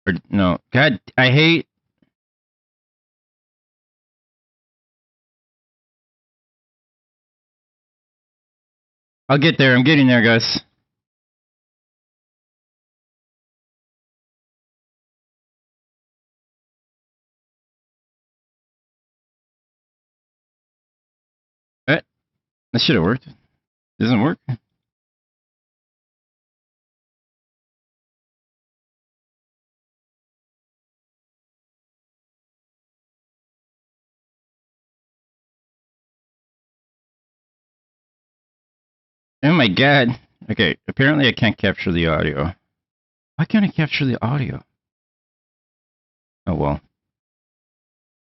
Or, no. God, I hate... I'll get there. I'm getting there, guys. That should have worked. Doesn't work? Oh my god. Okay, apparently I can't capture the audio. Why can't I capture the audio? Oh well.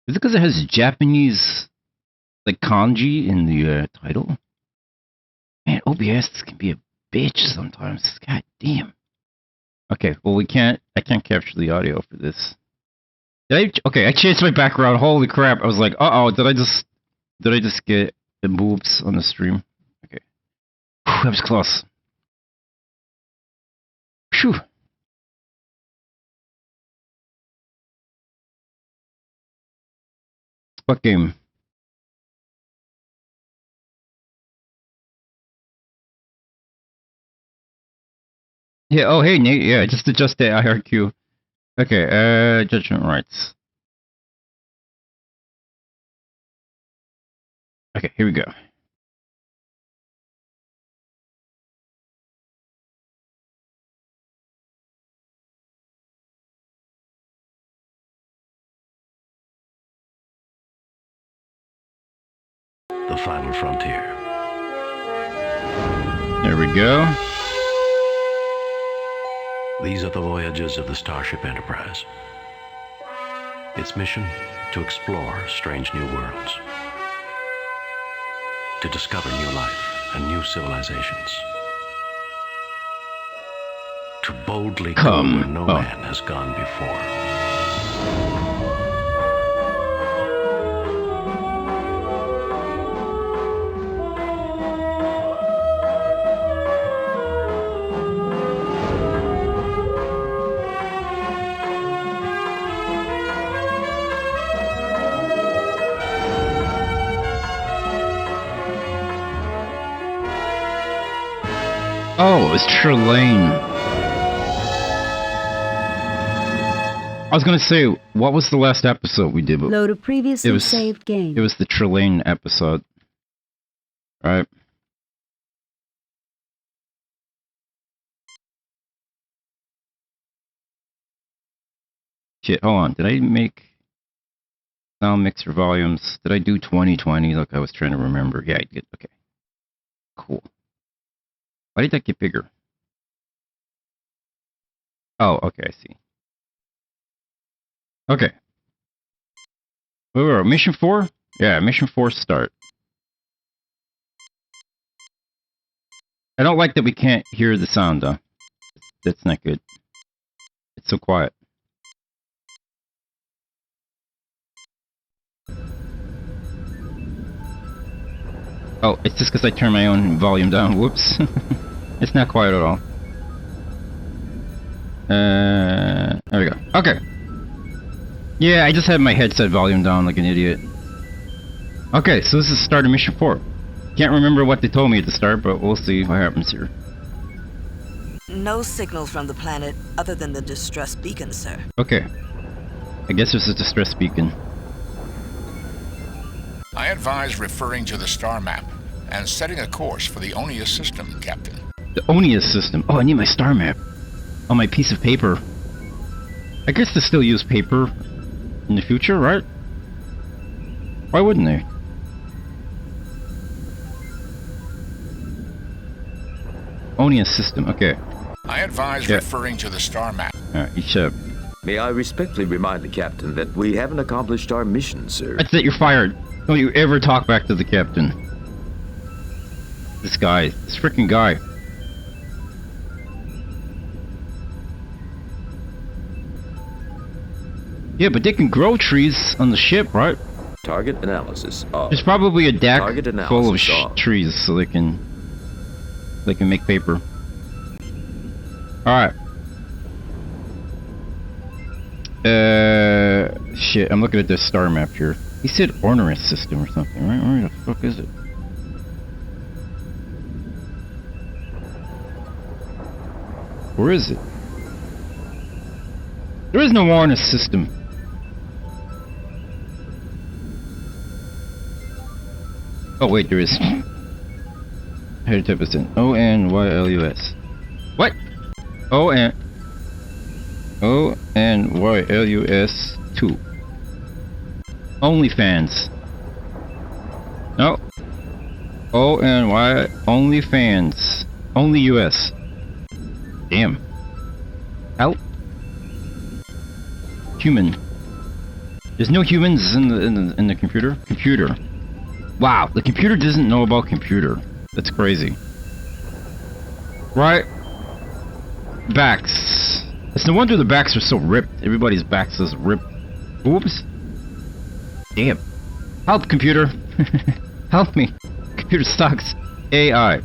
Is it because it has Japanese, like, kanji in the title? Man, OBS can be a bitch sometimes. God damn. Okay, well I can't capture the audio for this. Okay, I changed my background. Holy crap. I was like, uh-oh, did I just get the boobs on the stream? Okay. Whew, that was close. Phew. What game? Yeah, oh hey Nate, yeah, just adjust the IRQ. Okay, Judgment Rites. Okay, here we go. The final frontier. There we go. These are the voyages of the Starship Enterprise. Its mission, to explore strange new worlds. To discover new life and new civilizations. To boldly go where no man has gone before. Oh, it's Trelane. I was gonna say, what was the last episode we did? Load a previously saved game. It was the Trelane episode. Right. Shit, hold on. Did I make sound mixer volumes? Did I do 2020? Look, I was trying to remember. Yeah, I did. Okay. Cool. Why did that get bigger? Oh, okay, I see. Okay. Where were we? Mission 4? Yeah, Mission 4 start. I don't like that we can't hear the sound, though. That's not good. It's so quiet. Oh, it's just because I turned my own volume down. Whoops. It's not quiet at all. There we go. Okay. Yeah, I just had my headset volume down like an idiot. Okay, so this is the start of Mission 4. Can't remember what they told me at the start, but we'll see what happens here. No signal from the planet other than the distress beacon, sir. Okay. I guess there's a distress beacon. I advise referring to the star map and setting a course for the Onia system, Captain. The Onia system? Oh, I need my star map. On my piece of paper. I guess they still use paper in the future, right? Why wouldn't they? Onia system, okay. I advise referring to the star map. Alright, each up. May I respectfully remind the captain that we haven't accomplished our mission, sir. That's it, you're fired. Don't you ever talk back to the captain. This guy, this freaking guy. Yeah, but they can grow trees on the ship, right? Target analysis off. There's probably a deck full of trees so they can make paper. Alright. Shit, I'm looking at this star map here. He said Ornerus system or something, right? Where the fuck is it? Where is it? There is no Ornerus system. Oh wait, there is. Head 10%. ONYLUS. What? ONYLUS 2. OnlyFans. No. ONY OnlyFans. Only US. Damn. Out. Human. There's no humans in the computer. Computer. Wow, the computer doesn't know about computer. That's crazy. Right. Backs. It's no wonder the backs are so ripped. Everybody's backs is ripped. Oops. Damn. Help, computer. Help me. Computer sucks. AI.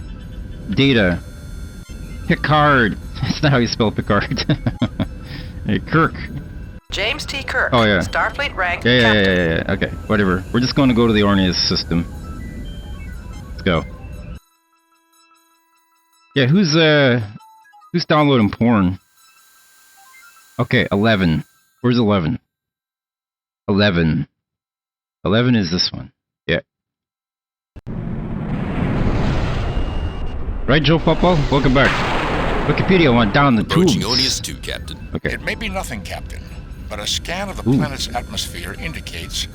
Data. Picard. That's not how you spell Picard. Hey, Kirk. James T. Kirk. Oh, yeah. Starfleet rank. Yeah. Okay, whatever. We're just going to go to the Orneus system. Let's go. Yeah, who's downloading porn? Okay, 11. Where's 11? 11. 11 is this one. Yeah. Right, Joe Popo? Welcome back. Wikipedia went down the tubes. Approaching Orneus 2, Captain. Okay. It may be nothing, Captain, but a scan of the planet's atmosphere indicates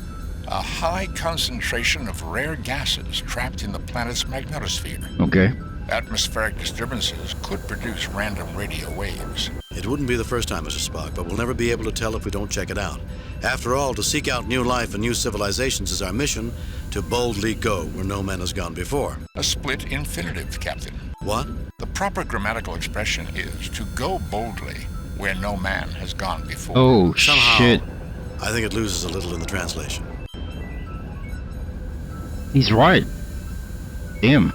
a high concentration of rare gases trapped in the planet's magnetosphere. Okay. Atmospheric disturbances could produce random radio waves. It wouldn't be the first time, Mr. Spock, but we'll never be able to tell if we don't check it out. After all, to seek out new life and new civilizations is our mission, to boldly go where no man has gone before. A split infinitive, Captain. What? The proper grammatical expression is to go boldly where no man has gone before. Oh, Somehow, shit. I think it loses a little in the translation. He's right. Damn.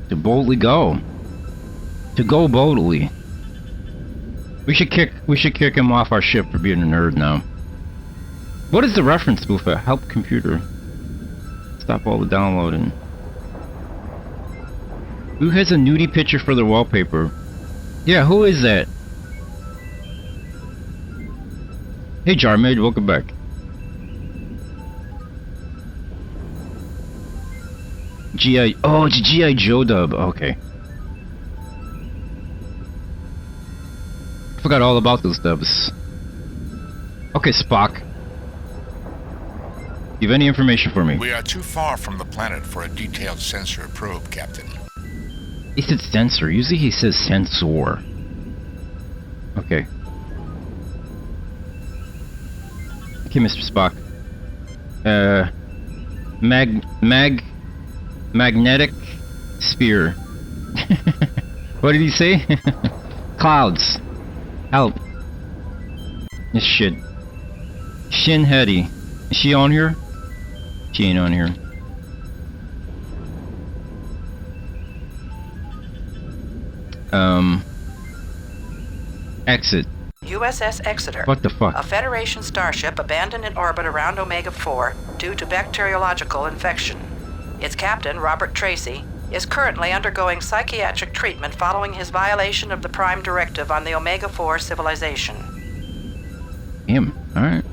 To boldly go. To go boldly. We should kick him off our ship for being a nerd now. What is the reference, Boofa? Help computer. Stop all the downloading. Who has a nudie picture for their wallpaper? Yeah, who is that? Hey Jarmaid, welcome back. G.I. Oh, it's G.I. Joe dub. Okay. Forgot all about those dubs. Okay, Spock. You have any information for me? We are too far from the planet for a detailed sensor probe, Captain. He said sensor. Usually he says sensor. Okay. Okay, Mr. Spock. Magnetic sphere. What did he say? Clouds. Help. This shit. Shin Hetty. Is she on here? She ain't on here. Exit. USS Exeter. What the fuck? A Federation starship abandoned in orbit around Omega 4 due to bacteriological infection. Its captain, Robert Tracy, is currently undergoing psychiatric treatment following his violation of the Prime Directive on the Omega 4 civilization. Him. Alright.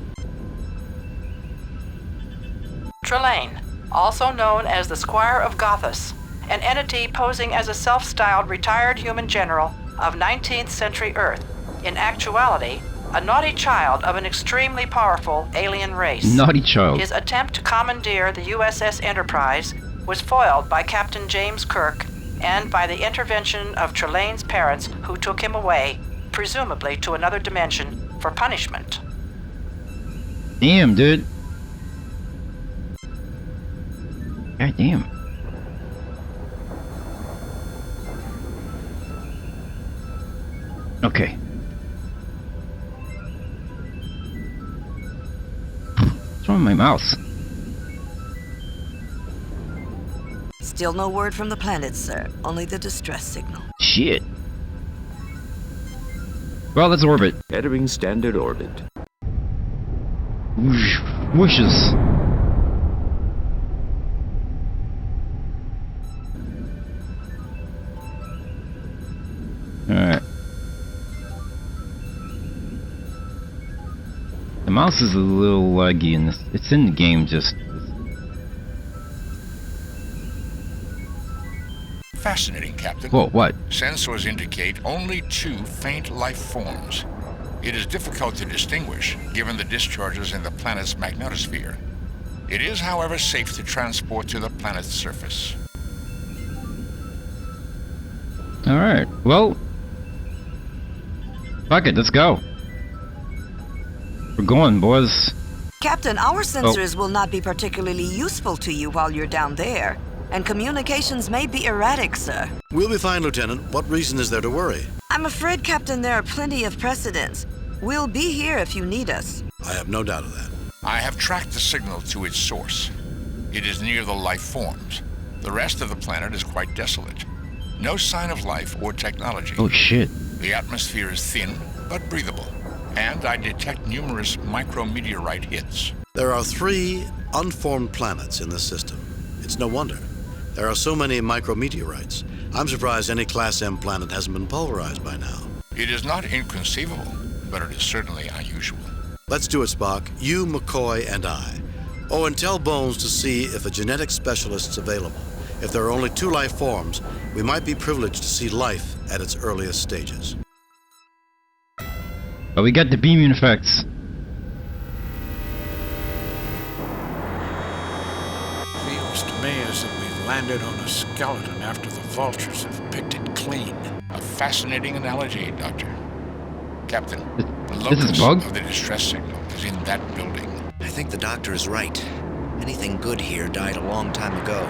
Trelane, also known as the Squire of Gothas, an entity posing as a self-styled retired human general of 19th century Earth, in actuality, a naughty child of an extremely powerful alien race. Naughty child. His attempt to commandeer the USS Enterprise was foiled by Captain James Kirk and by the intervention of Trelane's parents, who took him away, presumably to another dimension, for punishment. Damn, dude. God damn. Okay. What's wrong with my mouse? Still no word from the planet, sir. Only the distress signal. Shit. Well, let's orbit. Entering standard orbit. Whoosh. Whooshes. Alright. The mouse is a little laggy in this. It's in the game just. Fascinating, Captain. Whoa, what? Sensors indicate only 2 faint life forms. It is difficult to distinguish, given the discharges in the planet's magnetosphere. It is, however, safe to transport to the planet's surface. Alright, well. Fuck it, let's go. We're going, boys. Captain, our sensors will not be particularly useful to you while you're down there. And communications may be erratic, sir. We'll be fine, Lieutenant. What reason is there to worry? I'm afraid, Captain, there are plenty of precedents. We'll be here if you need us. I have no doubt of that. I have tracked the signal to its source. It is near the life forms. The rest of the planet is quite desolate. No sign of life or technology. Oh shit. The atmosphere is thin, but breathable. And I detect numerous micrometeorite hits. There are 3 unformed planets in this system. It's no wonder. There are so many micrometeorites. I'm surprised any Class M planet hasn't been pulverized by now. It is not inconceivable, but it is certainly unusual. Let's do it, Spock. You, McCoy, and I. Oh, and tell Bones to see if a genetic specialist's available. If there are only 2 life forms, we might be privileged to see life at its earliest stages. But we got the beaming effects. Feels to me as if we've landed on a skeleton after the vultures have picked it clean. A fascinating analogy, Doctor. Captain, the This is locus Bug? of the distress signal is in that building. I think the doctor is right. Anything good here died a long time ago.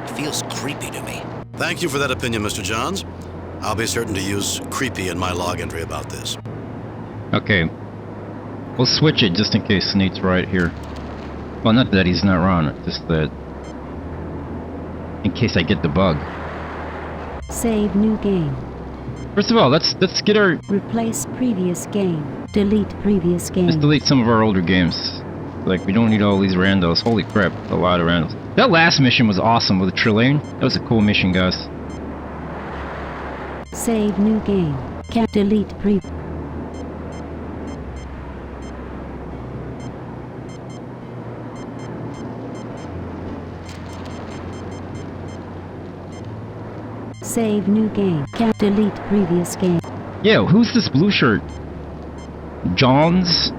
It feels creepy to me. Thank you for that opinion, Mr. Johns. I'll be certain to use creepy in my log entry about this. Okay. We'll switch it just in case Snate's right here. Well, not that he's not wrong, just that... in case I get the bug. Save new game. First of all, let's get our... Replace previous game. Delete previous game. Let's delete some of our older games. Like, we don't need all these randos. Holy crap, a lot of randos. That last mission was awesome with the Trillane. That was a cool mission, guys. Save new game. Can't delete pre... Save new game. Can't delete previous game. Yeah, who's this blue shirt? Johns?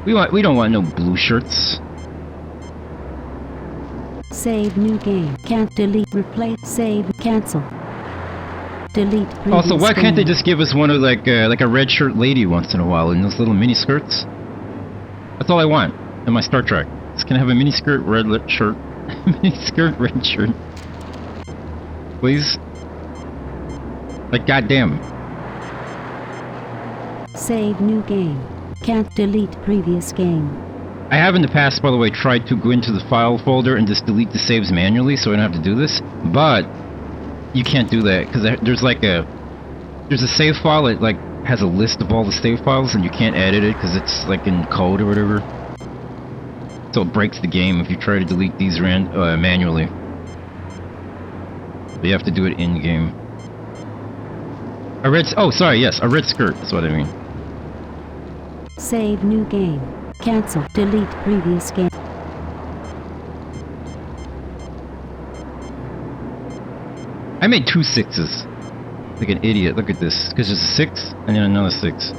We don't want no blue shirts. Save new game. Can't delete. Replace. Save. Cancel. Delete previous Also, why can't they game. just give us one of like a red shirt lady once in a while in those little mini skirts? That's all I want in my Star Trek. Just can I have a mini skirt, red shirt, mini skirt, red shirt, please? Like goddamn. Save new game. Can't delete previous game. I have in the past, by the way, tried to go into the file folder and just delete the saves manually so I don't have to do this, but you can't do that because there's a save file that like has a list of all the save files and you can't edit it because it's like in code or whatever. So it breaks the game if you try to delete these manually. But you have to do it in game. A red skirt. That's what I mean. Save new game. Cancel. Delete previous game. I made 2 6s. Like an idiot. Look at this. Because there's a 6 and then another 6.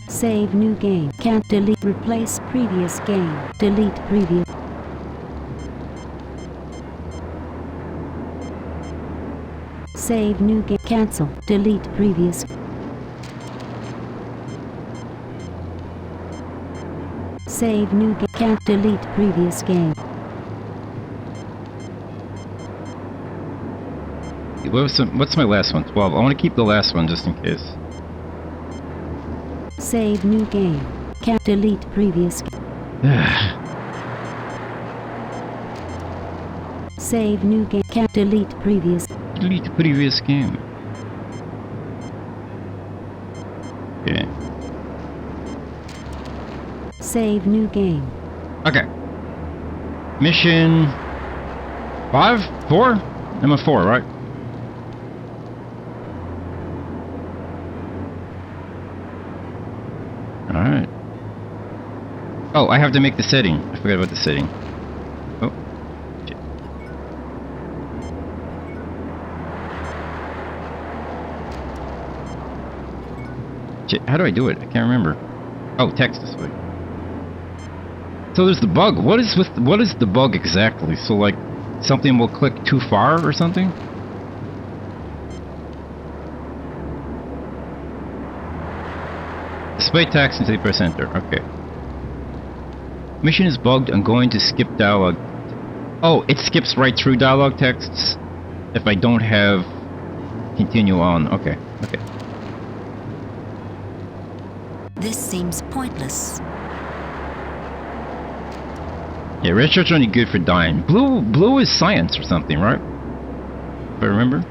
Save new game. Can't delete. Replace previous game. Delete previous. Save new game. Cancel. Delete previous. Save new game. Can't delete previous game. What's my last one? 12. I want to keep the last one just in case. Save new game. Can't delete previous game. Save new game. Can't delete previous. Delete previous game. Save new game. Okay. Mission 5? 4? Number 4, right? Alright. Oh, I have to make the setting. I forgot about the setting. Oh. Shit. Shit, how do I do it? I can't remember. Oh, text this way. So there's the bug. What is the bug exactly? So like something will click too far or something? Display text until you press enter. Okay. Mission is bugged. I'm going to skip dialogue. Oh, it skips right through dialogue texts if I don't have continue on. Okay. Okay. This seems pointless. Yeah, red shirt's only good for dying. Blue is science or something, right? If I remember.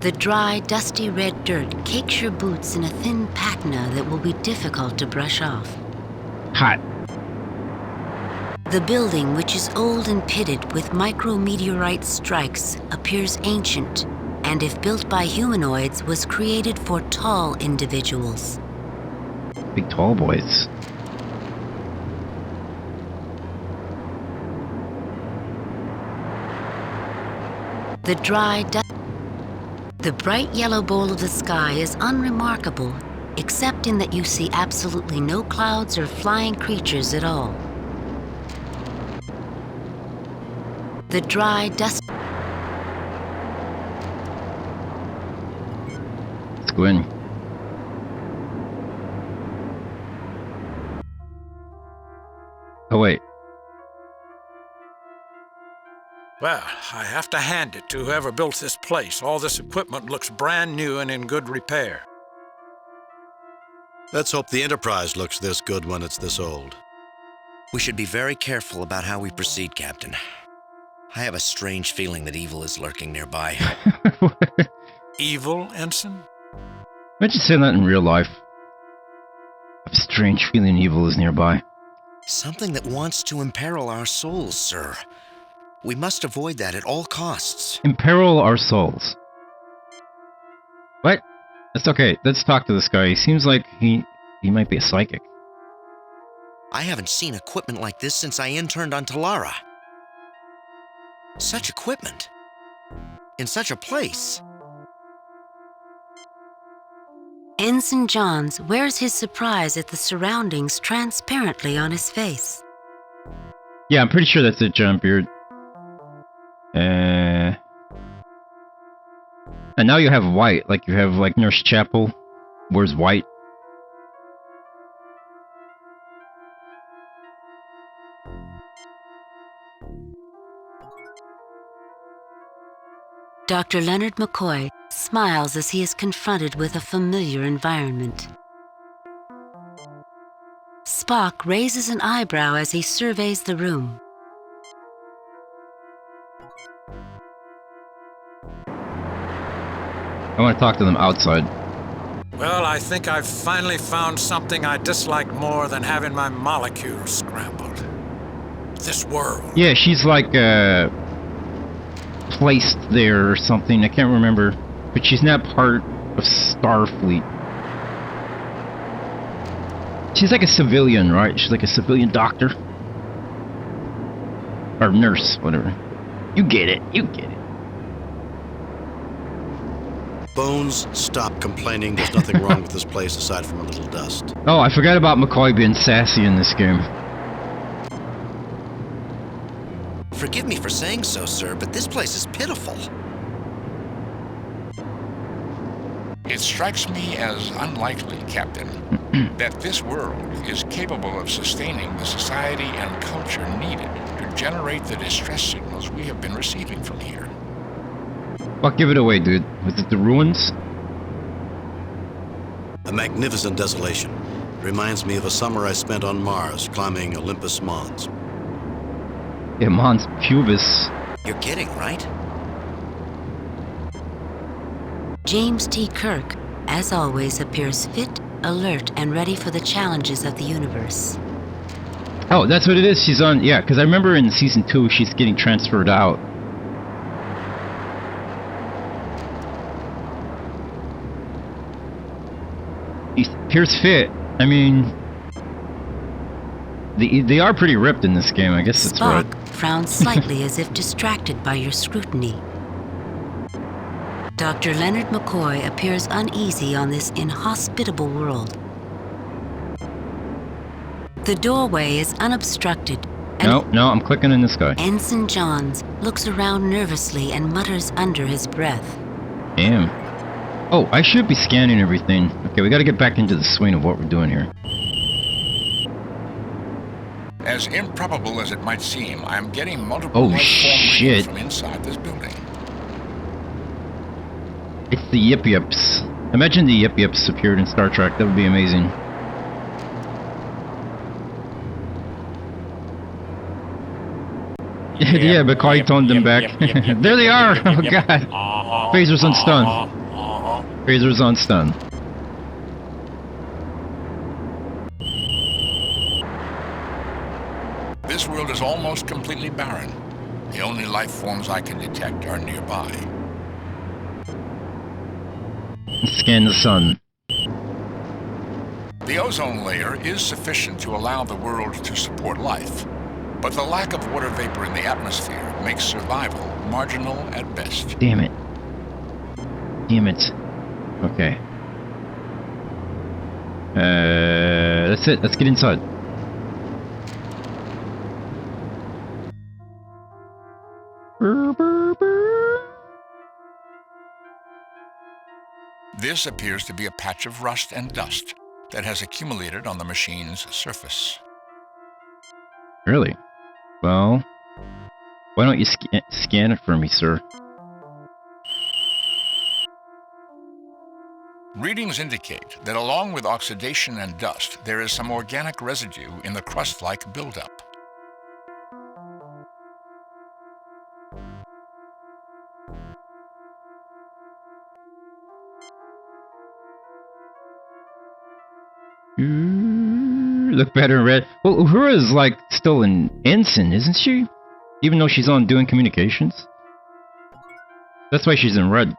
The dry, dusty red dirt cakes your boots in a thin patina that will be difficult to brush off. Hot. The building, which is old and pitted with micrometeorite strikes, appears ancient, and if built by humanoids, was created for tall individuals. Big tall boys. The bright yellow bowl of the sky is unremarkable, except in that you see absolutely no clouds or flying creatures at all. The dry dust. Let's go in. Oh wait. Well, I have to hand it to whoever built this place. All this equipment looks brand new and in good repair. Let's hope the Enterprise looks this good when it's this old. We should be very careful about how we proceed, Captain. I have a strange feeling that evil is lurking nearby. Evil, Ensign? Imagine saying that in real life. I have a strange feeling evil is nearby. Something that wants to imperil our souls, sir. We must avoid that at all costs. Imperil our souls. What? That's okay. Let's talk to this guy. He seems like he might be a psychic. I haven't seen equipment like this since I interned on Talara. Such equipment. In such a place. Ensign Johns wears his surprise at the surroundings transparently on his face. Yeah, I'm pretty sure that's it, John Beard. And now you have white, like you have like Nurse Chapel wears white. Dr. Leonard McCoy smiles as he is confronted with a familiar environment. Spock raises an eyebrow as he surveys the room. I want to talk to them outside. Well, I think I've finally found something I dislike more than having my molecules scrambled. This world. Yeah, she's like placed there or something. I can't remember. But she's not part of Starfleet. She's like a civilian, right? She's like a civilian doctor. Or nurse, whatever. You get it. You get it. Bones, stop complaining. There's nothing wrong with this place aside from a little dust. Oh, I forgot about McCoy being sassy in this game. Forgive me for saying so, sir, but this place is pitiful. It strikes me as unlikely, Captain, that this world is capable of sustaining the society and culture needed to generate the distress signals we have been receiving from here. Fuck, give it away, dude. Was it the ruins? A magnificent desolation. Reminds me of a summer I spent on Mars, climbing Olympus Mons. Yeah, Mons Pubis. You're kidding, right? James T. Kirk, as always, appears fit, alert and ready for the challenges of the universe. Oh, that's what it is. She's on... Yeah, because I remember in Season 2, she's getting transferred out. He appears fit. I mean... They are pretty ripped in this game, I guess that's right. Spock frowns slightly as if distracted by your scrutiny. Dr. Leonard McCoy appears uneasy on this inhospitable world. The doorway is unobstructed. No, I'm clicking in this guy. Ensign Johns looks around nervously and mutters under his breath. Damn. Oh, I should be scanning everything. Okay, we gotta get back into the swing of what we're doing here. As improbable as it might seem, I'm getting multiple life form readings from inside this building. It's the Yip Yips. Imagine the Yip Yips appeared in Star Trek. That would be amazing. Yeah, McCoy toned them back. There they are! Oh god! Phasers on stun. Phasers on stun. This world is almost completely barren. The only life forms I can detect are nearby. Scan the sun. The ozone layer is sufficient to allow the world to support life, but the lack of water vapor in the atmosphere makes survival marginal at best. Damn it. Damn it. Okay. That's it. Let's get inside. This appears to be a patch of rust and dust that has accumulated on the machine's surface. Really? Well, why don't you scan it for me, sir? Readings indicate that along with oxidation and dust, there is some organic residue in the crust-like buildup. Look better in red. Well, Uhura's like still an ensign, isn't she? Even though she's on doing communications. That's why she's in red.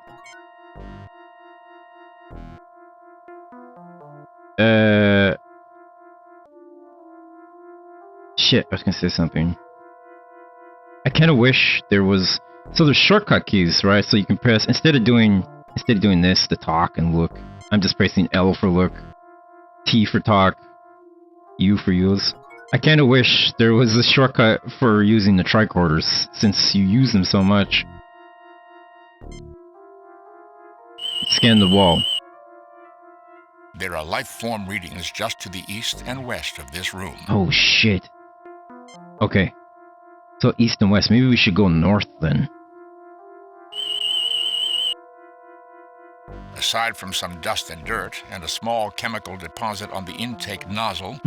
Shit, I was gonna say something. I kinda wish there was... So there's shortcut keys, right? So you can press... Instead of doing this, to talk and look, I'm just pressing L for look, T for talk, U for use. I kinda wish there was a shortcut for using the tricorders, since you use them so much. Scan the wall. There are life form readings just to the east and west of this room. Oh shit. Okay. So east and west. Maybe we should go north then. Aside from some dust and dirt and a small chemical deposit on the intake nozzle,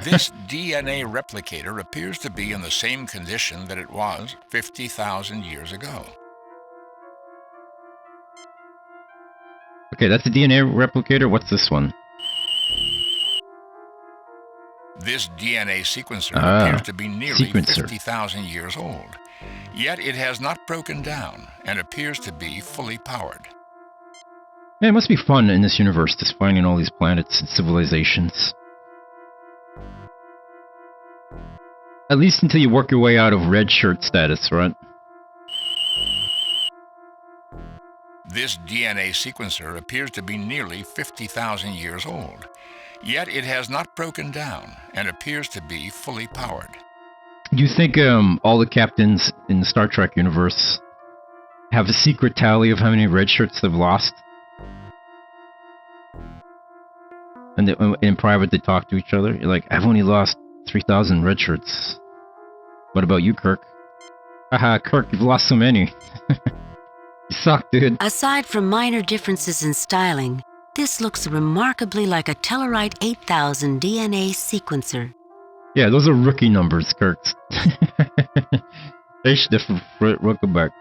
this DNA replicator appears to be in the same condition that it was 50,000 years ago. Okay, that's a DNA replicator. What's this one? This DNA sequencer appears to be nearly 50,000 years old, yet it has not broken down and appears to be fully powered. Man, it must be fun in this universe, just finding all these planets and civilizations. At least until you work your way out of red shirt status, right? This DNA sequencer appears to be nearly 50,000 years old, yet it has not broken down and appears to be fully powered. Do you think all the captains in the Star Trek universe have a secret tally of how many red shirts they've lost? And in private they talk to each other. You're like, I've only lost 3,000 red shirts. What about you, Kirk? Haha, Kirk, you've lost so many. You suck, dude. Aside from minor differences in styling, this looks remarkably like a Tellarite 8000 DNA sequencer. Yeah, those are rookie numbers, Kirk. They should rookie back.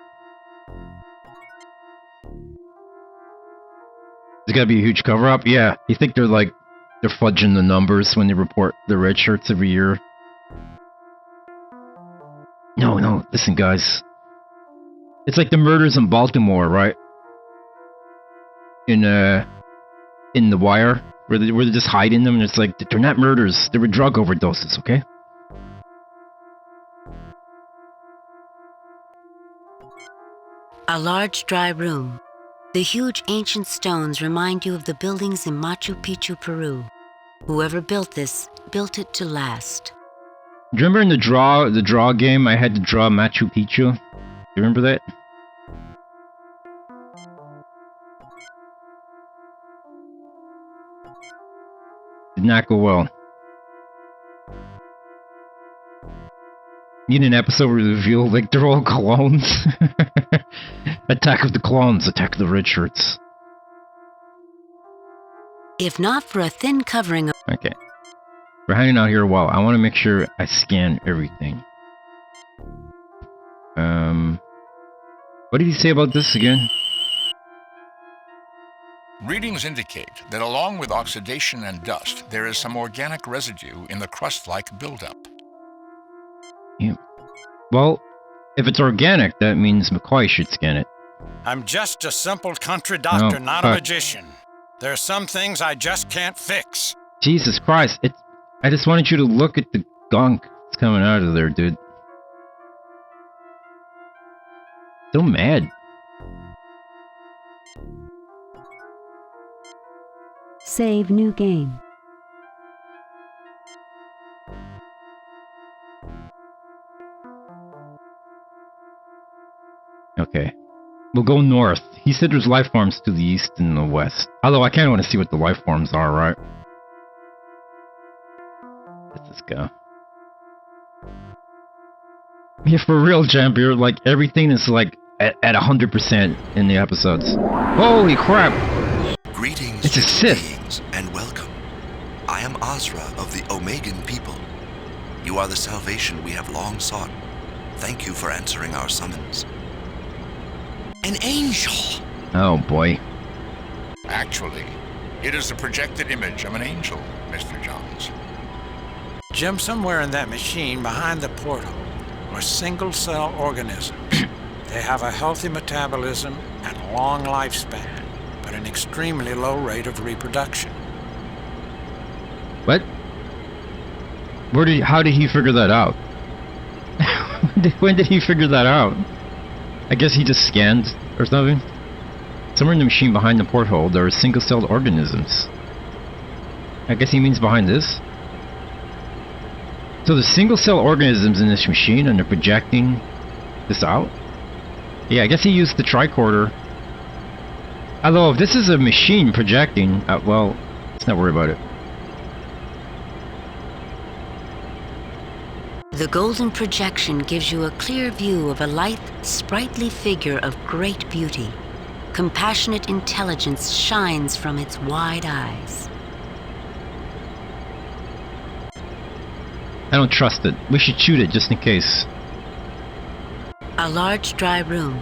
There's gotta be a huge cover-up? Yeah. You think they're like They're fudging the numbers when they report the red shirts every year. No, listen, guys. It's like the murders in Baltimore, right? In The Wire, where they're just hiding them, and it's like, they're not murders, they were drug overdoses, okay? A large dry room. The huge ancient stones remind you of the buildings in Machu Picchu, Peru. Whoever built this, built it to last. Do you remember in the draw game, I had to draw Machu Picchu? Do you remember that? Did not go well. Need an episode where they reveal, like, they're all clones. Attack of the clones, attack of the red shirts. If not for a thin covering of... Okay. We're hanging out here a while. I want to make sure I scan everything. What did he say about this again? Readings indicate that along with oxidation and dust, there is some organic residue in the crust-like buildup. Yeah. Well, if it's organic, that means McCoy should scan it. I'm just a simple country doctor, not a magician. There are some things I just can't fix. Jesus Christ, I just wanted you to look at the gunk that's coming out of there, dude. So mad. Save new game. Okay. We'll go north. He said there's life forms to the east and the west. Although I kind of want to see what the life forms are, right? Let's just go. Yeah, for real, Champion. Like, everything is, like, at 100% in the episodes. Holy crap! Greetings, it's a Sith. And welcome. I am Azra of the Omegan people. You are the salvation we have long sought. Thank you for answering our summons. An angel! Oh, boy. Actually, it is the projected image of an angel, Mr. Johns. Jim, somewhere in that machine behind the portal are single-cell organisms. They have a healthy metabolism and a long lifespan, but an extremely low rate of reproduction. What? How did he figure that out? When did he figure that out? I guess he just scanned or something? Somewhere in the machine behind the porthole, there are single-celled organisms. I guess he means behind this? So the single-cell organisms in this machine, and they're projecting this out? Yeah, I guess he used the tricorder. Although, if this is a machine projecting, well, let's not worry about it. The golden projection gives you a clear view of a lithe, sprightly figure of great beauty. Compassionate intelligence shines from its wide eyes. I don't trust it. We should shoot it just in case. A large dry room.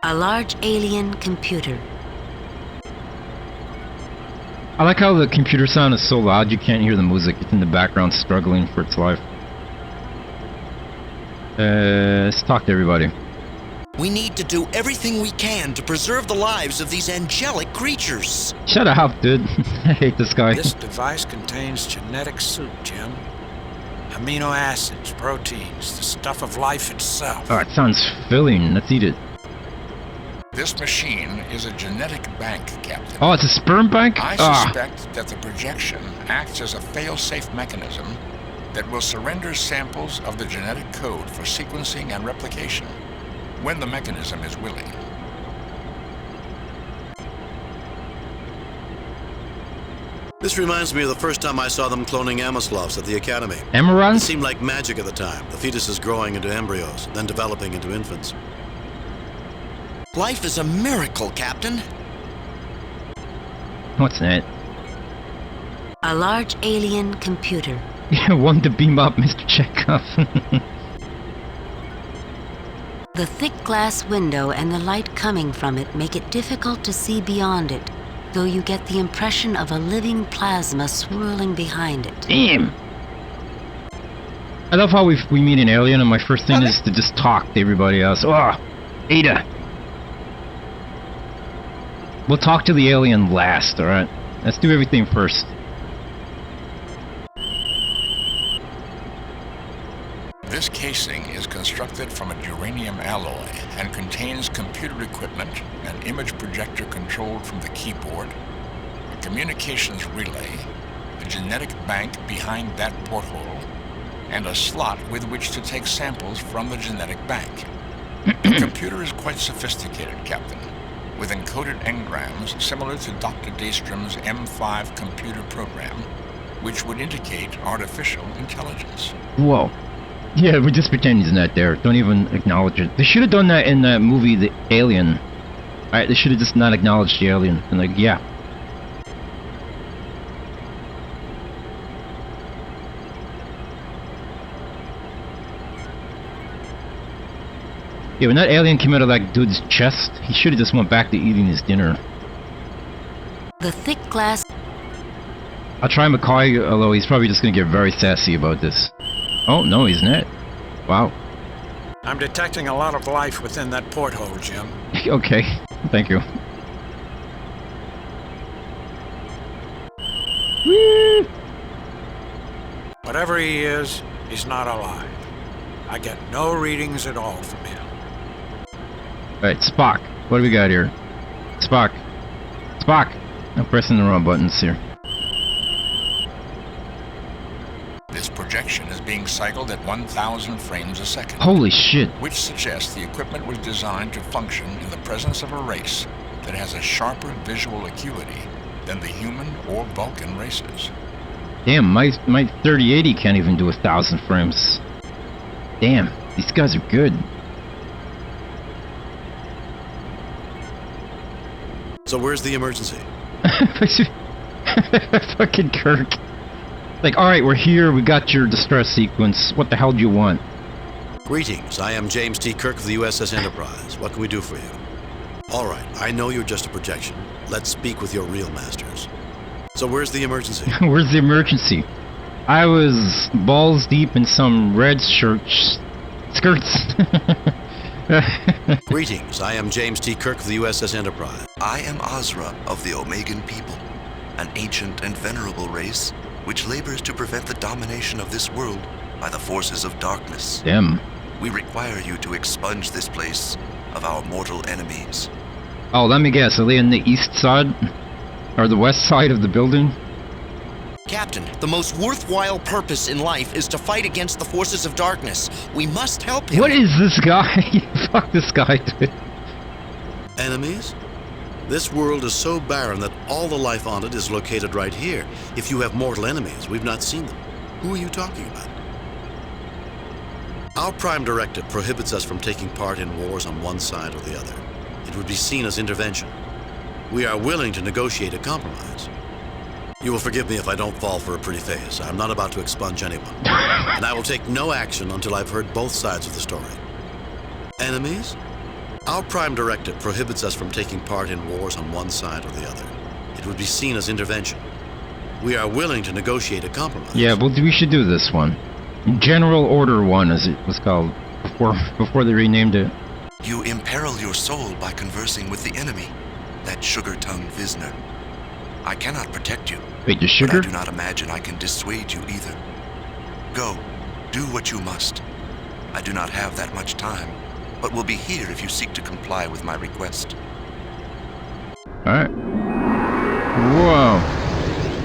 A large alien computer. I like how the computer sound is so loud you can't hear the music. It's in the background struggling for its life. Let's talk to everybody. We need to do everything we can to preserve the lives of these angelic creatures. Shut up, dude. I hate this guy. This device contains genetic soup, Jim. Amino acids, proteins, the stuff of life itself. Oh, it sounds filling. Let's eat it. This machine is a genetic bank, Captain. Oh, it's a sperm bank? I suspect that the projection acts as a fail-safe mechanism that will surrender samples of the genetic code for sequencing and replication when the mechanism is willing. This reminds me of the first time I saw them cloning Amoslovs at the Academy. Emerons? It seemed like magic at the time. The fetuses growing into embryos, then developing into infants. Life is a miracle, Captain. What's that? A large alien computer. One to beam up Mr. Chekhov. The thick glass window and the light coming from it make it difficult to see beyond it. though you get the impression of a living plasma swirling behind it. Damn! I love how we meet an alien and my first thing is to just talk to everybody else. Oh, Ada! We'll talk to the alien last, alright? Let's do everything first. This casing is constructed from a uranium alloy and contains computer equipment, an image projector controlled from the keyboard, a communications relay, a genetic bank behind that porthole, and a slot with which to take samples from the genetic bank. The computer is quite sophisticated, Captain, with encoded engrams similar to Dr. Daystrom's M5 computer program, which would indicate artificial intelligence. Whoa. Yeah, we just pretend he's not there. Don't even acknowledge it. They should have done that in that movie, The Alien. Alright, they should have just not acknowledged the alien. And like, yeah. Yeah, when that alien came out of that dude's chest, he should have just went back to eating his dinner. The thick glass... I'll try McCoy, although he's probably just gonna get very sassy about this. Oh, no, he's not. Wow. I'm detecting a lot of life within that porthole, Jim. Okay, thank you. Woo! Whatever he is, he's not alive. I get no readings at all from him. Alright, Spock. What do we got here? Spock. Spock! I'm pressing the wrong buttons here. This projection is being cycled at 1,000 frames a second. Holy shit. Which suggests the equipment was designed to function in the presence of a race that has a sharper visual acuity than the human or Vulcan races. Damn, my 3080 can't even do 1,000 frames. Damn, these guys are good. So where's the emergency? Fucking Kirk. Like, alright, we're here, we got your distress sequence. What the hell do you want? Greetings, I am James T. Kirk of the USS Enterprise. What can we do for you? Alright, I know you're just a projection. Let's speak with your real masters. So where's the emergency? Where's the emergency? I was balls deep in some red skirts. Greetings, I am James T. Kirk of the USS Enterprise. I am Azra of the Omegan people, an ancient and venerable race which labors to prevent the domination of this world by the forces of darkness. Damn. We require you to expunge this place of our mortal enemies. Oh, let me guess, are they on the east side? Or the west side of the building? Captain, the most worthwhile purpose in life is to fight against the forces of darkness. We must help him. What is this guy? Fuck this guy, dude. Enemies? This world is so barren that all the life on it is located right here. If you have mortal enemies, we've not seen them. Who are you talking about? Our Prime Directive prohibits us from taking part in wars on one side or the other. It would be seen as intervention. We are willing to negotiate a compromise. You will forgive me if I don't fall for a pretty face. I'm not about to expunge anyone. And I will take no action until I've heard both sides of the story. Enemies? Our Prime Directive prohibits us from taking part in wars on one side or the other. It would be seen as intervention. We are willing to negotiate a compromise. Yeah, well, we should do this one. General Order 1, as it was called, before they renamed it. You imperil your soul by conversing with the enemy, that sugar-tongued Vizsla. I cannot protect you. Wait, the sugar? But I do not imagine I can dissuade you either. Go, do what you must. I do not have that much time, but will be here if you seek to comply with my request. Alright. Whoa.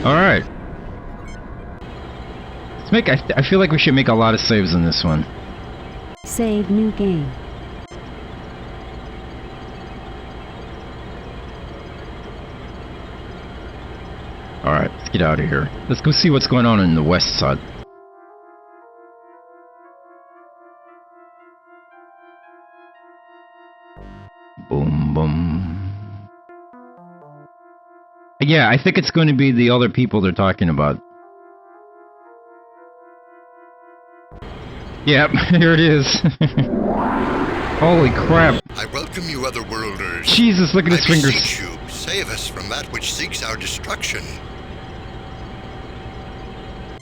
Alright. Let's make, I feel like we should make a lot of saves in this one. Save new game. Alright, let's get out of here. Let's go see what's going on in the west side. Boom, boom. Yeah, I think it's going to be the other people they're talking about. Yep, here it is. Holy crap. I welcome you, otherworlders. Jesus, look at his fingers. You, save us from that which seeks our destruction.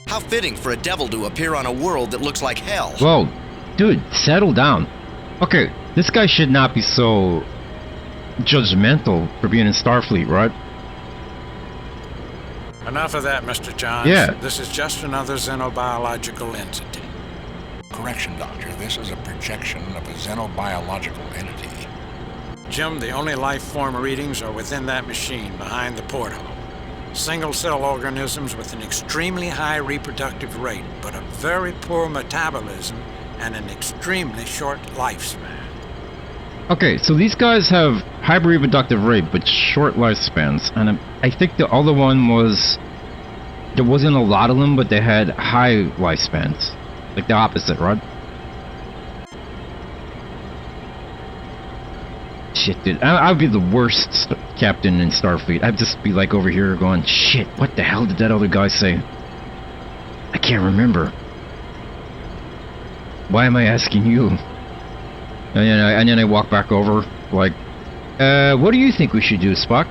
How fitting for a devil to appear on a world that looks like hell. Whoa, dude, settle down. Okay, this guy should not be so judgmental for being in Starfleet, right? Enough of that, Mr. Johns. Yeah. This is just another xenobiological entity. Correction, Doctor. This is a projection of a xenobiological entity. Jim, the only life form readings are within that machine behind the porthole. Single-cell organisms with an extremely high reproductive rate, but a very poor metabolism and an extremely short lifespan. Okay, so these guys have high reproductive rate, but short lifespans. And I think the other one was... There wasn't a lot of them, but they had high lifespans. Like the opposite, right? Shit, dude. I'd be the worst captain in Starfleet. I'd just be like over here going, shit, what the hell did that other guy say? I can't remember. Why am I asking you? And then I walk back over, like, what do you think we should do, Spock?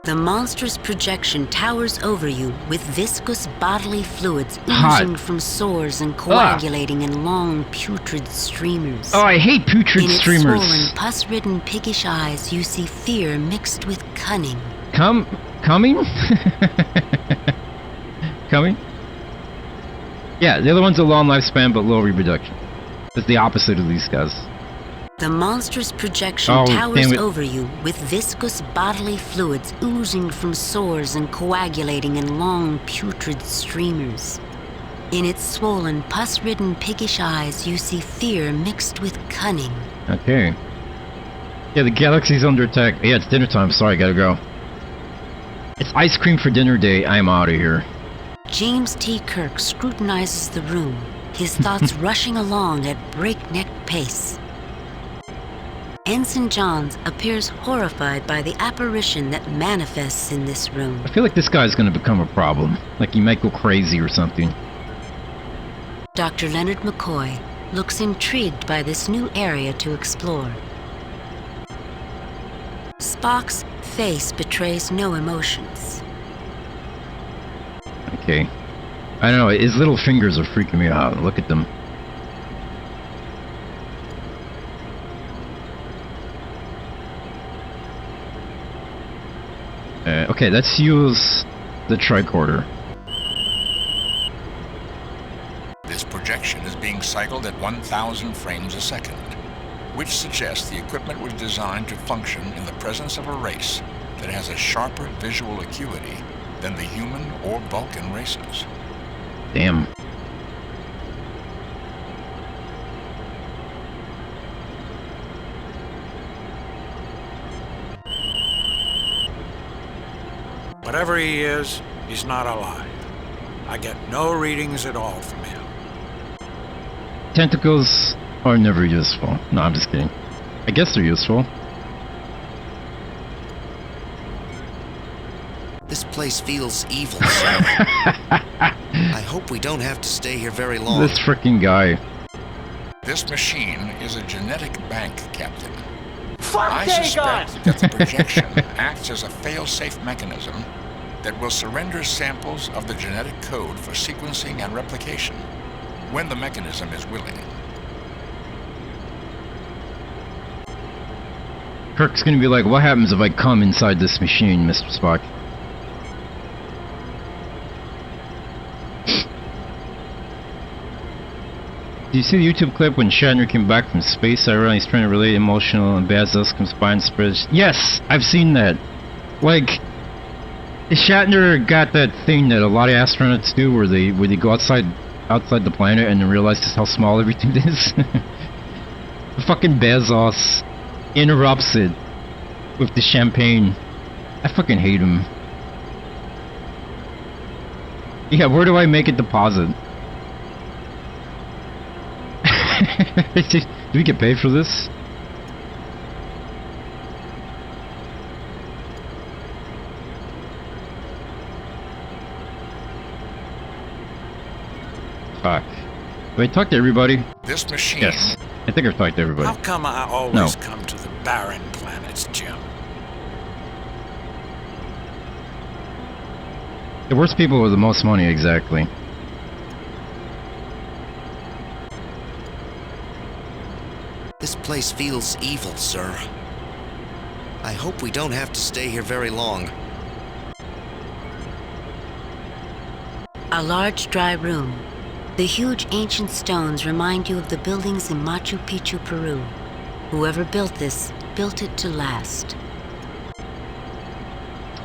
The monstrous projection towers over you with viscous bodily fluids Hot. oozing from sores and coagulating in long putrid streamers. Oh, I hate putrid streamers. In its swollen, pus-ridden, piggish eyes, you see fear mixed with cunning. Coming? Coming? Yeah, the other one's a long lifespan but low reproduction. It's the opposite of these guys. The monstrous projection towers over you with viscous bodily fluids oozing from sores and coagulating in long putrid streamers. In its swollen, pus-ridden, piggish eyes, you see fear mixed with cunning. Okay. Yeah, the galaxy's under attack. Yeah, it's dinner time. Sorry, gotta go. It's ice cream for dinner day. I'm out of here. James T. Kirk scrutinizes the room, his thoughts rushing along at breakneck pace. Ensign Johns appears horrified by the apparition that manifests in this room. I feel like this guy's gonna become a problem. Like he might go crazy or something. Dr. Leonard McCoy looks intrigued by this new area to explore. Spock's face betrays no emotions. Okay. I don't know, his little fingers are freaking me out. Look at them. Okay, let's use the tricorder. This projection is being cycled at 1,000 frames a second, which suggests the equipment was designed to function in the presence of a race that has a sharper visual acuity than the human or Vulcan races. Damn. Whatever he is, he's not alive. I get no readings at all from him. Tentacles are never useful. No, I'm just kidding. I guess they're useful. This place feels evil, sir. I hope we don't have to stay here very long. This freaking guy. This machine is a genetic bank, Captain. I suspect that the projection acts as a fail-safe mechanism that will surrender samples of the genetic code for sequencing and replication when the mechanism is willing. Kirk's gonna be like, what happens if I come inside this machine, Mr. Spock? Did you see the YouTube clip when Shatner came back from space? I realized he's trying to relate emotional and Bazos combined spreads. Yes, I've seen that. Like, Shatner got that thing that a lot of astronauts do, where they go outside the planet and then realize just how small everything is. Fucking Bezos interrupts it with the champagne. I fucking hate him. Yeah, where do I make a deposit? Do we get paid for this? Fuck. Do I talk to everybody? This machine... Yes. I think I've talked to everybody. How come I always come to the barren planets, Jim? The worst people with the most money, exactly. This place feels evil, sir. I hope we don't have to stay here very long. A large dry room. The huge ancient stones remind you of the buildings in Machu Picchu, Peru. Whoever built this, built it to last.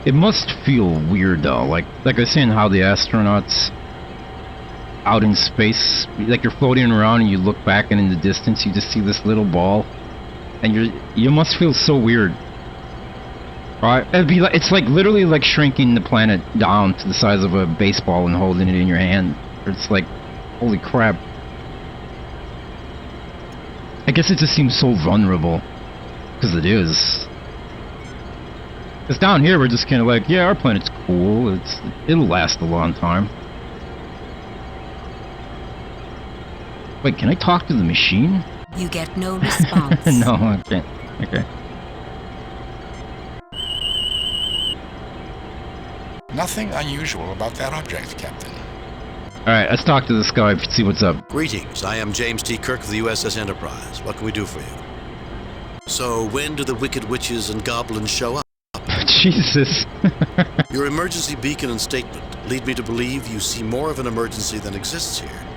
It must feel weird though, like I was saying, how the astronauts out in space, like you're floating around and you look back and in the distance you just see this little ball, and you must feel so weird. Right? It's like literally like shrinking the planet down to the size of a baseball and holding it in your hand. It's like, holy crap. I guess it just seems so vulnerable, because it is. Because down here we're just kind of like, yeah, our planet's cool. It'll last a long time. Wait, can I talk to the machine? You get no response. No, I can't. Okay. Nothing unusual about that object, Captain. Alright, let's talk to this guy, see what's up. Greetings, I am James T. Kirk of the USS Enterprise. What can we do for you? So, when do the wicked witches and goblins show up? Jesus. Your emergency beacon and statement lead me to believe you see more of an emergency than exists here.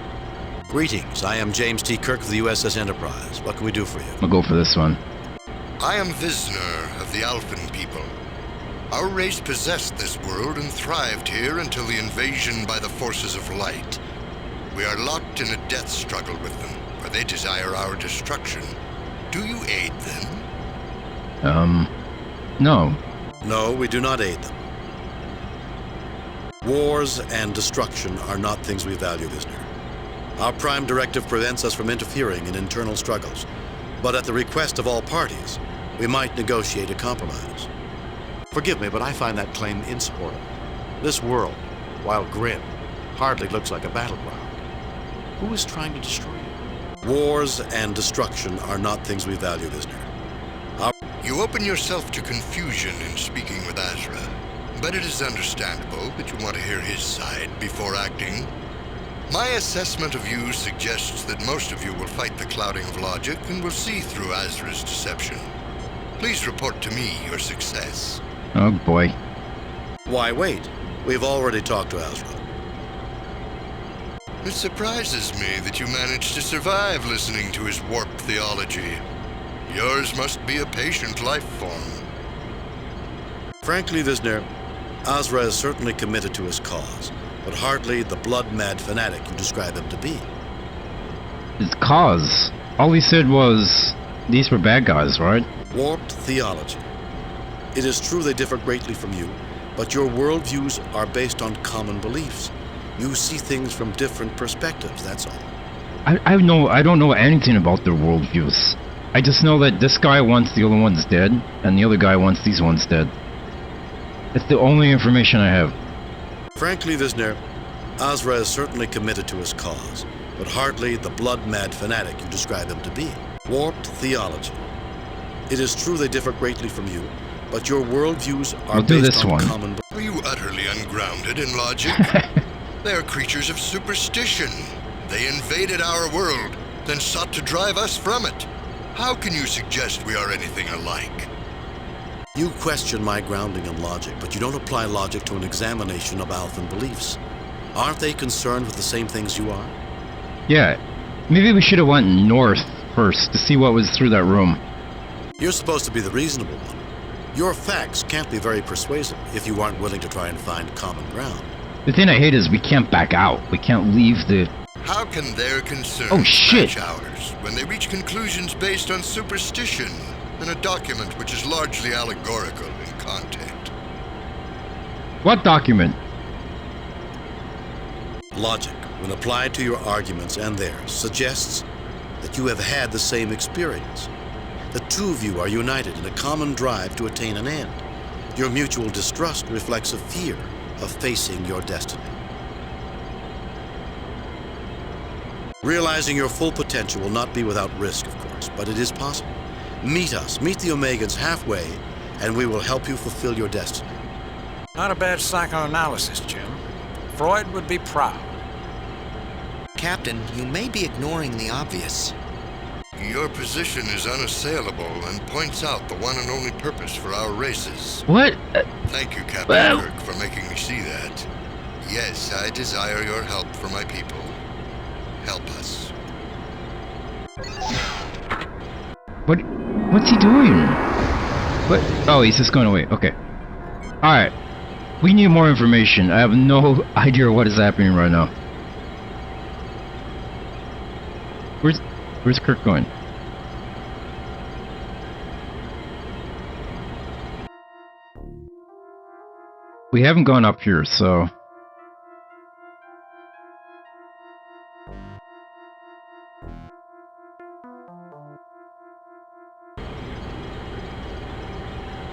Greetings, I am James T. Kirk of the USS Enterprise. What can we do for you? I'll go for this one. I am Visner of the Alphen people. Our race possessed this world and thrived here until the invasion by the forces of light. We are locked in a death struggle with them, for they desire our destruction. Do you aid them? No. No, we do not aid them. Wars and destruction are not things we value, Visner. Our prime directive prevents us from interfering in internal struggles, but at the request of all parties, we might negotiate a compromise. Forgive me, but I find that claim insupportable. This world, while grim, hardly looks like a battleground. Who is trying to destroy it? Wars and destruction are not things we value, Visner. You open yourself to confusion in speaking with Azra, but it is understandable that you want to hear his side before acting. My assessment of you suggests that most of you will fight the clouding of logic and will see through Azra's deception. Please report to me your success. Oh boy. Why wait? We've already talked to Azra. It surprises me that you managed to survive listening to his warped theology. Yours must be a patient life form. Frankly, Visner, Azra is certainly committed to his cause, but hardly the blood-mad fanatic you describe him to be. His cause? All he said was, these were bad guys, right? Warped theology. It is true they differ greatly from you, but your worldviews are based on common beliefs. You see things from different perspectives, that's all. I don't know anything about their worldviews. I just know that this guy wants the other ones dead, and the other guy wants these ones dead. That's the only information I have. Frankly, Visner, Azra is certainly committed to his cause, but hardly the blood-mad fanatic you describe him to be. Warped theology. It is true they differ greatly from you, but your worldviews are based on common... Are you utterly ungrounded in logic? They are creatures of superstition. They invaded our world, then sought to drive us from it. How can you suggest we are anything alike? You question my grounding in logic, but you don't apply logic to an examination of Alphen beliefs. Aren't they concerned with the same things you are? Yeah. Maybe we should have went north first to see what was through that room. You're supposed to be the reasonable one. Your facts can't be very persuasive if you aren't willing to try and find common ground. The thing I hate is we can't back out. We can't leave the... How can their concerns match ours when they reach conclusions based on superstition in a document which is largely allegorical in content? What document? Logic, when applied to your arguments and theirs, suggests that you have had the same experience. The two of you are united in a common drive to attain an end. Your mutual distrust reflects a fear of facing your destiny. Realizing your full potential will not be without risk, of course, but it is possible. Meet us, meet the Omegans halfway, and we will help you fulfill your destiny. Not a bad psychoanalysis, Jim. Freud would be proud. Captain, you may be ignoring the obvious. Your position is unassailable and points out the one and only purpose for our races. What? Thank you, Captain Kirk, for making me see that. Yes, I desire your help for my people. Help us. What's he doing? What? Oh, he's just going away. Okay. Alright. We need more information. I have no idea what is happening right now. Where's Kirk going? We haven't gone up here, so...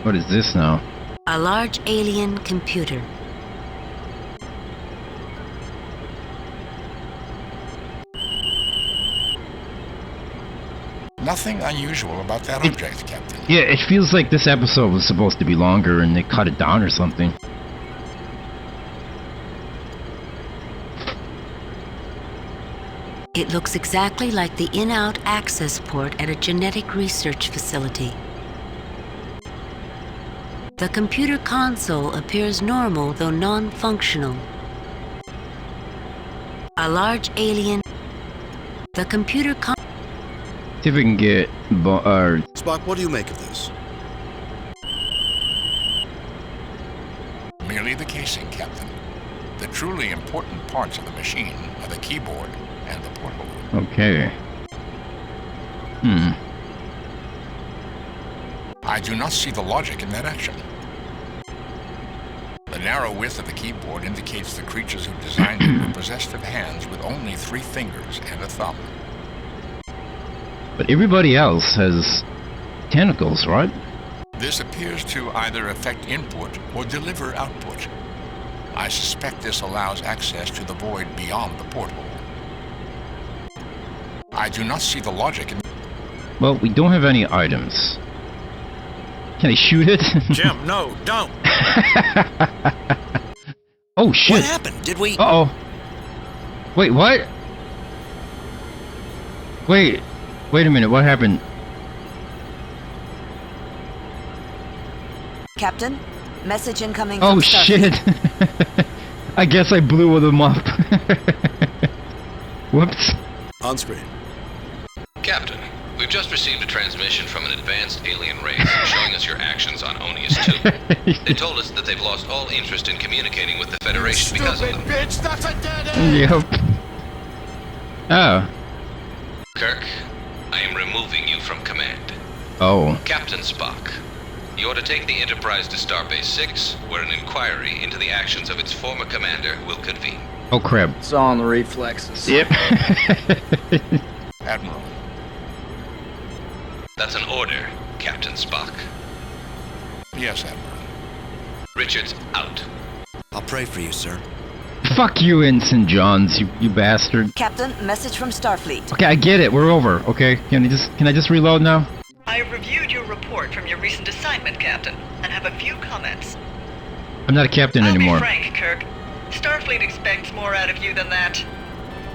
What is this now? A large alien computer. Nothing unusual about that object, Captain. Yeah, it feels like this episode was supposed to be longer and they cut it down or something. It looks exactly like the in-out access port at a genetic research facility. The computer console appears normal, though non-functional. A large alien... The computer See if we can get... Spock, what do you make of this? Merely the casing, Captain. The truly important parts of the machine are the keyboard and the portal. Okay. I do not see the logic in that action. The narrow width of the keyboard indicates the creatures who designed it were possessed of hands with only 3 fingers and a thumb. But everybody else has tentacles, right? This appears to either affect input or deliver output. I suspect this allows access to the void beyond the porthole. I do not see the logic in... Well, we don't have any items. Can I shoot it? Jim, no, don't! Oh, shit! What happened? Did we... Uh-oh. Wait, what? Wait a minute, what happened? Captain, message incoming Oh, from Starfleet. shit! I guess I blew them up. Whoops. On screen. Captain, we've just received a transmission from an advanced alien race showing us your actions on Onius 2. They told us that they've lost all interest in communicating with the Federation because of them. Bitch, that's a dead end! Yep. Oh. Kirk, I am removing you from command. Oh. Captain Spock, you are to take the Enterprise to Starbase 6, where an inquiry into the actions of its former commander will convene. Oh, crap. It's all in the reflexes. Yep. Admiral. That's an order, Captain Spock. Yes, Admiral. Richards, out. I'll pray for you, sir. Fuck you, Ensign Johns, you bastard. Captain, message from Starfleet. Okay, I get it. We're over. Okay, can I just reload now? I have reviewed your report from your recent assignment, Captain, and have a few comments. I'm not a captain anymore. I'll be frank, Kirk. Starfleet expects more out of you than that.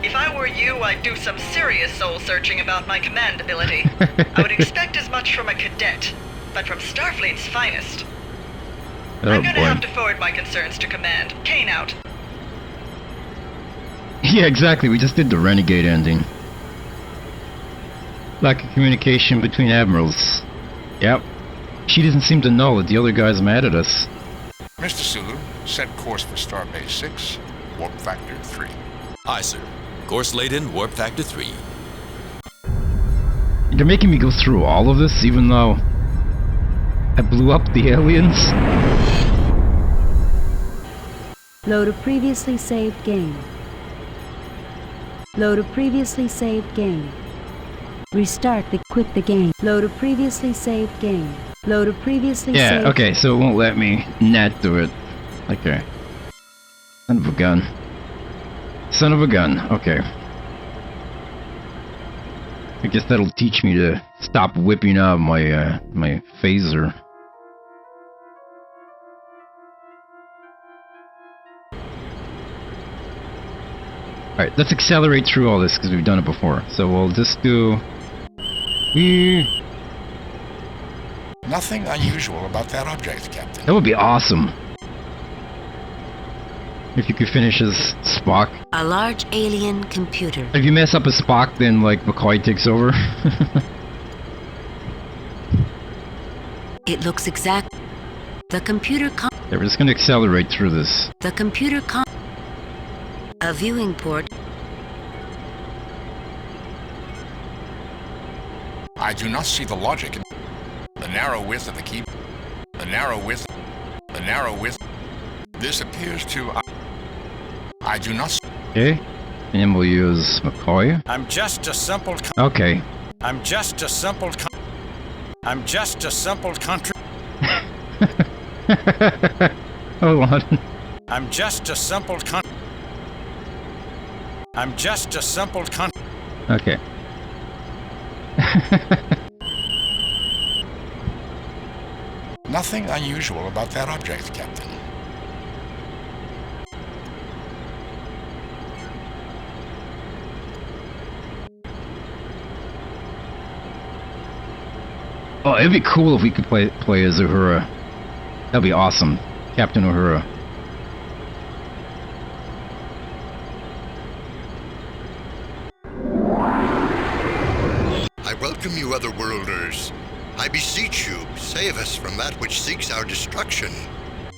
If I were you, I'd do some serious soul-searching about my command ability. I would expect as much from a cadet, but from Starfleet's finest. Oh, I'm gonna boy. have to forward my concerns to command. Kane out. Yeah, exactly. We just did the Renegade ending. Lack of communication between admirals. Yep. She doesn't seem to know that the other guy's mad at us. Mr. Sulu, set course for Starbase 6, warp factor 3. Aye, sir. Course laid in, warp factor 3. They're making me go through all of this, even though I blew up the aliens. Load a previously saved game. Load a previously saved game. Quit the game. Load a previously saved game. Load a previously saved... Yeah, okay, so it won't let me net do it. Okay. Son of a gun. Son of a gun, okay. I guess that'll teach me to stop whipping out my my phaser. Alright, let's accelerate through all this because we've done it before. So we'll just do... Nothing unusual about that object, Captain. That would be awesome. If you could finish as Spock. A large alien computer. If you mess up as Spock, then like McCoy takes over. It looks exact. The computer Yeah, we're just gonna accelerate through this. The computer A viewing port. I do not see the logic in the narrow width of the key. The narrow width. This appears to... I do not... Okay. And then we'll use McCoy. I'm just a simple... Okay. I'm just a simple... I'm just a simple country... Hold on. I'm just a simple I'm just a simple Okay. Nothing unusual about that object, Captain. Oh, it'd be cool if we could play as Uhura. That'd be awesome. Captain Uhura. I welcome you, otherworlders. I beseech you, save us from that which seeks our destruction.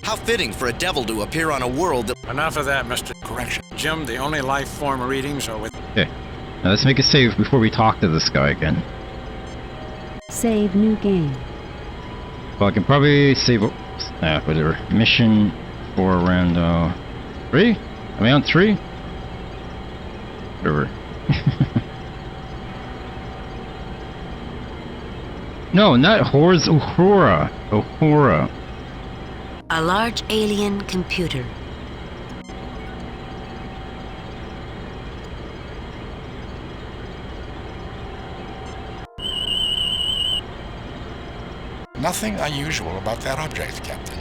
How fitting for a devil to appear on a world that... Enough of that, Mr. Correction. Jim, the only life form readings are with... Okay. Now let's make a save before we talk to this guy again. Save new game. Well, I can probably save... whatever. Mission 4 rando... 3? Am I on 3? Whatever. No, not Horrors, Uhura. Uhura. A large alien computer. Nothing unusual about that object, Captain.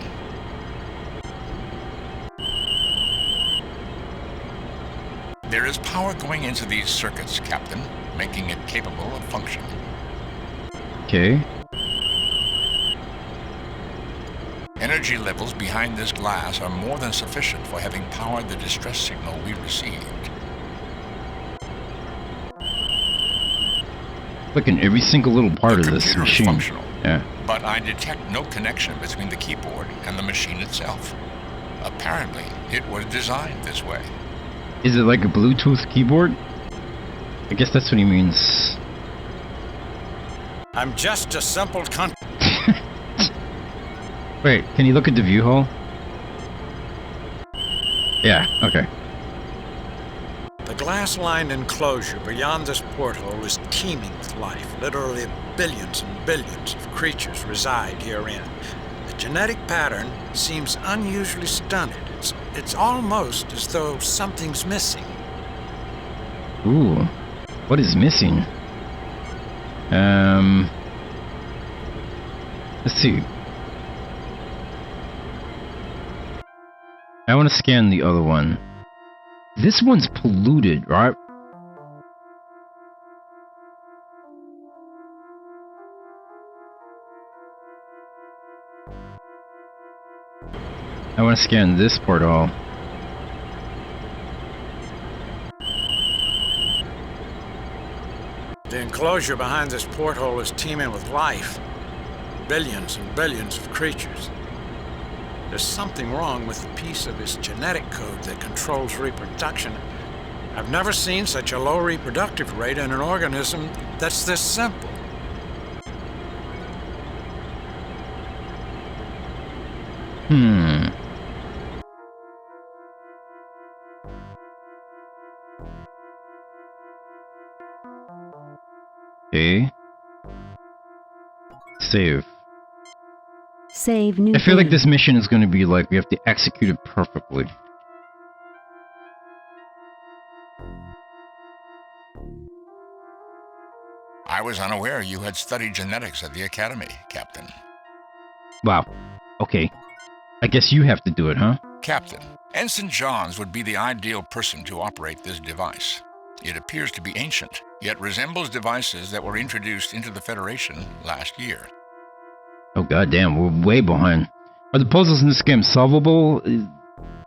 There is power going into these circuits, Captain, making it capable of functioning. Okay. Energy levels behind this glass are more than sufficient for having powered the distress signal we received. Look in every single little part of this machine. Functional, yeah. But I detect no connection between the keyboard and the machine itself. Apparently, it was designed this way. Is it like a Bluetooth keyboard? I guess that's what he means. I'm just a simple Wait, can you look at the view hole? Yeah, okay. The glass-lined enclosure beyond this porthole is teeming with life. Literally billions and billions of creatures reside herein. The genetic pattern seems unusually stunted. It's almost as though something's missing. Ooh, what is missing? Let's see. I want to scan the other one. This one's polluted, right? I want to scan this portal. The enclosure behind this porthole is teeming with life. Billions and billions of creatures. There's something wrong with the piece of his genetic code that controls reproduction. I've never seen such a low reproductive rate in an organism that's this simple. Okay. Save. Save new I feel like game. this mission is going to be like we have to execute it perfectly. I was unaware you had studied genetics at the Academy, Captain. Wow. Okay. I guess you have to do it, huh? Captain, Ensign Johns would be the ideal person to operate this device. It appears to be ancient, yet resembles devices that were introduced into the Federation last year. Oh, goddamn, we're way behind. Are the puzzles in this game solvable?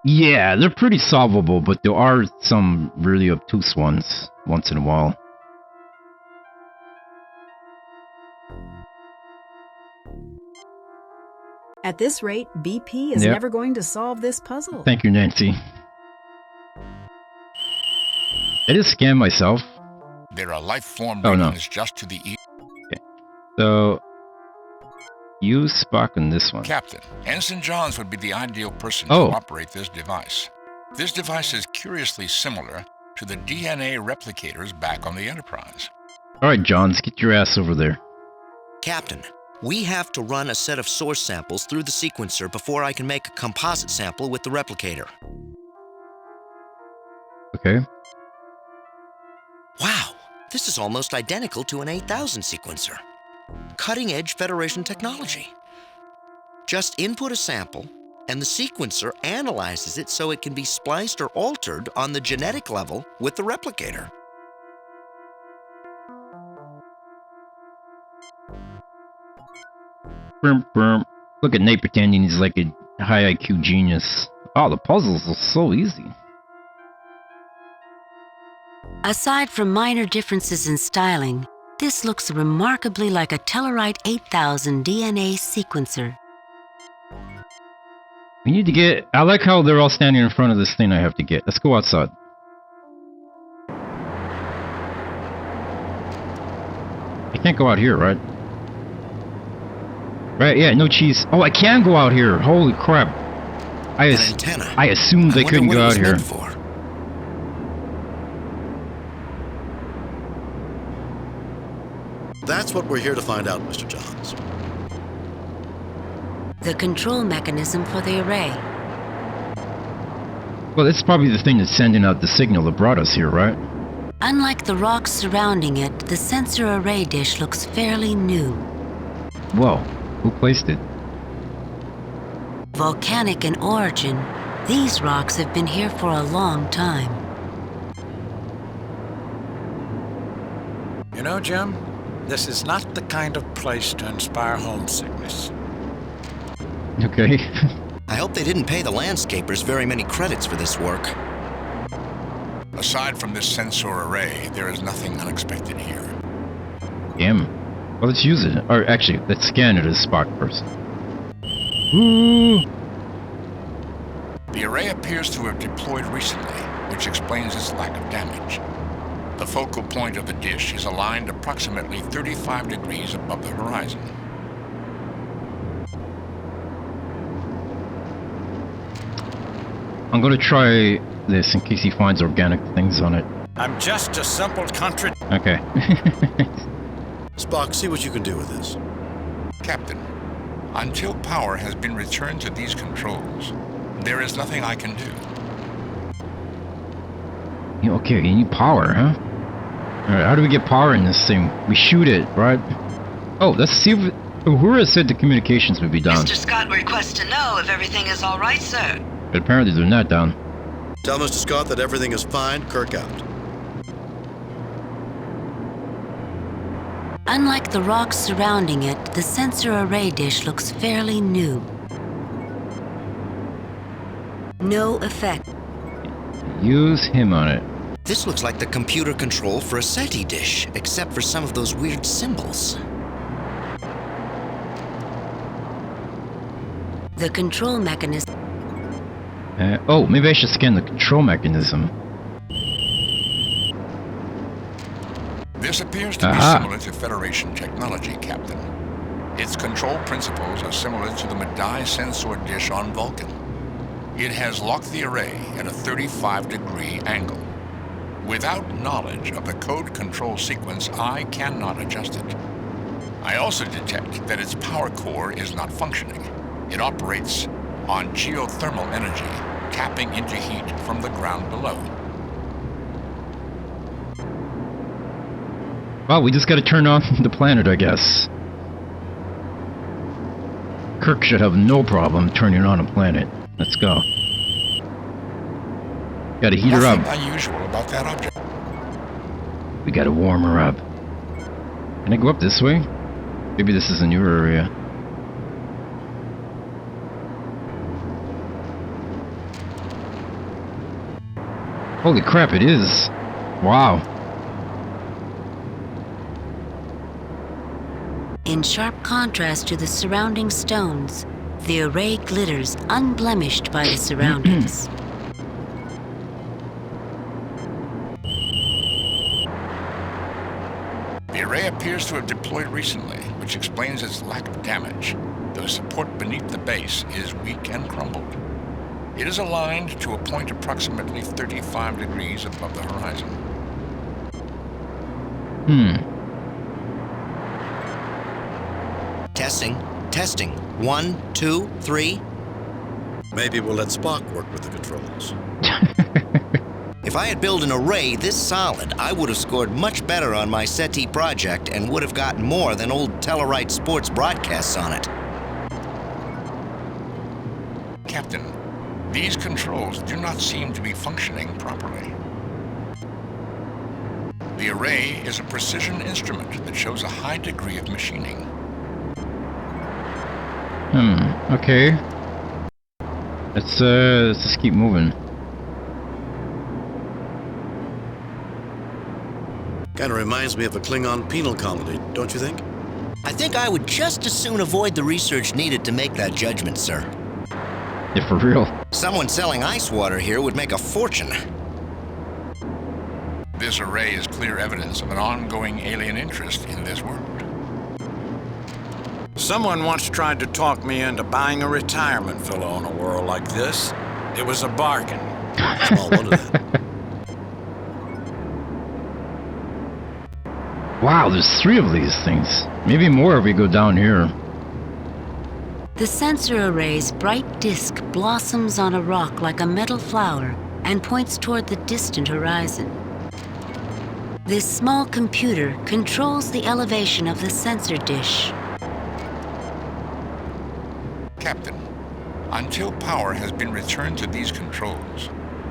Yeah, they're pretty solvable, but there are some really obtuse ones once in a while. At this rate, BP is never going to solve this puzzle. Thank you, Nancy. I did scan myself. There are life form readings just to the east. Okay. So, use Spock on this one. Captain, Ensign Johns would be the ideal person to operate this device. This device is curiously similar to the DNA replicators back on the Enterprise. Alright, Johns, get your ass over there. Captain, we have to run a set of source samples through the sequencer before I can make a composite sample with the replicator. Okay. Wow, this is almost identical to an 8000 sequencer. Cutting-edge Federation technology. Just input a sample, and the sequencer analyzes it so it can be spliced or altered on the genetic level with the replicator. Look at Nate pretending he's like a high IQ genius. Oh, the puzzles are so easy. Aside from minor differences in styling, this looks remarkably like a Tellarite 8000 DNA sequencer. We need to get... I like how they're all standing in front of this thing I have to get. Let's go outside. I can't go out here, right? Right, yeah, no cheese. Oh, I can go out here. Holy crap. I assumed I couldn't go out here. That's what we're here to find out, Mr. Johns. The control mechanism for the array. Well, it's probably the thing that's sending out the signal that brought us here, right? Unlike the rocks surrounding it, the sensor array dish looks fairly new. Whoa, who placed it? Volcanic in origin, these rocks have been here for a long time. You know, Jim, this is not the kind of place to inspire homesickness. Okay. I hope they didn't pay the landscapers very many credits for this work. Aside from this sensor array, there is nothing unexpected here. Damn. Well, let's use it. Or actually, let's scan it as Spock first. Ooh. The array appears to have deployed recently, which explains its lack of damage. The focal point of the dish is aligned approximately 35 degrees above the horizon. I'm gonna try this in case he finds organic things on it. I'm just a simple country. Okay. Spock, see what you can do with this. Captain, until power has been returned to these controls, there is nothing I can do. Okay, you need power, huh? Alright, how do we get power in this thing? We shoot it, right? Oh, let's see if... Uhura said the communications would be down. Mr. Scott requests to know if everything is all right, sir. But apparently they're not down. Tell Mr. Scott that everything is fine. Kirk out. Unlike the rocks surrounding it, the sensor array dish looks fairly new. No effect. Use him on it. This looks like the computer control for a SETI dish, except for some of those weird symbols. The control mechanism... oh, maybe I should scan the control mechanism. This appears to be similar to Federation technology, Captain. Its control principles are similar to the Medai sensor dish on Vulcan. It has locked the array at a 35-degree angle. Without knowledge of the code control sequence, I cannot adjust it. I also detect that its power core is not functioning. It operates on geothermal energy, tapping into heat from the ground below. Well, we just gotta turn on the planet, I guess. Kirk should have no problem turning on a planet. Let's go. Gotta heat her up. Nothing unusual about that object. We gotta warm her up. Can I go up this way? Maybe this is a newer area. Holy crap, it is. Wow. In sharp contrast to the surrounding stones, the array glitters unblemished by the surroundings. The array appears to have deployed recently, which explains its lack of damage. The support beneath the base is weak and crumbled. It is aligned to a point approximately 35 degrees above the horizon. Testing. 1, 2, 3. Maybe we'll let Spock work with the controls. If I had built an array this solid, I would have scored much better on my SETI project and would have gotten more than old Tellarite sports broadcasts on it. Captain, these controls do not seem to be functioning properly. The array is a precision instrument that shows a high degree of machining. Okay. Let's just keep moving. Kind of reminds me of a Klingon penal colony, don't you think? I think I would just as soon avoid the research needed to make that judgment, sir. Yeah, for real. Someone selling ice water here would make a fortune. This array is clear evidence of an ongoing alien interest in this world. Someone once tried to talk me into buying a retirement villa on a world like this. It was a bargain. Small wonder that. Wow, there's 3 of these things. Maybe more if we go down here. The sensor array's bright disk blossoms on a rock like a metal flower and points toward the distant horizon. This small computer controls the elevation of the sensor dish. Captain, until power has been returned to these controls,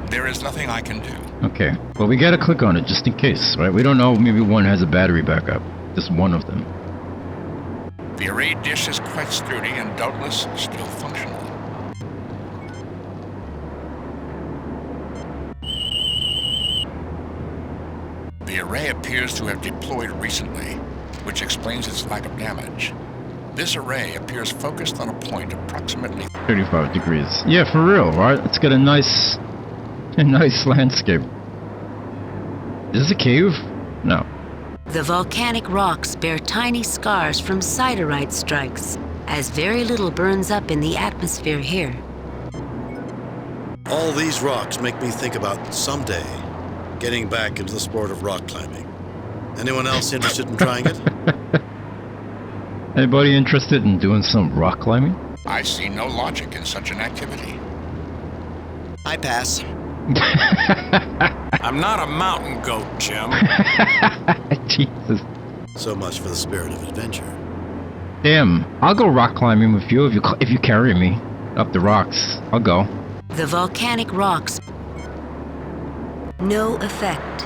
there is nothing I can do. Okay, well, we gotta click on it just in case, right? We don't know, maybe one has a battery backup. Just one of them. The array dish is quite sturdy and doubtless still functional. The array appears to have deployed recently, which explains its lack of damage. This array appears focused on a point approximately 35 degrees. Yeah, for real, right? Let's get a nice landscape. Is this a cave? No. The volcanic rocks bear tiny scars from siderite strikes, as very little burns up in the atmosphere here. All these rocks make me think about someday getting back into the sport of rock climbing. Anyone else interested in trying it? Anybody interested in doing some rock climbing? I see no logic in such an activity. I pass. I'm not a mountain goat, Jim. Jesus. So much for the spirit of adventure. Damn, I'll go rock climbing with you if you carry me up the rocks. I'll go. The volcanic rocks. No effect.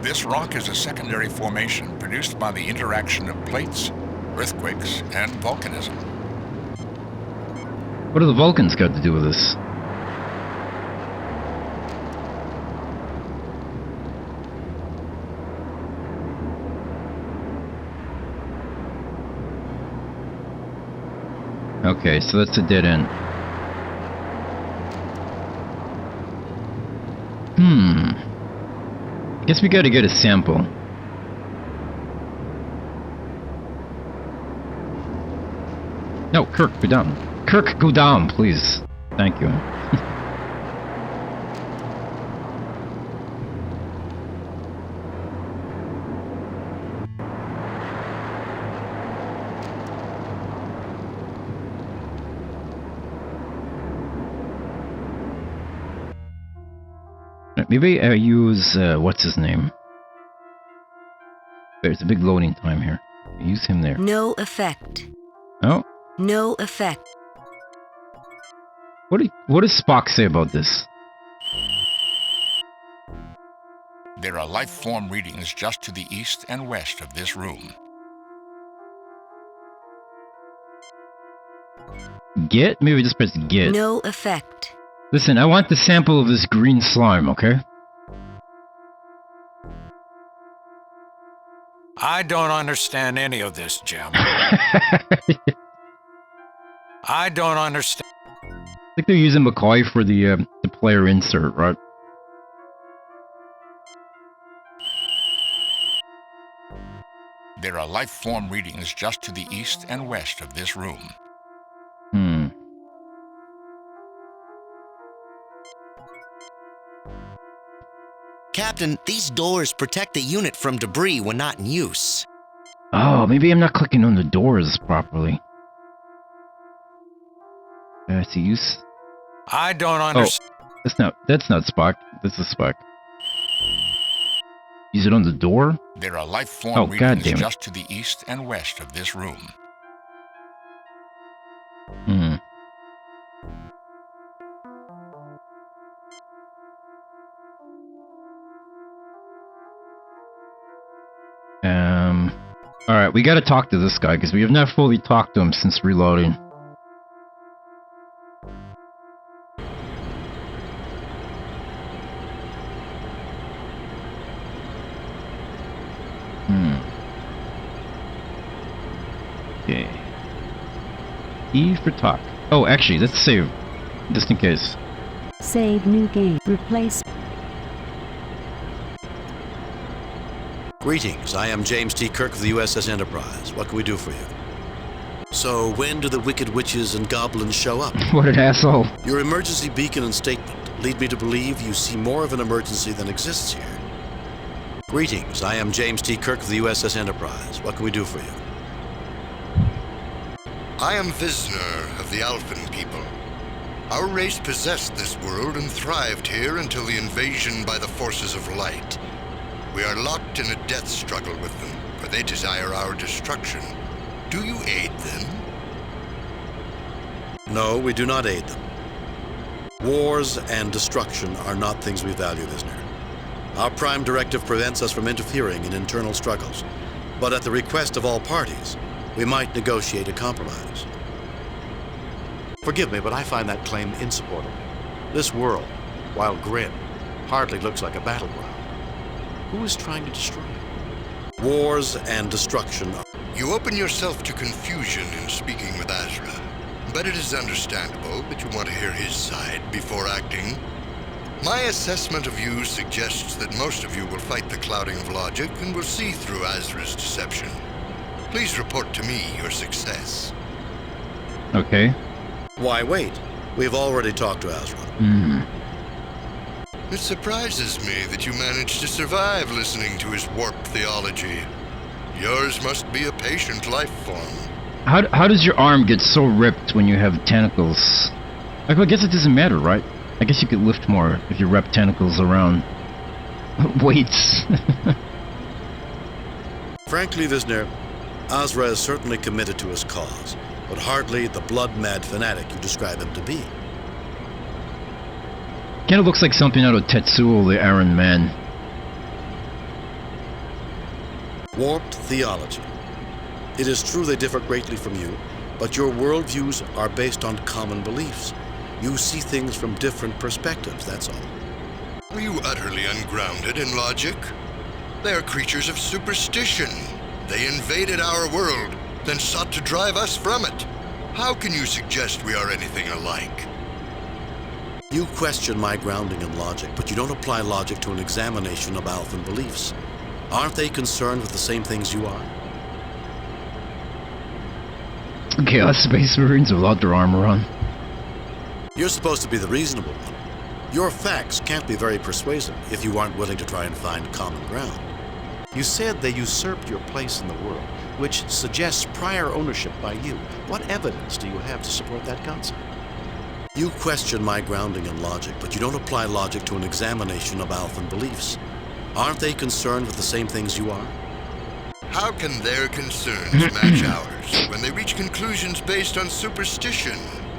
This rock is a secondary formation produced by the interaction of plates, earthquakes, and volcanism. What do the Vulcans got to do with this? Okay, so that's a dead end. I guess we gotta get a sample. No, Kirk, go down. Kirk, go down, please. Thank you. Maybe I use, what's his name? There's a big loading time here. Use him there. No effect. Oh. No effect. What does Spock say about this? There are life form readings just to the east and west of this room. Get? Maybe just press get. No effect. Listen, I want the sample of this green slime, okay? I don't understand any of this, Jim. I don't understand. I think they're using McCoy for the player insert, right? There are life form readings just to the east and west of this room. Captain, these doors protect the unit from debris when not in use. Oh, maybe I'm not clicking on the doors properly. To use. I don't understand. Oh, that's not Spock. This is Spock. Use it on the door? There are life form readings just to the east and west of this room. Alright, we gotta talk to this guy, because we have not fully talked to him since reloading. Okay. E for talk. Oh, actually, let's save. Just in case. Save new game. Replace. Greetings, I am James T. Kirk of the USS Enterprise. What can we do for you? So, when do the wicked witches and goblins show up? What an asshole. Your emergency beacon and statement lead me to believe you see more of an emergency than exists here. Greetings, I am James T. Kirk of the USS Enterprise. What can we do for you? I am Visner of the Alphan people. Our race possessed this world and thrived here until the invasion by the forces of light. We are locked in a death struggle with them, for they desire our destruction. Do you aid them? No, we do not aid them. Wars and destruction are not things we value, Visner. Our prime directive prevents us from interfering in internal struggles, but at the request of all parties, we might negotiate a compromise. Forgive me, but I find that claim insupportable. This world, while grim, hardly looks like a battleground. Who is trying to destroy it? Wars and destruction. You open yourself to confusion in speaking with Azra, but it is understandable that you want to hear his side before acting. My assessment of you suggests that most of you will fight the clouding of logic and will see through Azra's deception. Please report to me your success. Okay. Why wait? We've already talked to Azra. It surprises me that you managed to survive listening to his warped theology. Yours must be a patient life form. How does your arm get so ripped when you have tentacles? Like, well, I guess it doesn't matter, right? I guess you could lift more if you wrap tentacles around weights. Frankly, Visner, Azra is certainly committed to his cause, but hardly the blood-mad fanatic you describe him to be. Kind of looks like something out of Tetsuo the Iron Man. Warped theology. It is true they differ greatly from you, but your worldviews are based on common beliefs. You see things from different perspectives, that's all. Are you utterly ungrounded in logic? They are creatures of superstition. They invaded our world, then sought to drive us from it. How can you suggest we are anything alike? You question my grounding in logic, but you don't apply logic to an examination of Alphan beliefs. Aren't they concerned with the same things you are? Okay, us Space Marines without their armor on. You're supposed to be the reasonable one. Your facts can't be very persuasive if you aren't willing to try and find common ground. You said they usurped your place in the world, which suggests prior ownership by you. What evidence do you have to support that concept? You question my grounding in logic, but you don't apply logic to an examination of Alphan beliefs. Aren't they concerned with the same things you are? How can their concerns match ours when they reach conclusions based on superstition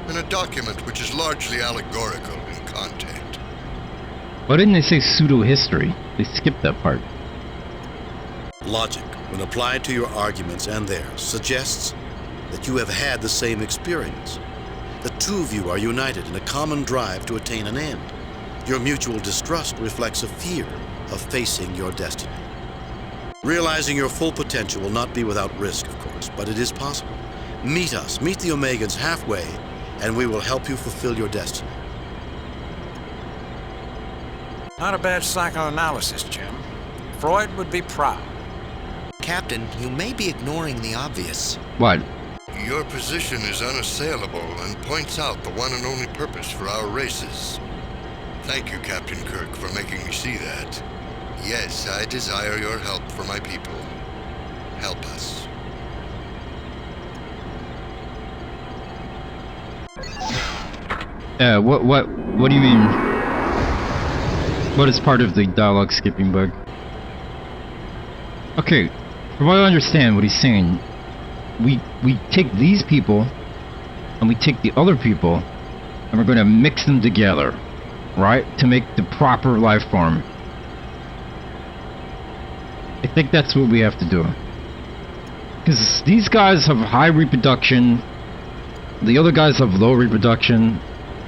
in a document which is largely allegorical in content? Why didn't they say pseudo-history? They skipped that part. Logic, when applied to your arguments and theirs, suggests that you have had the same experience. The two of you are united in a common drive to attain an end. Your mutual distrust reflects a fear of facing your destiny. Realizing your full potential will not be without risk, of course, but it is possible. Meet us, meet the Omegans halfway, and we will help you fulfill your destiny. Not a bad psychoanalysis, Jim. Freud would be proud. Captain, you may be ignoring the obvious. What? Your position is unassailable and points out the one and only purpose for our races. Thank you, Captain Kirk, for making me see that. Yes, I desire your help for my people. Help us. What do you mean? What is part of the dialogue skipping bug? Okay, from what I understand what he's saying, we take these people and we take the other people and we're going to mix them together, right? To make the proper life form. I think that's what we have to do. Because these guys have high reproduction, the other guys have low reproduction,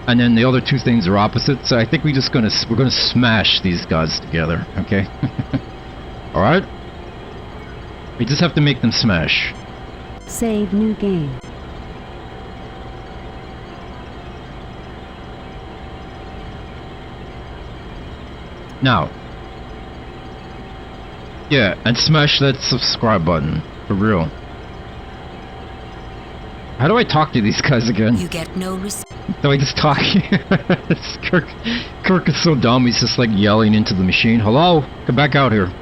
and then the other two things are opposite. So I think we're gonna smash these guys together, okay? All right. We just have to make them smash. Save new game. Now. Yeah, and smash that subscribe button. For real. How do I talk to these guys again? You get no respect. Do I just talk? Kirk is so dumb, he's just like yelling into the machine. Hello? Come back out here.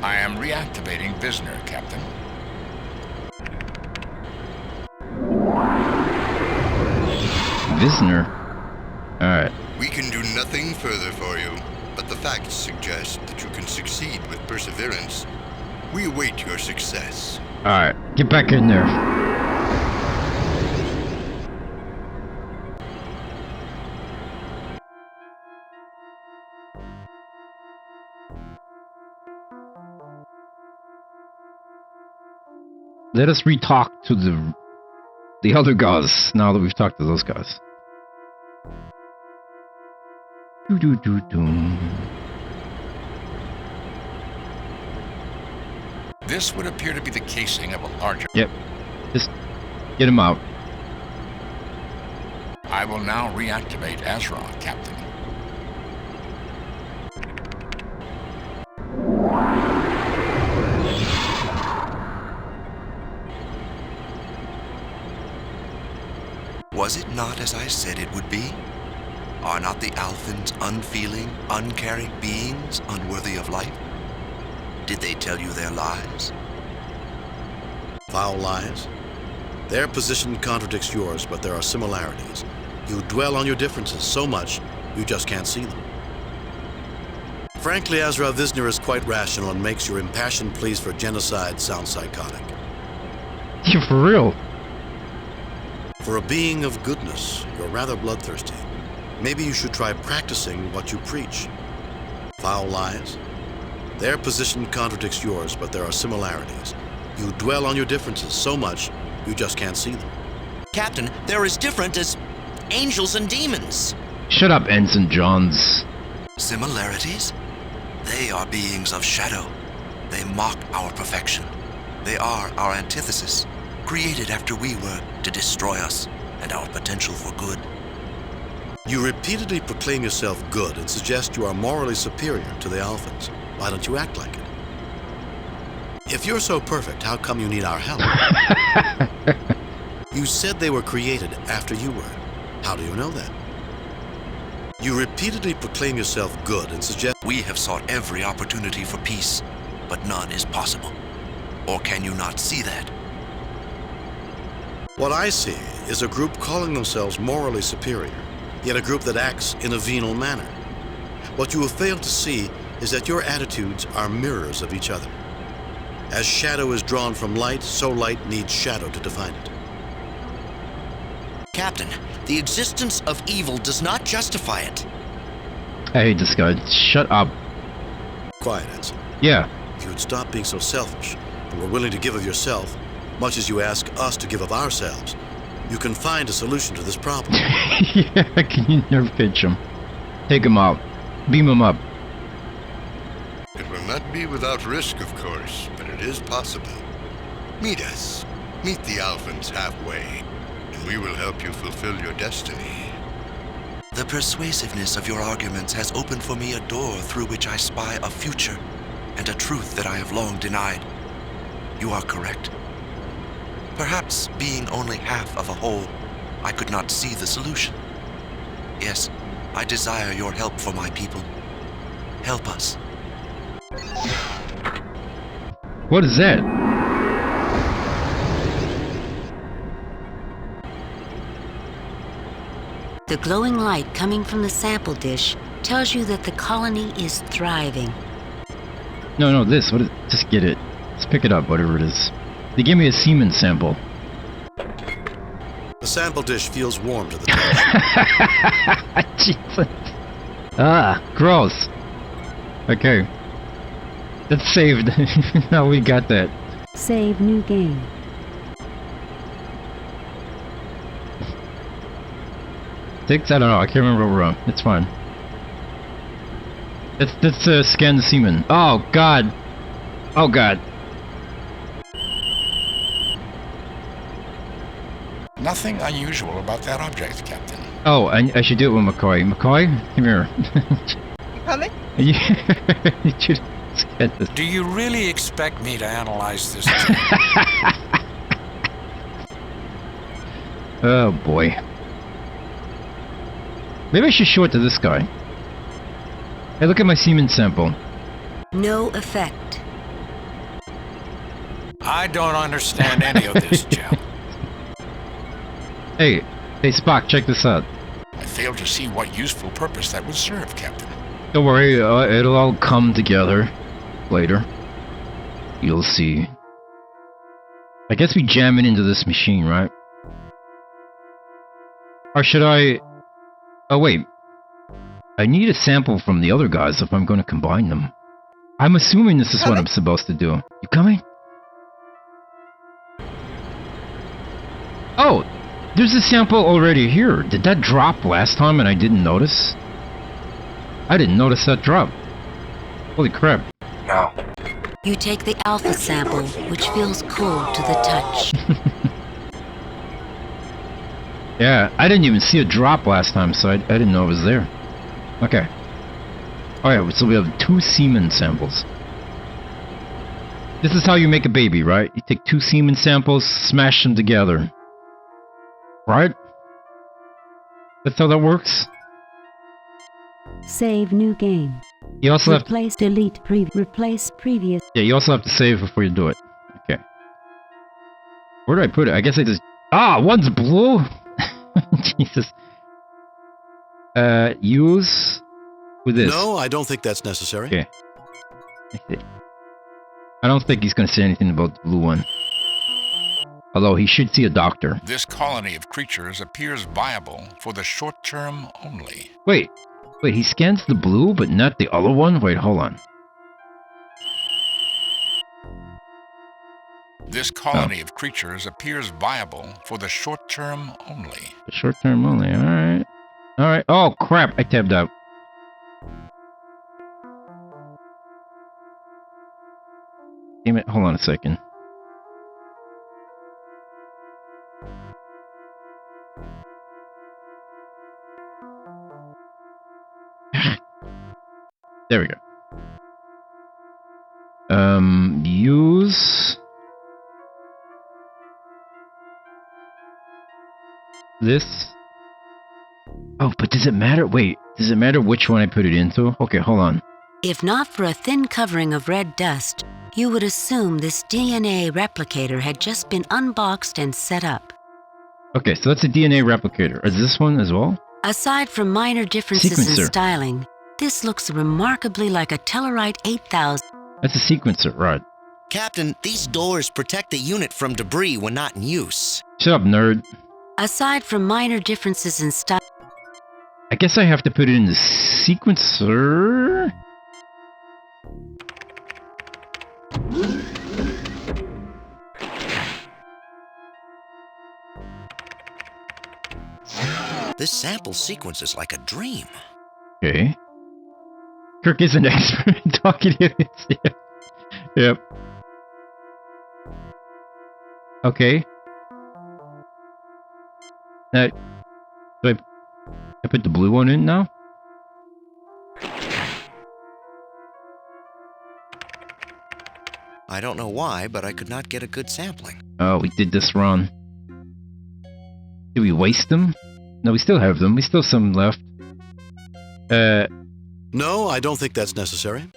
I am reactivating Visner, Captain. Visner? Alright. We can do nothing further for you, but the facts suggest that you can succeed with perseverance. We await your success. Alright, get back in there. Let us re-talk to the other guys now that we've talked to those guys. This would appear to be the casing of a larger... Yep. Just get him out. I will now reactivate Azra, Captain. Was it not as I said it would be? Are not the Alphans unfeeling, uncaring beings unworthy of life? Did they tell you their lies? Foul lies? Their position contradicts yours, but there are similarities. You dwell on your differences so much, you just can't see them. Frankly, Azra, Visner is quite rational and makes your impassioned pleas for genocide sound psychotic. You for real? For a being of goodness, you're rather bloodthirsty. Maybe you should try practicing what you preach. Foul lies? Their position contradicts yours, but there are similarities. You dwell on your differences so much, you just can't see them. Captain, they're as different as angels and demons. Shut up, Ensign Johns. Similarities? They are beings of shadow. They mock our perfection. They are our antithesis, created after we were to destroy us and our potential for good. You repeatedly proclaim yourself good and suggest you are morally superior to the Alphans. Why don't you act like it? If you're so perfect, how come you need our help? You said they were created after you were. How do you know that? You repeatedly proclaim yourself good and suggest... We have sought every opportunity for peace, but none is possible. Or can you not see that? What I see is a group calling themselves morally superior, yet a group that acts in a venal manner. What you have failed to see is that your attitudes are mirrors of each other. As shadow is drawn from light, so light needs shadow to define it. Captain, the existence of evil does not justify it. I hate this guy. Shut up. Quiet, Ensign. Yeah. If you would stop being so selfish and were willing to give of yourself, much as you ask us to give of ourselves, you can find a solution to this problem. Yeah, can you nerve pitch him? Take him out. Beam him up. It will not be without risk, of course, but it is possible. Meet us. Meet the Alphans halfway, and we will help you fulfill your destiny. The persuasiveness of your arguments has opened for me a door through which I spy a future and a truth that I have long denied. You are correct. Perhaps being only half of a whole, I could not see the solution. Yes, I desire your help for my people. Help us. What is that? The glowing light coming from the sample dish tells you that the colony is thriving. No, this. What is, just get it. Let's pick it up, whatever it is. They gave me a semen sample. The sample dish feels warm to the touch. Jesus. Ah, gross. Okay. That's saved. Now we got that. Save new game. Six? I don't know. I can't remember what we're on. It's fine. Let's scan the semen. Oh, God. Oh, God. Nothing unusual about that object, Captain. Oh, I should do it with McCoy. McCoy, come here. You coming? You should scan this. Do you really expect me to analyze this? Oh, boy. Maybe I should show it to this guy. Hey, look at my semen sample. No effect. I don't understand any of this, Jim. Hey, Spock, check this out. I fail to see what useful purpose that would serve, Captain. Don't worry, it'll all come together later. You'll see. I guess we jam it into this machine, right? Or should I... Oh, wait. I need a sample from the other guys if I'm going to combine them. I'm assuming this is what I'm supposed to do. You coming? Oh! There's a sample already here. Did that drop last time and I didn't notice? I didn't notice that drop. Holy crap. No. You take the alpha sample, which feels cold to the touch. Yeah, I didn't even see a drop last time, so I didn't know it was there. Okay. Alright, so we have 2 semen samples. This is how you make a baby, right? You take 2 semen samples, smash them together. Right? That's how that works? Save new game. You also have to... Replace, delete, replace previous. Yeah, you also have to save before you do it. Okay. Where do I put it? I guess I just... Ah, one's blue? Jesus. Use... with this. No, I don't think that's necessary. Okay. I don't think he's going to say anything about the blue one. Although he should see a doctor. This colony of creatures appears viable for the short term only. Wait, he scans the blue, but not the other one? Wait, hold on. This colony of creatures appears viable for the short term only. The short term only, alright. Alright, oh crap, I tabbed out. Damn it, hold on a second. There we go. Use this. Oh, but does it matter? Wait, does it matter which one I put it into? Okay, hold on. If not for a thin covering of red dust, you would assume this DNA replicator had just been unboxed and set up. Okay, so that's a DNA replicator. Is this one as well? Aside from minor differences Sequencer. in styling, this looks remarkably like a Tellarite 8000. That's a sequencer, right. Captain, these doors protect the unit from debris when not in use. Shut up, nerd. Aside from minor differences in style, I guess I have to put it in the sequencer. This sample sequence is like a dream. Okay. Kirk is an expert in talking to you. Yep. Okay. Now, do I put the blue one in now? I don't know why, but I could not get a good sampling. Oh, we did this wrong. Did we waste them? No, we still have them. We still have some left. No, I don't think that's necessary.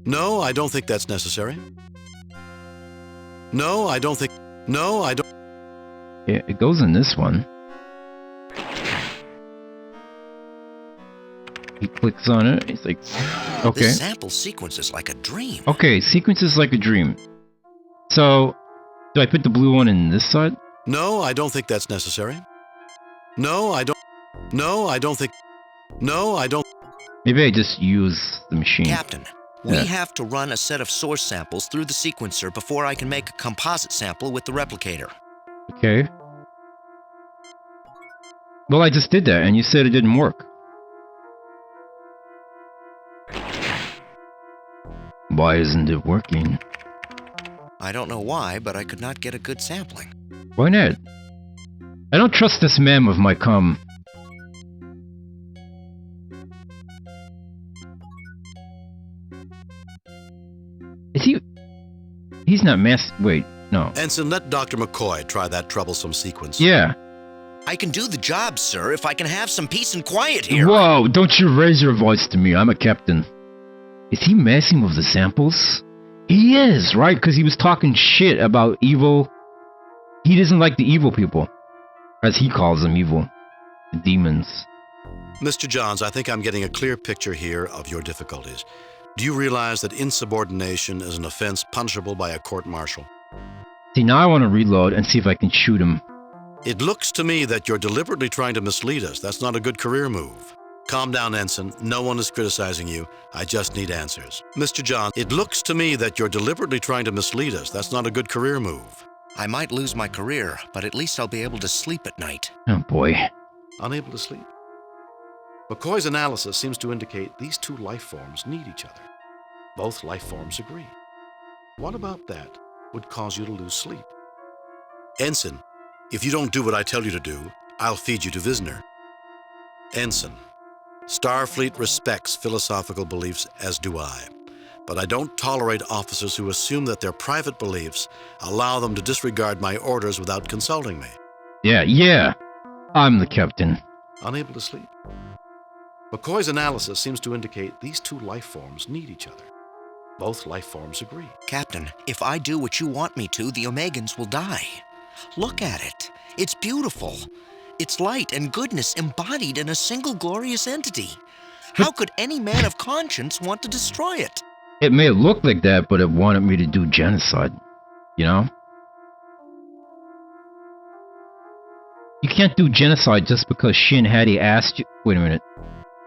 No, I don't think that's necessary. No, I don't think... No, I don't... Yeah, it goes in this one. He clicks on it. He's like, okay. This sample sequence is like a dream. Okay, sequence is like a dream. So, do I put the blue one in this side? No, I don't think that's necessary. No, I don't... No, I don't think... No, I don't... Maybe I just use the machine. Captain, we have to run a set of source samples through the sequencer before I can make a composite sample with the replicator. Okay. Well, I just did that, and you said it didn't work. Why isn't it working? I don't know why, but I could not get a good sampling. Why not? I don't trust this man with my cum. Is he... He's not wait, no. Ensign, let Dr. McCoy try that troublesome sequence. Yeah. I can do the job, sir, if I can have some peace and quiet here. Whoa, don't you raise your voice to me. I'm a captain. Is he messing with the samples? He is, right? Because he was talking shit about evil. He doesn't like the evil people. As he calls them, evil. The demons. Mr. Johns, I think I'm getting a clear picture here of your difficulties. Do you realize that insubordination is an offense punishable by a court-martial? See, now I want to reload and see if I can shoot him. It looks to me that you're deliberately trying to mislead us. That's not a good career move. Calm down, Ensign. No one is criticizing you. I just need answers. Mr. John, it looks to me that you're deliberately trying to mislead us. That's not a good career move. I might lose my career, but at least I'll be able to sleep at night. Oh, boy. Unable to sleep. McCoy's analysis seems to indicate these two life forms need each other. Both life forms agree. What about that would cause you to lose sleep? Ensign, if you don't do what I tell you to do, I'll feed you to Visner. Ensign, Starfleet respects philosophical beliefs, as do I. But I don't tolerate officers who assume that their private beliefs allow them to disregard my orders without consulting me. Yeah. I'm the captain. Unable to sleep. McCoy's analysis seems to indicate these two life forms need each other. Both life forms agree. Captain, if I do what you want me to, the Omegans will die. Look at it. It's beautiful. It's light and goodness embodied in a single glorious entity. How could any man of conscience want to destroy it? It may look like that, but it wanted me to do genocide. You know? You can't do genocide just because Shin Hati asked you... Wait a minute.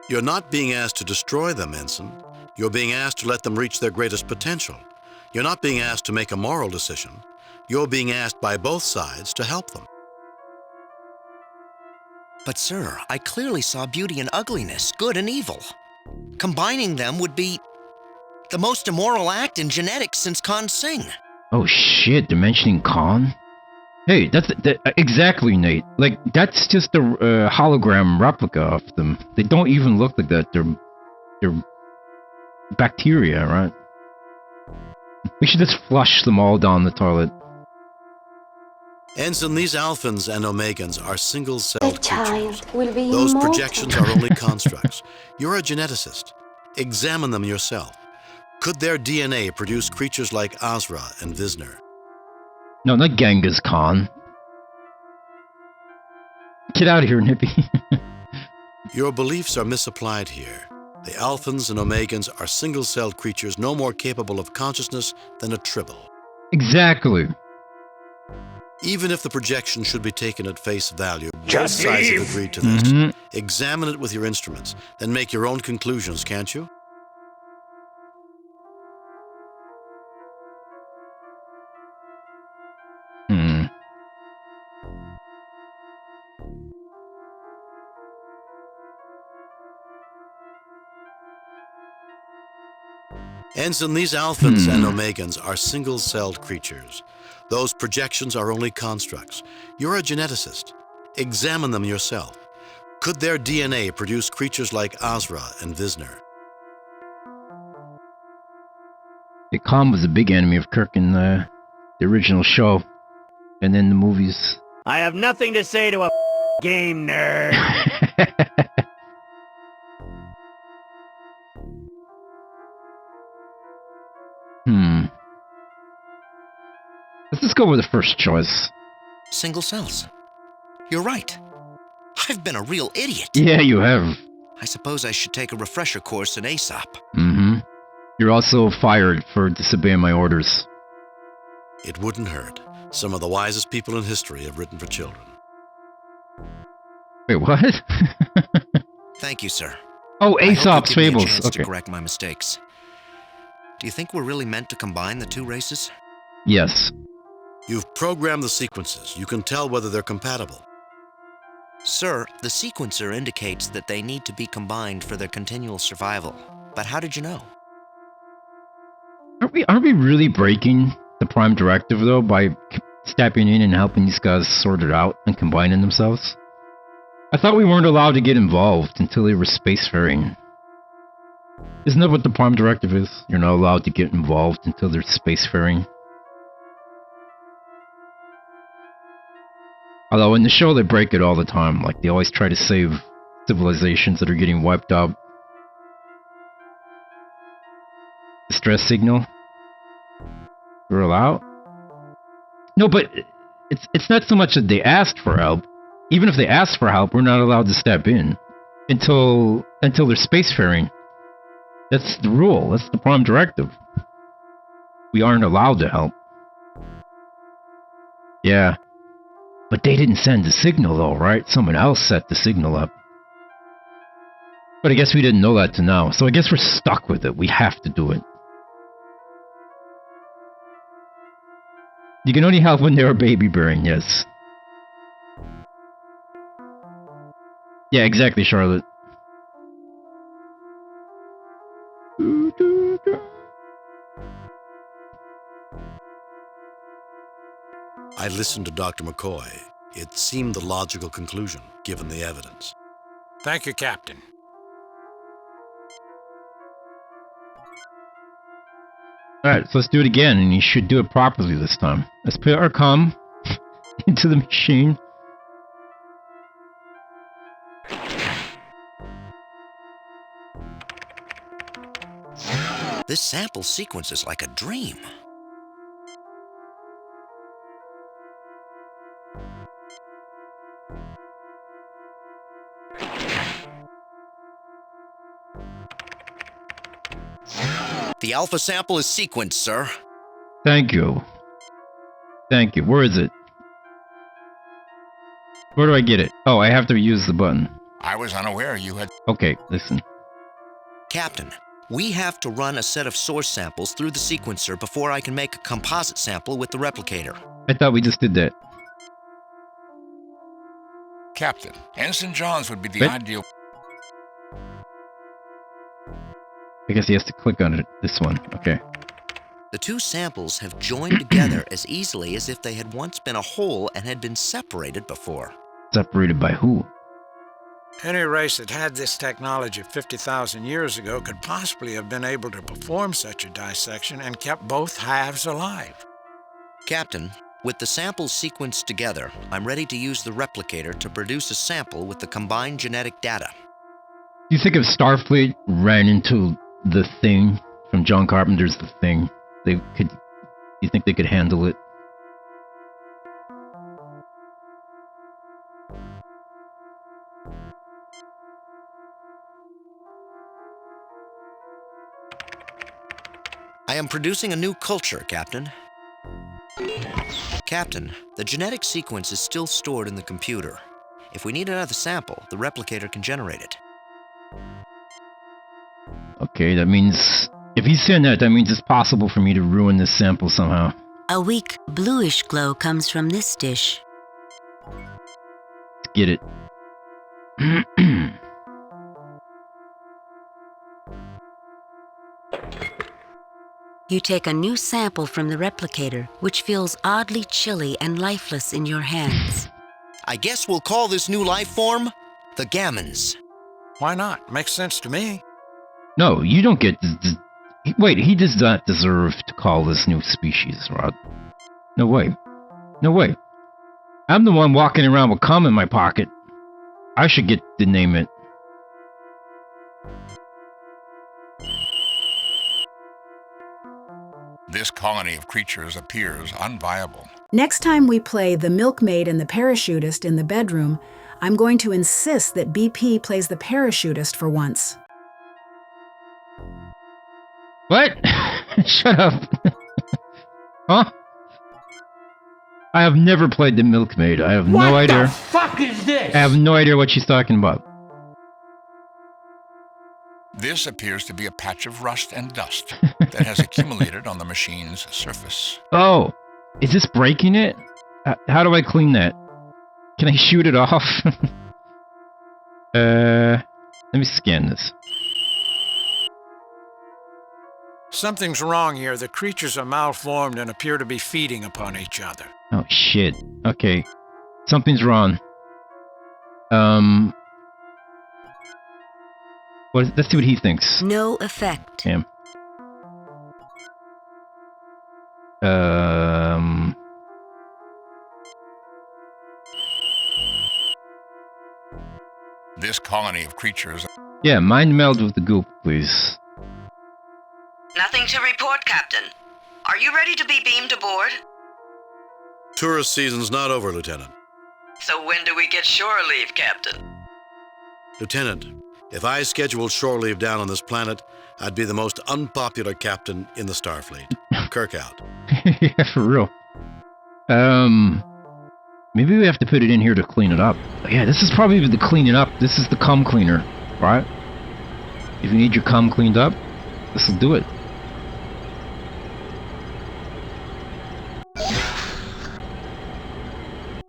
You're not being asked to destroy them, Ensign. You're being asked to let them reach their greatest potential. You're not being asked to make a moral decision. You're being asked by both sides to help them. But sir, I clearly saw beauty and ugliness, good and evil. Combining them would be the most immoral act in genetics since Khan Singh. Oh shit, they're mentioning Khan? Hey, that's exactly, Nate. Like, that's just a hologram replica of them. They don't even look like that. They're bacteria, right? We should just flush them all down the toilet. Ensign, these Alphans and Omegans are single-celled creatures. Will be Those immortal. projections are only constructs. You're a geneticist. Examine them yourself. Could their DNA produce creatures like Azra and Visner? No, not Genghis Khan. Get out of here, Nippy. Your beliefs are misapplied here. The Alphans and Omegans are single-celled creatures no more capable of consciousness than a tribble. Exactly. Even if the projection should be taken at face value, both Just sides leave. have agreed to this. Mhm. Examine it with your instruments, then make your own conclusions, can't you? Hmm. Ensign, these Alphans and Omegans are single-celled creatures. Those projections are only constructs. You're a geneticist. Examine them yourself. Could their DNA produce creatures like Azra and Visner? Yeah, Khan was a big enemy of Kirk in the original show, and then the movies. I have nothing to say to a game nerd. Let's just go with the first choice. Single cells. You're right. I've been a real idiot. Yeah, you have. I suppose I should take a refresher course in ASAP. Mm-hmm. You're also fired for disobeying my orders. It wouldn't hurt. Some of the wisest people in history have written for children. Wait, what? Thank you, sir. Oh, I hope Aesop's you'll give me a Fables. chance Okay. to correct my mistakes. Do you think we're really meant to combine the two races? Yes. You've programmed the sequences. You can tell whether they're compatible. Sir, the sequencer indicates that they need to be combined for their continual survival. But how did you know? Aren't we really breaking the Prime Directive, though, by stepping in and helping these guys sort it out and combining themselves? I thought we weren't allowed to get involved until they were spacefaring. Isn't that what the Prime Directive is? You're not allowed to get involved until they're spacefaring. Although in the show they break it all the time, like they always try to save civilizations that are getting wiped out. Distress signal? We're allowed? No, but it's not so much that they asked for help. Even if they ask for help, we're not allowed to step in until they're spacefaring. That's the rule. That's the Prime Directive. We aren't allowed to help. Yeah. But they didn't send the signal though, right? Someone else set the signal up. But I guess we didn't know that to now, so I guess we're stuck with it. We have to do it. You can only help when they're baby bearing, yes. Yeah, exactly, Charlotte. I listened to Dr. McCoy. It seemed the logical conclusion, given the evidence. Thank you, Captain. Alright, so let's do it again, and you should do it properly this time. Let's put our comm into the machine. This sample sequence is like a dream. The alpha sample is sequenced, sir. Thank you. Thank you. Where is it? Where do I get it? Oh, I have to use the button. I was unaware you had... Okay, listen. Captain, we have to run a set of source samples through the sequencer before I can make a composite sample with the replicator. I thought we just did that. Captain, Ensign Johns would be the Wait. ideal... I guess he has to click on it. This one. Okay. The two samples have joined together as easily as if they had once been a whole and had been separated before. Separated by who? Any race that had this technology 50,000 years ago could possibly have been able to perform such a dissection and kept both halves alive. Captain, with the samples sequenced together, I'm ready to use the replicator to produce a sample with the combined genetic data. Do you think if Starfleet ran into The Thing from John Carpenter's The Thing, do you think they could handle it? I am producing a new culture, Captain. Captain, the genetic sequence is still stored in the computer. If we need another sample, the replicator can generate it. Okay, that means... If he's saying that, that means it's possible for me to ruin this sample somehow. A weak bluish glow comes from this dish. Let's get it. You take a new sample from the replicator, which feels oddly chilly and lifeless in your hands. I guess we'll call this new life form the Gammons. Why not? Makes sense to me. No, you don't get... Wait, he does not deserve to call this new species, Rod. No way. No way. I'm the one walking around with cum in my pocket. I should get to name it. This colony of creatures appears unviable. Next time we play the milkmaid and the parachutist in the bedroom, I'm going to insist that BP plays the parachutist for once. What? Shut up. Huh? I have never played the milkmaid. I have no idea. What the fuck is this? I have no idea what she's talking about. This appears to be a patch of rust and dust that has accumulated on the machine's surface. Oh, is this breaking it? How do I clean that? Can I shoot it off? Let me scan this. Something's wrong here. The creatures are malformed and appear to be feeding upon each other. Oh shit. Okay. Something's wrong. Let's see what he thinks. No effect. Damn. This colony of creatures... Yeah, mind meld with the goop, please. Nothing to report, Captain. Are you ready to be beamed aboard? Tourist season's not over, Lieutenant. So when do we get shore leave, Captain? Lieutenant, if I scheduled shore leave down on this planet, I'd be the most unpopular captain in the Starfleet. Kirk out. Yeah, for real. Maybe we have to put it in here to clean it up. Yeah, this is probably the cleaning up. This is the cum cleaner, right? If you need your cum cleaned up, this will do it.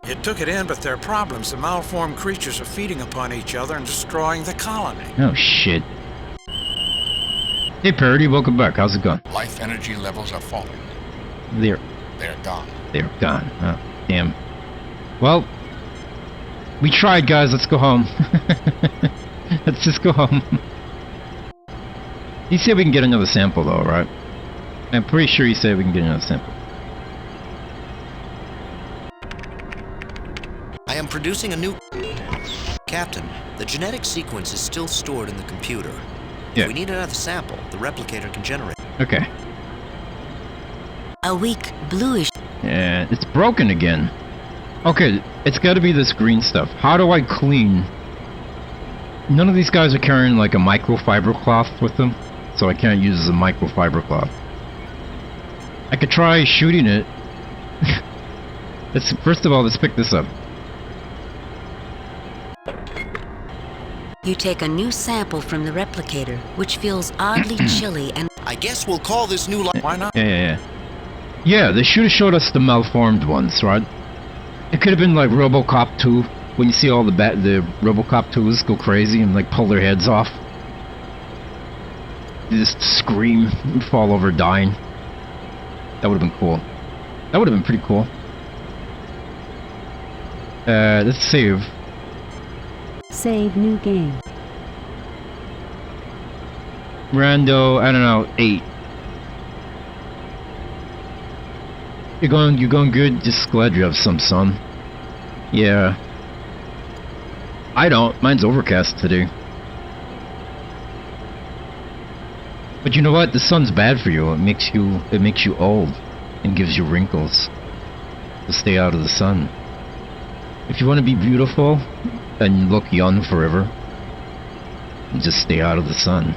It took it in, but there are problems. The malformed creatures are feeding upon each other and destroying the colony. Oh, shit. Hey, Parody, welcome back. How's it going? Life energy levels are falling. They're gone. They're gone. Oh, damn. Well, we tried, guys. Let's go home. Let's just go home. He said we can get another sample, though, right? I'm pretty sure he said we can get another sample. I am producing a new... Captain, the genetic sequence is still stored in the computer. Yeah. If we need another sample, the replicator can generate it. Okay. A weak bluish... Yeah, it's broken again. Okay, it's gotta be this green stuff. How do I clean... None of these guys are carrying like a microfiber cloth with them, so I can't use a microfiber cloth. I could try shooting it. First of all, let's pick this up. You take a new sample from the replicator, which feels oddly chilly and... I guess we'll call this new life... Why not? Yeah. Yeah, they should have showed us the malformed ones, right? It could have been like RoboCop 2, when you see all the RoboCop 2s go crazy and like pull their heads off. They just scream and fall over dying. That would have been cool. That would have been pretty cool. Let's save. Save new game. Rando, I don't know, 8. You're going good? Just glad you have some sun. Yeah. I don't. Mine's overcast today. But you know what? The sun's bad for you. It makes you old and gives you wrinkles. So stay out of the sun. If you want to be beautiful and look young forever, just stay out of the sun.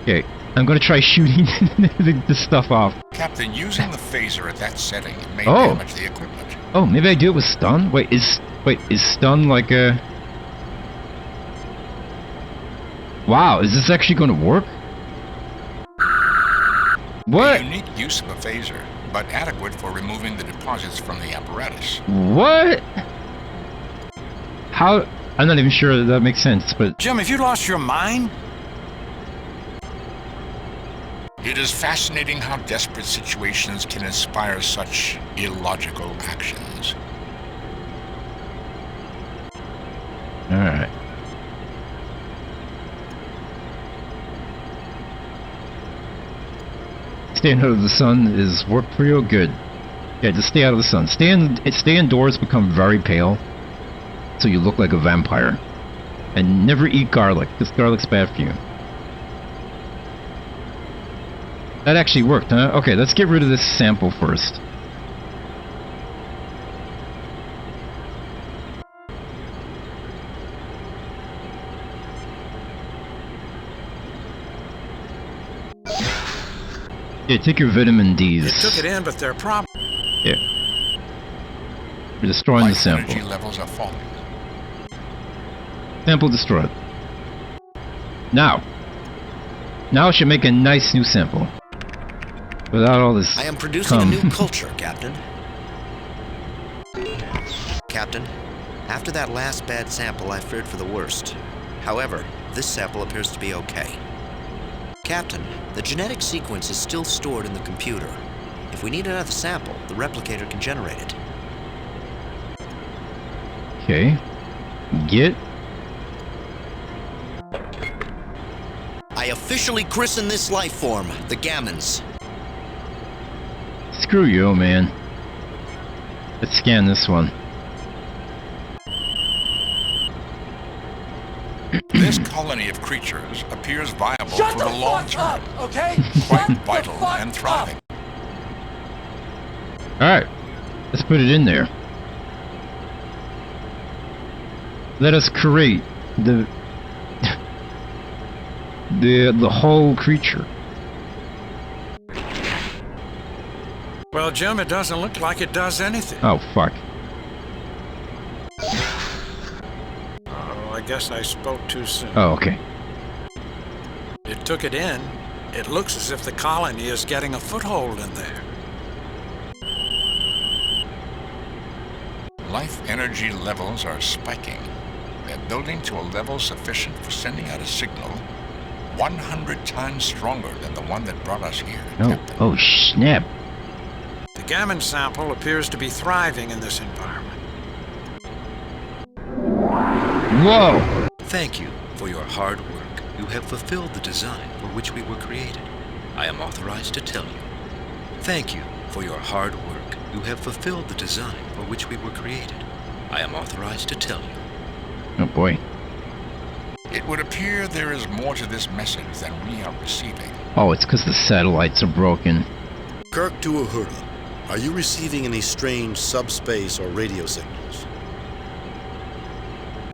Okay, I'm gonna try shooting the stuff off. Captain, using the phaser at that setting may Oh. damage the equipment. Oh, maybe I do it with stun? Wait, is stun like a... Wow, is this actually gonna work? What? A unique use of a phaser, but adequate for removing the deposits from the apparatus. What? How? I'm not even sure that makes sense, but... Jim, have you lost your mind? It is fascinating how desperate situations can inspire such illogical actions. Alright. Staying out of the sun is worked for you? Good. Yeah, just stay out of the sun. Stay indoors, become very pale, so you look like a vampire. And never eat garlic, because garlic's bad for you. That actually worked, huh? Okay, let's get rid of this sample first. Yeah, take your vitamin Ds. They took it in, but they're problem. Yeah. We're destroying the Life sample. energy levels are falling. Sample destroyed. Now it should make a nice new sample. Without all this I am producing cum. a new culture, Captain. Captain, after that last bad sample, I feared for the worst. However, this sample appears to be okay. Captain, the genetic sequence is still stored in the computer. If we need another sample, the replicator can generate it. Okay. Get. I officially christen this life form the Gammons. Screw you, man. Let's scan this one. This colony of creatures appears viable Shut for the the long fuck term. up, okay? Quite vital and thriving. Alright. Let's put it in there. Let us create the whole creature. Well, Jim, it doesn't look like it does anything. Oh, fuck. Oh, I guess I spoke too soon. Oh, okay. It took it in. It looks as if the colony is getting a foothold in there. Life energy levels are spiking. They're building to a level sufficient for sending out a signal 100 times stronger than the one that brought us here. Oh, snap. The Gammon sample appears to be thriving in this environment. Whoa! Thank you for your hard work. You have fulfilled the design for which we were created. I am authorized to tell you. Thank you for your hard work. You have fulfilled the design for which we were created. I am authorized to tell you. Oh boy. It would appear there is more to this message than we are receiving. Oh, it's because the satellites are broken. Kirk to Uhura. Are you receiving any strange subspace or radio signals?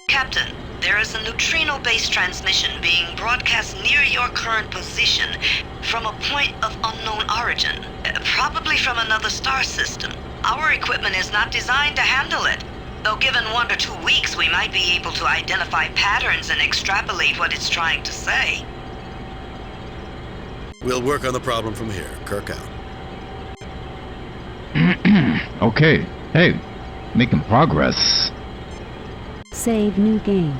Captain, there is a neutrino-based transmission being broadcast near your current position from a point of unknown origin, probably from another star system. Our equipment is not designed to handle it, though given 1 to 2 weeks, we might be able to identify patterns and extrapolate what it's trying to say. We'll work on the problem from here. Kirk out. Okay. Hey, making progress. Save new game.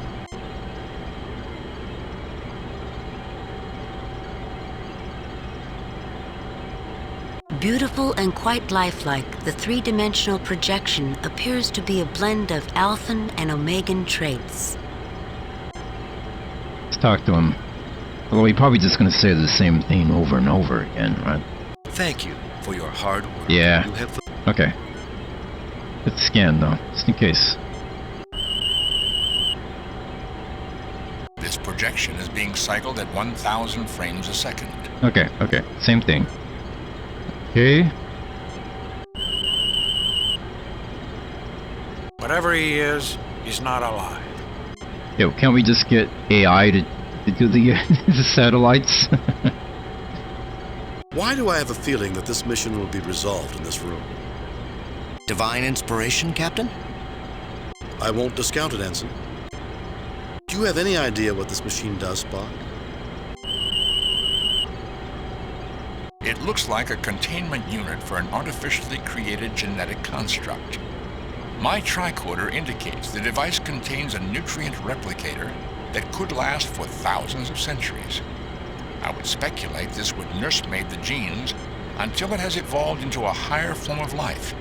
Beautiful and quite lifelike, the three-dimensional projection appears to be a blend of Alphan and Omegan traits. Let's talk to him. Although he's probably just going to say the same thing over and over again, right? Thank you for your hard work. Yeah. You have Okay. Let's scan, though, just in case. projection is being cycled at 1,000 frames a second. Okay, same thing. Okay. Whatever he is, he's not alive. Yo, can't we just get AI to do the, the satellites? Why do I have a feeling that this mission will be resolved in this room? Divine inspiration, Captain? I won't discount it, Ensign. Do you have any idea what this machine does, Spock? It looks like a containment unit for an artificially created genetic construct. My tricorder indicates the device contains a nutrient replicator that could last for thousands of centuries. I would speculate this would nursemaid the genes until it has evolved into a higher form of life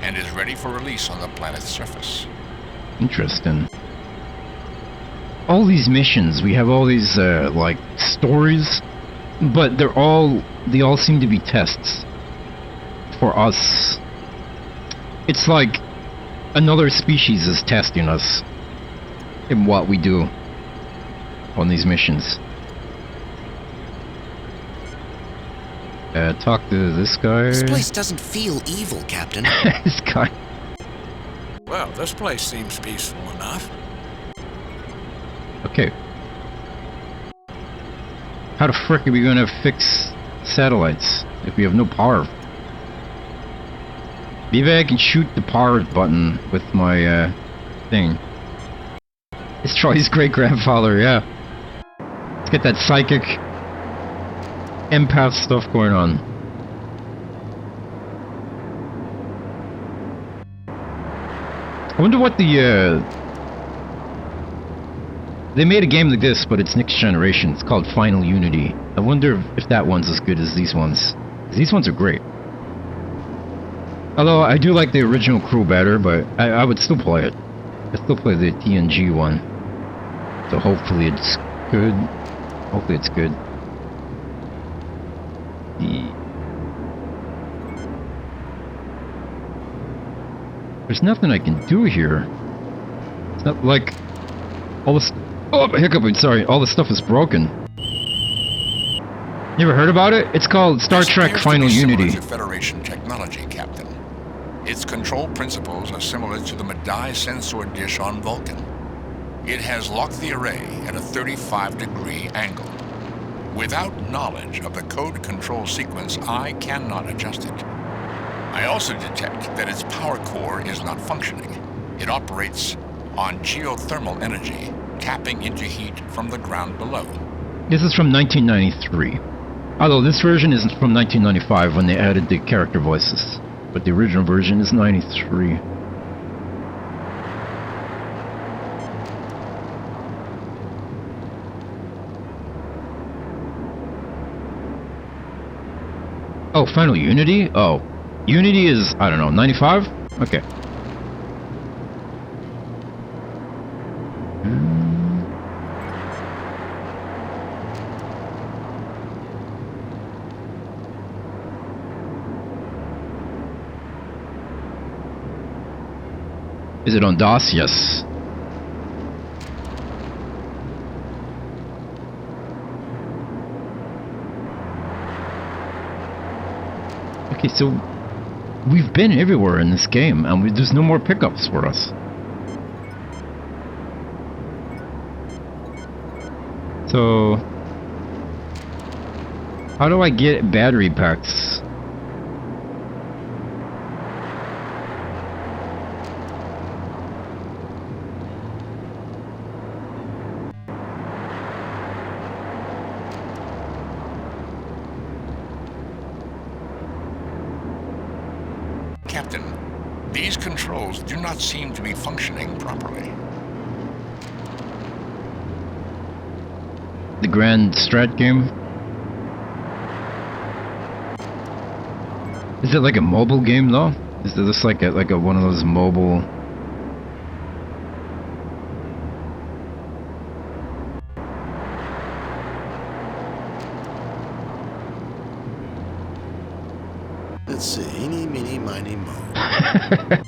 and is ready for release on the planet's surface. Interesting. All these missions, we have all these, like, stories, but they all seem to be tests for us. It's like another species is testing us in what we do on these missions. Talk to this guy. This place doesn't feel evil, Captain. This guy. Well, this place seems peaceful enough. Okay. How the frick are we gonna fix satellites if we have no power? Maybe I can shoot the power button with my, thing. It's Troy's great-grandfather, yeah. Let's get that psychic empath stuff going on. I wonder what the, they made a game like this, but it's next generation. It's called Final Unity. I wonder if that one's as good as these ones. These ones are great. Although I do like the original crew better, but I would still play it. I still play the TNG one. So hopefully it's good. Hopefully it's good. There's nothing I can do here. It's not like all this. Oh, hiccup! Sorry, all the stuff is broken. You ever heard about it? It's called Star Trek Final Unity. To Federation technology, Captain. Its control principles are similar to the Medaille sensor dish on Vulcan. It has locked the array at a 35-degree angle. Without knowledge of the code control sequence, I cannot adjust it. I also detect that its power core is not functioning. It operates on geothermal energy, tapping into heat from the ground below. This is from 1993. Although this version is from 1995 when they added the character voices. But the original version is 93. Oh, Final Unity? Oh. Unity is, I don't know, 95? Okay. Is it on DOS? Yes. Okay, so we've been everywhere in this game, and there's no more pickups for us. So, how do I get battery packs? Captain, these controls do not seem to be functioning properly. The Grand Strat game? Is it like a mobile game though? Is this like a one of those mobile? Let's see, eeny, meeny, miny, mo.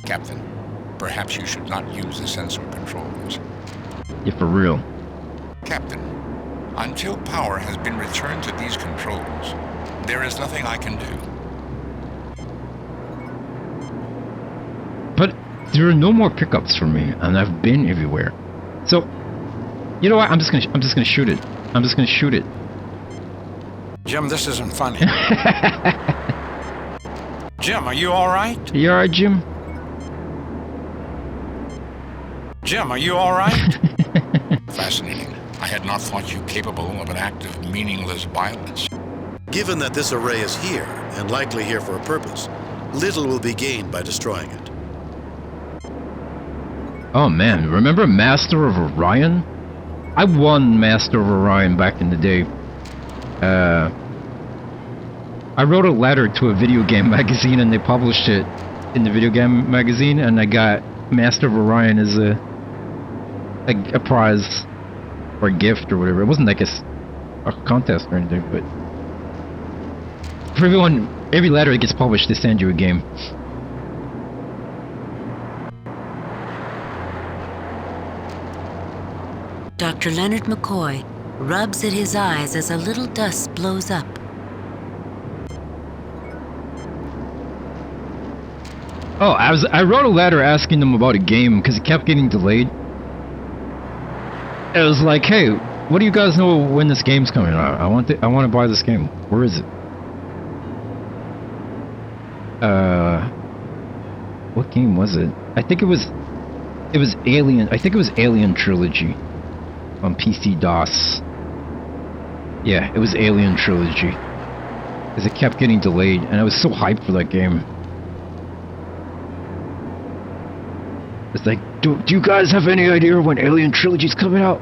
Captain, perhaps you should not use the sensor controls. Yeah, for real. Captain, Until power has been returned to these controls, there is nothing I can do. But there are no more pickups for me, and I've been everywhere. So, you know what? I'm just gonna shoot it. I'm just gonna shoot it. Jim, this isn't funny. Jim, are you all right? You all right, Jim? Jim, are you all right? Fascinating. I had not thought you capable of an act of meaningless violence. Given that this array is here, and likely here for a purpose, little will be gained by destroying it. Oh man, remember Master of Orion? I won Master of Orion back in the day. I wrote a letter to a video game magazine and they published it in the video game magazine, and I got Master of Orion as a prize or a gift or whatever. It wasn't like a contest or anything, but for every letter that gets published, they send you a game. Dr. Leonard McCoy rubs at his eyes as a little dust blows up. Oh, I wrote a letter asking them about a game because it kept getting delayed. It was like, hey, what do you guys know when this game's coming out? I want to buy this game. Where is it? What game was it? I think it was Alien. I think it was Alien Trilogy on PC DOS. Yeah, it was Alien Trilogy. Because it kept getting delayed, and I was so hyped for that game. It's like, do you guys have any idea when Alien Trilogy's coming out?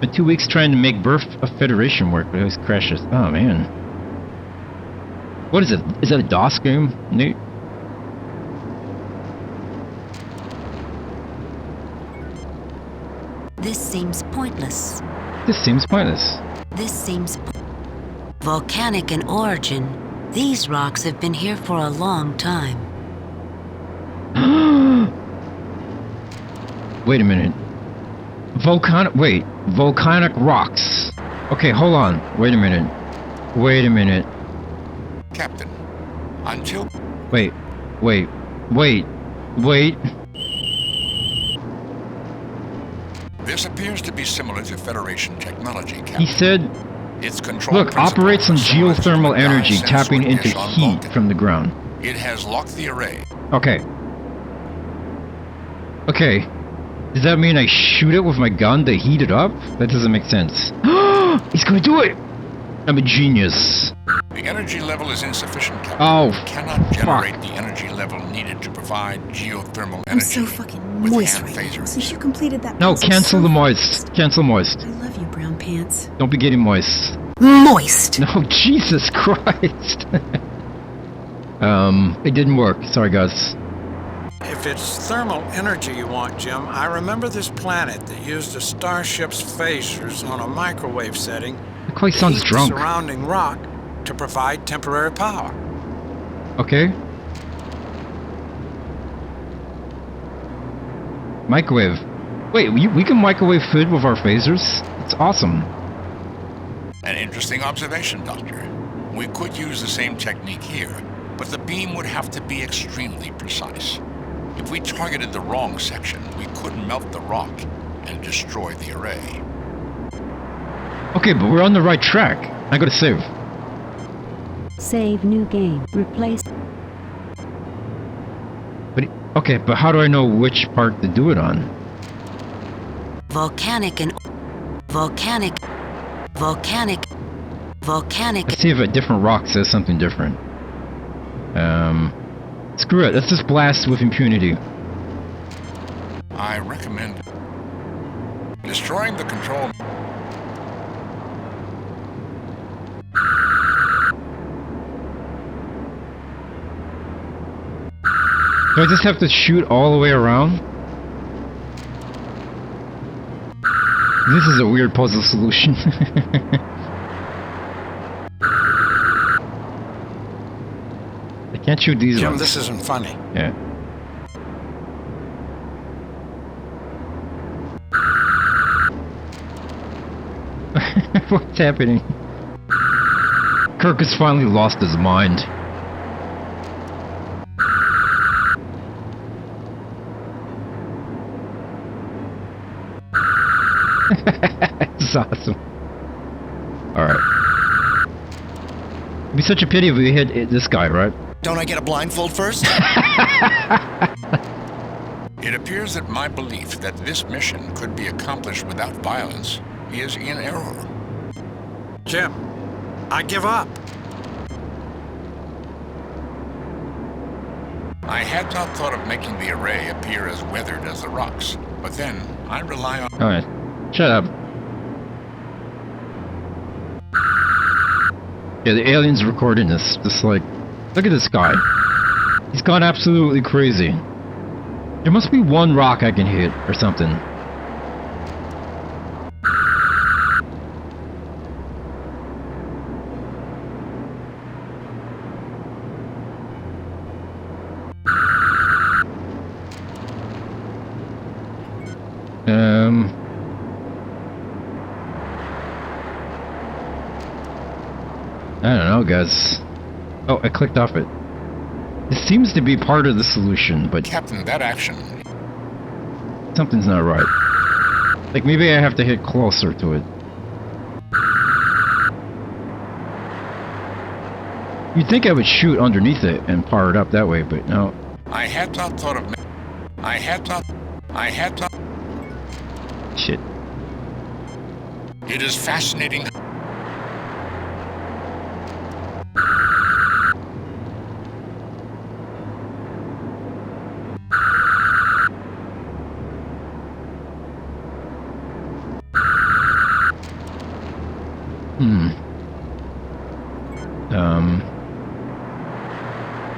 Been 2 weeks trying to make Birth of Federation work, but it always crashes. Oh man. What is it? Is that a DOS game, Nate? This seems pointless. This seems pointless. This seems volcanic in origin. These rocks have been here for a long time. Wait a minute. Volcanic rocks. Okay, hold on. Wait a minute. Captain, until... Wait. This appears to be similar to Federation technology, Captain. He said, its control look, operates on geothermal energy, tapping into heat from the ground. It has locked the array. Okay. Does that mean I shoot it with my gun to heat it up? That doesn't make sense. He's gonna do it! I'm a genius. The energy level is insufficient, Captain. Oh, we cannot generate the energy level needed to provide geothermal energy. I'm so fucking moist right now. Since you completed that No, process cancel so the moist. Cancel moist. I love you, brown pants. Don't be getting moist. Moist! No, Jesus Christ. It didn't work. Sorry, guys. If it's thermal energy you want, Jim, I remember this planet that used a starship's phasers on a microwave setting McCoy sounds drunk. Surrounding rock to provide temporary power. Okay. Microwave. Wait, we can microwave food with our phasers? It's awesome. An interesting observation, Doctor. We could use the same technique here, but the beam would have to be extremely precise. If we targeted the wrong section, we could melt the rock and destroy the array. Okay, but we're on the right track. I gotta save. Save new game. Replace. But how do I know which part to do it on? Volcanic. Let's see if a different rock says something different. Screw it. Let's just blast with impunity. I recommend destroying the control. Do I just have to shoot all the way around? This is a weird puzzle solution. Can't shoot these Jim, ones. this isn't funny. Yeah. What's happening? Kirk has finally lost his mind. This is awesome. Alright. It'd be such a pity if we hit this guy, right? Don't I get a blindfold first? It appears that my belief that this mission could be accomplished without violence is in error. Jim, I give up. I had not thought of making the array appear as weathered as the rocks, but then I rely on... Alright. Shut up. Yeah, the alien's recording this. Just like, look at this guy. He's gone absolutely crazy. There must be one rock I can hit, or something. I don't know, guys. Oh, I clicked off it. This seems to be part of the solution, but... Captain, that action... something's not right. Like, maybe I have to hit closer to it. You'd think I would shoot underneath it and power it up that way, but no. I had not thought of... I had not... Shit. It is fascinating...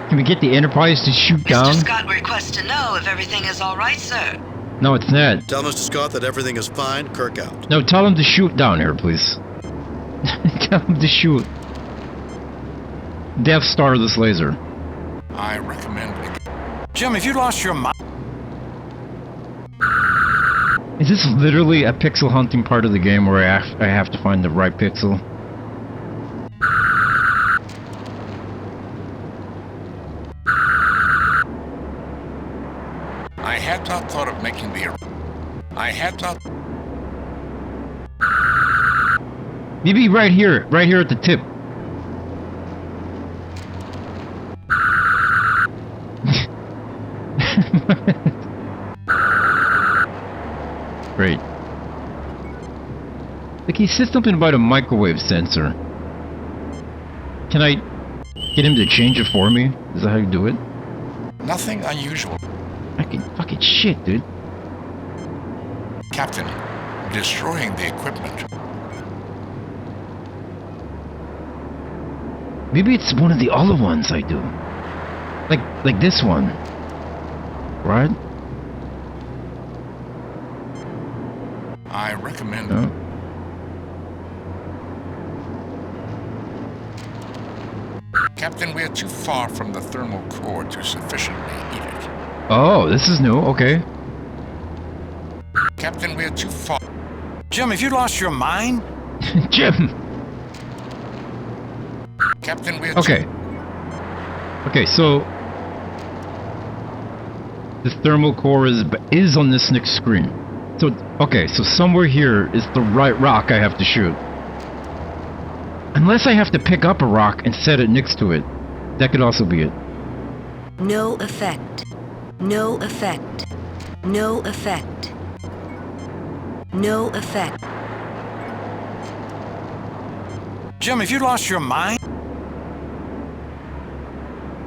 Can we get the Enterprise to shoot down? Mr. Scott requests to know if everything is all right, sir. No, it's not. Tell Mr. Scott that everything is fine. Kirk out. No, tell him to shoot down here, please. Tell him to shoot. Death Star this laser. I recommend it. Jim, if you lost your mind... Is this literally a pixel hunting part of the game where I have to find the right pixel? I had not thought of making the... I had not... Maybe right here at the tip. Great. Like, he said something about a microwave sensor. Can I get him to change it for me? Is that how you do it? Nothing unusual. Fucking shit, dude. Captain, destroying the equipment. Maybe it's one of the other ones I do. Like this one. Right? I recommend... No. Captain, we are too far from the thermal core to sufficiently heat it. Oh, this is new. Okay. Captain, we are too far... Jim, if you lost your mind? Jim! Captain, we are Okay. Okay, so... this thermal core is on this next screen. So, okay, so somewhere here is the right rock I have to shoot. Unless I have to pick up a rock and set it next to it. That could also be it. No effect. No effect. No effect. No effect. Jim, if you lost your mind?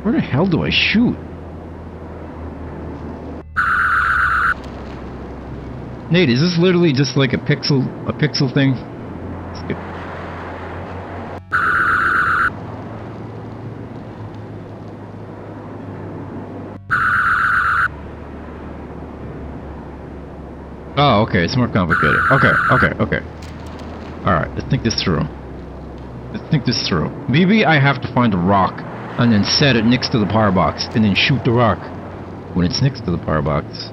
Where the hell do I shoot? Nate, is this literally just like a pixel thing? Let's get... Oh, okay, it's more complicated. Okay. Alright, let's think this through. Maybe I have to find a rock and then set it next to the power box, and then shoot the rock when it's next to the power box.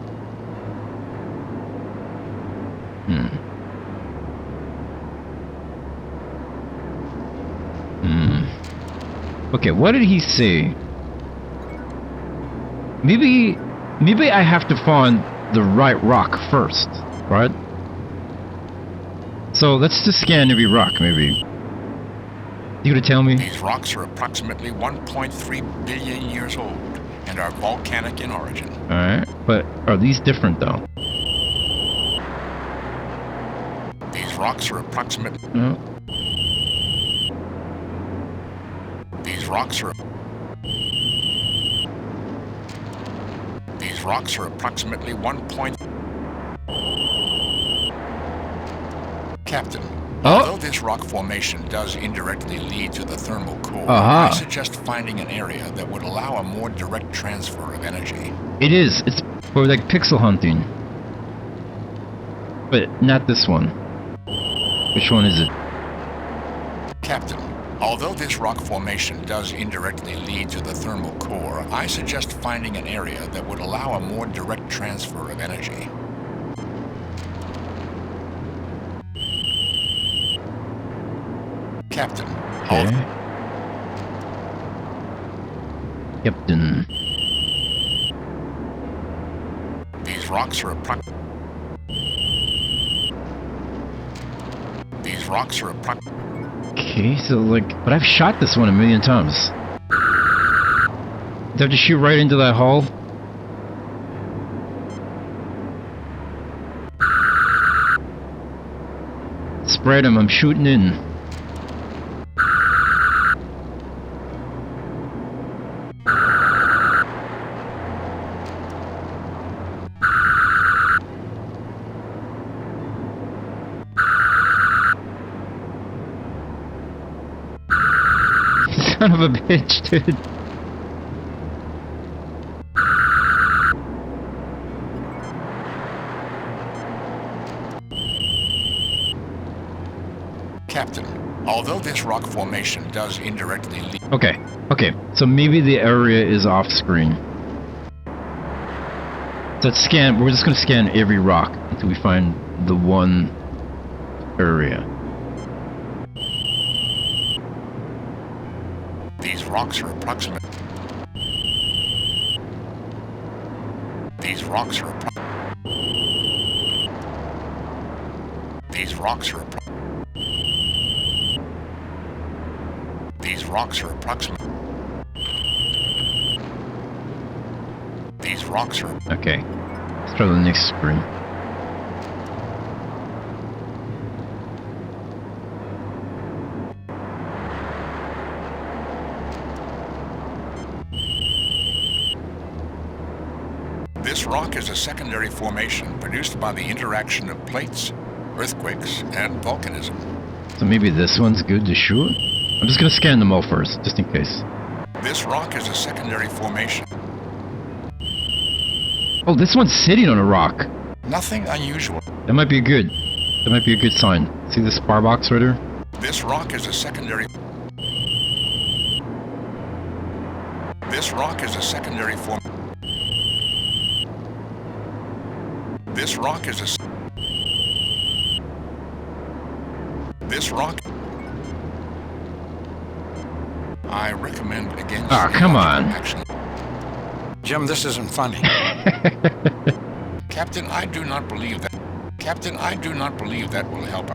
Okay, what did he say? Maybe I have to find the right rock first, right? So let's just scan every rock, maybe. You gonna tell me? These rocks are approximately 1.3 billion years old and are volcanic in origin. Alright, but are these different though? These rocks are approximately... These rocks are... These rocks are approximately 1. Captain, although this rock formation does indirectly lead to the thermal core, I suggest finding an area that would allow a more direct transfer of energy. It is. It's for like pixel hunting. But not this one. Which one is it? Captain, although this rock formation does indirectly lead to the thermal core, I suggest finding an area that would allow a more direct transfer of energy. Captain. Okay. Captain. These rocks are Okay, so like, but I've shot this one a million times. Do I have to shoot right into that hole? Spread him, I'm shooting in. Son of a bitch, dude. Captain, although this rock formation does indirectly lead... Okay, so maybe the area is off screen. So let's scan, we're just gonna scan every rock until we find the one area. These rocks are approximate. These rocks are These rocks are These rocks are approximate. These rocks are... Okay, let's try the next screen. This rock is a secondary formation produced by the interaction of plates, earthquakes, and volcanism. So maybe this one's good to shoot? I'm just gonna scan them all first, just in case. This rock is a secondary formation. Oh, this one's sitting on a rock. Nothing unusual. That might be good. That might be a good sign. See this bar box right there? This rock is a secondary... This rock is a secondary form... This rock is a... This rock... I recommend against... Ah, come on. Action. Jim, this isn't funny. Captain, I do not believe that. Captain, I do not believe that will help.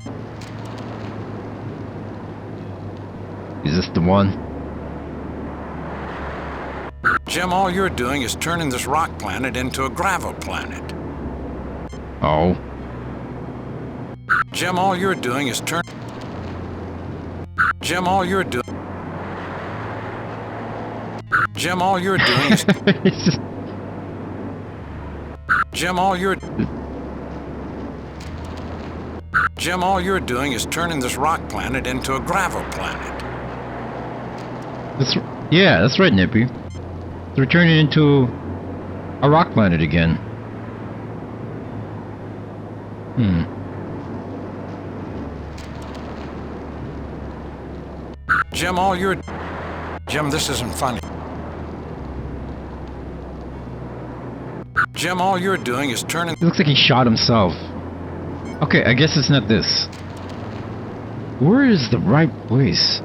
Is this the one? Jim, all you're doing is turning this rock planet into a gravel planet. Oh. Jim, all you're doing is Jim, all you're doing... Jim, all you're doing is... Jim, all you're... Jim, all you're doing is turning this rock planet into a gravel planet. Yeah, that's right, Nippy. They're turning it into a rock planet again. Jim, all you're... Jim, this isn't funny. Jim, all you're doing is turning... It looks like he shot himself. Okay, I guess it's not this. Where is the right place?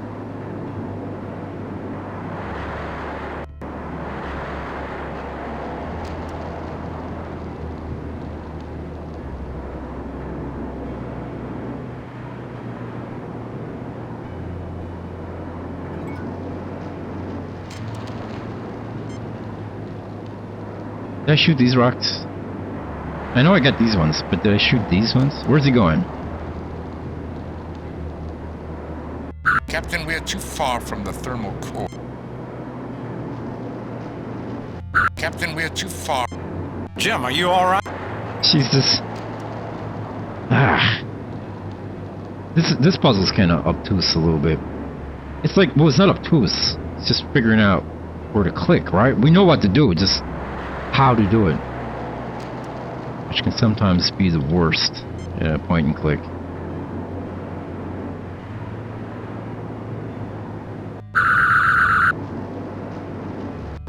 Did I shoot these rocks? I know I got these ones, but did I shoot these ones? Where's he going? Captain, we are too far from the thermal core. Captain, we are too far. Jim, are you alright? Jesus. Ah. This puzzle's kind of obtuse a little bit. It's like, well, it's not obtuse. It's just figuring out where to click, right? We know what to do, just how to do it. Which can sometimes be the worst. Yeah, point and click.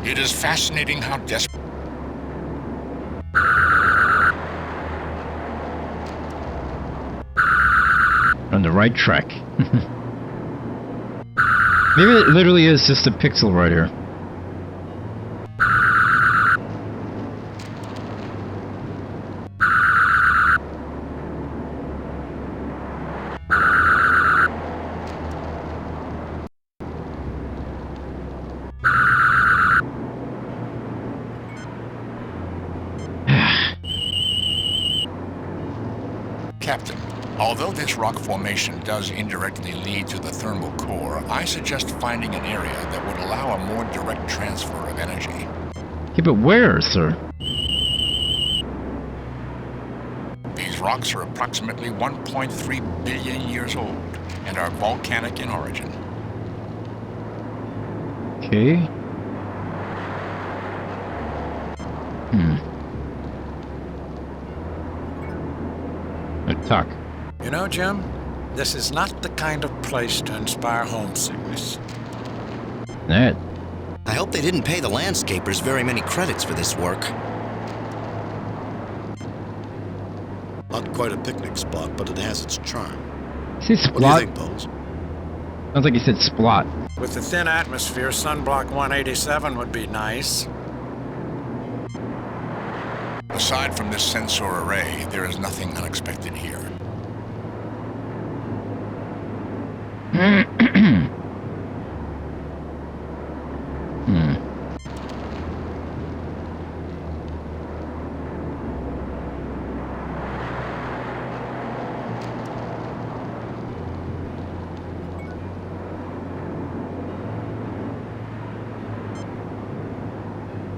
It is fascinating how desperate... On the right track. Maybe it literally is just a pixel right here. Captain, although this rock formation does indirectly lead to the thermal core, I suggest finding an area that would allow a more direct transfer of energy. Yeah, but where, sir? These rocks are approximately 1.3 billion years old and are volcanic in origin. Okay. Talk. You know, Jim, this is not the kind of place to inspire homesickness. That. I hope they didn't pay the landscapers very many credits for this work. Not quite a picnic spot, but it has its charm. See, Splot? What do you think, Bones? Sounds like he said Splot. With the thin atmosphere, sunblock 187 would be nice. Aside from this sensor array, there is nothing unexpected here.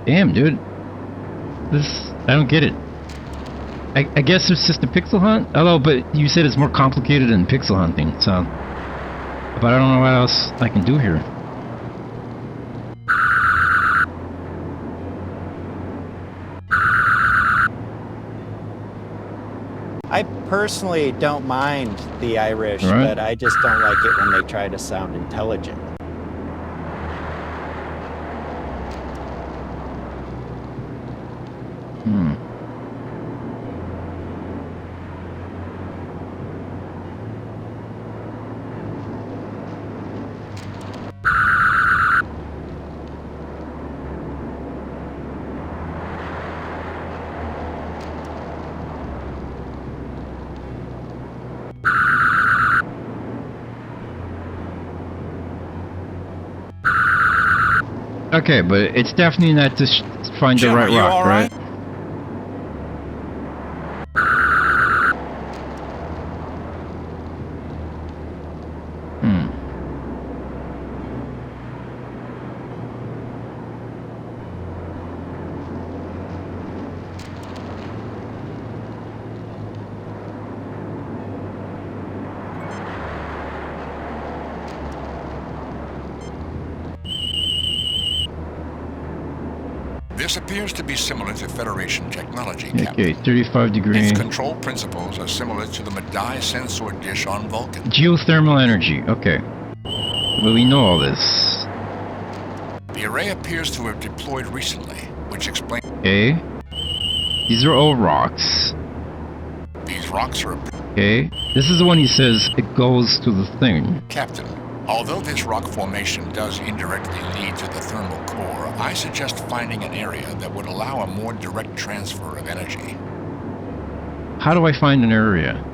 Damn, dude. I don't get it. I guess it's just a pixel hunt? Although, but you said it's more complicated than pixel hunting, so... But I don't know what else I can do here. I personally don't mind the Irish, right. but I just don't like it when they try to sound intelligent. Okay, but it's definitely not to find the right rock, right? This appears to be similar to Federation technology, Okay, Captain. 35 degree. Its control principles are similar to the Medaille sensor dish on Vulcan. Geothermal energy, okay. Well, we know all this. array appears to have deployed recently, which explains... Okay. These are all rocks. These rocks are... Okay. This is the one he says it goes to the thing. Captain, although this rock formation does indirectly lead to the thermal core, I suggest finding an area that would allow a more direct transfer of energy. How do I find an area?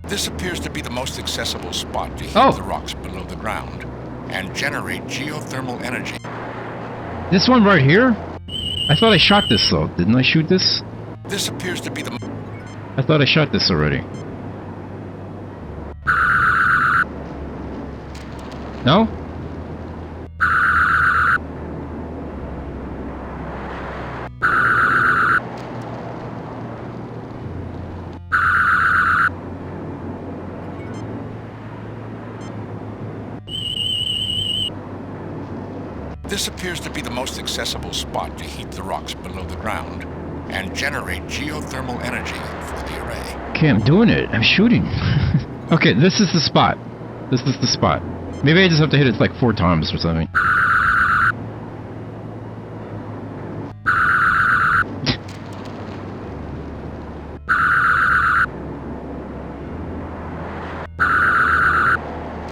This appears to be the most accessible spot to heat the rocks below the ground and generate geothermal energy. This one right here? I thought I shot this though. Didn't I shoot this? This appears to be the... I thought I shot this already. No? This appears to be the most accessible spot to heat the rocks below the ground and generate geothermal energy for the array. Okay, I'm doing it. I'm shooting. Okay, this is the spot. This is the spot. Maybe I just have to hit it like 4 times or something.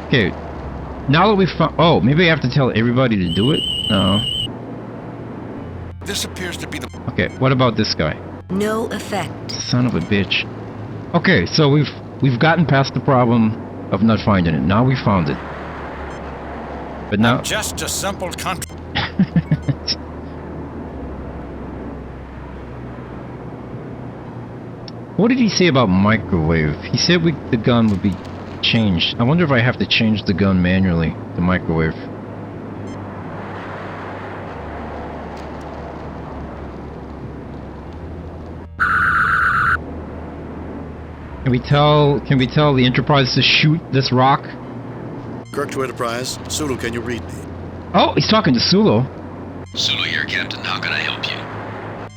Okay, now that we've found... Oh, maybe I have to tell everybody to do it? No. This appears to be the... Okay, what about this guy? No effect. Son of a bitch. Okay, so we've gotten past the problem of not finding it. Now we found it. But now... Just a simple country. What did he say about microwave? He said the gun would be changed. I wonder if I have to change the gun manually, the microwave. Can we tell the Enterprise to shoot this rock? Kirk to Enterprise. Sulu, can you read me? Oh, he's talking to Sulu. Sulu here, Captain. How can I help you?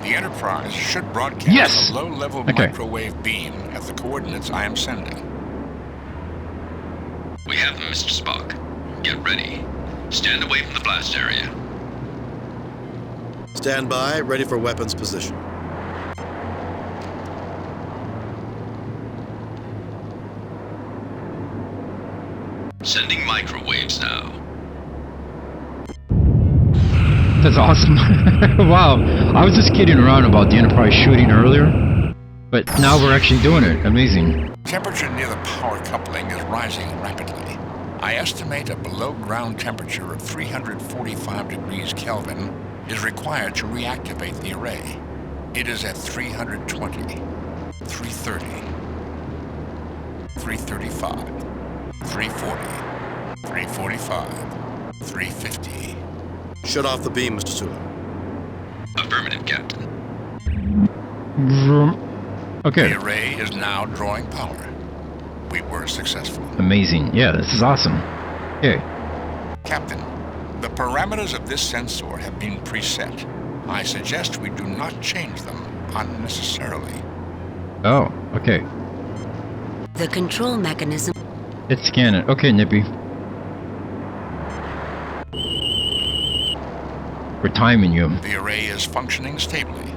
The Enterprise should broadcast a low-level microwave beam at the coordinates I am sending. We have them, Mr. Spock. Get ready. Stand away from the blast area. Stand by, ready for weapons position. Sending microwaves now. That's awesome. Wow, I was just kidding around about the Enterprise shooting earlier, but now we're actually doing it. Amazing. Temperature near the power coupling is rising rapidly. I estimate a below-ground temperature of 345 degrees Kelvin is required to reactivate the array. It is at 320, 330, 335, 340, 345, 350. Shut off the beam, Mr. Sulu. Affirmative, Captain. Okay. The array is now drawing power. We were successful. Amazing. Yeah, this is awesome. Okay. Captain, the parameters of this sensor have been preset. I suggest we do not change them unnecessarily. Oh, okay. The control mechanism... It's scanning. Okay, Nippy. We're timing you. The array is functioning stably.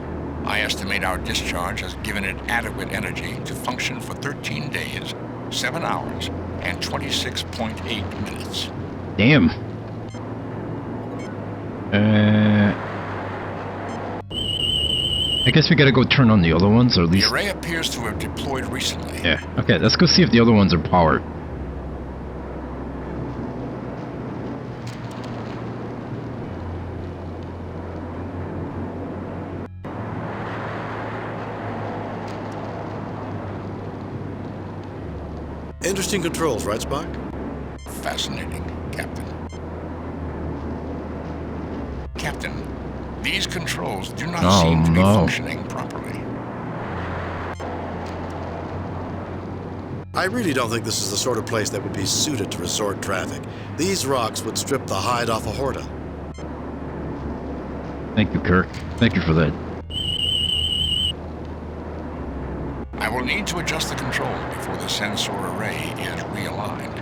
I estimate our discharge has given it adequate energy to function for 13 days, 7 hours, and 26.8 minutes. Damn. I guess we gotta go turn on the other ones, or at least... The array appears to have deployed recently. Yeah, okay, let's go see if the other ones are powered. Interesting controls, right, Spock? Fascinating, Captain. Captain, these controls do not seem to be functioning properly. I really don't think this is the sort of place that would be suited to resort traffic. These rocks would strip the hide off a Horta. Thank you, Kirk. Thank you for that. I will need to adjust the controls before the sensor array is realigned.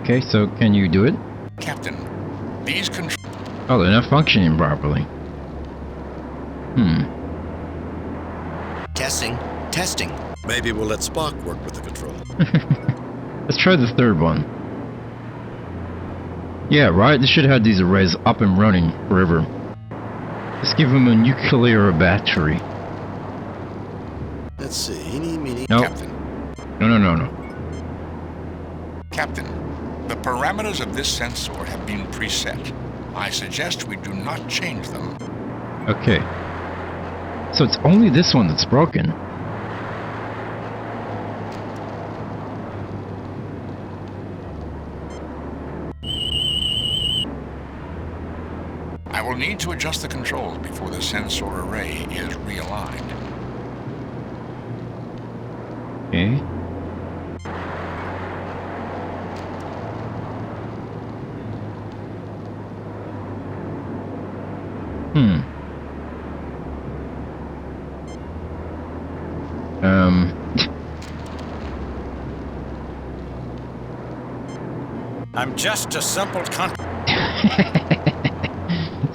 Okay, so can you do it? Captain, these controls... Oh, they're not functioning properly. Testing. Maybe we'll let Spock work with the control. Let's try the third one. Yeah, right? They should have had these arrays up and running forever. Let's give them a nuclear battery. Let's see. Eeny, meeny. Nope. Captain. No. Captain, the parameters of this sensor have been preset. I suggest we do not change them. Okay. So it's only this one that's broken. I will need to adjust the controls before the sensor array is realigned. Okay. I'm just a simple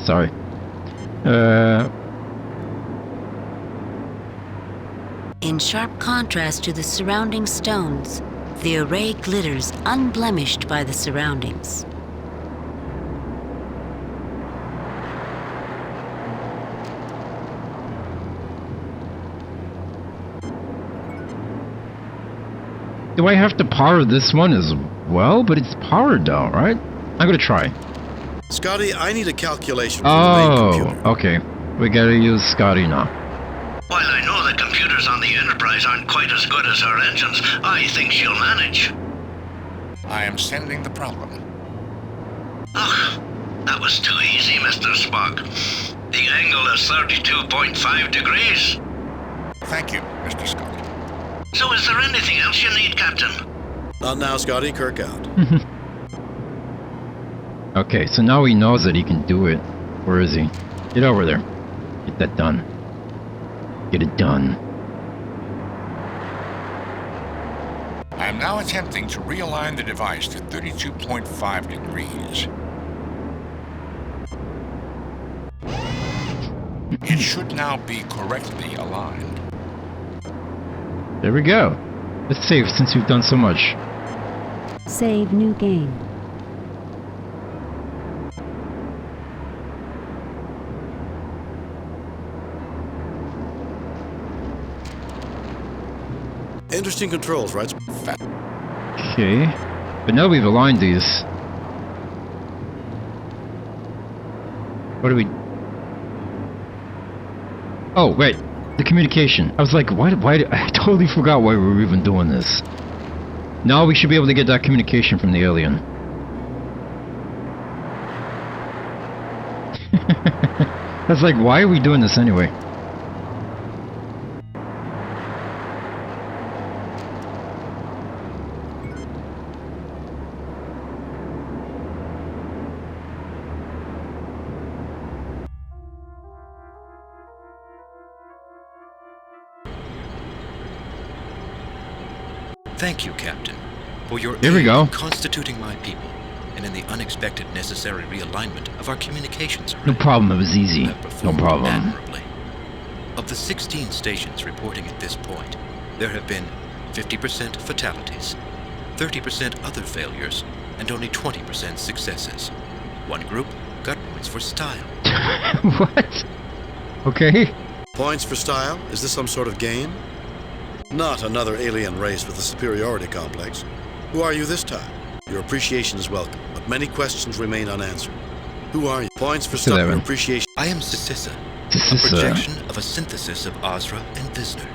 Sorry. In sharp contrast to the surrounding stones, the array glitters unblemished by the surroundings. Do I have to power this one as well? But it's powered though, right? I'm gonna try. Scotty, I need a calculation from the main computer. Okay. We gotta use Scotty now. While I know the computers on the Enterprise aren't quite as good as our engines, I think she'll manage. I am sending the problem. Ugh, that was too easy, Mr. Spock. The angle is 32.5 degrees. Thank you, Mr. Scott. So is there anything else you need, Captain? Not now, Scotty. Kirk out. Okay, so now he knows that he can do it. Where is he? Get over there. Get that done. Get it done. I am now attempting to realign the device to 32.5 degrees. It should now be correctly aligned. There we go. Let's save since we've done so much. Save new game. Interesting controls, right? Okay. But now we've aligned these. What do we... Oh, wait. The communication. I was like, why I totally forgot why we were even doing this. Now we should be able to get that communication from the alien. I was like, why are we doing this anyway? Thank you, Captain, for your Here we aid go. in constituting my people and in the unexpected necessary realignment of our communications array. No problem, it was easy. No problem. Admirably. Of the 16 stations reporting at this point, there have been 50% fatalities, 30% other failures, and only 20% successes. One group got points for style. What? Okay. Points for style? Is this some sort of game? Not another alien race with a superiority complex. Who are you this time? Your appreciation is welcome, but many questions remain unanswered. Who are you? Points for style and appreciation. I am Sissa, a projection of a synthesis of Ozra and Vizsner.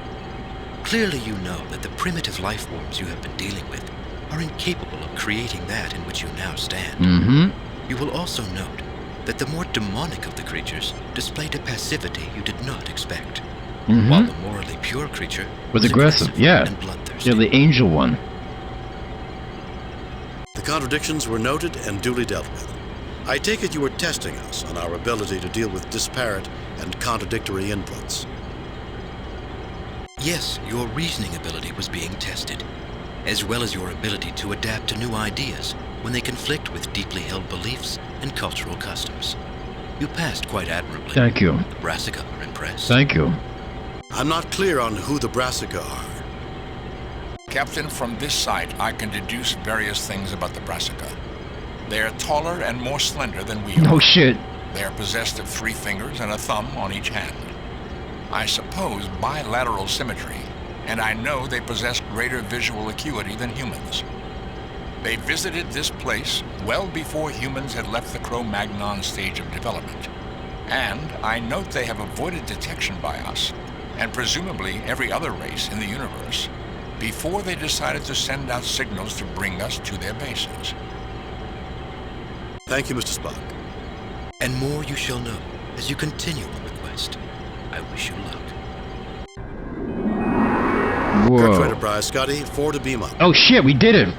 Clearly you know that the primitive life forms you have been dealing with are incapable of creating that in which you now stand. You will also note that the more demonic of the creatures displayed a passivity you did not expect. While the morally pure creature was aggressive, yeah. And bloodthirsty. Yeah, the angel one. The contradictions were noted and duly dealt with. I take it you were testing us on our ability to deal with disparate and contradictory inputs. Yes, your reasoning ability was being tested, as well as your ability to adapt to new ideas when they conflict with deeply held beliefs and cultural customs. You passed quite admirably. Thank you. The Brassica are impressed. Thank you. I'm not clear on who the Brassica are. Captain, from this site, I can deduce various things about the Brassica. They are taller and more slender than we are. No shit. They are possessed of 3 fingers and a thumb on each hand. I suppose bilateral symmetry, and I know they possess greater visual acuity than humans. They visited this place well before humans had left the Cro-Magnon stage of development. And I note they have avoided detection by us, and presumably every other race in the universe, before they decided to send out signals to bring us to their bases. Thank you, Mr. Spock. And more you shall know as you continue on the quest. I wish you luck. Whoa. Correct Enterprise, Scotty. 4 to beam up. Oh shit, we did it!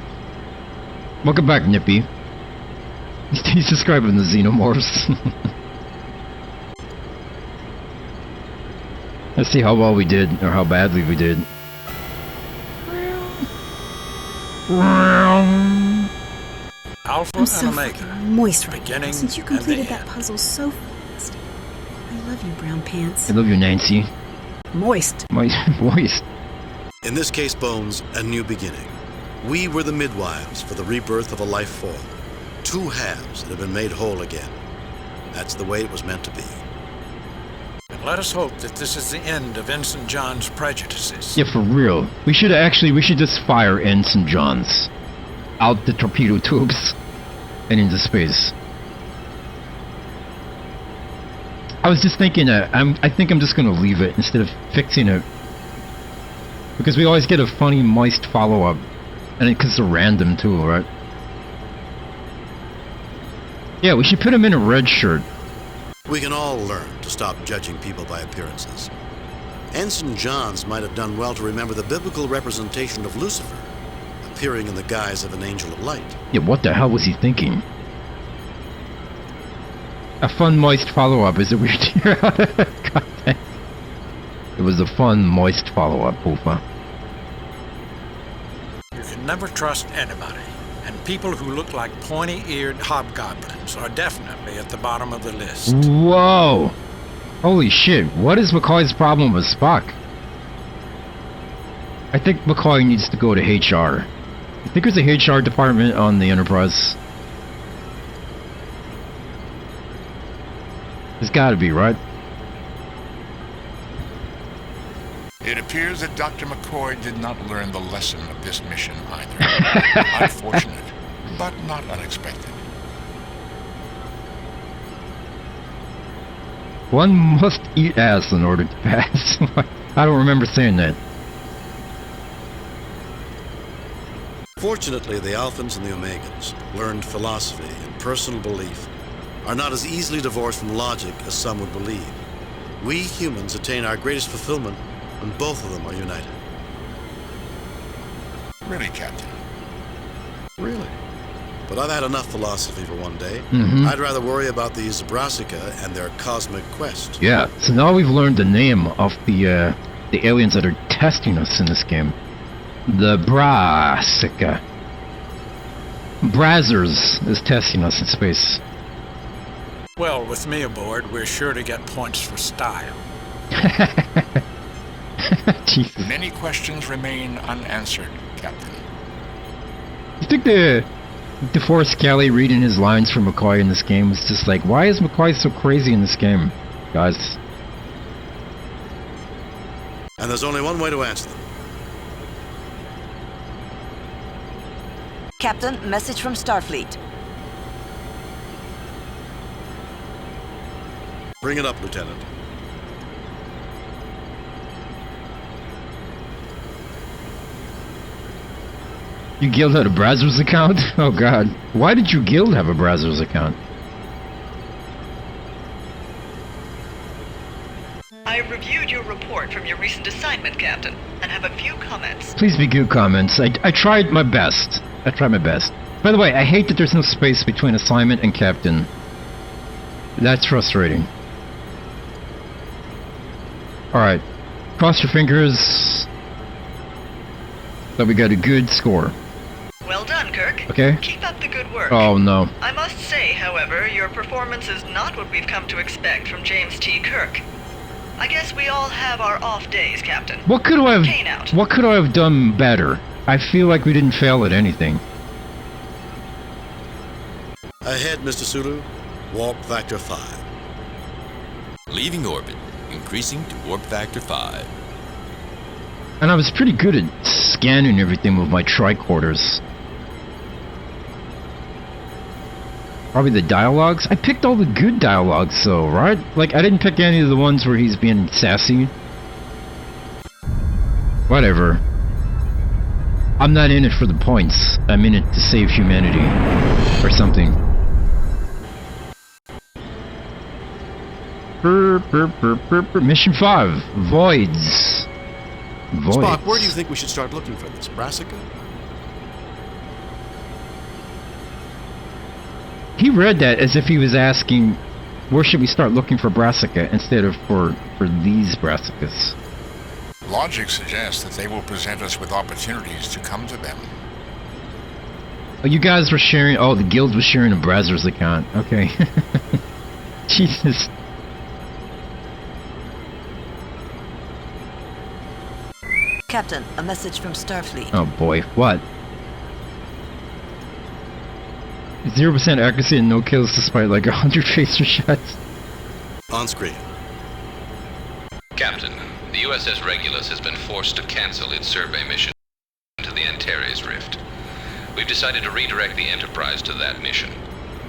Welcome back, Nippy. He's describing the xenomorphs. Let's see how well we did, or how badly we did. Alpha I'm so and Omega. fucking moist right now, Beginning since you and the completed that end. puzzle so fast. I love you, brown pants. I love you, Nancy. Moist. My voice. In this case, Bones, a new beginning. We were the midwives for the rebirth of a life form. 2 halves that have been made whole again. That's the way it was meant to be. And let us hope that this is the end of Ensign John's prejudices. Yeah, for real. We should just fire Ensign Johns out the torpedo tubes and into space. I was just thinking I think I'm just gonna leave it instead of fixing it. Because we always get a funny, moist follow-up. And because they're random too, right? Yeah, we should put him in a red shirt. We can all learn to stop judging people by appearances. Ensign Johns might have done well to remember the biblical representation of Lucifer, appearing in the guise of an angel of light. Yeah, what the hell was he thinking? A fun, moist follow-up is a weird God damn. It was a fun, moist follow-up, Poofa. You can never trust anybody, and people who look like pointy-eared hobgoblins are definitely at the bottom of the list. Whoa! Holy shit, what is McCoy's problem with Spock? I think McCoy needs to go to HR. You think there's a HR department on the Enterprise? There's gotta be, right? It appears that Dr. McCoy did not learn the lesson of this mission either. Unfortunate, but not unexpected. One must eat ass in order to pass. I don't remember saying that. Fortunately, the Alphans and the Omegans learned philosophy and personal belief are not as easily divorced from logic as some would believe. We humans attain our greatest fulfillment when both of them are united. Really, Captain? Really? But I've had enough philosophy for one day. Mhm. I'd rather worry about these Brassica and their cosmic quest. Yeah, so now we've learned the name of the aliens that are testing us in this game. The Brassica. Brazzers is testing us in space. Well, with me aboard, we're sure to get points for style. Jesus. Many questions remain unanswered, Captain. You think the DeForest Kelly reading his lines from McCoy in this game was just like, why is McCoy so crazy in this game, guys? And there's only one way to answer them. Captain, message from Starfleet. Bring it up, Lieutenant. You Guild had a Brazzers account? Oh god. Why did you Guild have a Brazzers account? I reviewed your report from your recent assignment, Captain, and have a few comments. Please be good comments. I tried my best. I tried my best. By the way, I hate that there's no space between assignment and captain. That's frustrating. Alright. Cross your fingers that we got a good score. Well done, Kirk. Okay. Keep up the good work. Oh, no. I must say, however, your performance is not what we've come to expect from James T. Kirk. I guess we all have our off days, Captain. What could I Kane out. have? What could I have done better? I feel like we didn't fail at anything. Ahead, Mr. Sulu. Warp factor 5. Leaving orbit. Increasing to warp factor 5. And I was pretty good at scanning everything with my tricorders. Probably the dialogues. I picked all the good dialogues, though, right? Like, I didn't pick any of the ones where he's being sassy. Whatever. I'm not in it for the points. I'm in it to save humanity. Or something. Mission 5. Voids. Voids. Spock, where do you think we should start looking for this? Brassica? He read that as if he was asking, where should we start looking for Brassica instead of for these Brassicas? Logic suggests that they will present us with opportunities to come to them. Oh, you guys were sharing... Oh, the guild was sharing a Brazzers account. Okay. Jesus. Captain, a message from Starfleet. Oh boy, what? 0% accuracy and no kills despite like 100 phaser shots. On screen. Captain, the USS Regulus has been forced to cancel its survey mission to the Antares Rift. We've decided to redirect the Enterprise to that mission.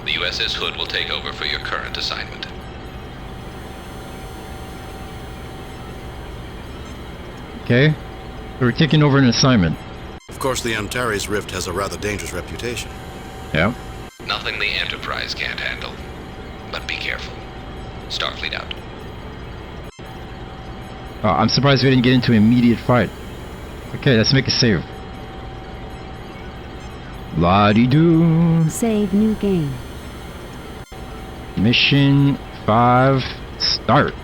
The USS Hood will take over for your current assignment. Okay. So we're taking over an assignment. Of course, the Antares Rift has a rather dangerous reputation. Yeah. Nothing the Enterprise can't handle. But be careful. Starfleet out. Oh, I'm surprised we didn't get into an immediate fight. Okay, let's make a save. La-dee-doo. Save new game. Mission 5, start.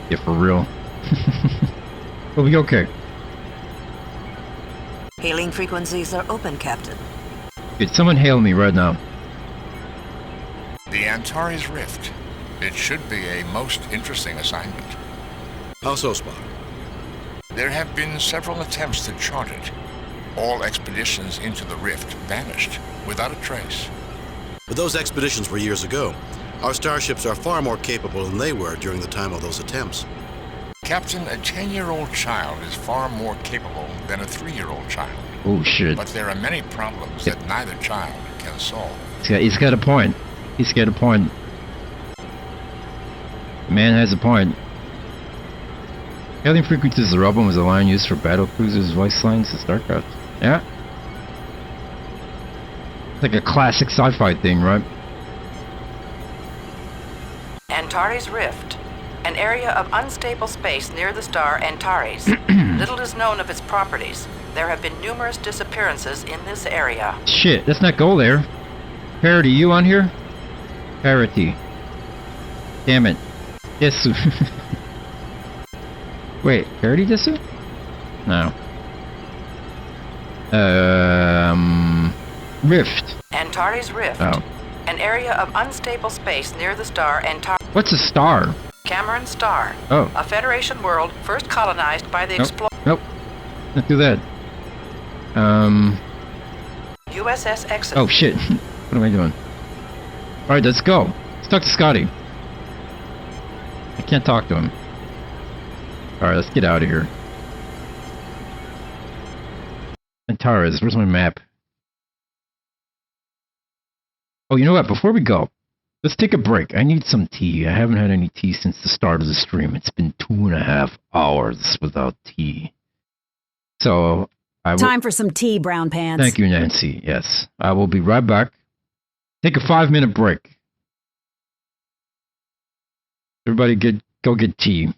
Yeah, for real. We'll be okay. Hailing frequencies are open, Captain. Could someone hail me right now? The Antares Rift. It should be a most interesting assignment. How so, Spock? There have been several attempts to chart it. All expeditions into the Rift vanished, without a trace. But those expeditions were years ago. Our starships are far more capable than they were during the time of those attempts. Captain, a 10-year-old child is far more capable than a 3-year-old child. Oh, shit. But there are many problems that neither child can solve. He's got a point. He's got a point. The man has a point. Hailing frequencies of Robin was a line used for battle cruisers' voice lines in StarCraft. Yeah. It's like a classic sci-fi thing, right? Antares Rift, an area of unstable space near the star Antares. Little is known of its properties. There have been numerous disappearances in this area. Shit, let's not go there. Parity, you on here? Parity. Damn it. Desu. Wait, Parity Desu? No. Rift. Antares Rift, Oh. an area of unstable space near the star Antares. What's a star? Cameron Star. Oh. A Federation world first colonized by the Nope. Let's do that. USS Exit. Oh shit. What am I doing? Alright, let's go. Let's talk to Scotty. I can't talk to him. Alright, let's get out of here. Antares, where's my map? Oh, you know what? Before we go, let's take a break. I need some tea. I haven't had any tea since the start of the stream. It's been 2.5 hours without tea. So, I will... Time for some tea, brown pants. Thank you, Nancy. Yes. I will be right back. Take a 5-minute break. Everybody go get tea.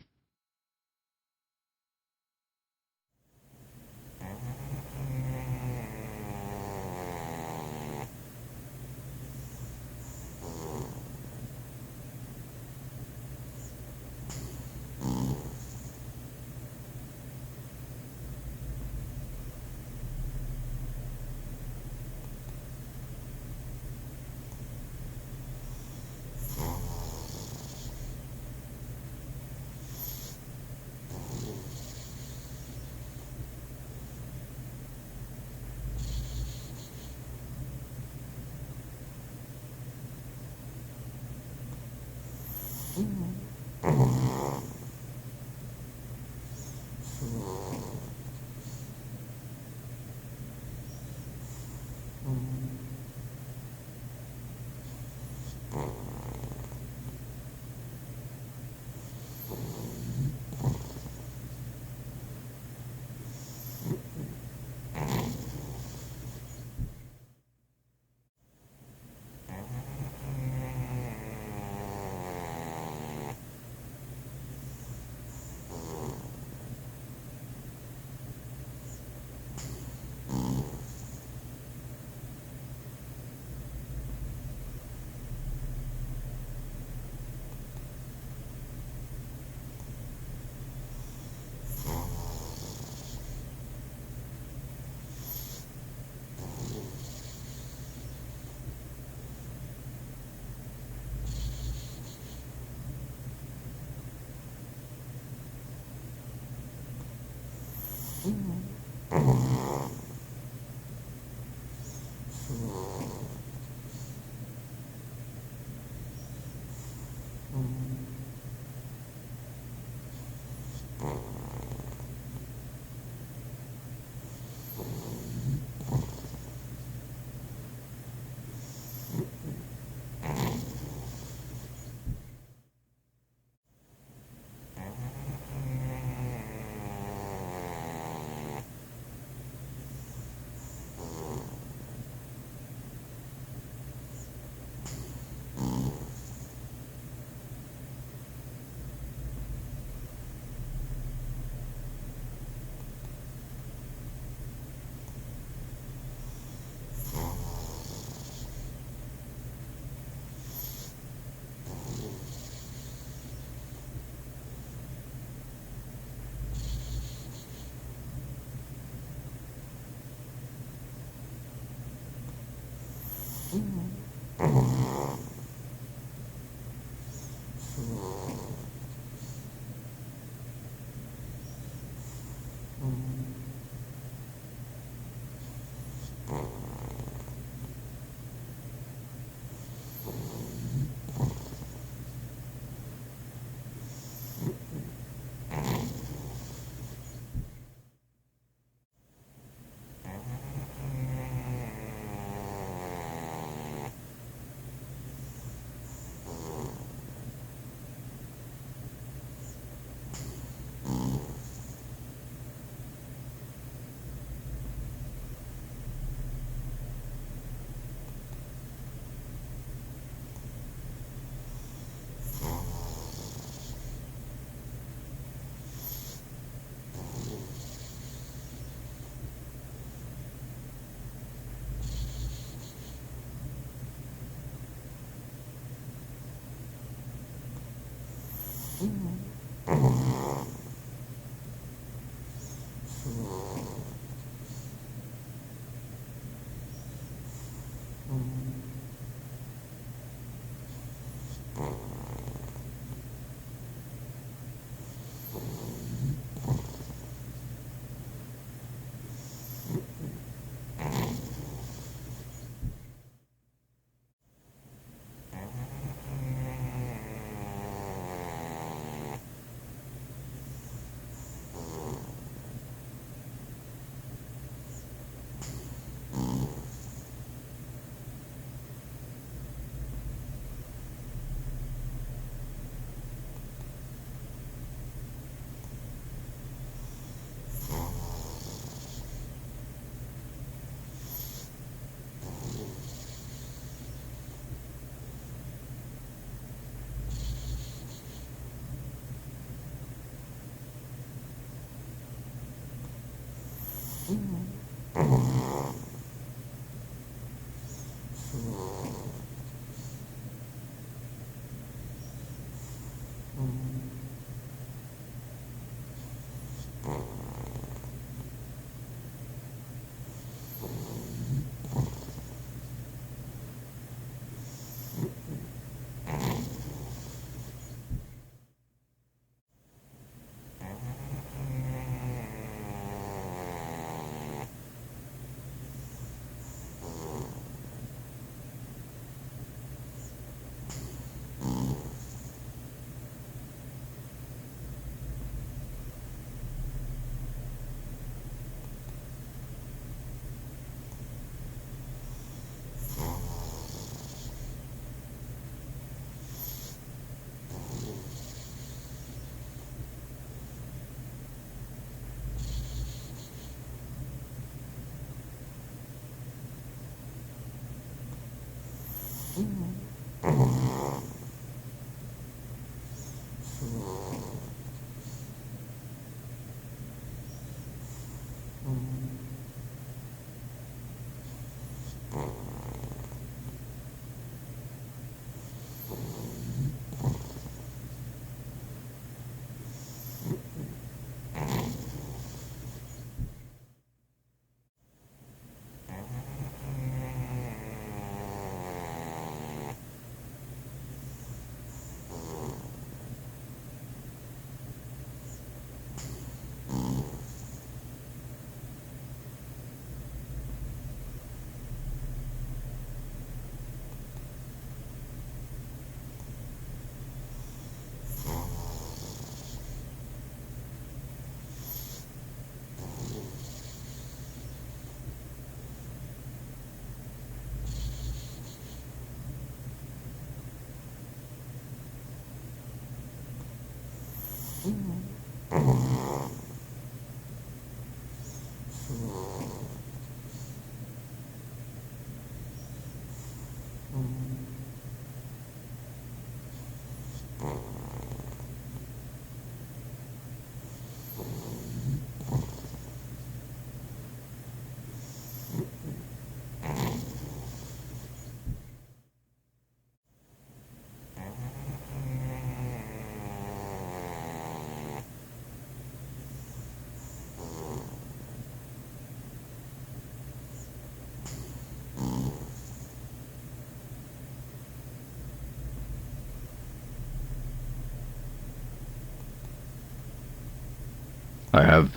I have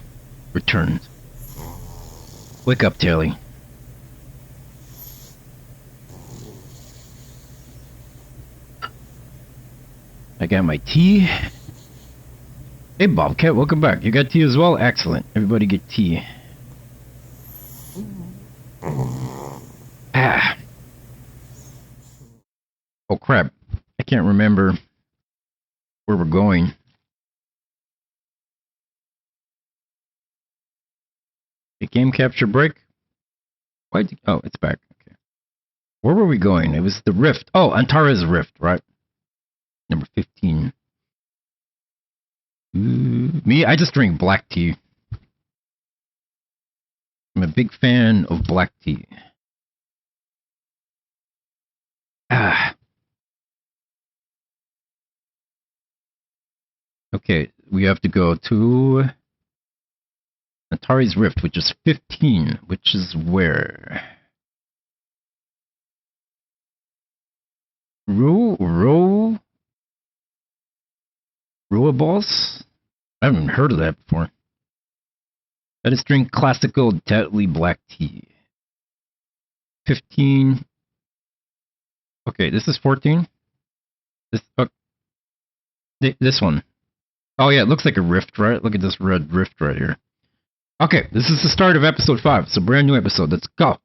returned. Wake up, Taily. I got my tea. Hey, Bobcat, welcome back. You got tea as well? Excellent. Everybody get tea. Ah. Oh, crap. I can't remember where we're going. A game capture break? Why? Oh, it's back. Okay. Where were we going? It was the Rift. Oh, Antares Rift, right? Number 15. Me, I just drink black tea. I'm a big fan of black tea. Ah. Okay, we have to go to Antares Rift, which is 15, which is where? Roa Balls? I haven't heard of that before. I just drink classical deadly black tea. 15. Okay, this is 14. This one. Oh yeah, it looks like a rift, right? Look at this red rift right here. Okay, this is the start of episode 5. It's a brand new episode. Let's go.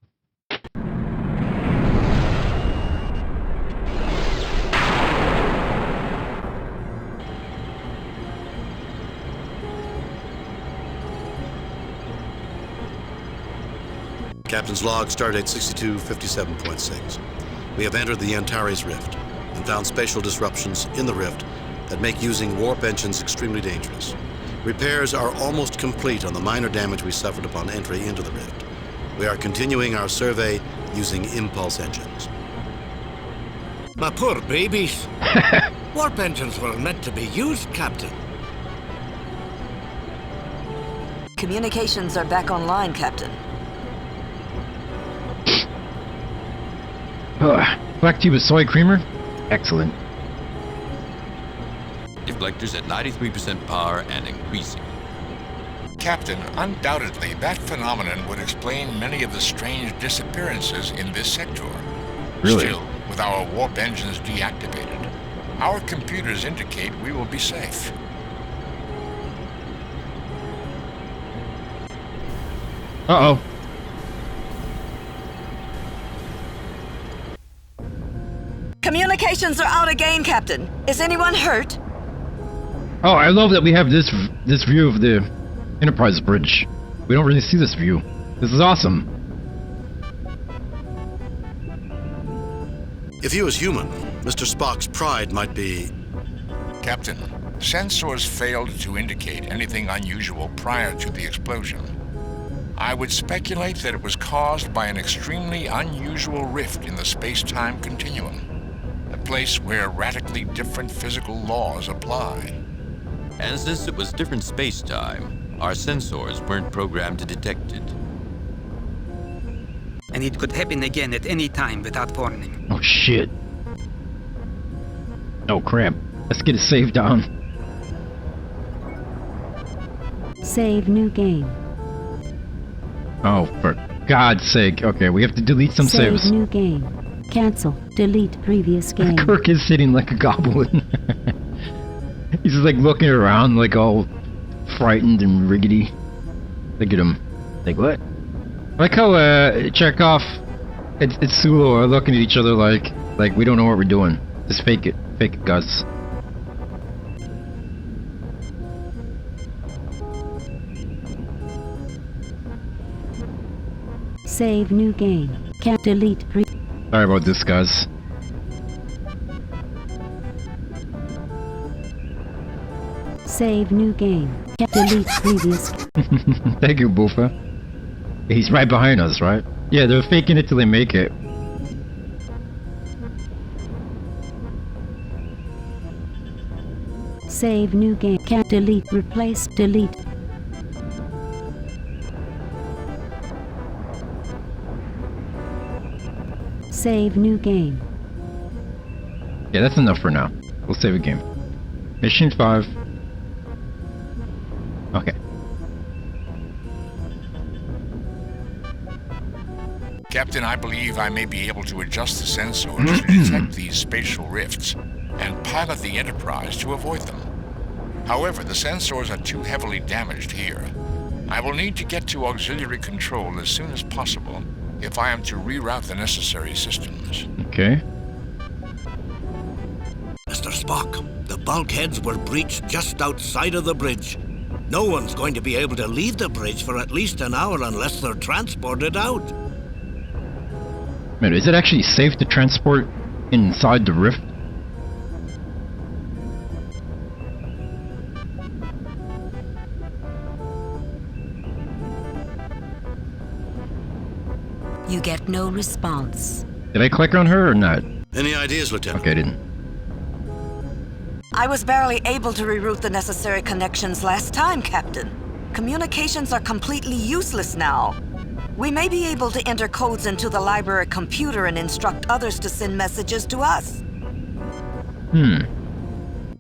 Captain's log, stardate 6257.6. We have entered the Antares Rift and found spatial disruptions in the rift that make using warp engines extremely dangerous. Repairs are almost complete on the minor damage we suffered upon entry into the rift. We are continuing our survey using impulse engines. My poor babies. Warp engines were meant to be used, Captain. Communications are back online, Captain. Black tea with soy creamer? Excellent. Deflectors at 93% power and increasing. Captain, undoubtedly that phenomenon would explain many of the strange disappearances in this sector. Really? Still, with our warp engines deactivated, our computers indicate we will be safe. Uh-oh. Communications are out again, Captain. Is anyone hurt? Oh, I love that we have this view of the Enterprise bridge. We don't really see this view. This is awesome. If he was human, Mr. Spock's pride might be... Captain, sensors failed to indicate anything unusual prior to the explosion. I would speculate that it was caused by an extremely unusual rift in the space-time continuum. A place where radically different physical laws apply. And since it was different space-time, our sensors weren't programmed to detect it. And it could happen again at any time without warning. Oh shit. Oh crap. Let's get a save down. Save new game. Oh, for God's sake. Okay, we have to delete some saves. Save new game. Cancel. Delete previous game. Kirk is sitting like a goblin. He's just like looking around like all frightened and riggedy. Look at him. Like what? I like how Chekhov and Sulu are looking at each other like we don't know what we're doing. Just fake it. Fake it, Gus. Save new game. Can't delete pre... Sorry about this, guys. Save new game. Can't delete previous... Thank you, Boofa. He's right behind us, right? Yeah, they're faking it till they make it. Save new game. Can't delete. Replace. Delete. Save new game. Yeah, that's enough for now. We'll save a game. Mission 5. Okay. Captain, I believe I may be able to adjust the sensors to detect these spatial rifts and pilot the Enterprise to avoid them. However, the sensors are too heavily damaged here. I will need to get to auxiliary control as soon as possible if I am to reroute the necessary systems. Okay. Mr. Spock, the bulkheads were breached just outside of the bridge. No one's going to be able to leave the bridge for at least an hour unless they're transported out. Man, is it actually safe to transport inside the rift? You get no response. Did I click on her or not? Any ideas, Lieutenant? Okay, I didn't. I was barely able to reroute the necessary connections last time, Captain. Communications are completely useless now. We may be able to enter codes into the library computer and instruct others to send messages to us.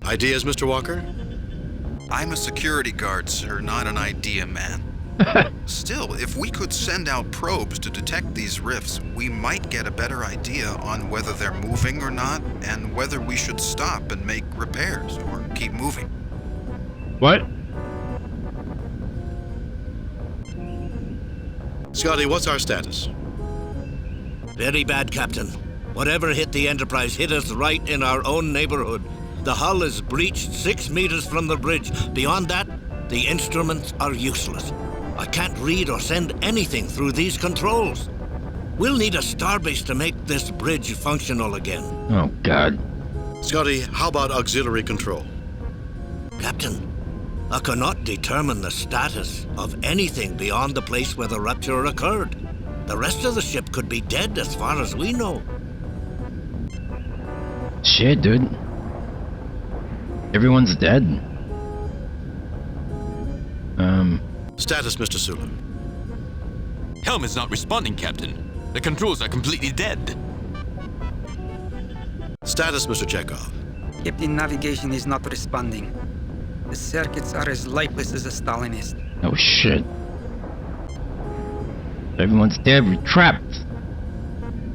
Ideas, Mr. Walker? I'm a security guard, sir, not an idea man. Still, if we could send out probes to detect these rifts, we might get a better idea on whether they're moving or not, and whether we should stop and make repairs or keep moving. What? Scotty, what's our status? Very bad, Captain. Whatever hit the Enterprise hit us right in our own neighborhood. The hull is breached 6 meters from the bridge. Beyond that, the instruments are useless. I can't read or send anything through these controls. We'll need a starbase to make this bridge functional again. Oh, God. Scotty, how about auxiliary control? Captain, I cannot determine the status of anything beyond the place where the rupture occurred. The rest of the ship could be dead as far as we know. Shit, dude. Everyone's dead. Status, Mr. Sulu. Helm is not responding, Captain. The controls are completely dead. Status, Mr. Chekhov. Captain, navigation is not responding. The circuits are as lifeless as a Stalinist. Oh, shit. Everyone's dead. We're trapped.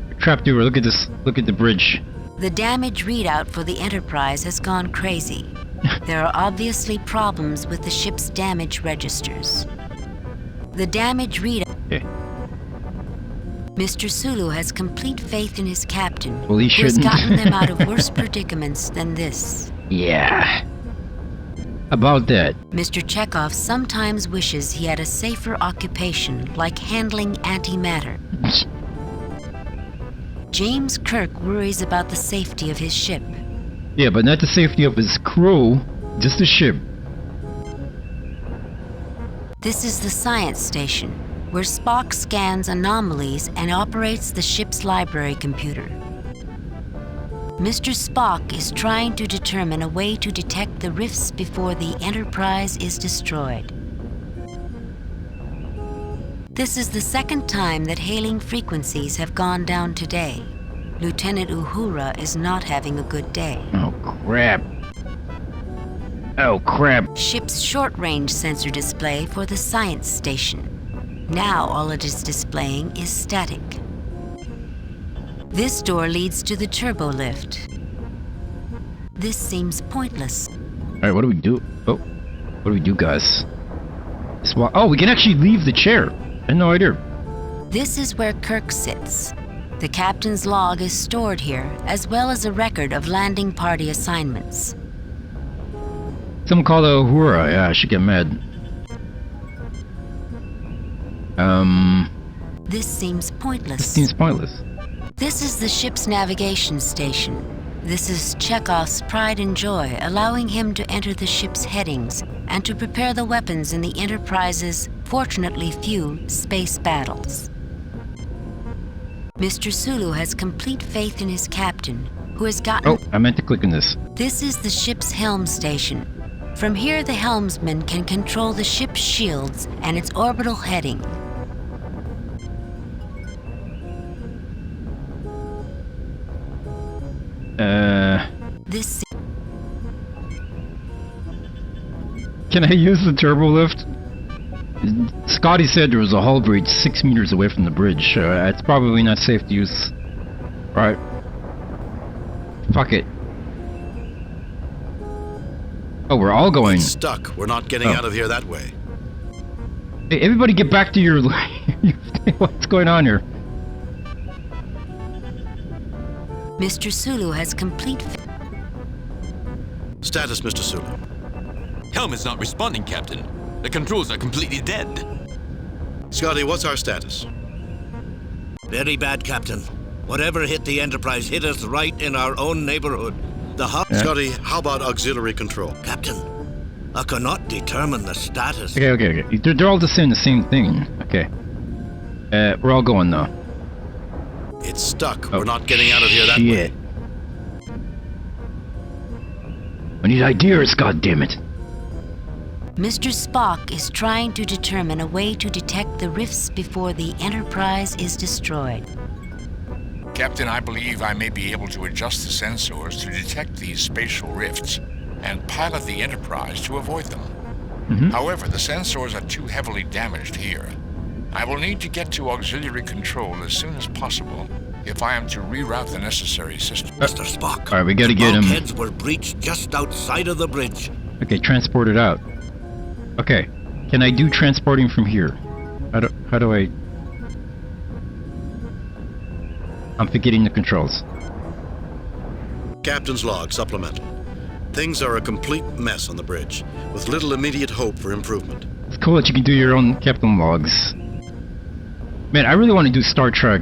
We're trapped here. Look at this. Look at the bridge. The damage readout for the Enterprise has gone crazy. There are obviously problems with the ship's damage registers. The damage readout... Okay. Mr. Sulu has complete faith in his captain, Well, he who has shouldn't. gotten them out of worse predicaments than this. Yeah. About that. Mr. Chekhov sometimes wishes he had a safer occupation, like handling antimatter. James Kirk worries about the safety of his ship. Yeah, but not the safety of his crew, just the ship. This is the science station, where Spock scans anomalies and operates the ship's library computer. Mr. Spock is trying to determine a way to detect the rifts before the Enterprise is destroyed. This is the second time that hailing frequencies have gone down today. Lieutenant Uhura is not having a good day. Oh, crap. Oh, crap. Ship's short-range sensor display for the science station. Now all it is displaying is static. This door leads to the turbo lift. This seems pointless. Alright, what do we do? Oh, what do we do, guys? Oh, we can actually leave the chair. I had no idea. This is where Kirk sits. The captain's log is stored here, as well as a record of landing party assignments. Someone called Uhura. Yeah, I should get mad. This seems pointless. This seems pointless. This is the ship's navigation station. This is Chekhov's pride and joy, allowing him to enter the ship's headings and to prepare the weapons in the Enterprise's, fortunately few, space battles. Mr. Sulu has complete faith in his captain, who has gotten... Oh, I meant to click on this. This is the ship's helm station. From here, the helmsman can control the ship's shields and its orbital heading. This... Can I use the turbo lift? Scotty said there was a hull breach 6 meters away from the bridge. It's probably not safe to use. Right. Fuck it. Oh, we're all going. It's stuck. We're not getting out of here that way. Hey, everybody get back to your... What's going on here? Mr. Sulu has complete... Status, Mr. Sulu. Helm is not responding, Captain. The controls are completely dead. Scotty, what's our status? Very bad, Captain. Whatever hit the Enterprise hit us right in our own neighborhood. The hull... Yeah. Scotty, how about auxiliary control? Captain, I cannot determine the status. Okay. They're all just saying the same thing. Okay. We're all going now. It's stuck. We're not getting out of here that way. I need ideas, goddammit. Mr. Spock is trying to determine a way to detect the rifts before the Enterprise is destroyed. Captain, I believe I may be able to adjust the sensors to detect these spatial rifts and pilot the Enterprise to avoid them. However, the sensors are too heavily damaged here. I will need to get to auxiliary control as soon as possible if I am to reroute the necessary system. Mr. Spock. Alright, we gotta get him. Bulkheads were breached just outside of the bridge. Okay, transport it out. Okay, can I do transporting from here? How do I... I'm forgetting the controls. Captain's log, supplemental. Things are a complete mess on the bridge, with little immediate hope for improvement. It's cool that you can do your own captain logs. Man, I really want to do Star Trek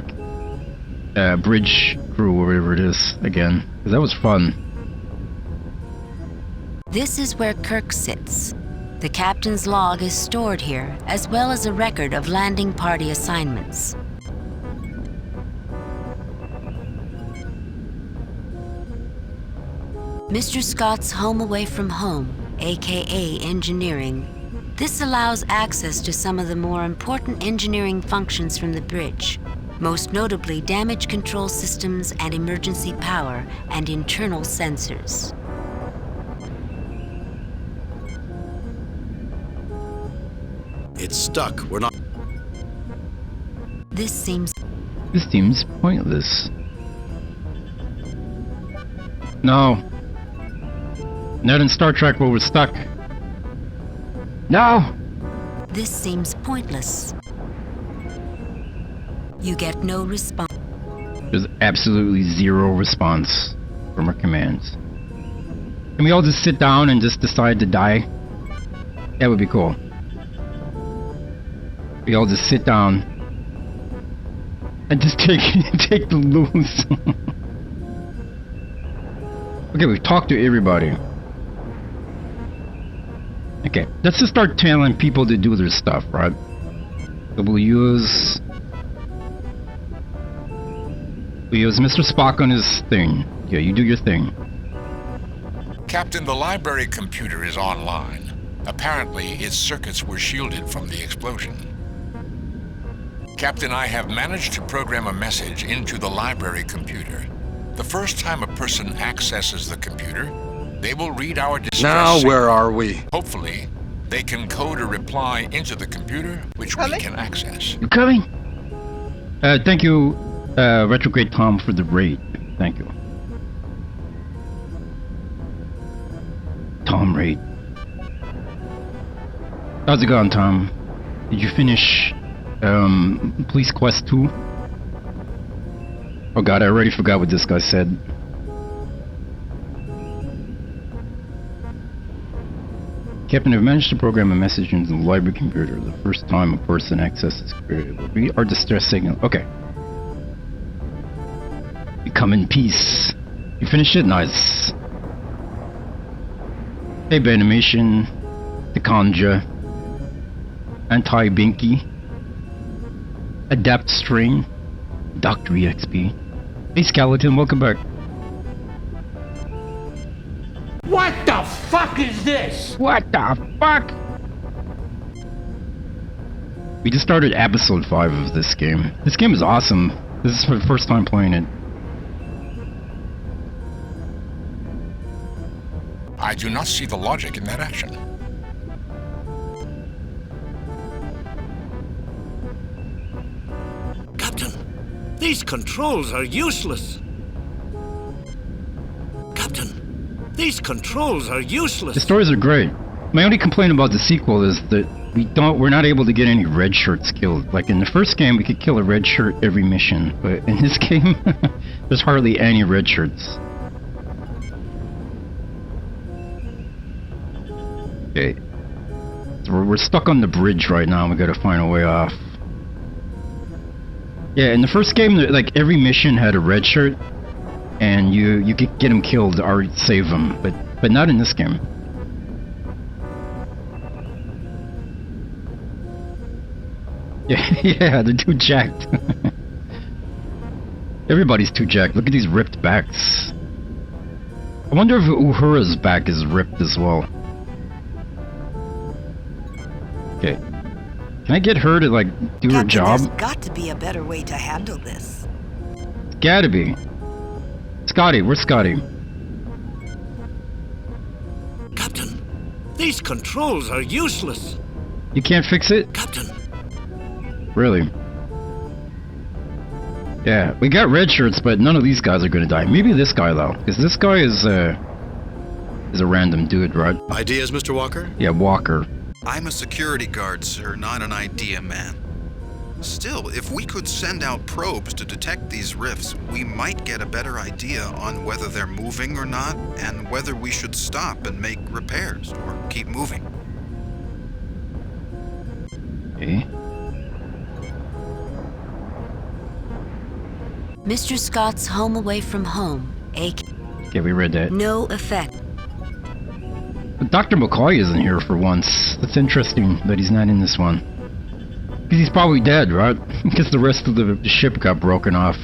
Bridge Crew, or whatever it is, again, because that was fun. This is where Kirk sits. The captain's log is stored here, as well as a record of landing party assignments. Mr. Scott's home away from home, aka engineering. This allows access to some of the more important engineering functions from the bridge, most notably damage control systems and emergency power and internal sensors. It's stuck. We're not... This seems pointless. No. Not in Star Trek where we're stuck. No! This seems pointless. You get no response. There's absolutely zero response from our commands. Can we all just sit down and just decide to die? That would be cool. We all just sit down and just take the loose. Okay, we've talked to everybody. Okay, let's just start telling people to do their stuff, right? We'll use Mr. Spock on his thing. Yeah, you do your thing. Captain, the library computer is online. Apparently, its circuits were shielded from the explosion. Captain, I have managed to program a message into the library computer. The first time a person accesses the computer, they will read our distress Now signal. where are we? Hopefully, they can code a reply into the computer, which we can access. You coming? Thank you, Retrograde Tom, for the raid. Thank you. Tom raid. How's it going, Tom? Did you finish Police Quest 2? Oh god, I already forgot what this guy said. Captain, I've managed to program a message into the library computer. The first time a person accesses it will be our distress signal. Okay. You come in peace. You finished it? Nice. Tape animation. The Conja. Anti-Binky. Adapt String. Dr. EXP. Hey Skeleton, welcome back. What the fuck is this? What the fuck? We just started episode 5 of this game. This game is awesome. This is my first time playing it. I do not see the logic in that action. these controls are useless. Captain, these controls are useless. The stories are great. My only complaint about the sequel is that we're not able to get any red shirts killed. Like in the first game, we could kill a red shirt every mission, but in this game, there's hardly any red shirts. Okay. So we're stuck on the bridge right now, and we gotta find a way off. Yeah, in the first game, like every mission had a red shirt, and you could get them killed or save them, but not in this game. Yeah, they're too jacked. Everybody's too jacked. Look at these ripped backs. I wonder if Uhura's back is ripped as well. Okay. Can I get her to, like, do her job? There's got to be a better way to handle this. It's gotta be. Scotty, where's Scotty? Captain, these controls are useless. You can't fix it? Captain. Really? Yeah, we got red shirts, but none of these guys are gonna die. Maybe this guy, though, because this guy is a random dude, right? Ideas, Mr. Walker? Yeah, Walker. I'm a security guard, sir, not an idea man. Still, if we could send out probes to detect these rifts, we might get a better idea on whether they're moving or not, and whether we should stop and make repairs, or keep moving. Okay. Mr. Scott's Home Away from Home, Okay, we read that. no effect. But Dr. McCoy isn't here for once. That's interesting that he's not in this one. Because he's probably dead, right? Because the rest of the ship got broken off.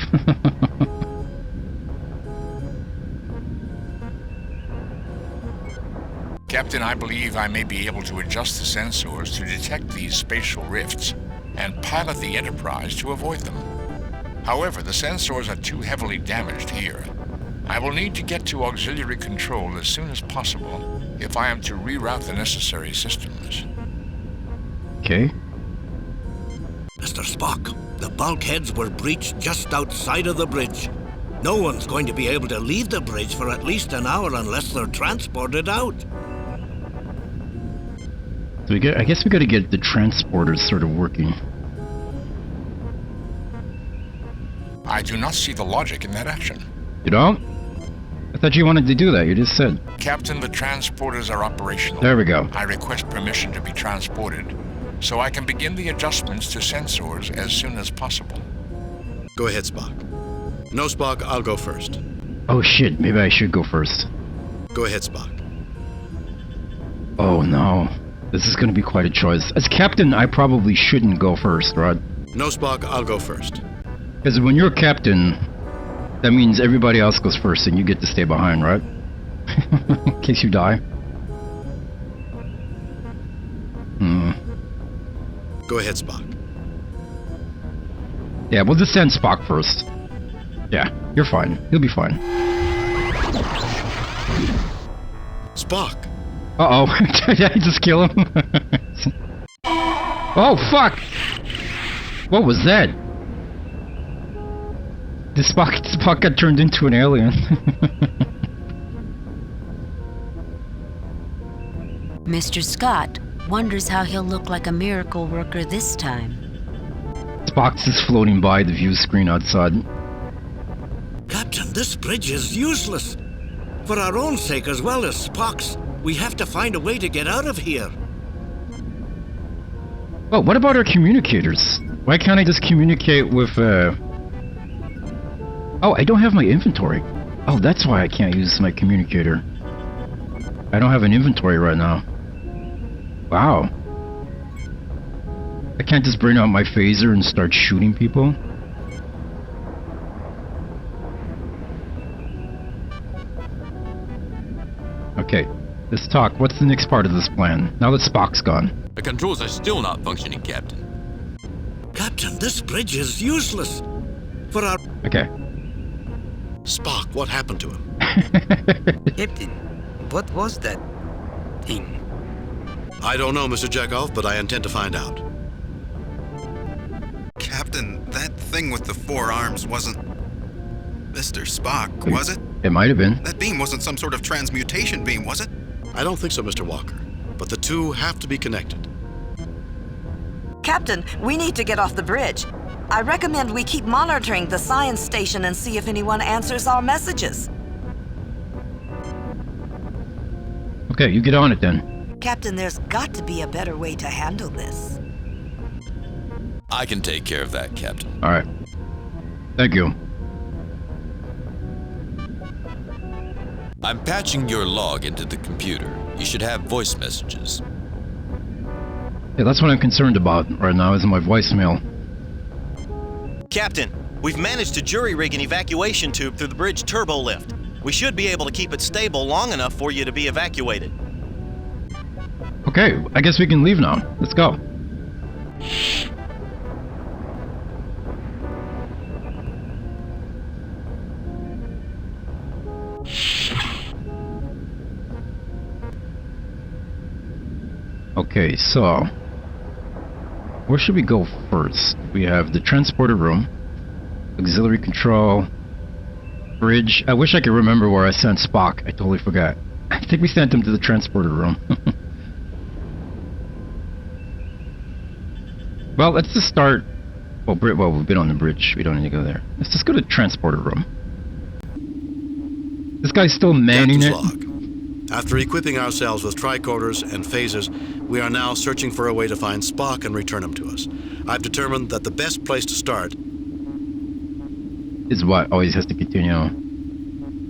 Captain, I believe I may be able to adjust the sensors to detect these spatial rifts and pilot the Enterprise to avoid them. However, the sensors are too heavily damaged here. I will need to get to auxiliary control as soon as possible if I am to reroute the necessary systems. Okay. Mr. Spock, the bulkheads were breached just outside of the bridge. No one's going to be able to leave the bridge for at least an hour unless they're transported out. So I guess we gotta get the transporters sort of working. I do not see the logic in that action. You don't? I thought you wanted to do that. You just said. Captain, the transporters are operational. There we go. I request permission to be transported, so I can begin the adjustments to sensors as soon as possible. Go ahead, Spock. No, Spock, I'll go first. Oh shit, maybe I should go first. Go ahead, Spock. Oh no. This is gonna be quite a choice. As captain, I probably shouldn't go first, right? No, Spock, I'll go first. Because when you're captain, that means everybody else goes first and you get to stay behind, right? In case you die. Go ahead, Spock. Yeah, we'll just send Spock first. Yeah, you're fine. You'll be fine. Spock! Uh-oh. Did I just kill him? Oh, fuck! What was that? The Spock got turned into an alien. Mr. Scott wonders how he'll look like a miracle worker this time. Spock's just floating by the view screen outside. Captain, this bridge is useless. For our own sake as well as Spock's, we have to find a way to get out of here. Oh, what about our communicators? Why can't I just communicate with, Oh, I don't have my inventory. Oh, that's why I can't use my communicator. I don't have an inventory right now. Wow. I can't just bring out my phaser and start shooting people? Okay, let's talk. What's the next part of this plan? Now that Spock's gone. The controls are still not functioning, Captain. Captain, this bridge is useless. For our... Okay. Spock, what happened to him? Captain, what was that thing? I don't know, Mr. Chekhov, but I intend to find out. Captain, that thing with the 4 arms wasn't Mr. Spock, was it? It might have been. That beam wasn't some sort of transmutation beam, was it? I don't think so, Mr. Walker. But the two have to be connected. Captain, we need to get off the bridge. I recommend we keep monitoring the science station and see if anyone answers our messages. Okay, you get on it then. Captain, there's got to be a better way to handle this. I can take care of that, Captain. All right. Thank you. I'm patching your log into the computer. You should have voice messages. Yeah, that's what I'm concerned about right now is my voicemail. Captain, we've managed to jury-rig an evacuation tube through the bridge turbo lift. We should be able to keep it stable long enough for you to be evacuated. Okay, I guess we can leave now. Let's go. Okay, so where should we go first? We have the transporter room, auxiliary control, bridge. I wish I could remember where I sent Spock. I totally forgot. I think we sent him to the transporter room. Well, let's just start. Well, we've been on the bridge. We don't need to go there. Let's just go to the transporter room. This guy's still manning it. Log. After equipping ourselves with tricorders and phasers, we are now searching for a way to find Spock and return him to us. I've determined that the best place to start is what always has to continue.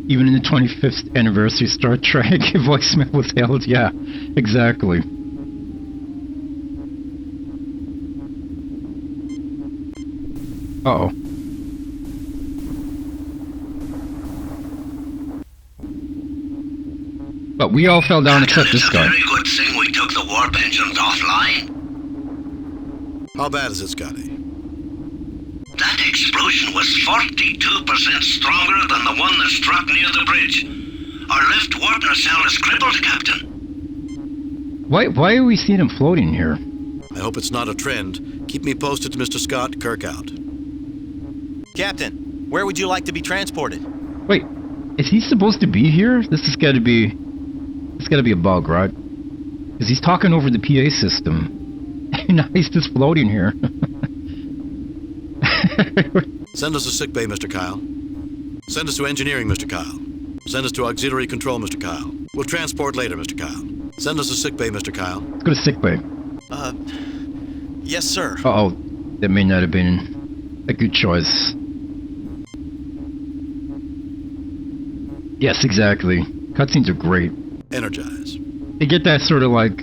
Even in the 25th anniversary Star Trek, voicemail was held. Yeah, exactly. Uh-oh. But we all fell down except this guy. Very good thing we took the warp engines offline. How bad is it, Scotty? That explosion was 42% stronger than the one that struck near the bridge. Our left warp nacelle is crippled, Captain. Why are we seeing him floating here? I hope it's not a trend. Keep me posted to Mr. Scott. Kirk out. Captain, where would you like to be transported? Wait, is he supposed to be here? This has got to be... It's got to be a bug, right? Because he's talking over the PA system. And now he's just floating here. Send us to sickbay, Mr. Kyle. Send us to engineering, Mr. Kyle. Send us to auxiliary control, Mr. Kyle. We'll transport later, Mr. Kyle. Send us to sickbay, Mr. Kyle. Let's go to sickbay. Yes, sir. Uh-oh. That may not have been a good choice. Yes, exactly. Cutscenes are great. Energize. They get that sort of like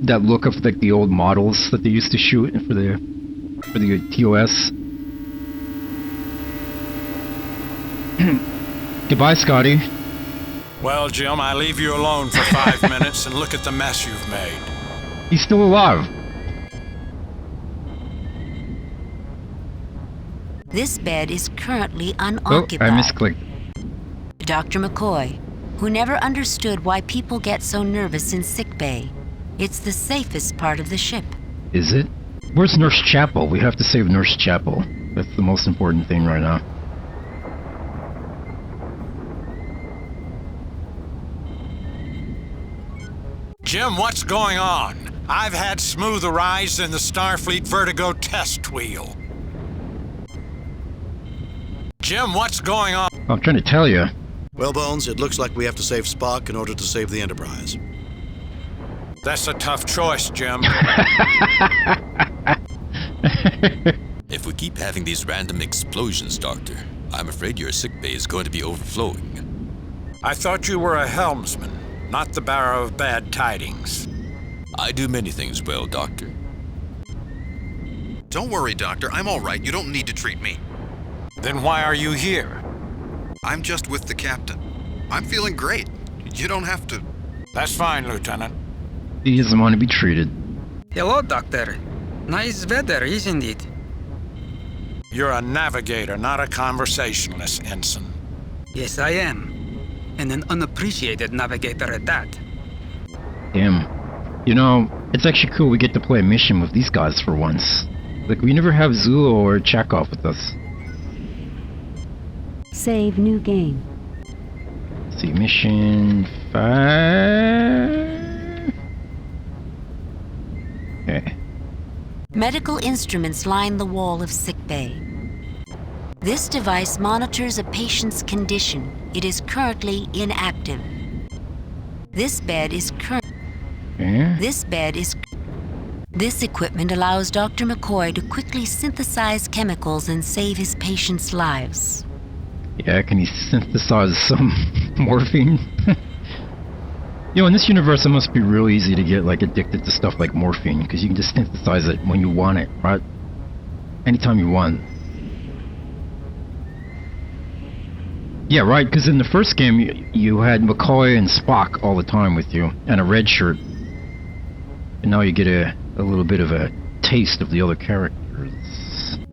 that look of like the old models that they used to shoot for the TOS. Goodbye, Scotty. Well, Jim, I leave you alone for 5 minutes and look at the mess you've made. He's still alive. This bed is currently unoccupied. Oh, I misclicked. Dr. McCoy, who never understood why people get so nervous in sickbay. It's the safest part of the ship. Is it? Where's Nurse Chapel? We have to save Nurse Chapel. That's the most important thing right now. Jim, what's going on? I've had smoother rides than the Starfleet Vertigo test wheel. Jim, what's going on? I'm trying to tell you. Well, Bones, it looks like we have to save Spock in order to save the Enterprise. That's a tough choice, Jim. If we keep having these random explosions, Doctor, I'm afraid your sickbay is going to be overflowing. I thought you were a helmsman, not the bearer of bad tidings. I do many things well, Doctor. Don't worry, Doctor. I'm all right. You don't need to treat me. Then why are you here? I'm just with the captain. I'm feeling great. You don't have to... That's fine, Lieutenant. He doesn't want to be treated. Hello, Doctor. Nice weather, isn't it? You're a navigator, not a conversationalist, Ensign. Yes, I am. And an unappreciated navigator at that. Damn. You know, it's actually cool we get to play a mission with these guys for once. Like, we never have Zulu or Chekhov with us. Save new game. Let's see, mission 5. Okay. Medical instruments line the wall of sickbay. This device monitors a patient's condition. It is currently inactive. This bed is This equipment allows Dr. McCoy to quickly synthesize chemicals and save his patients' lives. Yeah, can he synthesize some morphine? In this universe, it must be real easy to get, like, addicted to stuff like morphine, because you can just synthesize it when you want it, right? Anytime you want. Yeah, right, because in the first game, you had McCoy and Spock all the time with you, and a red shirt. And now you get a little bit of a taste of the other characters.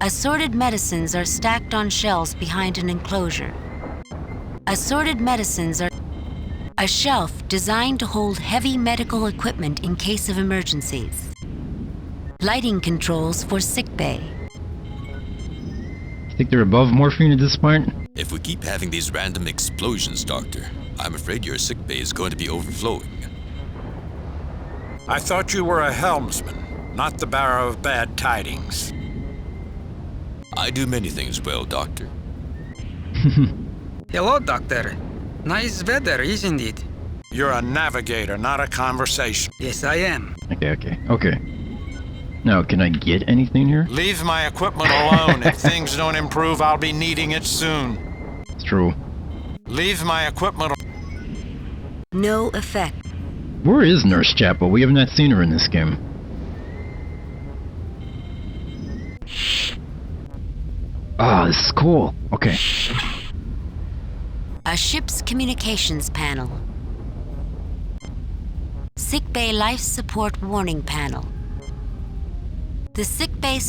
Assorted medicines are stacked on shelves behind an enclosure. Assorted medicines are a shelf designed to hold heavy medical equipment in case of emergencies. Lighting controls for sickbay. Think they're above morphine at this point? If we keep having these random explosions, Doctor, I'm afraid your sickbay is going to be overflowing. I thought you were a helmsman, not the bearer of bad tidings. I do many things well, Doctor. Hello, Doctor. Nice weather, isn't it? You're a navigator, not a conversation. Yes, I am. Okay. Now, can I get anything here? Leave my equipment alone. If things don't improve, I'll be needing it soon. It's true. Leave my equipment. No effect. Where is Nurse Chapel? We have not seen her in this game. Ah, this is cool. Okay. A ship's communications panel. Sickbay life support warning panel. The sickbay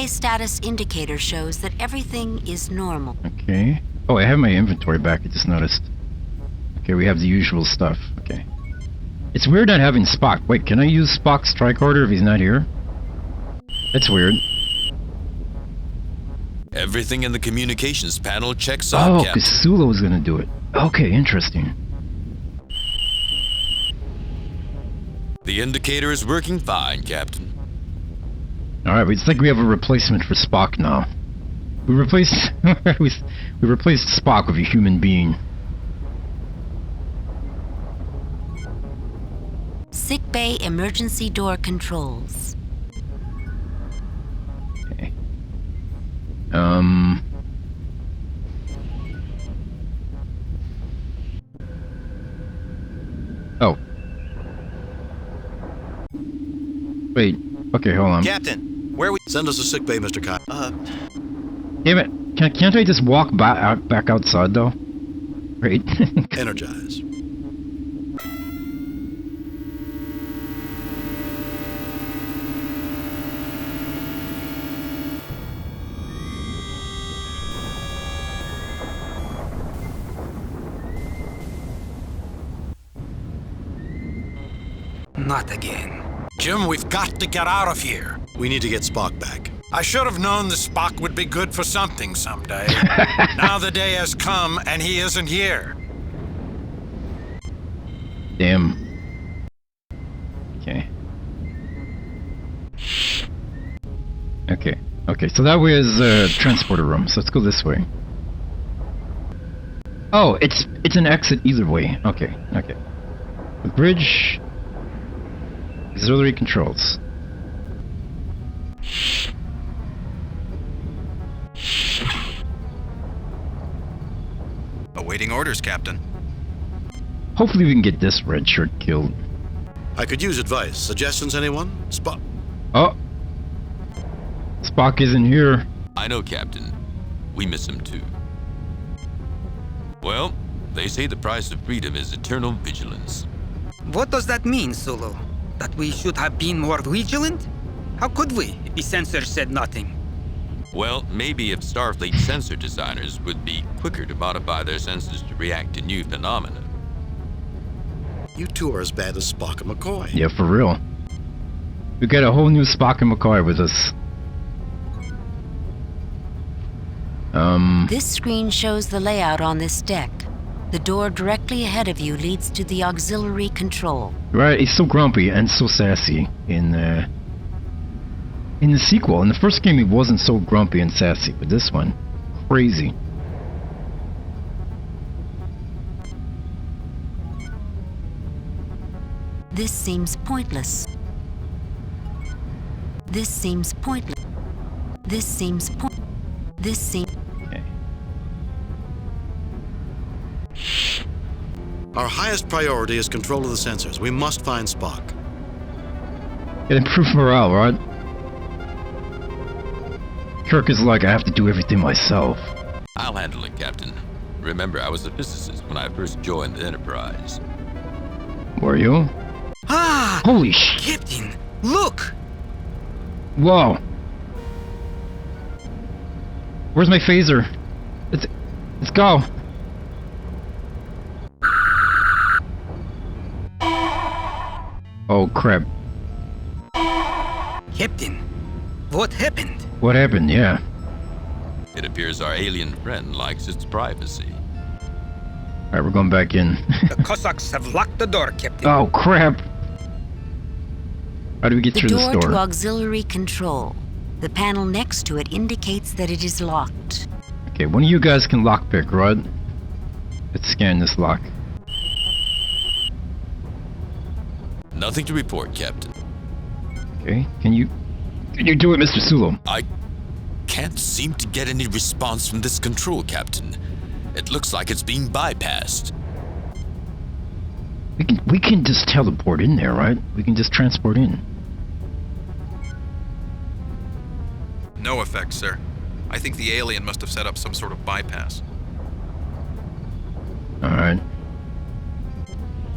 status indicator shows that everything is normal. Okay. Oh, I have my inventory back, I just noticed. Okay, we have the usual stuff. Okay. It's weird not having Spock. Wait, can I use Spock's tricorder if he's not here? That's weird. Everything in the communications panel checks out, Oh, Captain. because Sula was gonna do it. Okay, interesting. The indicator is working fine, Captain. Alright, it's like we have a replacement for Spock now. We replaced we replaced Spock with a human being. Sickbay emergency door controls. Okay. Oh. Wait. Okay, hold on. Captain, where we... Send us to sickbay, Mr. Kyle. Damn it. Can't I just walk back outside, though? Great. Energize. Not again. Jim, we've got to get out of here. We need to get Spock back. I should have known the Spock would be good for something someday. Now the day has come and he isn't here. Damn. Okay. Okay, so that way is the transporter room, so let's go this way. Oh, it's an exit either way. Okay. The bridge... Auxiliary controls. Awaiting orders, Captain. Hopefully we can get this red shirt killed. I could use advice. Suggestions, anyone? Spock. Oh! Spock isn't here. I know, Captain. We miss him too. Well, they say the price of freedom is eternal vigilance. What does that mean, Sulu? That we should have been more vigilant? How could we, if the sensor said nothing? Well, maybe if Starfleet sensor designers would be quicker to modify their sensors to react to new phenomena. You two are as bad as Spock and McCoy. Yeah, for real. We got a whole new Spock and McCoy with us. This screen shows the layout on this deck. The door directly ahead of you leads to the auxiliary control. Right, he's so grumpy and so sassy in the sequel. In the first game, he wasn't so grumpy and sassy, but this one, crazy. This seems pointless. This seems pointless. This seems This seems... Okay. Our highest priority is control of the sensors. We must find Spock. Gotta improve morale, right? Kirk is like, I have to do everything myself. I'll handle it, Captain. Remember, I was a physicist when I first joined the Enterprise. Were you? Ah! Holy sh... Captain, look! Whoa. Where's my phaser? Let's go. Oh crap. Captain, what happened? What happened? Yeah. It appears our alien friend likes its privacy. Alright, we're going back in. The Cossacks have locked the door, Captain. Oh crap. How do we get through this The door? door to auxiliary control. The panel next to it indicates that it is locked. Okay, one of you guys can lockpick, right? Let's scan this lock. Nothing to report, Captain. Okay, can you do it, Mr. Sulu? I can't seem to get any response from this control, Captain. It looks like it's being bypassed. We can just teleport in there, right? We can just transport in. No effect, sir. I think the alien must have set up some sort of bypass. Alright.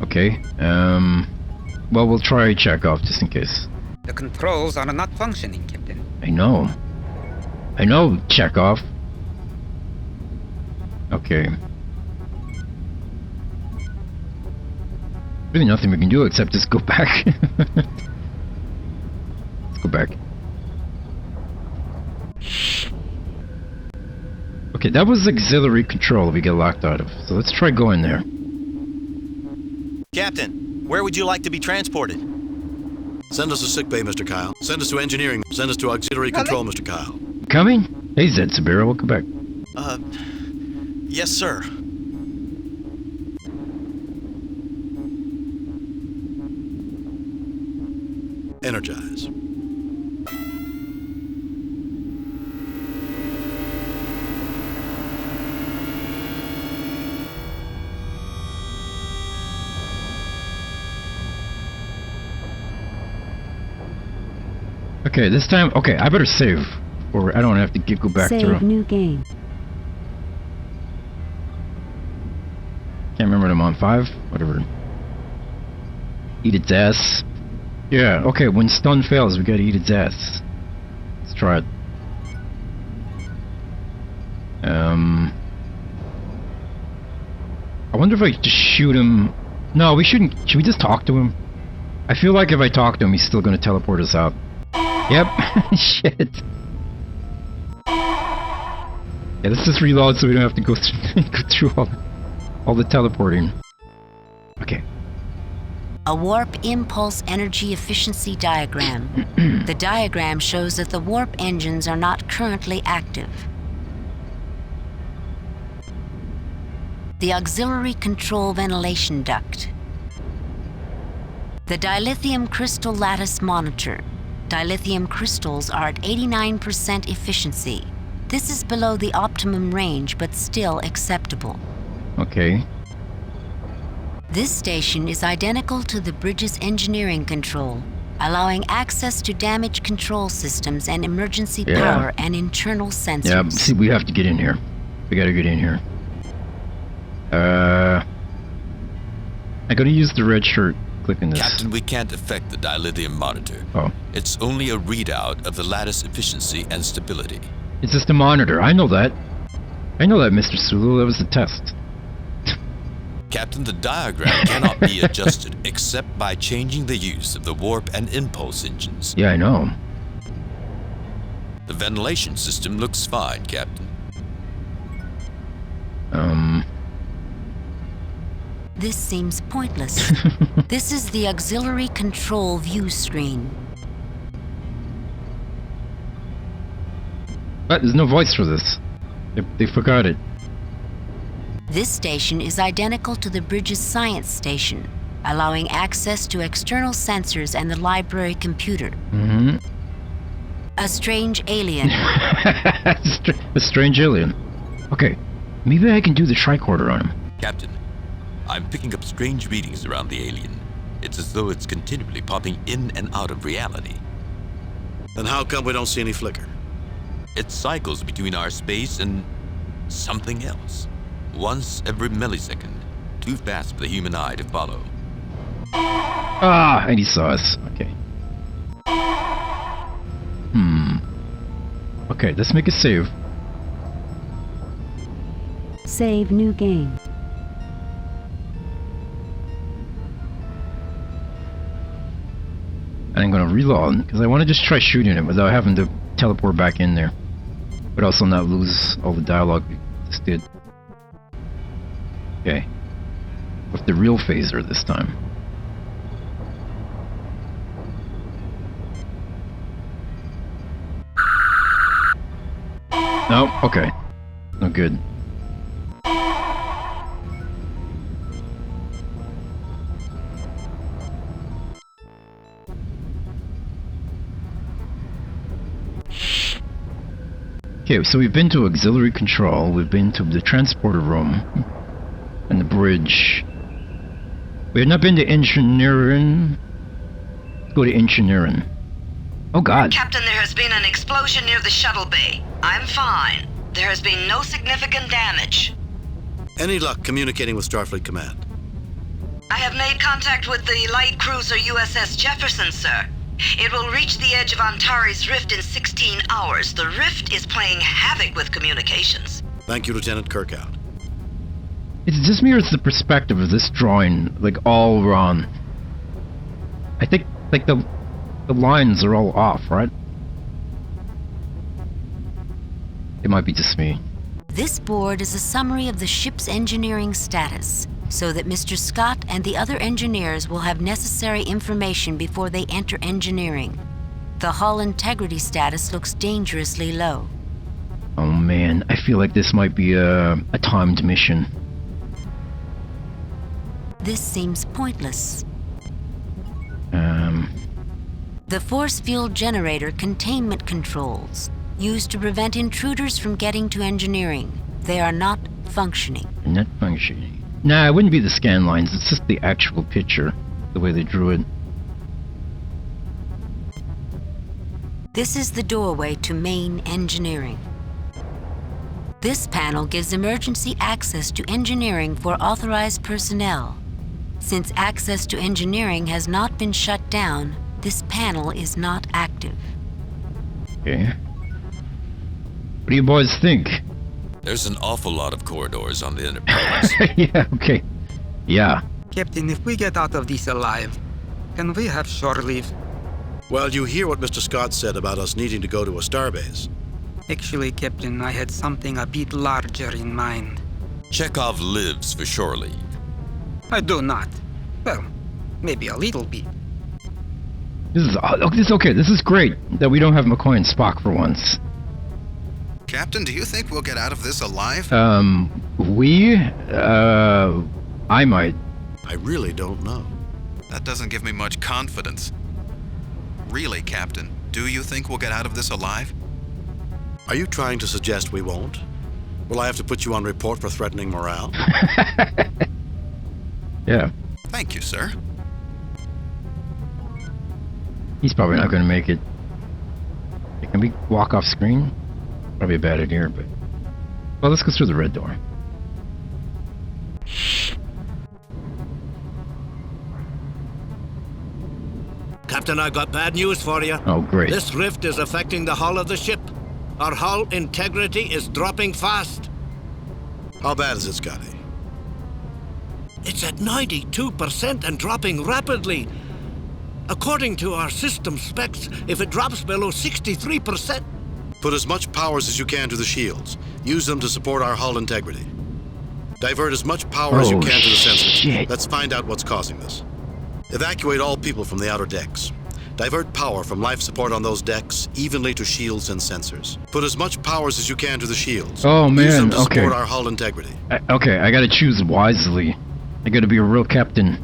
Okay, well, we'll try Chekhov just in case. The controls are not functioning, Captain. I know, Chekhov. Okay. Really nothing we can do except just go back. Let's go back. Okay, that was auxiliary control we get locked out of. So let's try going there. Captain, where would you like to be transported? Send us to sickbay, Mr. Kyle. Send us to engineering. Send us to auxiliary control, Mr. Kyle. Coming? Hey, Zed Sabira, welcome back. Yes, sir. Energize. Okay, this time, okay, I better save, or I don't have to go back Save through. new game. Can't remember what I'm on, 5? Whatever. Eat its ass. Yeah, okay, when stun fails, we gotta eat its ass. Let's try it. I wonder if I just shoot him. No, we shouldn't. Should we just talk to him? I feel like if I talk to him, he's still gonna teleport us out. Yep. Shit. Yeah, let's just reload so we don't have to go through all the teleporting. Okay. A warp impulse energy efficiency diagram. The diagram shows that the warp engines are not currently active. The auxiliary control ventilation duct. The dilithium crystal lattice monitor. Dilithium crystals are at 89% efficiency. This is below the optimum range, but still acceptable. Okay. This station is identical to the bridge's engineering control, allowing access to damage control systems and emergency power and internal sensors. Yeah, see, we have to get in here. We gotta get in here. I gotta use the red shirt. Clicking this. Captain, we can't affect the dilithium monitor. Oh. It's only a readout of the lattice efficiency and stability. It's just a monitor. I know that. I know that, Mr. Sulu. That was the test. Captain, the diagram cannot be adjusted except by changing the use of the warp and impulse engines. Yeah, I know. The ventilation system looks fine, Captain. This seems pointless. This is the auxiliary control view screen. But there's no voice for this. They forgot it. This station is identical to the bridge's science station, allowing access to external sensors and the library computer. Mm-hmm. A strange alien. A strange alien. Okay, maybe I can do the tricorder on him. Captain, I'm picking up strange readings around the alien. It's as though it's continually popping in and out of reality. Then how come we don't see any flicker? It cycles between our space and something else. Once every millisecond. Too fast for the human eye to follow. Ah, and he saw us. Okay. Okay, let's make a save. Save new game. And I'm gonna reload, because I want to just try shooting it without having to teleport back in there. But also not lose all the dialogue we just did. Okay. With the real phaser this time. No, okay. No good. Okay, so we've been to auxiliary control, we've been to the transporter room, and the bridge. We have not been to engineering. Let's go to engineering. Oh god. Captain, there has been an explosion near the shuttle bay. I'm fine. There has been no significant damage. Any luck communicating with Starfleet Command? I have made contact with the light cruiser USS Jefferson, sir. It will reach the edge of Antares Rift in 16 hours. The Rift is playing havoc with communications. Thank you, Lieutenant Kirkout. It's just mirrors the perspective of this drawing, like, all wrong. I think, like, the lines are all off, right? It might be just me. This board is a summary of the ship's engineering status, so that Mr. Scott and the other engineers will have necessary information before they enter engineering. The hull integrity status looks dangerously low. Oh man, I feel like this might be a timed mission. This seems pointless. The force field generator containment controls, used to prevent intruders from getting to engineering. They are not functioning. Not functioning. Nah, it wouldn't be the scan lines, it's just the actual picture, the way they drew it. This is the doorway to main engineering. This panel gives emergency access to engineering for authorized personnel. Since access to engineering has not been shut down, this panel is not active. Okay. What do you boys think? There's an awful lot of corridors on the Enterprise. Yeah, okay. Yeah. Captain, if we get out of this alive, can we have shore leave? Well, you hear what Mr. Scott said about us needing to go to a starbase. Actually, Captain, I had something a bit larger in mind. Chekhov lives for shore leave. I do not. Well, maybe a little bit. This is okay. This is great that we don't have McCoy and Spock for once. Captain, do you think we'll get out of this alive? I might. I really don't know. That doesn't give me much confidence. Really, Captain, do you think we'll get out of this alive? Are you trying to suggest we won't? Will I have to put you on report for threatening morale? Yeah. Thank you, sir. He's probably not going to make it. Can we walk off screen? Probably a bad idea, but... Well, let's go through the red door. Captain, I got bad news for you. Oh, great. This rift is affecting the hull of the ship. Our hull integrity is dropping fast. How bad is it, Scotty? It's at 92% and dropping rapidly. According to our system specs, if it drops below 63%... Put as much powers as you can to the shields. Use them to support our hull integrity. Divert as much power as you can to the sensors. Shit. Let's find out what's causing this. Evacuate all people from the outer decks. Divert power from life support on those decks evenly to shields and sensors. Put as much powers as you can to the shields. Oh, man, Use them to okay. support our hull integrity. Okay, I gotta choose wisely. I gotta be a real captain.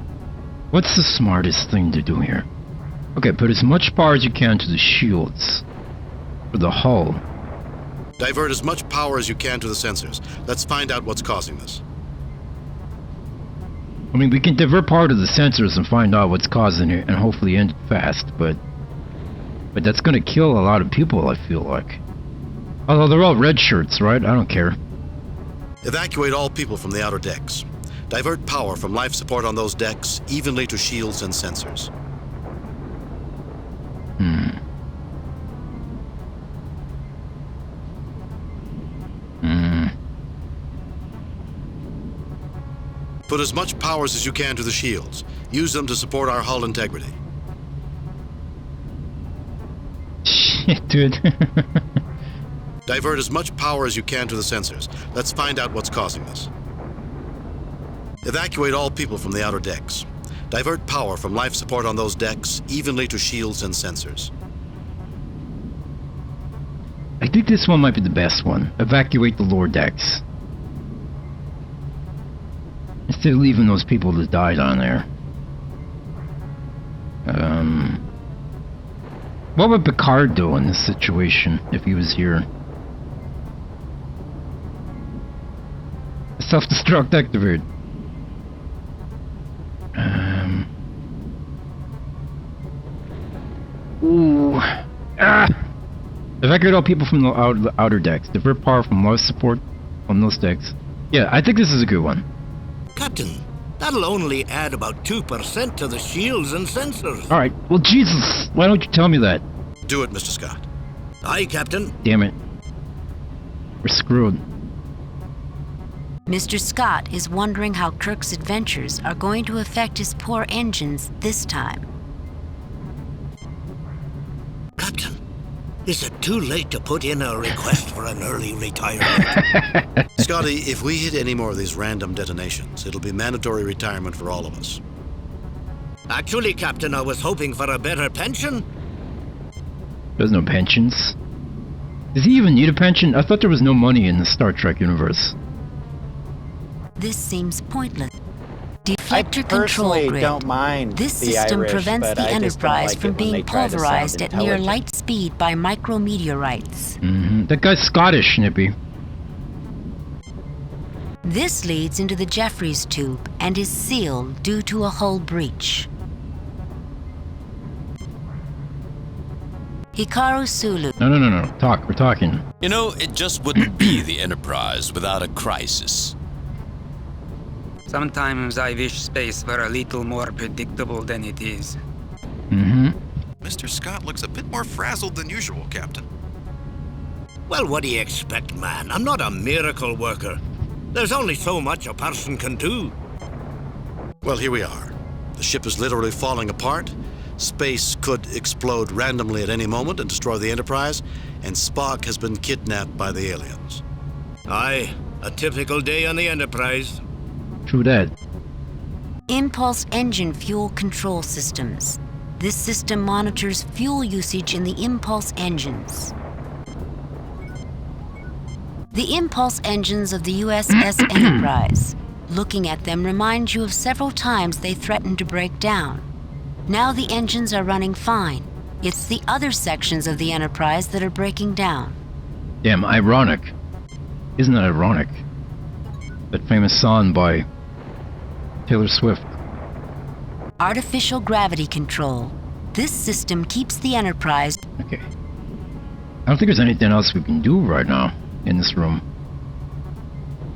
What's the smartest thing to do here? Okay, put as much power as you can to the shields. For the hull. Divert as much power as you can to the sensors. Let's find out what's causing this. I mean, we can divert power to the sensors and find out what's causing it and hopefully end it fast, but that's gonna kill a lot of people, I feel like. Although they're all red shirts, right? I don't care. Evacuate all people from the outer decks. Divert power from life support on those decks evenly to shields and sensors. Put as much powers as you can to the shields. Use them to support our hull integrity. Shit, dude. Divert as much power as you can to the sensors. Let's find out what's causing this. Evacuate all people from the outer decks. Divert power from life support on those decks evenly to shields and sensors. I think this one might be the best one. Evacuate the lower decks. Instead of leaving those people that died on there. What would Picard do in this situation if he was here? Self-destruct activated. Evacuate all people from the outer decks. Divert power from life support on those decks. Yeah, I think this is a good one. Captain, that'll only add about 2% to the shields and sensors. Alright, well Jesus, why don't you tell me that? Do it, Mr. Scott. Aye, Captain. Damn it. We're screwed. Mr. Scott is wondering how Kirk's adventures are going to affect his poor engines this time. Captain, is it too late to put in a request for an early retirement? Scotty, if we hit any more of these random detonations, it'll be mandatory retirement for all of us. Actually, Captain, I was hoping for a better pension. There's no pensions. Does he even need a pension? I thought there was no money in the Star Trek universe. This seems pointless. Deflector I control personally grid. don't mind This the system Irish, prevents but the I just don't Enterprise like from it when they being try to sound pulverized at near intelligent. light speed by micrometeorites. That guy's Scottish, Nippy. This leads into the Jeffries tube and is sealed due to a hull breach. Hikaru Sulu. No. Talk. We're talking. You know, it just wouldn't be the Enterprise without a crisis. Sometimes I wish space were a little more predictable than it is. Mr. Scott looks a bit more frazzled than usual, Captain. Well, what do you expect, man? I'm not a miracle worker. There's only so much a person can do. Well, here we are. The ship is literally falling apart. Space could explode randomly at any moment and destroy the Enterprise, and Spock has been kidnapped by the aliens. Aye, a typical day on the Enterprise. True that. Impulse engine fuel control systems. This system monitors fuel usage in the impulse engines. The impulse engines of the USS Enterprise. Looking at them reminds you of several times they threatened to break down. Now the engines are running fine. It's the other sections of the Enterprise that are breaking down. Damn, ironic. Isn't that ironic? That famous song by Taylor Swift. Artificial gravity control. This system keeps the Enterprise... Okay. I don't think there's anything else we can do right now in this room.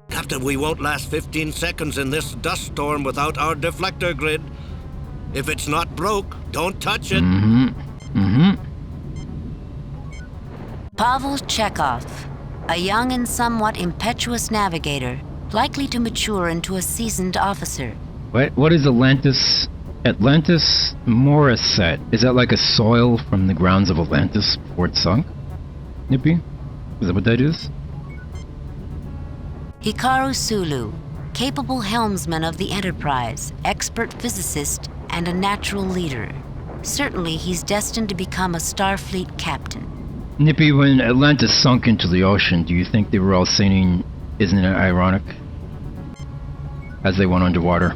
Captain, we won't last 15 seconds in this dust storm without our deflector grid. If it's not broke, don't touch it. Pavel Chekhov, a young and somewhat impetuous navigator, likely to mature into a seasoned officer. What is Atlantis? Atlantis Morisset. Is that like a soil from the grounds of Atlantis before it sunk? Nippy? Is that what that is? Hikaru Sulu, capable helmsman of the Enterprise, expert physicist, and a natural leader. Certainly he's destined to become a Starfleet captain. Nippy, when Atlantis sunk into the ocean, do you think they were all singing, "Isn't it ironic?" as they went underwater?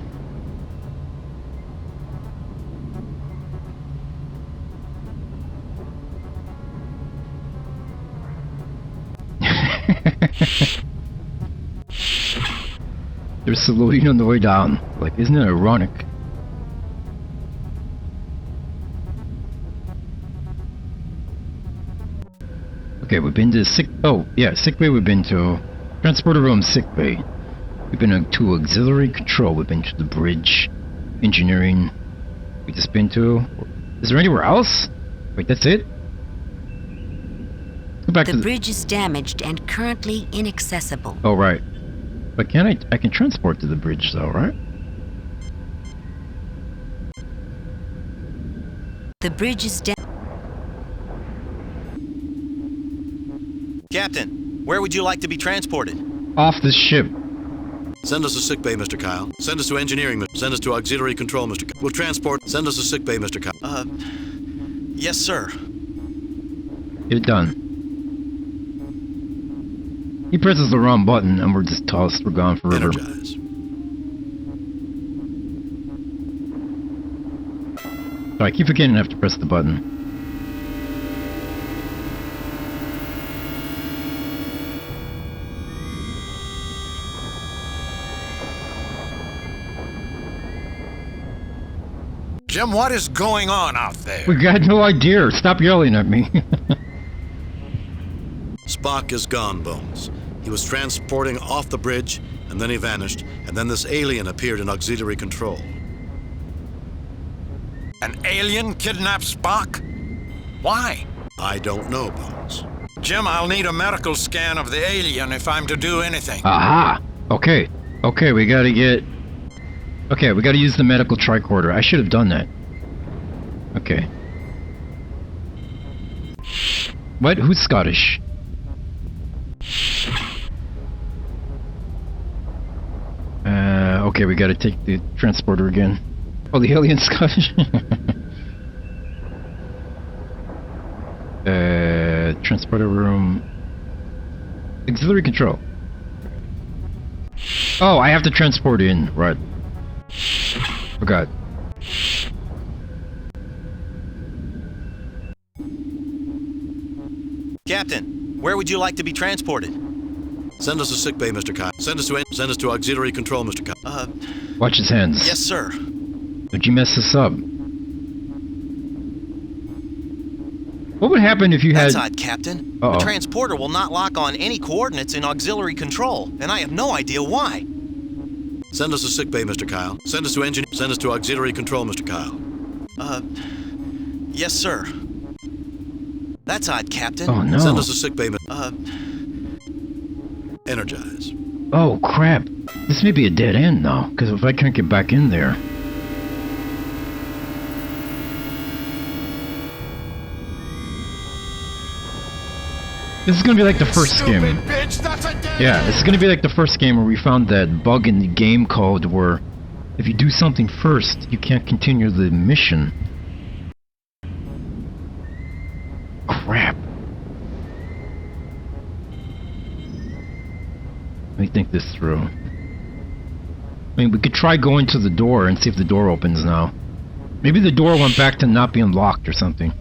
They're saluting on the way down. Like, isn't it ironic? Okay, we've been to sick bay we've been to. Transporter room, sick bay. We've been to auxiliary control. We've been to the bridge. Engineering. We just been to... Is there anywhere else? Wait, that's it? Go back to the bridge is damaged and currently inaccessible. Oh, right. But I can transport to the bridge though, right? The bridge is Captain, where would you like to be transported? Off the ship. Send us to sickbay, Mr. Kyle. Send us to engineering. Send us to auxiliary control, Mr. Kyle. We'll transport. Send us to sickbay, Mr. Kyle. Yes, sir. Get it done. He presses the wrong button and we're just tossed. We're gone forever. Energize. So I keep forgetting I have to press the button. Jim, what is going on out there? We got no idea. Stop yelling at me. Spock is gone, Bones. He was transporting off the bridge, and then he vanished, and then this alien appeared in auxiliary control. An alien kidnapped Spock? Why? I don't know, Bones. Jim, I'll need a medical scan of the alien if I'm to do anything. Aha! Okay, we gotta use the medical tricorder. I should have done that. Okay. What? Who's Scottish? Okay, we gotta take the transporter again. Oh, the alien's Scottish? Transporter room... Auxiliary control. Oh, I have to transport in, right. Forgot. Captain, where would you like to be transported? Send us to sickbay, Mr. Kyle. Send us to auxiliary control, Mr. Kyle. Watch his hands. Yes, sir. Don't you mess this up. What would happen if you had... That's odd, Captain. The transporter will not lock on any coordinates in auxiliary control, and I have no idea why. Send us to sickbay, Mr. Kyle. Send us to auxiliary control, Mr. Kyle. Yes, sir. That's odd, Captain. Oh, no. Send us to sickbay, energize. Oh, crap. This may be a dead end now, because if I can't get back in there... This is gonna be like the first game. Yeah, this is gonna be like the first game where we found that bug in the game code where if you do something first, you can't continue the mission. Crap. Let me think this through. I mean, we could try going to the door and see if the door opens now. Maybe the door went back to not being locked or something.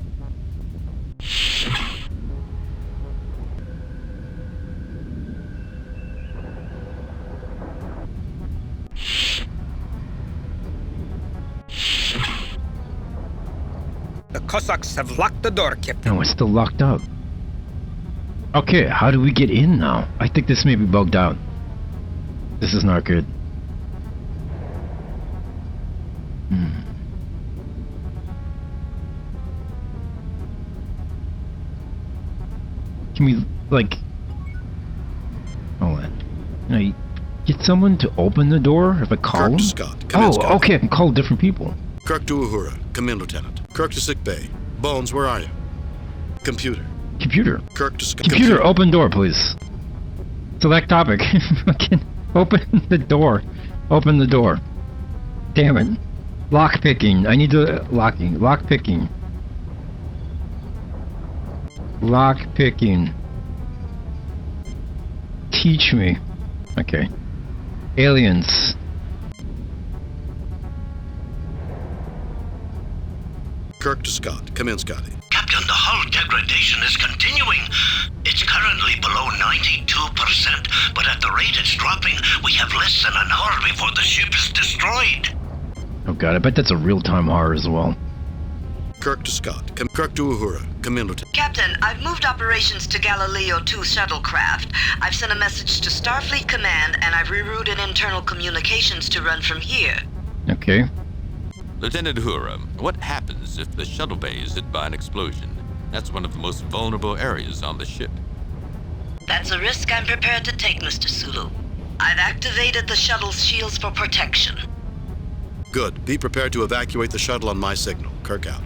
The Cossacks have locked the door, Captain. No, it's still locked up. Okay, how do we get in now? I think this may be bugged out. This is not good. Can we, like... Hold on. No, get someone to open the door if I call Kirk them? to Scott. Come in, Scott. Okay, I can call different people. Kirk to Uhura. Come in, Lieutenant. Kirk to sick bay. Bones, where are you? Computer. Computer. Kirk to Scott. Computer, open door, please. Select topic. Fucking open the door. Open the door. Damn it. Lock picking. I need to locking. Lock picking. Lock picking. Teach me. Okay. Aliens. Kirk to Scott. Come in, Scotty. Captain, the hull degradation is continuing. It's currently below 92%, but at the rate it's dropping, we have less than an hour before the ship is destroyed. Oh god, I bet that's a real-time horror as well. Kirk to Scott. Kirk to Uhura. Come in, Lieutenant. Captain, I've moved operations to Galileo 2 shuttlecraft. I've sent a message to Starfleet Command, and I've rerouted internal communications to run from here. Okay. Lieutenant Uhura, what happens if the shuttle bay is hit by an explosion? That's one of the most vulnerable areas on the ship. That's a risk I'm prepared to take, Mr. Sulu. I've activated the shuttle's shields for protection. Good. Be prepared to evacuate the shuttle on my signal. Kirk out.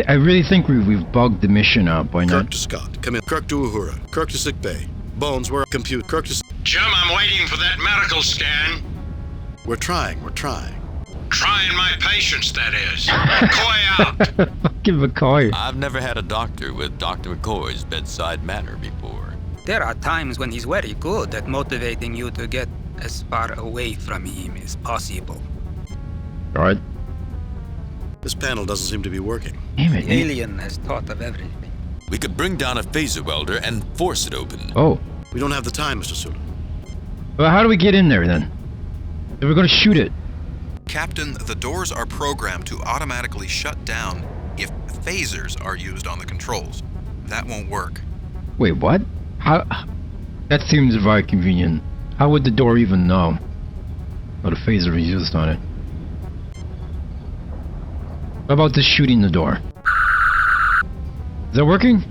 I really think we've bugged the mission out by now. Kirk to Scott. Come in. Kirk to Uhura. Kirk to sick bay. Bones, where? Compute. Kirk to... Jim, I'm waiting for that medical scan. We're trying. Trying my patience, that is. McCoy out. Fucking McCoy. I've never had a doctor with Dr. McCoy's bedside manner before. There are times when he's very good at motivating you to get as far away from him as possible. Alright. This panel doesn't seem to be working. Damn it. The alien has thought of everything. We could bring down a phaser welder and force it open. Oh. We don't have the time, Mr. Sulu. Well, how do we get in there then? If we're gonna shoot it. Captain, the doors are programmed to automatically shut down if phasers are used on the controls. That won't work. Wait, what? How? That seems very convenient. How would the door even know? What a phaser is used on it. What about just shooting the door? Is that working?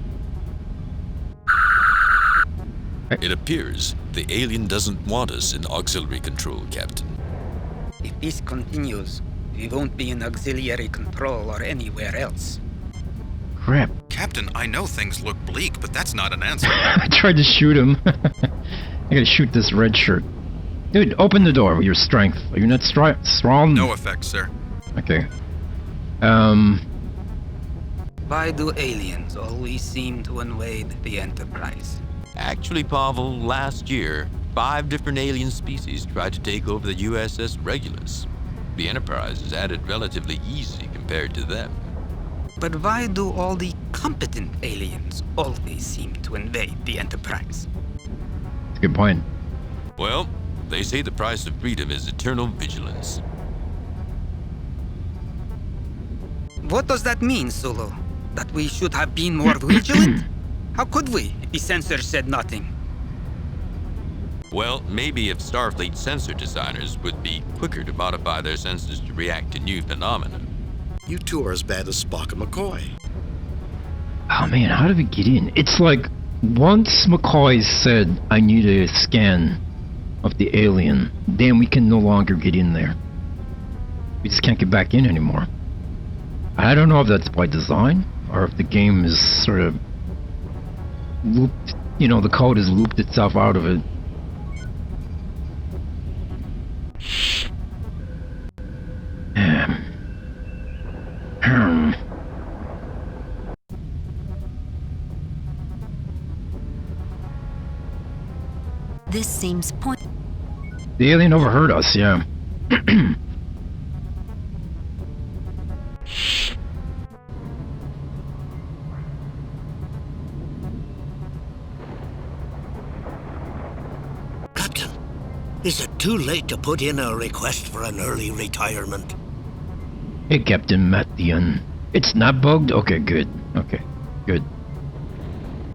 It appears the alien doesn't want us in auxiliary control, Captain. If this continues, we won't be in auxiliary control or anywhere else. Crap. Captain, I know things look bleak, but that's not an answer. I tried to shoot him. I gotta shoot this red shirt. Dude, open the door with your strength. Are you not strong? No effect, sir. Okay. Why do aliens always seem to invade the Enterprise? Actually, Pavel, last year, 5 different alien species tried to take over the USS Regulus. The Enterprise is at it relatively easy compared to them. But why do all the competent aliens always seem to invade the Enterprise? That's a good point. Well, they say the price of freedom is eternal vigilance. What does that mean, Sulu? That we should have been more vigilant? How could we if the sensors said nothing? Well, maybe if Starfleet sensor designers would be quicker to modify their sensors to react to new phenomena. You two are as bad as Spock and McCoy. Oh man, how do we get in? It's like, once McCoy said, I need a scan of the alien, then we can no longer get in there. We just can't get back in anymore. I don't know if that's by design, or if the game is sort of looped, you know, the code has looped itself out of it. This seems point. The alien overheard us, yeah. Captain, is it too late to put in a request for an early retirement? Hey, Captain Matthean. It's not bugged? Okay, good. Okay, good.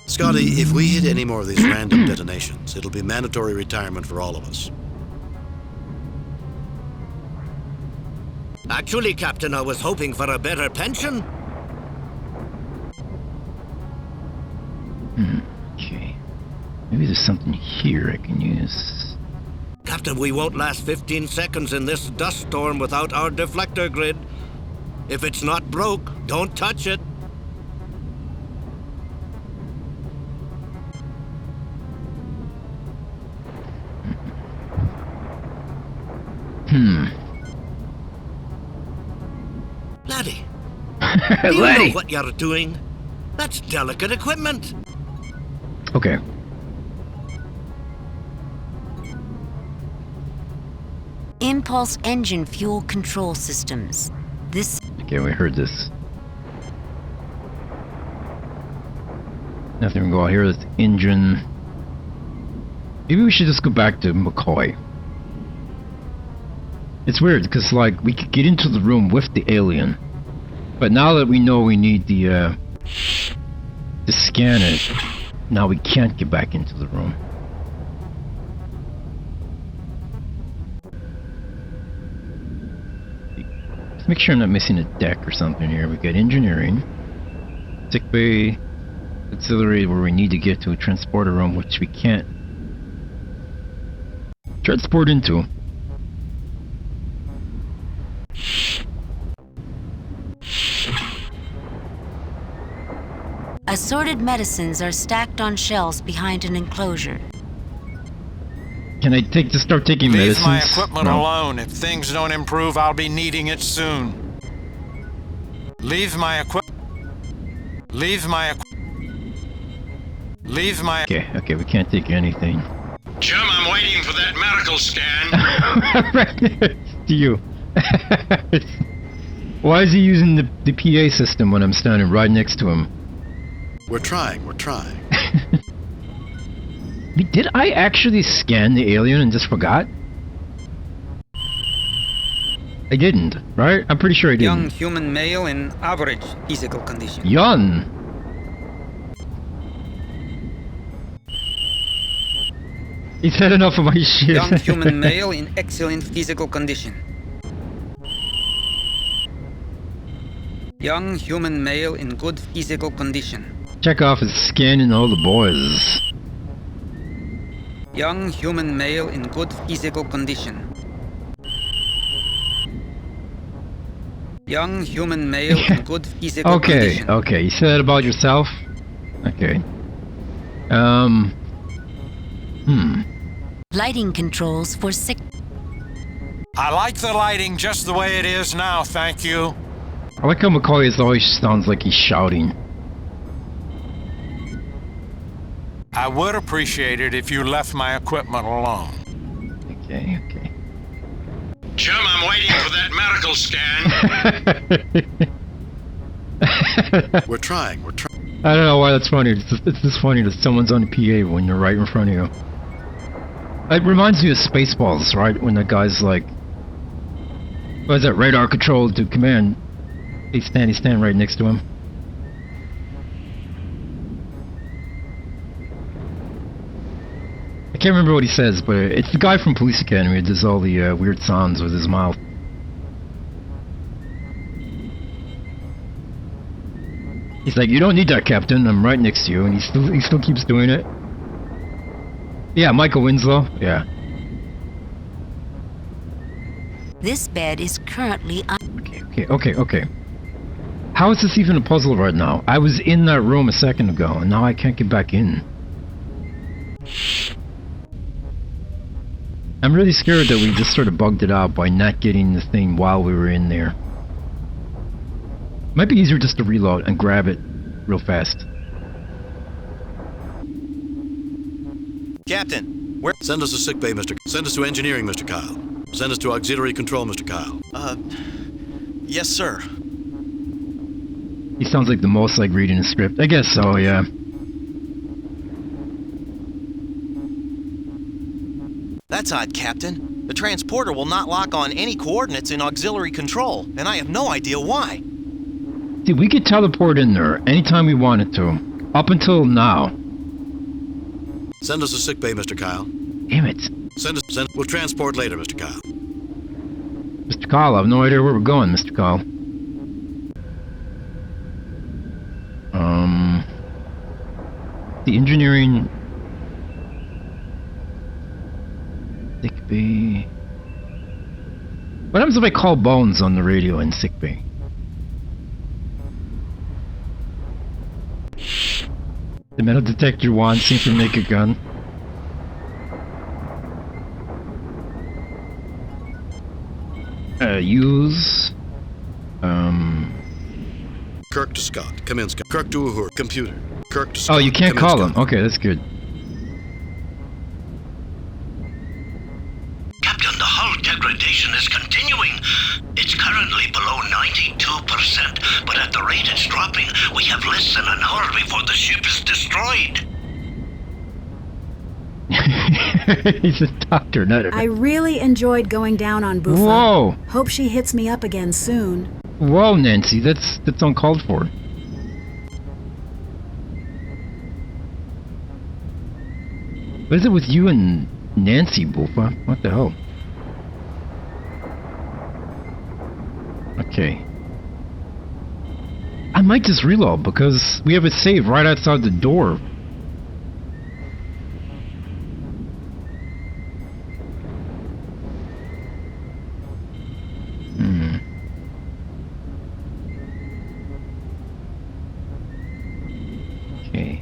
Scotty, if we hit any more of these random detonations, it'll be mandatory retirement for all of us. Actually, Captain, I was hoping for a better pension. Okay. Maybe there's something here I can use. Captain, we won't last 15 seconds in this dust storm without our deflector grid. If it's not broke, don't touch it. Laddie. Do you know what you're doing? That's delicate equipment. Okay. Impulse engine fuel control systems. This. Okay, we heard this. Nothing we can go out here. That's engine. Maybe we should just go back to McCoy. It's weird because, like, we could get into the room with the alien, but now that we know we need the to scan it, now we can't get back into the room. Let's make sure I'm not missing a deck or something here. We got engineering, sick bay, auxiliary where we need to get to a transporter room, which we can't transport into. Assorted medicines are stacked on shelves behind an enclosure. Can I start taking Leave medicines? my equipment No. alone. If things don't improve, I'll be needing it soon. Leave my equipment. Leave my Okay, we can't take anything. Jim, I'm waiting for that medical scan. To you. Why is he using the PA system when I'm standing right next to him? We're trying. Did I actually scan the alien and just forgot? I didn't, right? I'm pretty sure I didn't. Young human male in average physical condition. Young. He's had enough of my shit. Young human male in excellent physical condition. Young human male in good physical condition. Chekhov is scanning all the boys. Young human male in good physical condition. Young human male in good physical condition. Okay, you said that about yourself? Okay. Lighting controls for sick. I like the lighting just the way it is now, thank you. I like how McCoy always sounds like he's shouting. I would appreciate it if you left my equipment alone. Okay. Jim, I'm waiting for that medical scan. We're trying. I don't know why that's funny. It's just funny that someone's on the PA when they're right in front of you. It reminds me of Spaceballs, right? When that guy's like, what is that, radar control to command. He's standing right next to him. I can't remember what he says, but it's the guy from Police Academy who does all the weird sounds with his mouth. He's like, you don't need that, Captain. I'm right next to you, and he still keeps doing it. Yeah, Michael Winslow. Yeah. This bed is currently Okay. How is this even a puzzle right now? I was in that room a second ago, and now I can't get back in. I'm really scared that we just sort of bugged it out by not getting the thing while we were in there. Might be easier just to reload and grab it real fast. Captain, Send us to sickbay, Mr. Send us to engineering, Mr. Kyle. Send us to auxiliary control, Mr. Kyle. Yes, sir. He sounds like the most like reading a script. I guess so, yeah. That's odd, Captain. The transporter will not lock on any coordinates in auxiliary control, and I have no idea why. See, we could teleport in there anytime we wanted to. Up until now. Send us to sickbay, Mr. Kyle. Damn it. We'll transport later, Mr. Kyle. Mr. Kyle, I have no idea where we're going, Mr. Kyle. The engineering... Sickbay. What happens if I call Bones on the radio in sickbay? The metal detector wand seems to make a gun. Use... Kirk to Scott. Come in, Scott. Kirk to Uhura. Computer. Kirk to Scott. Oh, you can't Come in, call Scott. him. Okay, that's good. Captain, the hull degradation is continuing. It's currently below 92%, but at the rate it's dropping, we have less than an hour before the ship is destroyed. He's a doctor, not a... I really enjoyed going down on Bufa. Whoa! Hope she hits me up again soon. Whoa, Nancy, that's uncalled for. What is it with you and Nancy, Bufa? What the hell? Okay. I might just reload because we have a save right outside the door. Okay.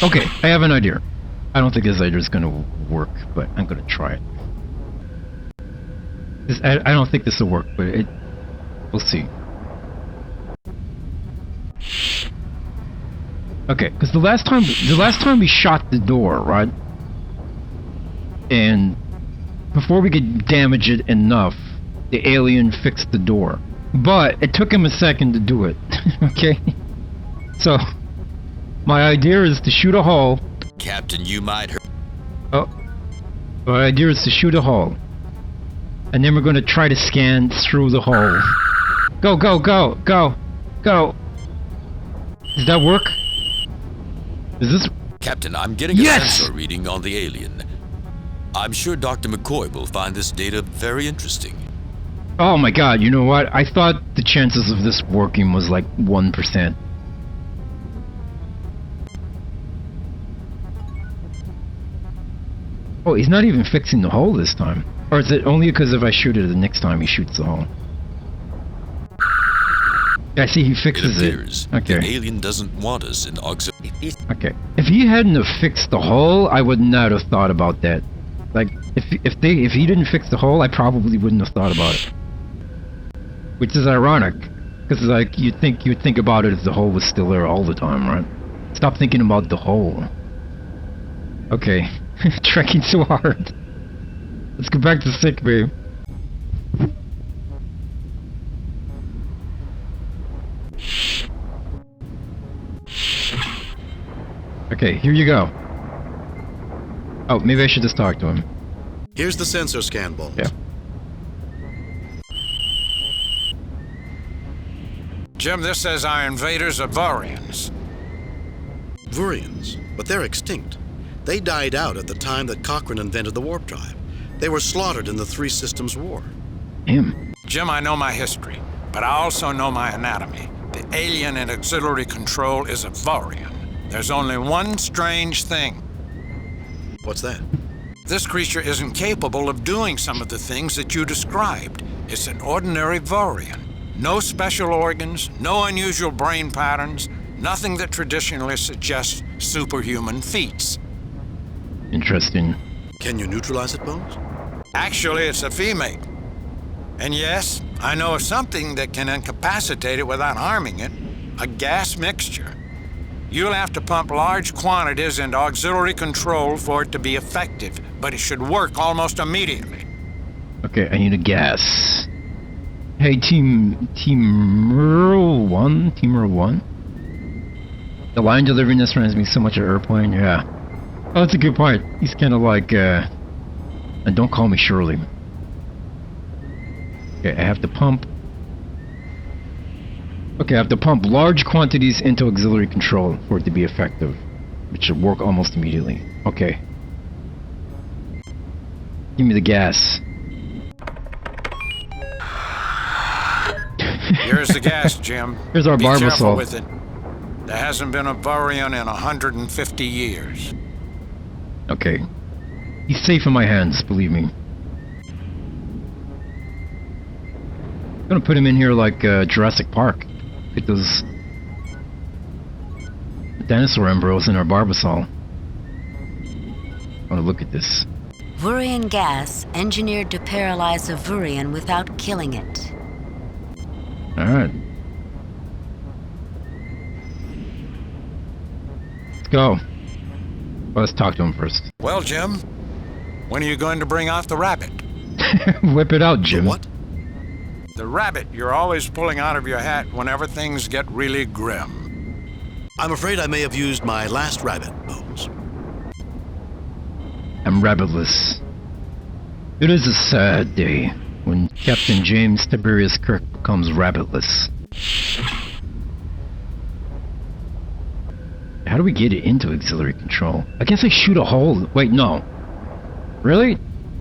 Okay, I have an idea. I don't think this idea is gonna work, but I'm gonna try it. I don't think this will work, but we'll see. Okay, because the last time we shot the door, right? And before we could damage it enough, the alien fixed the door. But it took him a second to do it. Okay? So, my idea is to shoot a hole. Captain, you might hurt. Oh. My idea is to shoot a hole. And then we're going to try to scan through the hole. Go, go, go, go, go. Does that work? Is this... Captain, I'm getting a sensor reading on the alien. I'm sure Dr. McCoy will find this data very interesting. Oh my god, you know what? I thought the chances of this working was like 1%. Oh, he's not even fixing the hole this time. Or is it only because if I shoot it the next time he shoots the hole? I see he fixes it. Okay. The alien doesn't want us in auxiliary. Okay. If he hadn't have fixed the hole, I would not have thought about that. Like, if he didn't fix the hole, I probably wouldn't have thought about it. Which is ironic, because like you'd think about it if the hole was still there all the time, right? Stop thinking about the hole. Okay, trekking so hard. Let's go back to sickbay. Okay, here you go. Oh, maybe I should just talk to him. Here's the sensor scan, Bones. Yeah. Jim, this says our invaders are Vorians. Vurians, but they're extinct. They died out at the time that Cochrane invented the warp drive. They were slaughtered in the Three Systems War. Jim, I know my history, but I also know my anatomy. The alien in auxiliary control is a Vorian. There's only one strange thing. What's that? This creature isn't capable of doing some of the things that you described. It's an ordinary Vorian. No special organs, no unusual brain patterns, nothing that traditionally suggests superhuman feats. Interesting. Can you neutralize it, Bones? Actually, it's a female. And yes, I know of something that can incapacitate it without harming it. A gas mixture. You'll have to pump large quantities into auxiliary control for it to be effective, but it should work almost immediately. Okay, I need a gas. Hey, Team Merle 1? The line delivering this reminds me so much of Airplane, yeah. Oh, that's a good point. He's kind of like, and don't call me Shirley. Okay, I have to pump. Okay, I have to pump large quantities into auxiliary control for it to be effective, which should work almost immediately. Okay. Give me the gas. Here's the gas, Jim. Here's our Be Barbasol. careful with it. There hasn't been a Vurian in 150 years. Okay. He's safe in my hands, believe me. I'm gonna put him in here like Jurassic Park. Get those dinosaur embryos in our Barbasol. I wanna look at this. Vurian gas engineered to paralyze a Vurian without killing it. Alright. Let's go. Well, let's talk to him first. Well, Jim, when are you going to bring off the rabbit? Whip it out, Jim. The what? The rabbit you're always pulling out of your hat whenever things get really grim. I'm afraid I may have used my last rabbit, Bones. I'm rabbitless. It is a sad day when Captain James Tiberius Kirk becomes rabbitless. How do we get it into auxiliary control? I guess I shoot a hole. Wait, no. Really?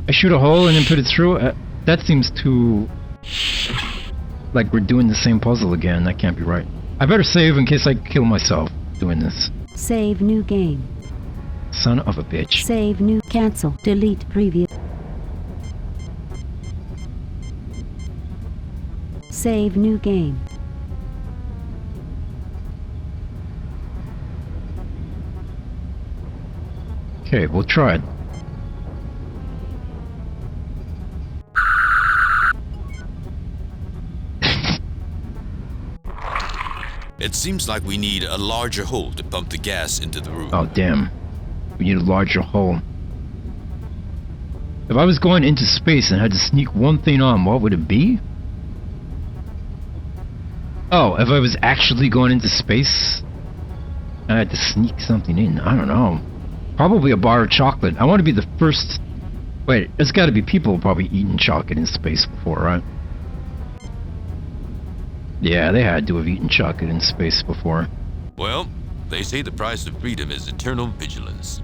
I shoot a hole and then put it through? That seems too... like we're doing the same puzzle again. That can't be right. I better save in case I kill myself doing this. Save new game. Son of a bitch. Save new. Cancel. Delete previous. Save new game. Okay, we'll try it. It seems like we need a larger hole to pump the gas into the room. Oh, damn. We need a larger hole. If I was going into space and had to sneak one thing on, what would it be? Oh, if I was actually going into space and I had to sneak something in, I don't know. Probably a bar of chocolate. I want to be the first... Wait, there's got to be people probably eating chocolate in space before, right? Yeah, they had to have eaten chocolate in space before. Well, they say the price of freedom is eternal vigilance.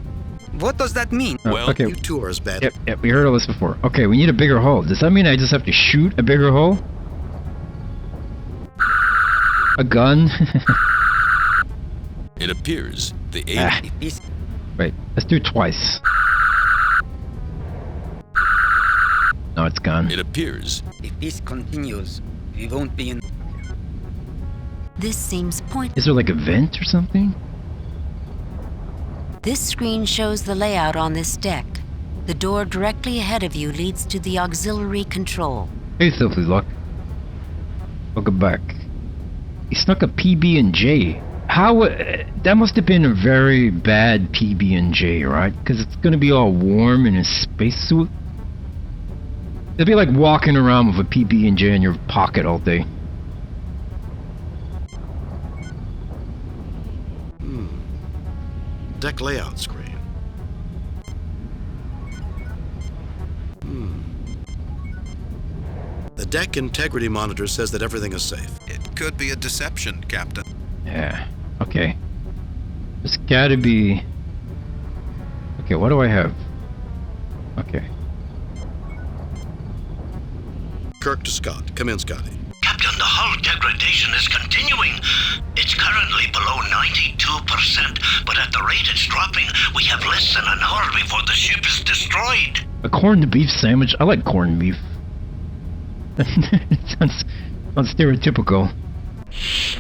What does that mean? Oh, well, okay. You two are as bad. Yep, we heard all this before. Okay, we need a bigger hole. Does that mean I just have to shoot a bigger hole? A gun? It appears the alien is... Wait, let's do it twice. No, it's gone. It appears. If this continues, we won't be in... This seems pointless. Is there like a vent or something? This screen shows the layout on this deck. The door directly ahead of you leads to the auxiliary control. Hey, Filthy Luck. Welcome back. He snuck a PB&J. How... that must have been a very bad PB&J, right? Because it's going to be all warm in a spacesuit. It'd be like walking around with a PB&J in your pocket all day. Deck layout screen. The deck integrity monitor says that everything is safe. It could be a deception, Captain. Yeah, okay. There's gotta be... Okay, what do I have? Okay. Kirk to Scott. Come in, Scotty. Captain, the hull degradation is continuing. It's currently below 92%, but at the rate it's dropping, we have less than an hour before the ship is destroyed. A corned beef sandwich? I like corned beef. It sounds stereotypical.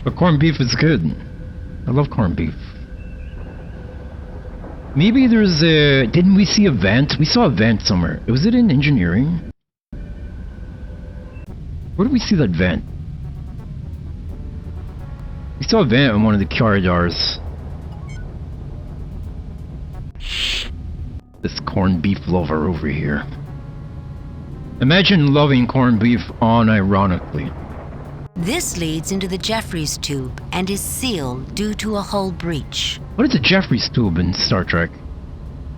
But corned beef is good. I love corned beef. Maybe there's a... Didn't we see a vent? We saw a vent somewhere. Was it in engineering? Where did we see that vent? We saw a vent in one of the corridors. This corned beef lover over here. Imagine loving corned beef unironically. This leads into the Jeffries tube and is sealed due to a hull breach. What is a Jeffries tube in Star Trek?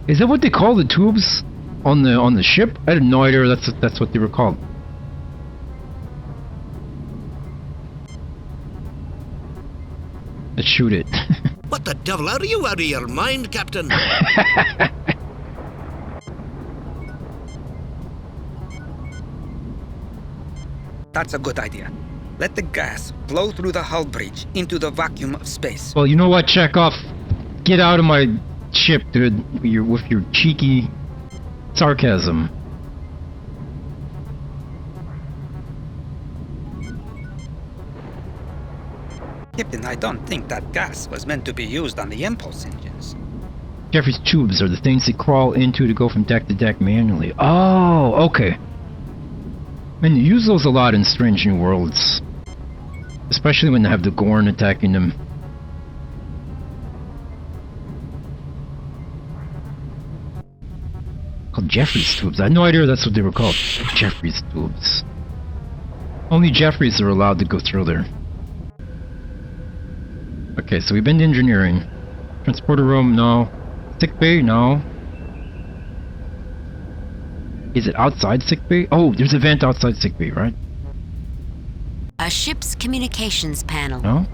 Is that what they call the tubes on the ship? I had no idea that's what they were called. Let's shoot it. What the devil? Are you out of your mind, Captain? That's a good idea. Let the gas flow through the hull breach into the vacuum of space. Well, you know what, Chekhov? Get out of my ship, dude, with your cheeky sarcasm. Captain, I don't think that gas was meant to be used on the impulse engines. Jeffrey's tubes are the things they crawl into to go from deck to deck manually. Oh, okay. Man, you use those a lot in Strange New Worlds. Especially when they have the Gorn attacking them. Called Jeffrey's tubes. I had no idea that's what they were called. Jeffrey's tubes. Only Jeffreys are allowed to go through there. Okay, so we've been to engineering. Transporter room, no. Sick bay, no. Is it outside sick bay? Oh, there's a vent outside sick bay, right? A ship's communications panel. No?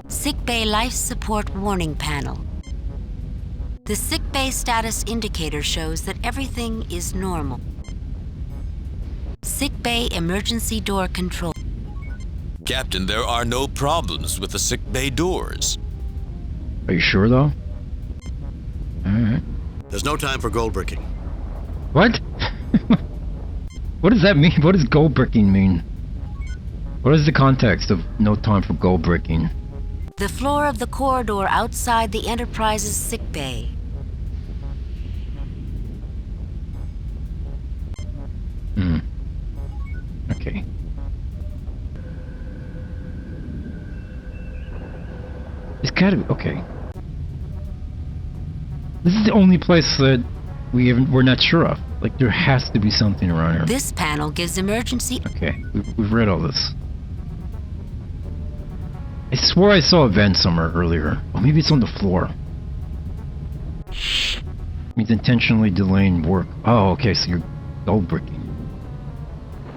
Sick bay life support warning panel. The sick bay status indicator shows that everything is normal. Sick bay emergency door control. Captain, there are no problems with the sick bay doors. Are you sure, though? Alright. There's no time for gold bricking. What? What does that mean? What does gold bricking mean? What is the context of no time for gold bricking? The floor of the corridor outside the Enterprise's sick bay. Okay. It's gotta be okay. This is the only place that we're not sure of. Like, there has to be something around here. This panel gives emergency... Okay, we've read all this. I swore I saw a vent somewhere earlier. Or maybe it's on the floor. Means intentionally delaying work. Oh, okay, so you're gold bricking.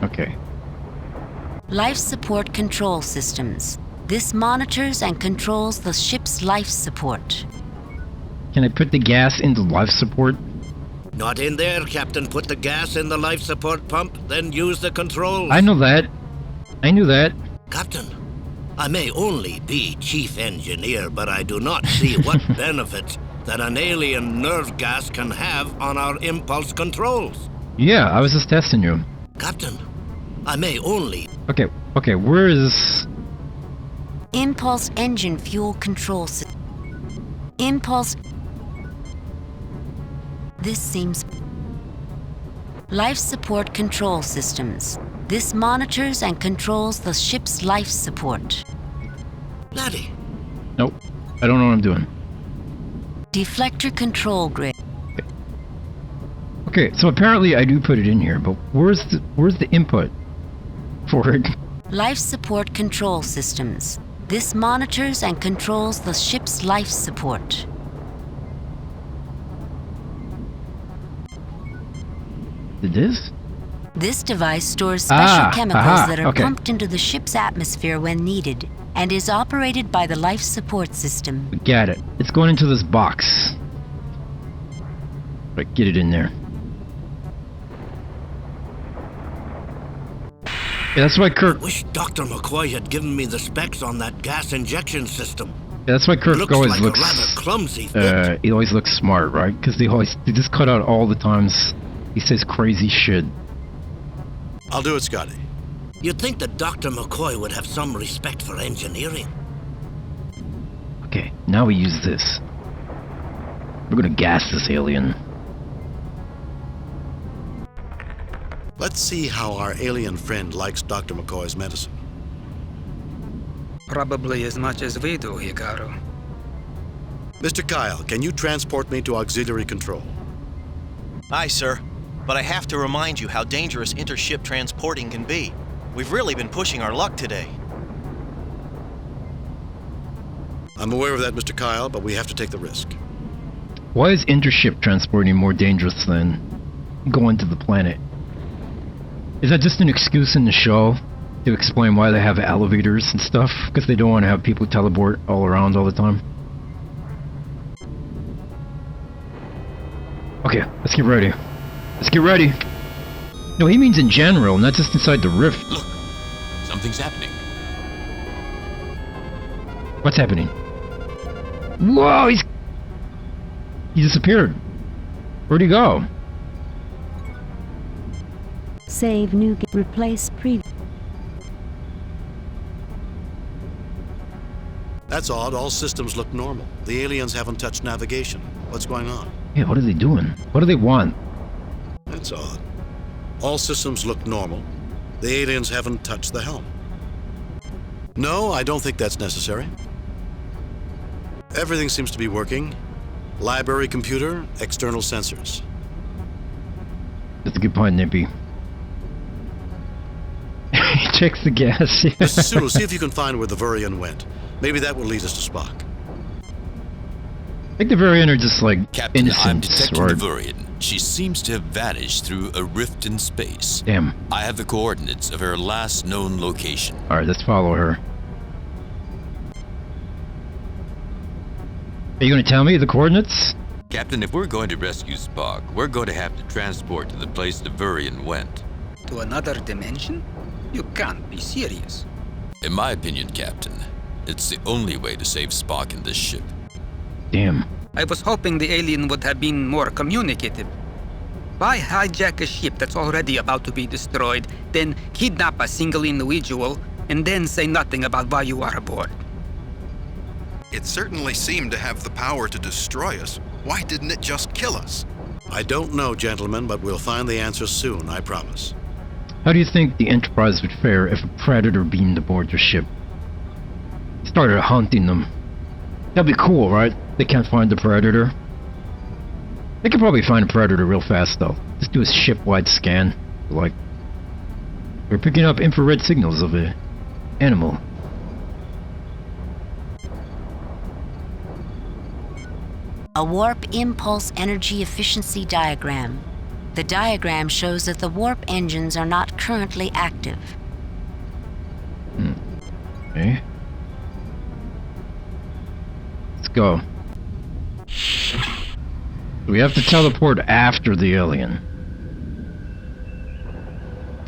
Okay. Life support control systems. This monitors and controls the ship's life support. Can I put the gas into life support? Not in there, Captain. Put the gas in the life support pump, then use the controls. I know that. I knew that. Captain, I may only be chief engineer, but I do not see what benefits that an alien nerve gas can have on our impulse controls. Yeah, I was just testing you. Captain, I may only... Okay, where is... Impulse engine fuel control system. Impulse... This seems... Life support control systems. This monitors and controls the ship's life support. Laddie. Nope. I don't know what I'm doing. Deflector control grid. Okay, so apparently I do put it in here, but where's the input for it? Life support control systems. This monitors and controls the ship's life support. This? This device stores special chemicals that are pumped into the ship's atmosphere when needed, and is operated by the life support system. We got it. It's going into this box. Right, get it in there. Yeah, that's why Kirk... I wish Dr. McCoy had given me the specs on that gas injection system. Yeah, that's why Kirk always like looks... a rather clumsy fit. He always looks smart, right? Because they just cut out all the times he says crazy shit. I'll do it, Scotty. You'd think that Dr. McCoy would have some respect for engineering. Okay, now we use this. We're gonna gas this alien. Let's see how our alien friend likes Dr. McCoy's medicine. Probably as much as we do, Hikaru. Mr. Kyle, can you transport me to auxiliary control? Aye, sir. But I have to remind you how dangerous intership transporting can be. We've really been pushing our luck today. I'm aware of that, Mr. Kyle, but we have to take the risk. Why is intership transporting more dangerous than going to the planet? Is that just an excuse in the show to explain why they have elevators and stuff? Because they don't want to have people teleport all around all the time? Okay, let's get ready. Let's get ready. No, he means in general, not just inside the rift. Look, something's happening. What's happening? Whoa, he disappeared. Where'd he go? Save new game. Replace previous. That's odd. All systems look normal. The aliens haven't touched navigation. What's going on? Yeah, what are they doing? What do they want? That's odd. All systems look normal. The aliens haven't touched the helm. No, I don't think that's necessary. Everything seems to be working. Library computer, external sensors. That's a good point, Nippy. He checks the gas. Mr. Sulu, see if you can find where the Vurian went. Maybe that will lead us to Spock. I think the Vurian are just like Captain, I'm innocents, detecting or... the Vurian. She seems to have vanished through a rift in space. Damn. I have the coordinates of her last known location. Alright, let's follow her. Are you going to tell me the coordinates? Captain, if we're going to rescue Spock, we're going to have to transport to the place the Vurian went. To another dimension? You can't be serious. In my opinion, Captain, it's the only way to save Spock in this ship. Damn. I was hoping the alien would have been more communicative. Why hijack a ship that's already about to be destroyed, then kidnap a single individual, and then say nothing about why you are aboard? It certainly seemed to have the power to destroy us. Why didn't it just kill us? I don't know, gentlemen, but we'll find the answer soon, I promise. How do you think the Enterprise would fare if a predator beamed aboard their ship? Started hunting them. That'd be cool, right? They can't find the predator. They could probably find a predator real fast, though. Just do a ship-wide scan. Like, we're picking up infrared signals of an animal. A warp impulse energy efficiency diagram. The diagram shows that the warp engines are not currently active. Okay. Let's go. We have to teleport after the alien.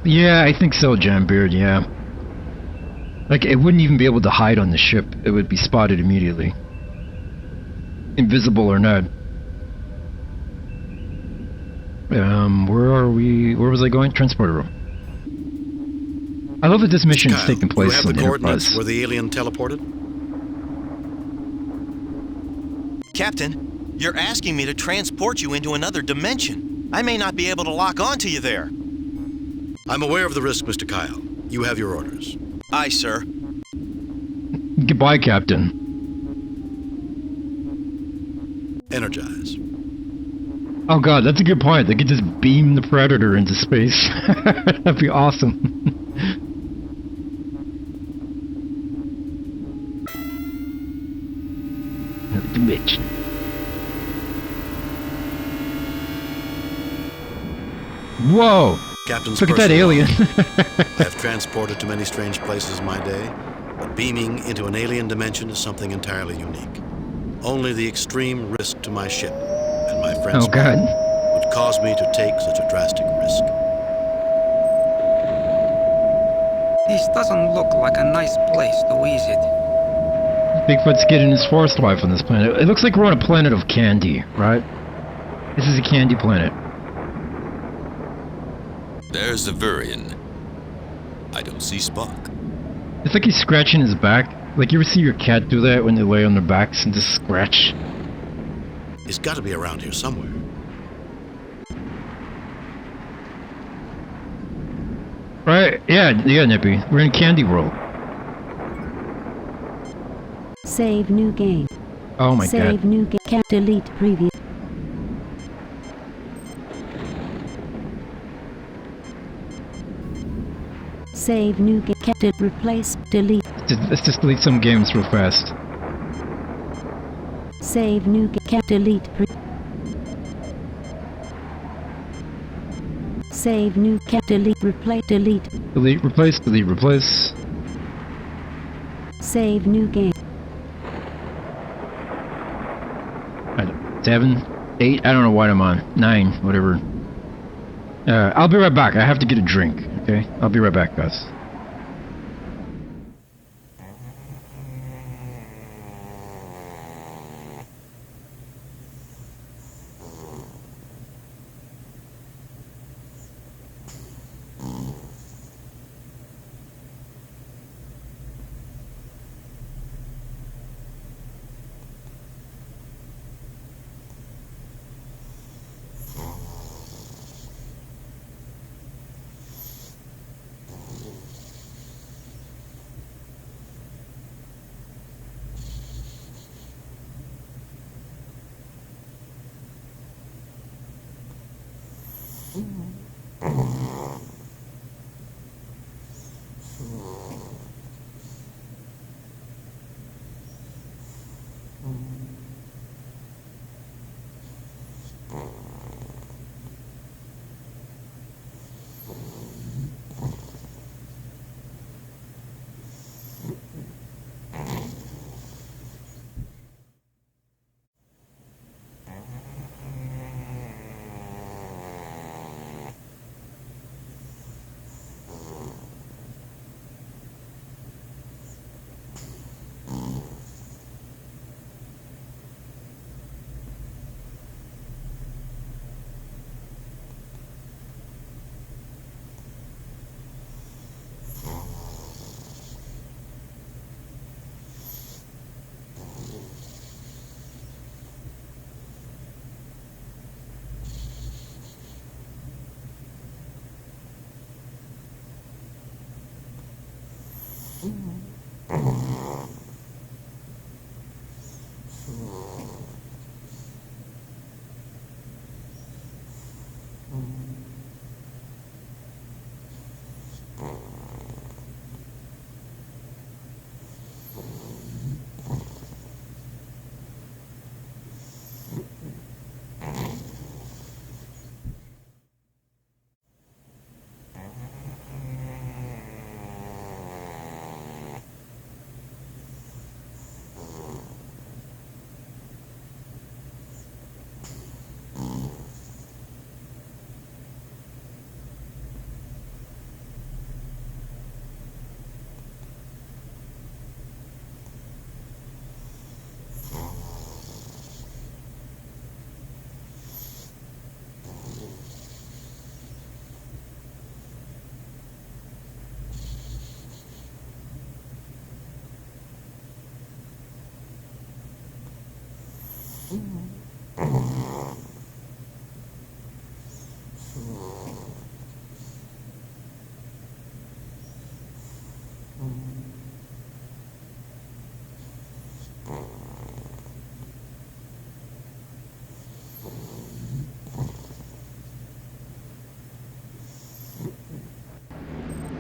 Yeah, I think so, Jambeard, yeah. Like, it wouldn't even be able to hide on the ship. It would be spotted immediately. Invisible or not. Where are we? Where was I going? Transporter room. I love that this mission is taking place you have on the coordinates Enterprise. where the alien teleported? Captain, you're asking me to transport you into another dimension. I may not be able to lock onto you there. I'm aware of the risk, Mr. Kyle. You have your orders. Aye, sir. Goodbye, Captain. Energize. Oh god, that's a good point. They could just beam the Predator into space. That'd be awesome. Another dimension. Whoa! Captain's Look at that alien. I have transported to many strange places in my day, but beaming into an alien dimension is something entirely unique. Only the extreme risk to my ship and my friends would cause me to take such a drastic risk. This doesn't look like a nice place to visit. Bigfoot's getting his forest life on this planet. It looks like we're on a planet of candy, right? This is a candy planet. There's the Vurian. I don't see Spock. It's like he's scratching his back. Like, you ever see your cat do that when they lay on their backs and just scratch? He's got to be around here somewhere. Right? Yeah, Nippy. We're in Candy World. Save new game. Oh my god. Save new game. Can't delete previous. Save new game. Can't replace. Delete. Let's just delete some games real fast. Save new game. Can't delete. Save new. Can't delete. Replace. Delete. Delete, replace, delete, replace. Save new game. 7, 8, I don't know what I'm on. 9, whatever. I'll be right back. I have to get a drink, okay? I'll be right back, guys.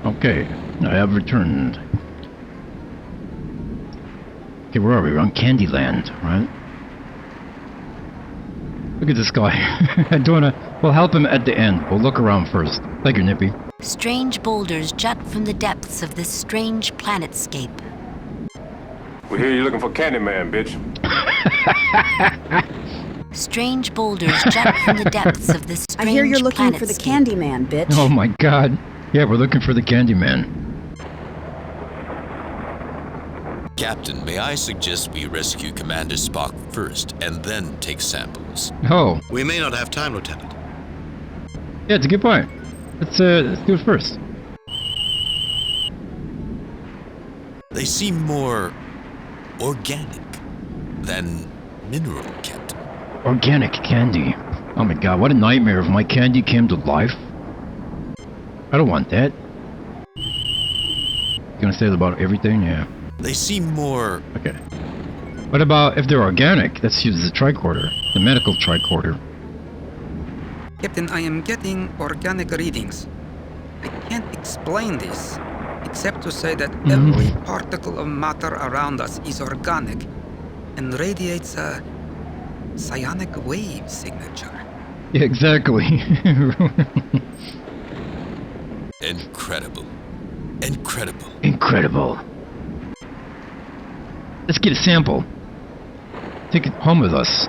Okay, I have returned. Okay, where are we? We're on Candyland, right? Look at this guy. We'll help him at the end. We'll look around first. Thank you, Nippy. Strange boulders jut from the depths of this strange planetscape. We hear you looking for Candyman, bitch. Strange boulders jut from the depths of this strange I hear you're looking for the planetscape. Candyman, bitch. Oh my god. Yeah, we're looking for the Candyman. Captain, may I suggest we rescue Commander Spock first and then take samples? Oh. We may not have time, Lieutenant. Yeah, it's a good point. Let's do it first. They seem more organic than mineral, Captain. Organic candy. Oh my god, what a nightmare if my candy came to life. I don't want that. You gonna say that about everything? Yeah. They seem more... Okay. What about if they're organic? Let's use the tricorder. The medical tricorder. Captain, I am getting organic readings. I can't explain this, except to say that every particle of matter around us is organic and radiates a psionic wave signature. Yeah, exactly. Incredible. Incredible. Incredible. Let's get a sample. Take it home with us.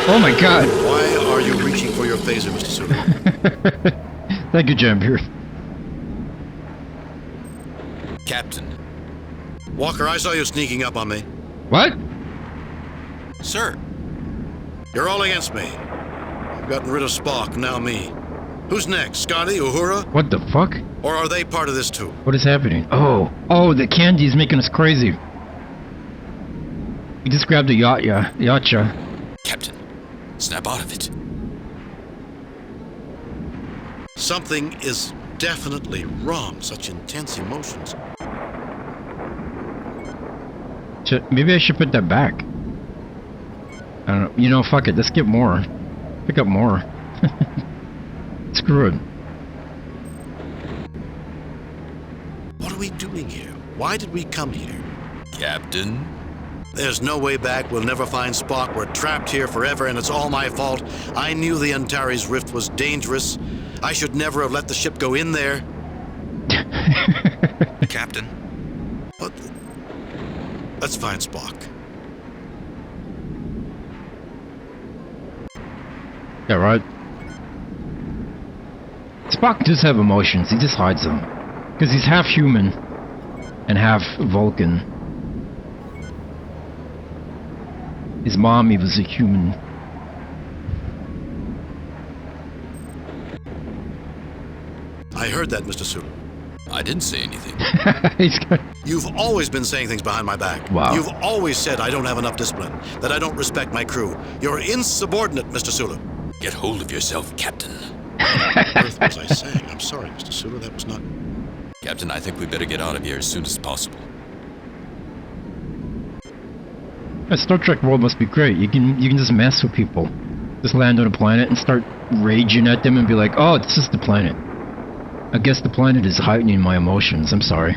Oh my god. Why are you reaching for your phaser, Mr. Sulu? Thank you, Jambeard. Captain. Walker, I saw you sneaking up on me. What? Sir. You're all against me. I've gotten rid of Spock, now me. Who's next? Scotty, Uhura? What the fuck? Or are they part of this too? What is happening? Oh, the candy's making us crazy. We just grabbed a yacha. Captain, snap out of it. Something is definitely wrong. Such intense emotions. Maybe I should put that back. I don't know. You know, fuck it. Let's get more. Pick up more. Screw it. What are we doing here? Why did we come here? Captain? There's no way back. We'll never find Spock. We're trapped here forever, and it's all my fault. I knew the Antares Rift was dangerous. I should never have let the ship go in there. Captain. What? Let's find Spock. Yeah, right. Spock does have emotions. He just hides them. Because he's half human and half Vulcan. His mommy was a human. I heard that, Mr. Sulu. I didn't say anything. You've always been saying things behind my back. Wow. You've always said I don't have enough discipline, that I don't respect my crew. You're insubordinate, Mr. Sulu. Get hold of yourself, Captain. What earth was I saying? I'm sorry, Mr. Sulu. That was not... Captain, I think we better get out of here as soon as possible. A Star Trek world must be great. You can just mess with people. Just land on a planet and start raging at them and be like, oh, it's just the planet. I guess the planet is heightening my emotions. I'm sorry.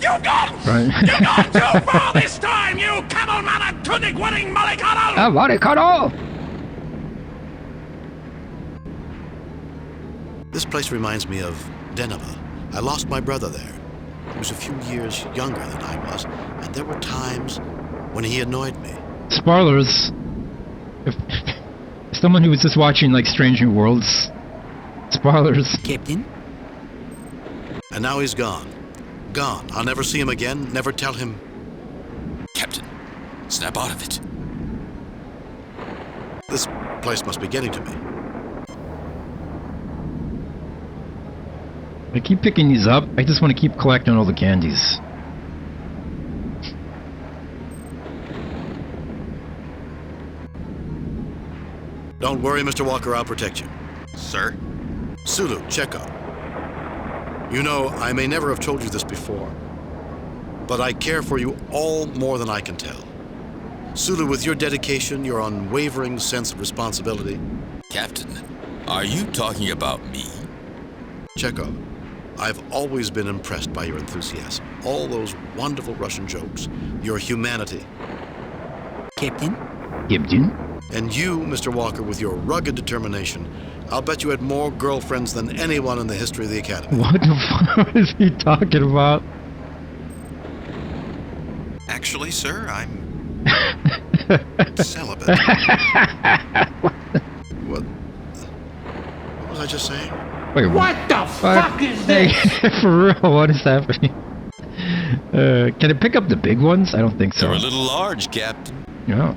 You gone! Right? You gone too far this time, you camel man and tunic-wearing mollycoddle! Mollycoddle! This place reminds me of Deneva. I lost my brother there. He was a few years younger than I was, and there were times when he annoyed me. Spoilers. If someone who was just watching like Strange New Worlds, spoilers. Captain? And now he's gone. Gone. I'll never see him again, never tell him. Captain, snap out of it. This place must be getting to me. I keep picking these up. I just want to keep collecting all the candies. Don't worry, Mr. Walker, I'll protect you. Sir? Sulu, Chekhov. You know, I may never have told you this before, but I care for you all more than I can tell. Sulu, with your dedication, your unwavering sense of responsibility... Captain, are you talking about me? Chekhov, I've always been impressed by your enthusiasm. All those wonderful Russian jokes, your humanity. Captain? Captain? And you, Mr. Walker, with your rugged determination, I'll bet you had more girlfriends than anyone in the history of the Academy. What the fuck is he talking about? Actually, sir, I'm... celibate. What was I just saying? Wait, what the fuck is this? For real, what is happening? Can it pick up the big ones? I don't think so. They're a little large, Captain. Yeah.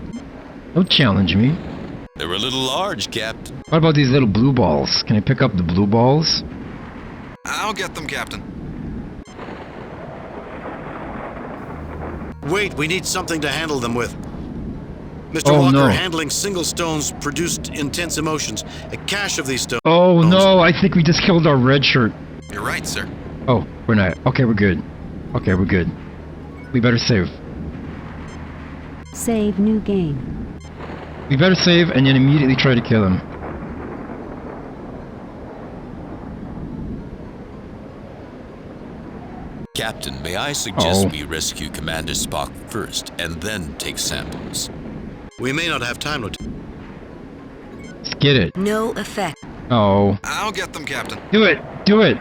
Don't challenge me. They're a little large, Captain. What about these little blue balls? Can I pick up the blue balls? I'll get them, Captain. Wait, we need something to handle them with. Mr. Walker, no. handling single stones produced intense emotions. A cache of these stones... Oh no, I think we just killed our red shirt. You're right, sir. Oh, we're not. Okay, we're good. Okay, we're good. We better save. Save new game. We better save and then immediately try to kill him. Captain, may I suggest we rescue Commander Spock first and then take samples? We may not have time to... Let's get it. No effect. Oh. I'll get them, Captain. Do it! Do it!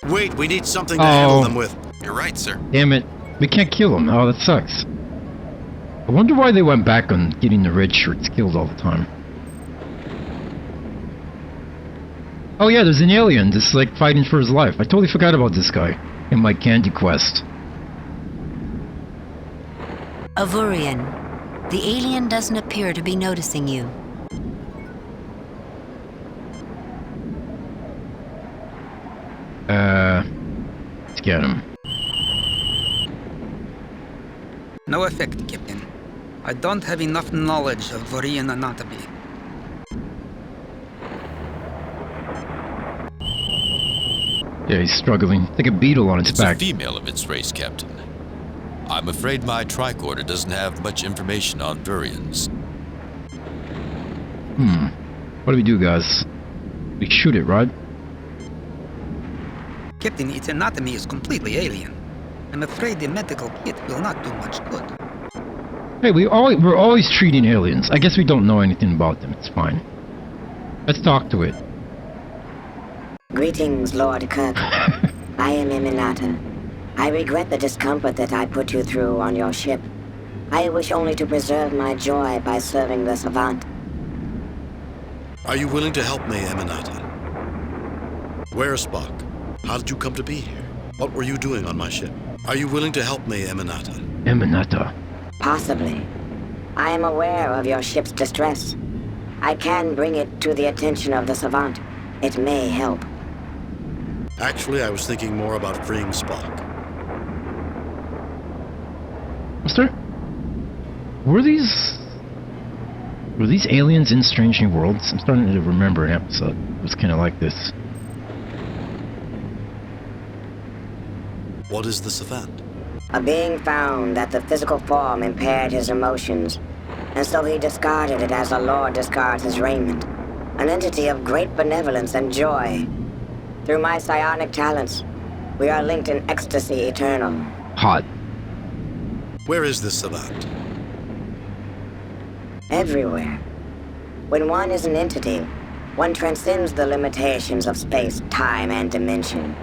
Wait, we need something to handle them with. You're right, sir. Damn it. We can't kill him. Oh, that sucks. I wonder why they went back on getting the red shirts killed all the time. Oh yeah, there's an alien just like fighting for his life. I totally forgot about this guy in my candy quest. Avurian. The alien doesn't appear to be noticing you. Let's get him. No effect, Captain. I don't have enough knowledge of Vorian anatomy. Yeah, he's struggling. Like a beetle on its back. It's a female of its race, Captain. I'm afraid my tricorder doesn't have much information on Vurians. What do we do, guys? We shoot it, right? Captain, its anatomy is completely alien. I'm afraid the medical kit will not do much good. Hey, we're always treating aliens. I guess we don't know anything about them. It's fine. Let's talk to it. Greetings, Lord Kirk. I am Eminata. I regret the discomfort that I put you through on your ship. I wish only to preserve my joy by serving the Savant. Are you willing to help me, Eminata? Where's Spock? How did you come to be here? What were you doing on my ship? Are you willing to help me, Eminata? Eminata. Possibly. I am aware of your ship's distress. I can bring it to the attention of the Savant. It may help. Actually, I was thinking more about freeing Spock. Mister? Were these aliens in Strange New Worlds? I'm starting to remember an episode. It was kind of like this. What is the Savant? A being found that the physical form impaired his emotions, and so he discarded it as a lord discards his raiment. An entity of great benevolence and joy. Through my psionic talents, we are linked in ecstasy eternal. Hot. Where is this Savant? Everywhere. When one is an entity, one transcends the limitations of space, time, and dimension.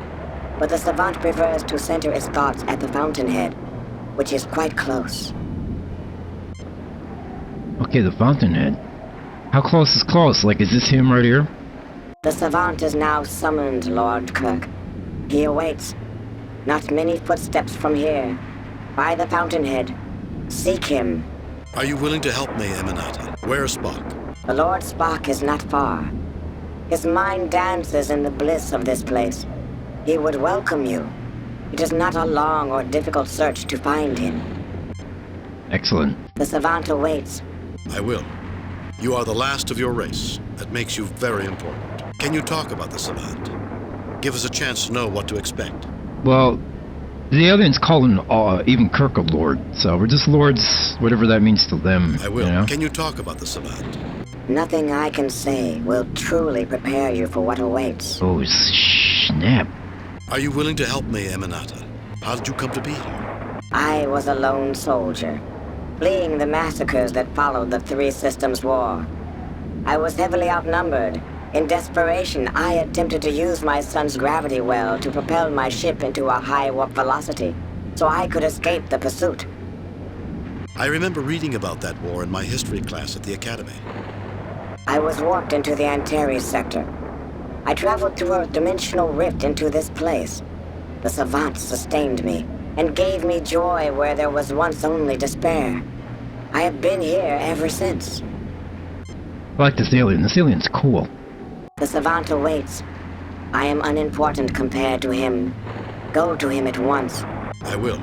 But the Savant prefers to center its thoughts at the fountainhead, which is quite close. Okay, the fountainhead. How close is close? Like, is this him right here? The Savant is now summoned, Lord Kirk. He awaits, not many footsteps from here, by the fountainhead. Seek him. Are you willing to help me, Eminata? Where is Spock? The Lord Spock is not far. His mind dances in the bliss of this place. He would welcome you. It is not a long or difficult search to find him. Excellent. The Savant awaits. I will. You are the last of your race. That makes you very important. Can you talk about the Savant? Give us a chance to know what to expect. Well, the aliens call him even Kirk a lord, so we're just lords, whatever that means to them. I will. You know? Can you talk about the Savant? Nothing I can say will truly prepare you for what awaits. Oh, snap. Are you willing to help me, Eminata? How did you come to be here? I was a lone soldier, fleeing the massacres that followed the Three Systems War. I was heavily outnumbered. In desperation, I attempted to use my son's gravity well to propel my ship into a high warp velocity, so I could escape the pursuit. I remember reading about that war in my history class at the Academy. I was warped into the Antares sector. I traveled through a dimensional rift into this place. The Savant sustained me and gave me joy where there was once only despair. I have been here ever since. I like this alien. This alien's cool. The Savant awaits. I am unimportant compared to him. Go to him at once. I will.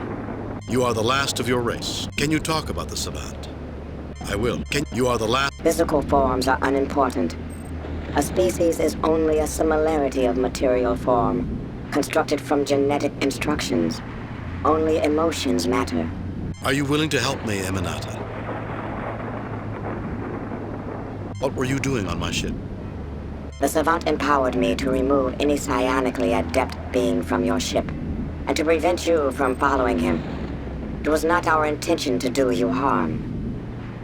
You are the last of your race. Can you talk about the Savant? I will. You are the last. Physical forms are unimportant. A species is only a similarity of material form, constructed from genetic instructions. Only emotions matter. Are you willing to help me, Eminata? What were you doing on my ship? The Savant empowered me to remove any psionically adept being from your ship, and to prevent you from following him. It was not our intention to do you harm.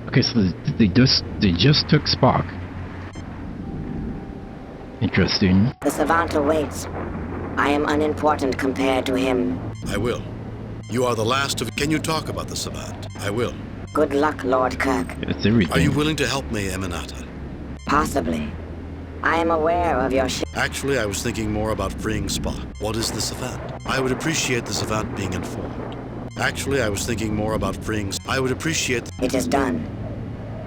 Okay, so they just took Spock. Interesting. The Savant awaits. I am unimportant compared to him. I will. You are the last of... Can you talk about the Savant? I will. Good luck, Lord Kirk. It's everything. Are you willing to help me, Eminata? Possibly. I am aware of your ship. Actually, I was thinking more about freeing Spock. What is the Savant? I would appreciate the Savant being informed. Actually, I was thinking more about freeing... I would appreciate... It is done.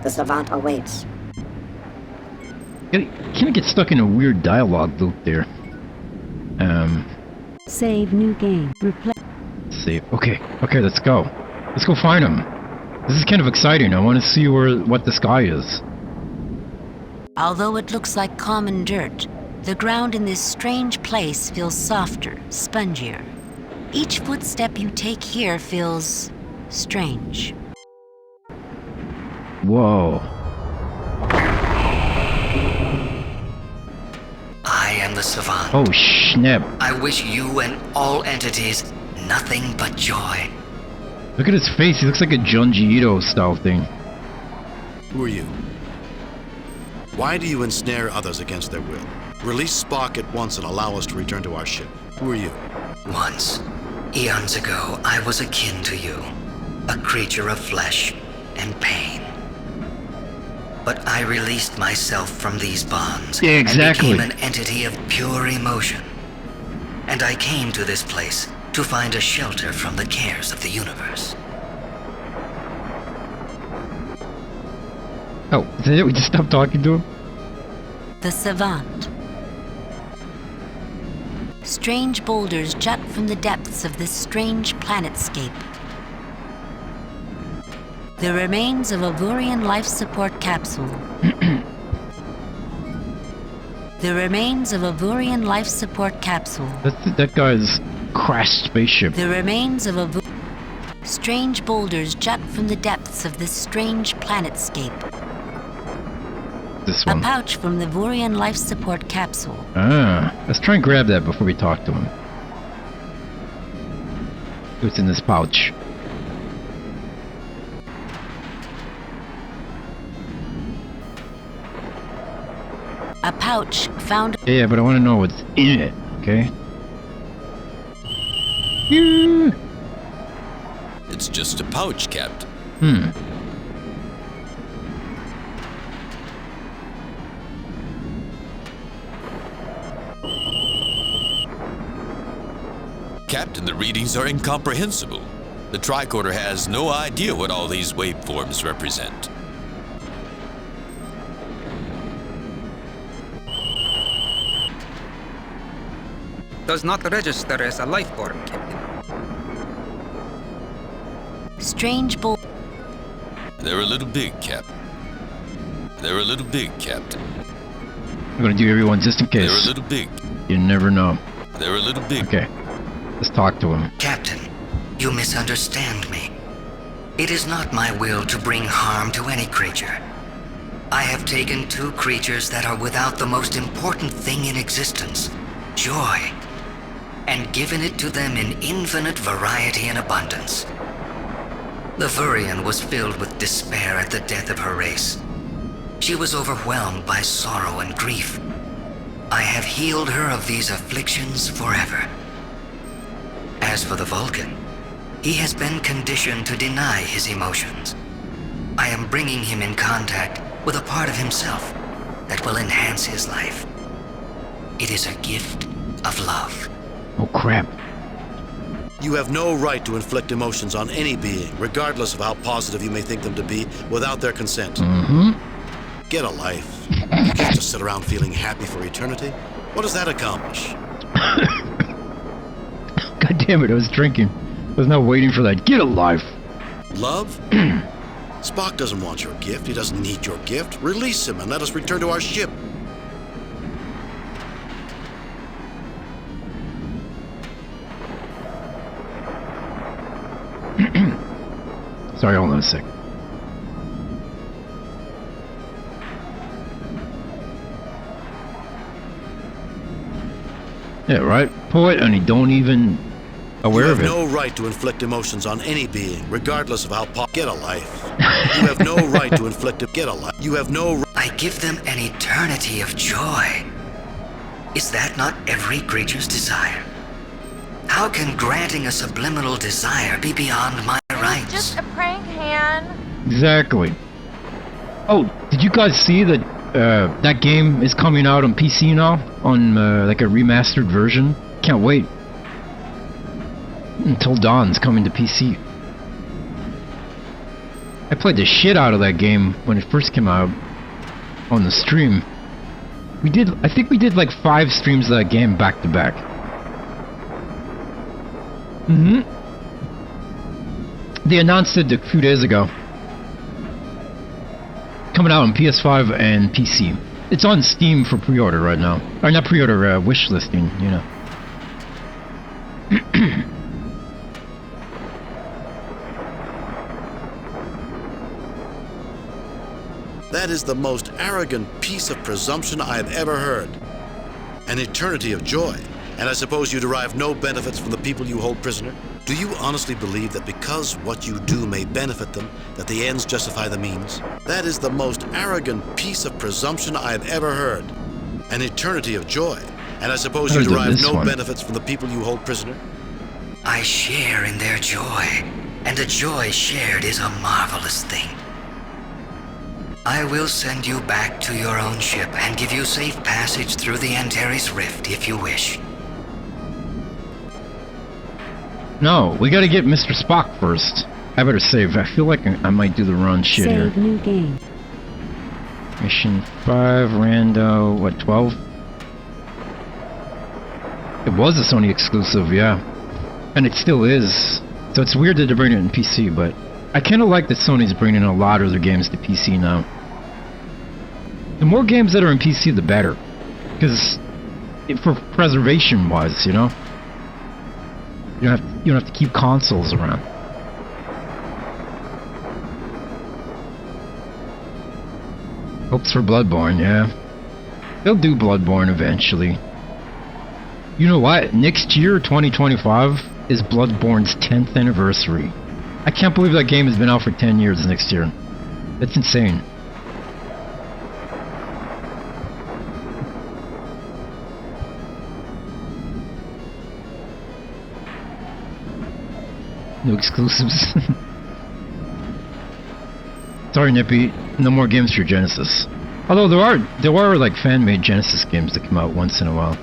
The Savant awaits. Can I get stuck in a weird dialogue loop there? Save new game. Save. Okay, let's go. Let's go find him. This is kind of exciting. I want to see what this guy is. Although it looks like common dirt, the ground in this strange place feels softer, spongier. Each footstep you take here feels strange. Whoa. I am the Savant. Oh, snap. I wish you and all entities nothing but joy. Look at his face. He looks like a Junji Ito style thing. Who are you? Why do you ensnare others against their will? Release Spock at once and allow us to return to our ship. Who are you? Once, eons ago, I was akin to you. A creature of flesh and pain. But I released myself from these bonds. Yeah, exactly. And became an entity of pure emotion. And I came to this place to find a shelter from the cares of the universe. Oh, is that it? We just stopped talking to him? The Savant. Strange boulders jut from the depths of this strange planetscape. The remains of a Vurian life support capsule. The remains of a Vurian life support capsule. That guy's crashed spaceship. The remains of a strange boulders jut from the depths of this strange planetscape. This A one. pouch from the Vurian life support capsule. Ah, let's try and grab that before we talk to him. What's in this pouch? A pouch found. Yeah, but I want to know what's in it, okay? It's just a pouch, Captain. Captain, the readings are incomprehensible. The tricorder has no idea what all these waveforms represent. Does not register as a life form, Captain. Strange bull. They're a little big, Captain. They're a little big, Captain. I'm gonna do everyone just in case. They're a little big. You never know. They're a little big. Okay. Let's talk to him. Captain, you misunderstand me. It is not my will to bring harm to any creature. I have taken two creatures that are without the most important thing in existence, joy, and given it to them in infinite variety and abundance. The Vurian was filled with despair at the death of her race. She was overwhelmed by sorrow and grief. I have healed her of these afflictions forever. As for the Vulcan, he has been conditioned to deny his emotions. I am bringing him in contact with a part of himself that will enhance his life. It is a gift of love. Oh, crap. You have no right to inflict emotions on any being, regardless of how positive you may think them to be, without their consent. Get a life. You can't just sit around feeling happy for eternity. What does that accomplish? God damn it, I was drinking. I was not waiting for that. Get a life. Love? Spock doesn't want your gift. He doesn't need your gift. Release him and let us return to our ship. Sorry, hold on a sec. Yeah, right? Poet, and he don't even aware of it. You have no right to inflict emotions on any being, regardless of how Get a life. You have no right to inflict it. Get a life. You have no. I give them an eternity of joy. Is that not every creature's desire? How can granting a subliminal desire be beyond my rights? Just a prank hand. Exactly. Oh, did you guys see that that game is coming out on PC now? On like a remastered version? Can't wait. Until Dawn's coming to PC. I played the shit out of that game when it first came out on the stream. I think we did like 5 streams of that game back to back. They announced it a few days ago. Coming out on PS5 and PC. It's on Steam for pre-order right now. Or not pre-order, wish listing, you know. That is the most arrogant piece of presumption I have ever heard. An eternity of joy. And I suppose you derive no benefits from the people you hold prisoner? Do you honestly believe that because what you do may benefit them, that the ends justify the means? That is the most arrogant piece of presumption I have ever heard. An eternity of joy. And I suppose you derive no benefits from the people you hold prisoner? I share in their joy, and a joy shared is a marvelous thing. I will send you back to your own ship and give you safe passage through the Antares Rift if you wish. No, we gotta get Mr. Spock first. I better save. I feel like I might do the wrong shit here. Save new game. Mission 5, Rando, what, 12? It was a Sony exclusive, yeah. And it still is. So it's weird that they're bringing it in PC, but I kinda like that Sony's bringing a lot of their games to PC now. The more games that are in PC, the better. Because, for preservation-wise, you know? You don't have to keep consoles around. Hopes for Bloodborne, yeah. They'll do Bloodborne eventually. You know what? Next year, 2025, is Bloodborne's 10th anniversary. I can't believe that game has been out for 10 years next year. That's insane. No exclusives. Sorry, Nippy. No more games for Genesis. Although there are like fan-made Genesis games that come out once in a while.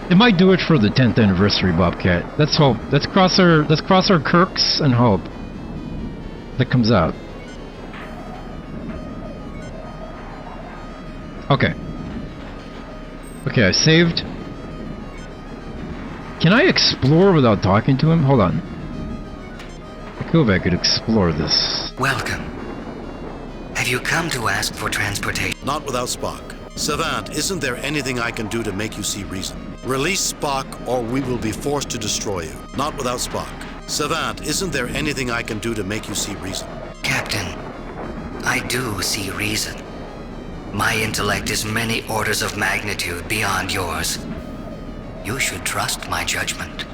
They might do it for the 10th anniversary, Bobcat. Let's hope. Let's cross our Kirks and hope that comes out. Okay. Okay, I saved. Can I explore without talking to him? Hold on. I feel like I could explore this. Welcome. Have you come to ask for transportation? Not without Spock. Savant, isn't there anything I can do to make you see reason? Release Spock, or we will be forced to destroy you. Not without Spock. Savant, isn't there anything I can do to make you see reason? Captain, I do see reason. My intellect is many orders of magnitude beyond yours. You should trust my judgment.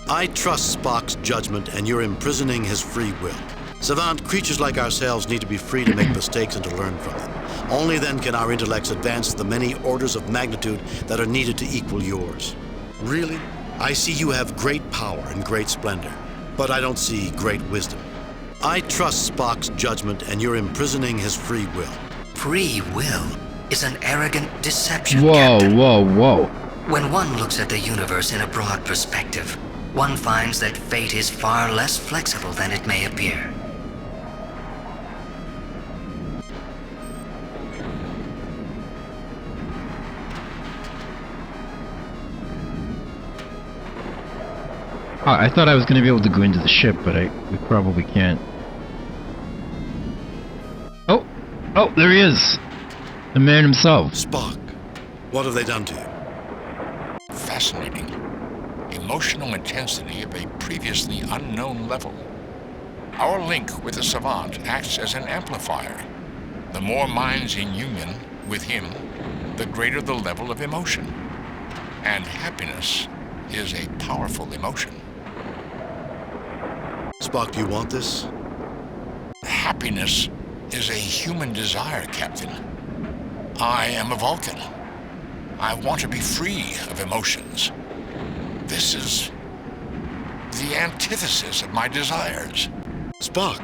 I trust Spock's judgment, and you're imprisoning his free will. Savant, creatures like ourselves need to be free to make mistakes and to learn from them. Only then can our intellects advance the many orders of magnitude that are needed to equal yours. Really? I see you have great power and great splendor, but I don't see great wisdom. I trust Spock's judgment, and you're imprisoning his free will. Free will is an arrogant deception, Whoa, Captain. whoa. When one looks at the universe in a broad perspective, one finds that fate is far less flexible than it may appear. I thought I was going to be able to go into the ship, but we probably can't. Oh, there he is! The man himself. Spock, what have they done to you? Fascinating. Emotional intensity of a previously unknown level. Our link with the Savant acts as an amplifier. The more minds in union with him, the greater the level of emotion. And happiness is a powerful emotion. Spock, do you want this? Happiness is a human desire, Captain. I am a Vulcan. I want to be free of emotions. This is the antithesis of my desires. Spock!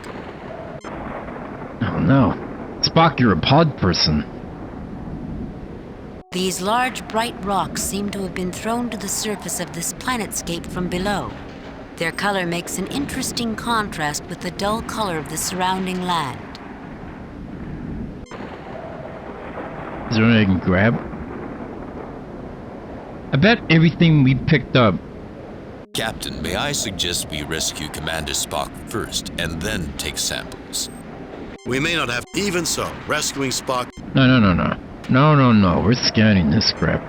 Oh no. Spock, you're a pod person. These large, bright rocks seem to have been thrown to the surface of this planetscape from below. Their color makes an interesting contrast with the dull color of the surrounding land. Is there anything I can grab? I bet everything we picked up. Captain, may I suggest we rescue Commander Spock first, and then take samples? We may not have... Even so, rescuing Spock... No. We're scanning this crap.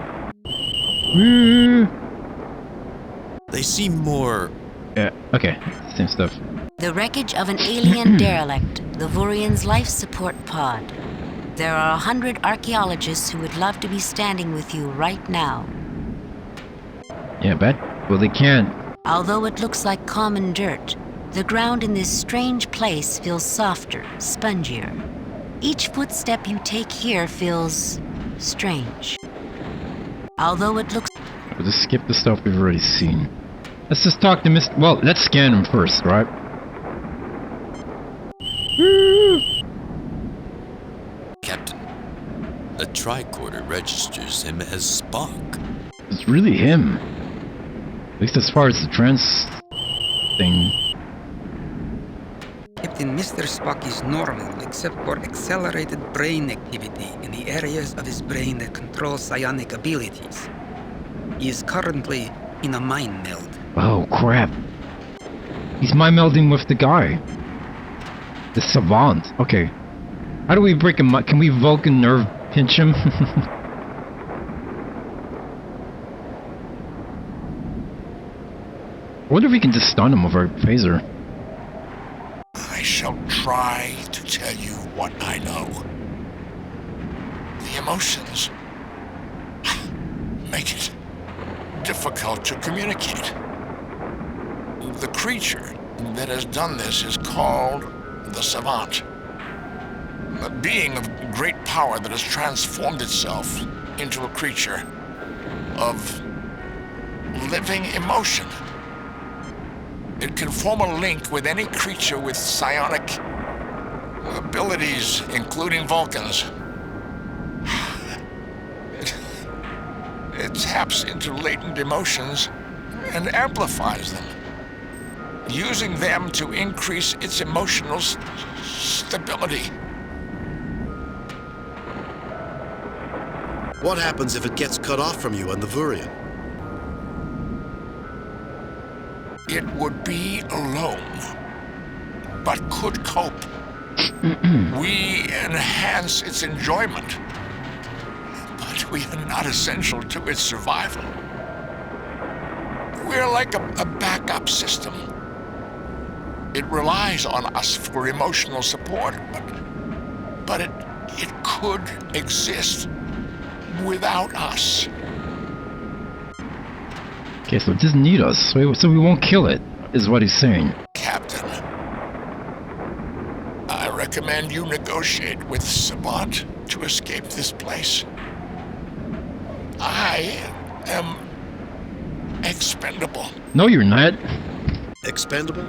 They seem more... Yeah, okay. Same stuff. The wreckage of an alien derelict. the Vurian's life support pod. There are 100 archaeologists who would love to be standing with you right now. Yeah, bet. Well, they can't. Although it looks like common dirt, the ground in this strange place feels softer, spongier. Each footstep you take here feels strange. Although it looks... We'll just skip the stuff we've already seen. Let's just talk to Mr. Well, let's scan him first, right? Captain, a tricorder registers him as Spock. It's really him. At least as far as the trans thing. Captain, Mr. Spock is normal except for accelerated brain activity in the areas of his brain that control psionic abilities. He is currently in a mind meld. Oh, crap. He's mind melding with the guy. The savant. Okay. How do we break him up? Can we Vulcan nerve pinch him? I wonder if we can just stun him with our phaser. I shall try to tell you what I know. The emotions make it difficult to communicate. The creature that has done this is called the Savant. A being of great power that has transformed itself into a creature of living emotion. It can form a link with any creature with psionic abilities, including Vulcans. It taps into latent emotions and amplifies them, using them to increase its emotional stability. What happens if it gets cut off from you and the Vurian? It would be alone, but could cope. We enhance its enjoyment, but we are not essential to its survival. We're like a backup system. It relies on us for emotional support, but it could exist without us. Okay, so it doesn't need us, so we won't kill it, is what he's saying. Captain, I recommend you negotiate with Savant to escape this place. I am expendable. No, you're not. Expendable?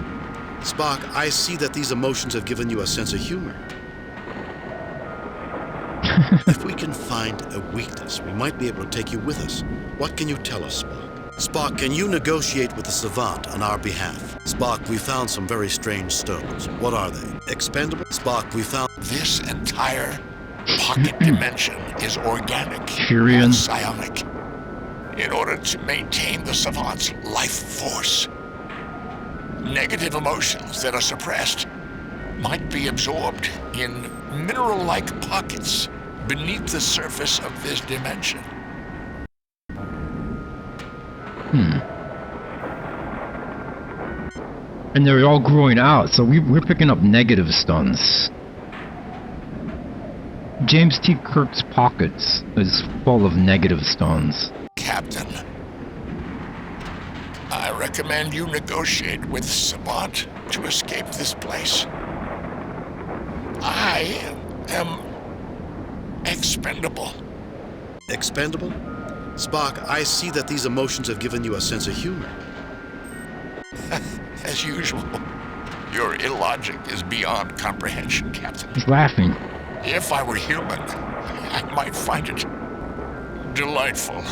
Spock, I see that these emotions have given you a sense of humor. If we can find a weakness, we might be able to take you with us. What can you tell us, Spock? Spock, can you negotiate with the Savant on our behalf? Spock, we found some very strange stones. What are they? Expendable? Spock, we found... This entire pocket dimension is organic Tyrion. and psionic. In order to maintain the Savant's life force, negative emotions that are suppressed might be absorbed in mineral-like pockets beneath the surface of this dimension. And they're all growing out, so we're picking up negative stuns. James T. Kirk's pockets is full of negative stuns. Captain, I recommend you negotiate with Savant to escape this place. I am expendable. Expendable? Spock, I see that these emotions have given you a sense of humor. As usual, your illogic is beyond comprehension, Captain. He's laughing. If I were human, I might find it delightful.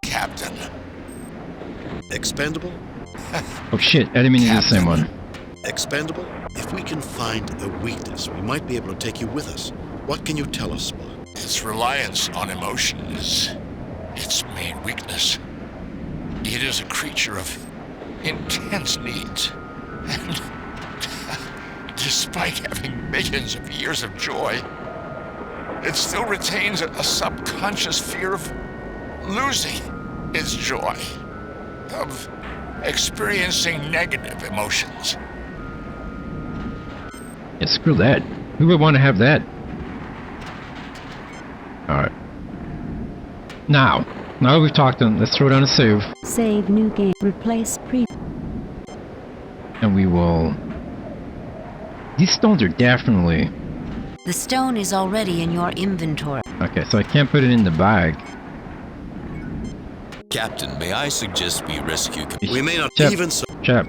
Captain. Expendable? Oh shit, I didn't mean to do the same one. Expendable? If we can find a weakness, we might be able to take you with us. What can you tell us, Spock? Its reliance on emotion is its main weakness. It is a creature of intense needs. And despite having millions of years of joy, it still retains a subconscious fear of losing its joy, of experiencing negative emotions. Yeah, screw that. Who would want to have that? Alright. Now that we've talked to them, let's throw down a save. Save new game. Replace pre. And we will... These stones are definitely... The stone is already in your inventory. Okay, so I can't put it in the bag. Captain, may I suggest we rescue... We may not Chap, even... So Chap.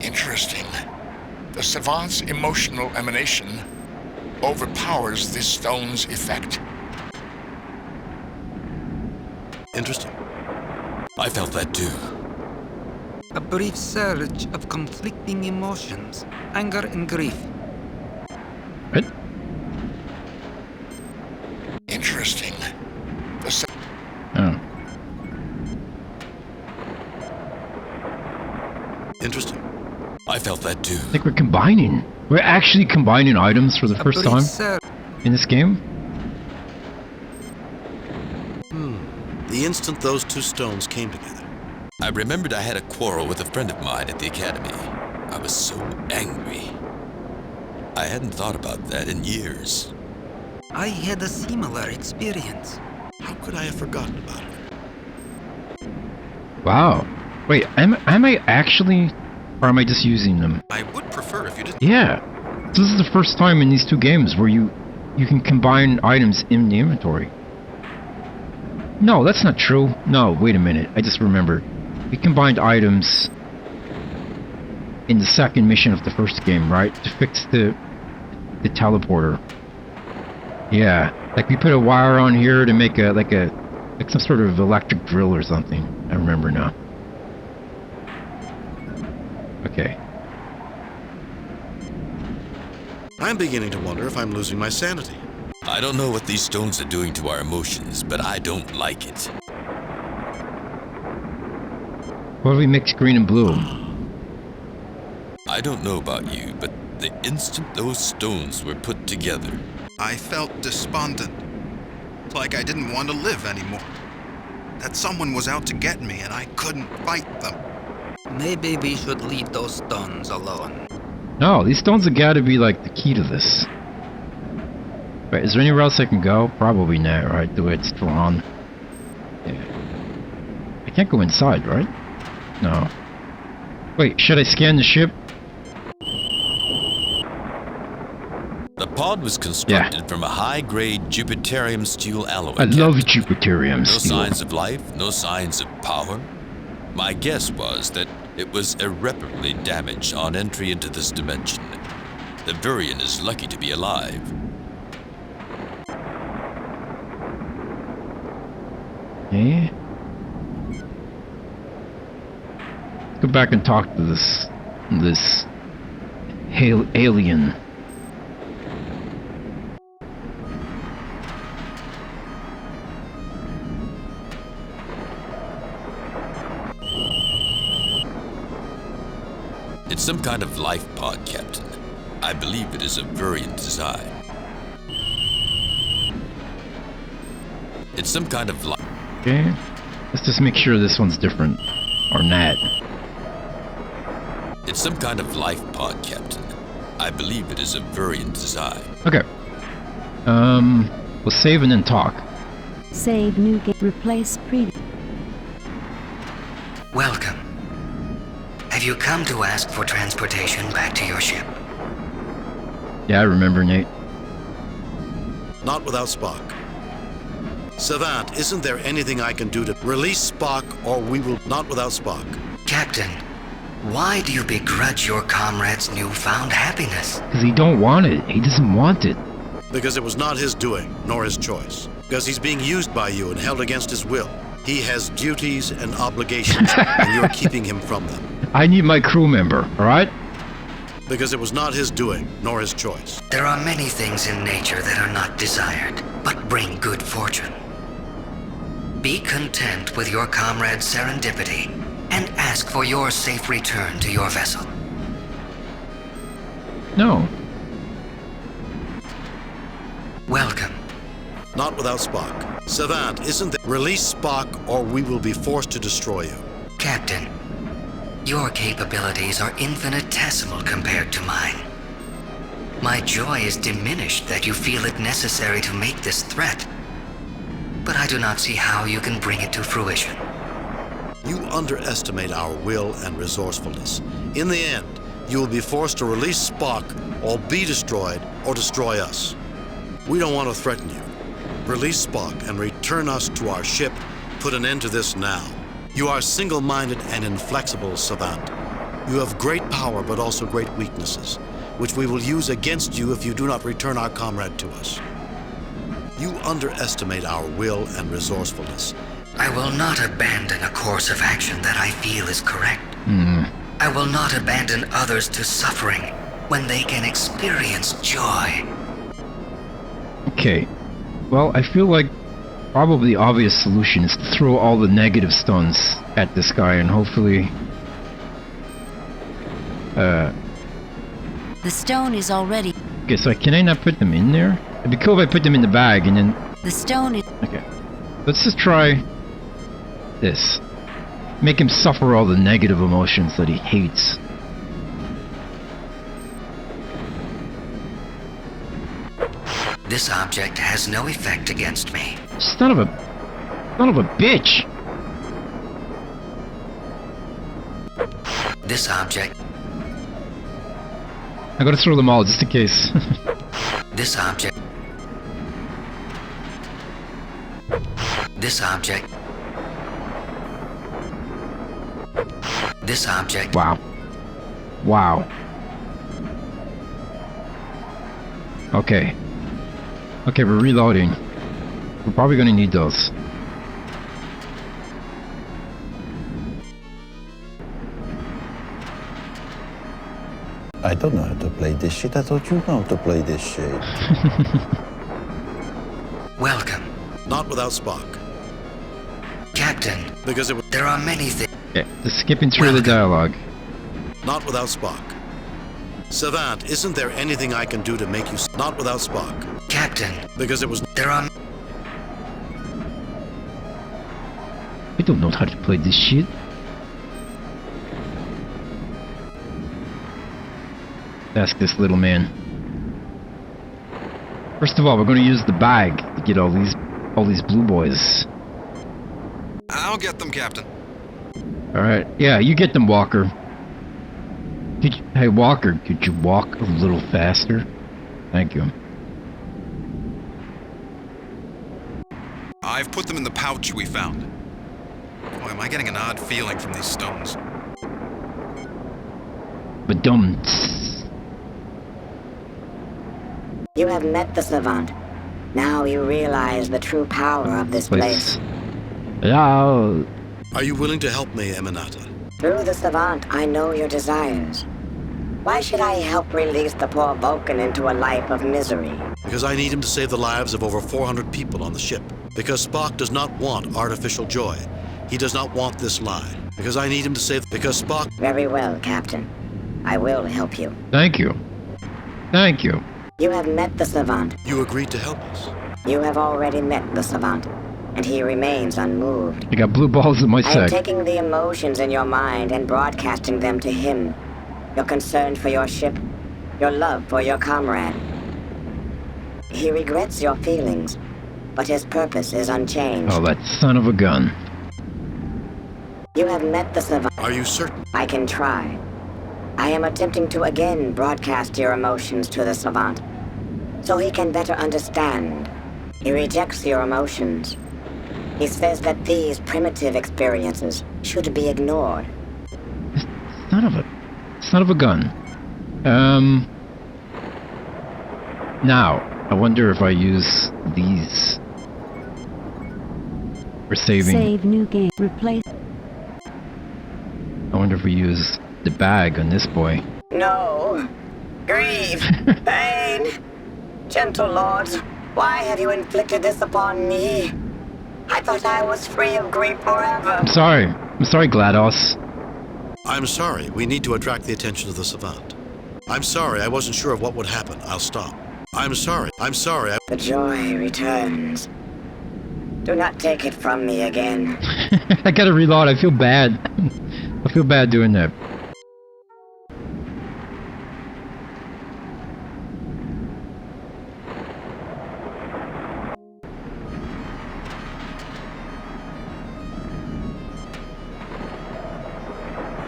Interesting. The savant's emotional emanation overpowers this stone's effect. Interesting. I felt that too. A brief surge of conflicting emotions, anger and grief. What? Interesting. Oh. Interesting. I felt that too. I think we're combining. We're actually combining items for the first time in this game. The instant those two stones came together. I remembered I had a quarrel with a friend of mine at the academy. I was so angry. I hadn't thought about that in years. I had a similar experience. How could I have forgotten about her? Wow. Wait, am I actually... Or am I just using them? I would prefer if you didn't. Yeah. This is the first time in these two games where you can combine items in the inventory. No, that's not true. No, wait a minute. I just remembered. We combined items in the second mission of the first game, right? To fix the teleporter. Yeah. Like we put a wire on here to make like some sort of electric drill or something. I remember now. Okay. I'm beginning to wonder if I'm losing my sanity. I don't know what these stones are doing to our emotions, but I don't like it. What if we mix green and blue? I don't know about you, but the instant those stones were put together... I felt despondent. Like I didn't want to live anymore. That someone was out to get me and I couldn't fight them. Maybe we should leave those stones alone. No, these stones have got to be like the key to this. Wait, is there anywhere else I can go? Probably not, right? The way it's drawn. Yeah. I can't go inside, right? No. Wait, should I scan the ship? The pod was constructed from a high-grade Jupiterium steel alloy. I love Jupiterium no steel. No signs of life, no signs of power. My guess was that it was irreparably damaged on entry into this dimension. The Virion is lucky to be alive. Yeah. Let's go back and talk to this alien. It's some kind of life pod, Captain. I believe it is of Virion design. It's some kind of life. Okay. Let's just make sure this one's different. Or not. It's some kind of life pod, Captain. I believe it is of Virion design. Okay. We'll save and then talk. Save new game. Replace previous. Welcome. Have you come to ask for transportation back to your ship? Yeah, I remember, Nate. Not without Spock. Savant, isn't there anything I can do to release Spock, or we will... Not without Spock. Captain, why do you begrudge your comrade's newfound happiness? Because he don't want it. He doesn't want it. Because it was not his doing, nor his choice. Because he's being used by you and held against his will. He has duties and obligations, and you're keeping him from them. I need my crew member, alright? Because it was not his doing, nor his choice. There are many things in nature that are not desired, but bring good fortune. Be content with your comrade's serendipity, and ask for your safe return to your vessel. No. Welcome. Not without Spock. Savant, isn't there? Release Spock or we will be forced to destroy you. Captain, your capabilities are infinitesimal compared to mine. My joy is diminished that you feel it necessary to make this threat, but I do not see how you can bring it to fruition. You underestimate our will and resourcefulness. In the end, you will be forced to release Spock or be destroyed or destroy us. We don't want to threaten you. Release Spock and return us to our ship. Put an end to this now. You are single-minded and inflexible, Savant. You have great power but also great weaknesses, which we will use against you if you do not return our comrade to us. You underestimate our will and resourcefulness. I will not abandon a course of action that I feel is correct. I will not abandon others to suffering when they can experience joy. Okay. Well, I feel like probably the obvious solution is to throw all the negative stones at this guy and hopefully... The stone is already... Okay, so can I not put them in there? It'd be cool if I put them in the bag and then... The stone is... Okay. Let's just try... this. Make him suffer all the negative emotions that he hates. This object has no effect against me. Son of a bitch! This object... I gotta throw them all just in case. This object... This object... This object... Wow. Wow. Okay. Okay, we're reloading. We're probably gonna need those. I don't know how to play this shit. I thought you know how to play this shit. Welcome. Not without Spock. Captain. Because it was... There are many things... Okay, just skipping through the dialogue. Not without Spock. Savant, isn't there anything I can do to make you... Not without Spock. Captain. Because it was... There are... I don't know how to play this shit. Ask this little man. First of all, we're going to use the bag to get all these blue boys. I'll get them, Captain. Alright, yeah, you get them, Walker. Hey, Walker, could you walk a little faster? Thank you. I've put them in the pouch we found. Boy, am I getting an odd feeling from these stones. But dumb. You have met the Savant. Now you realize the true power of this place. Yeah. Are you willing to help me, Emanata? Through the Savant, I know your desires. Why should I help release the poor Vulcan into a life of misery? Because I need him to save the lives of over 400 people on the ship. Because Spock does not want artificial joy. He does not want this lie. Because I need him to save... Because Spock... Very well, Captain. I will help you. Thank you. Thank you. You have met the Savant. You agreed to help us. You have already met the Savant, and he remains unmoved. I got blue balls in my sack. I am taking the emotions in your mind and broadcasting them to him. Your concern for your ship, your love for your comrade. He regrets your feelings, but his purpose is unchanged. Oh, that son of a gun. You have met the Savant. Are you certain? I can try. I am attempting to again broadcast your emotions to the Savant, so he can better understand. He rejects your emotions. He says that these primitive experiences should be ignored. Son of a gun. Now, I wonder if I use these for saving. Save new game. Replace. I wonder if we use the bag on this boy. No. Grief. Pain. Gentle lords, why have you inflicted this upon me? I thought I was free of grief forever. I'm sorry, GLaDOS. I'm sorry. We need to attract the attention of the Savant. I'm sorry. I wasn't sure of what would happen. I'll stop. I'm sorry. The joy returns. Do not take it from me again. I gotta reload. I feel bad. I feel bad doing that.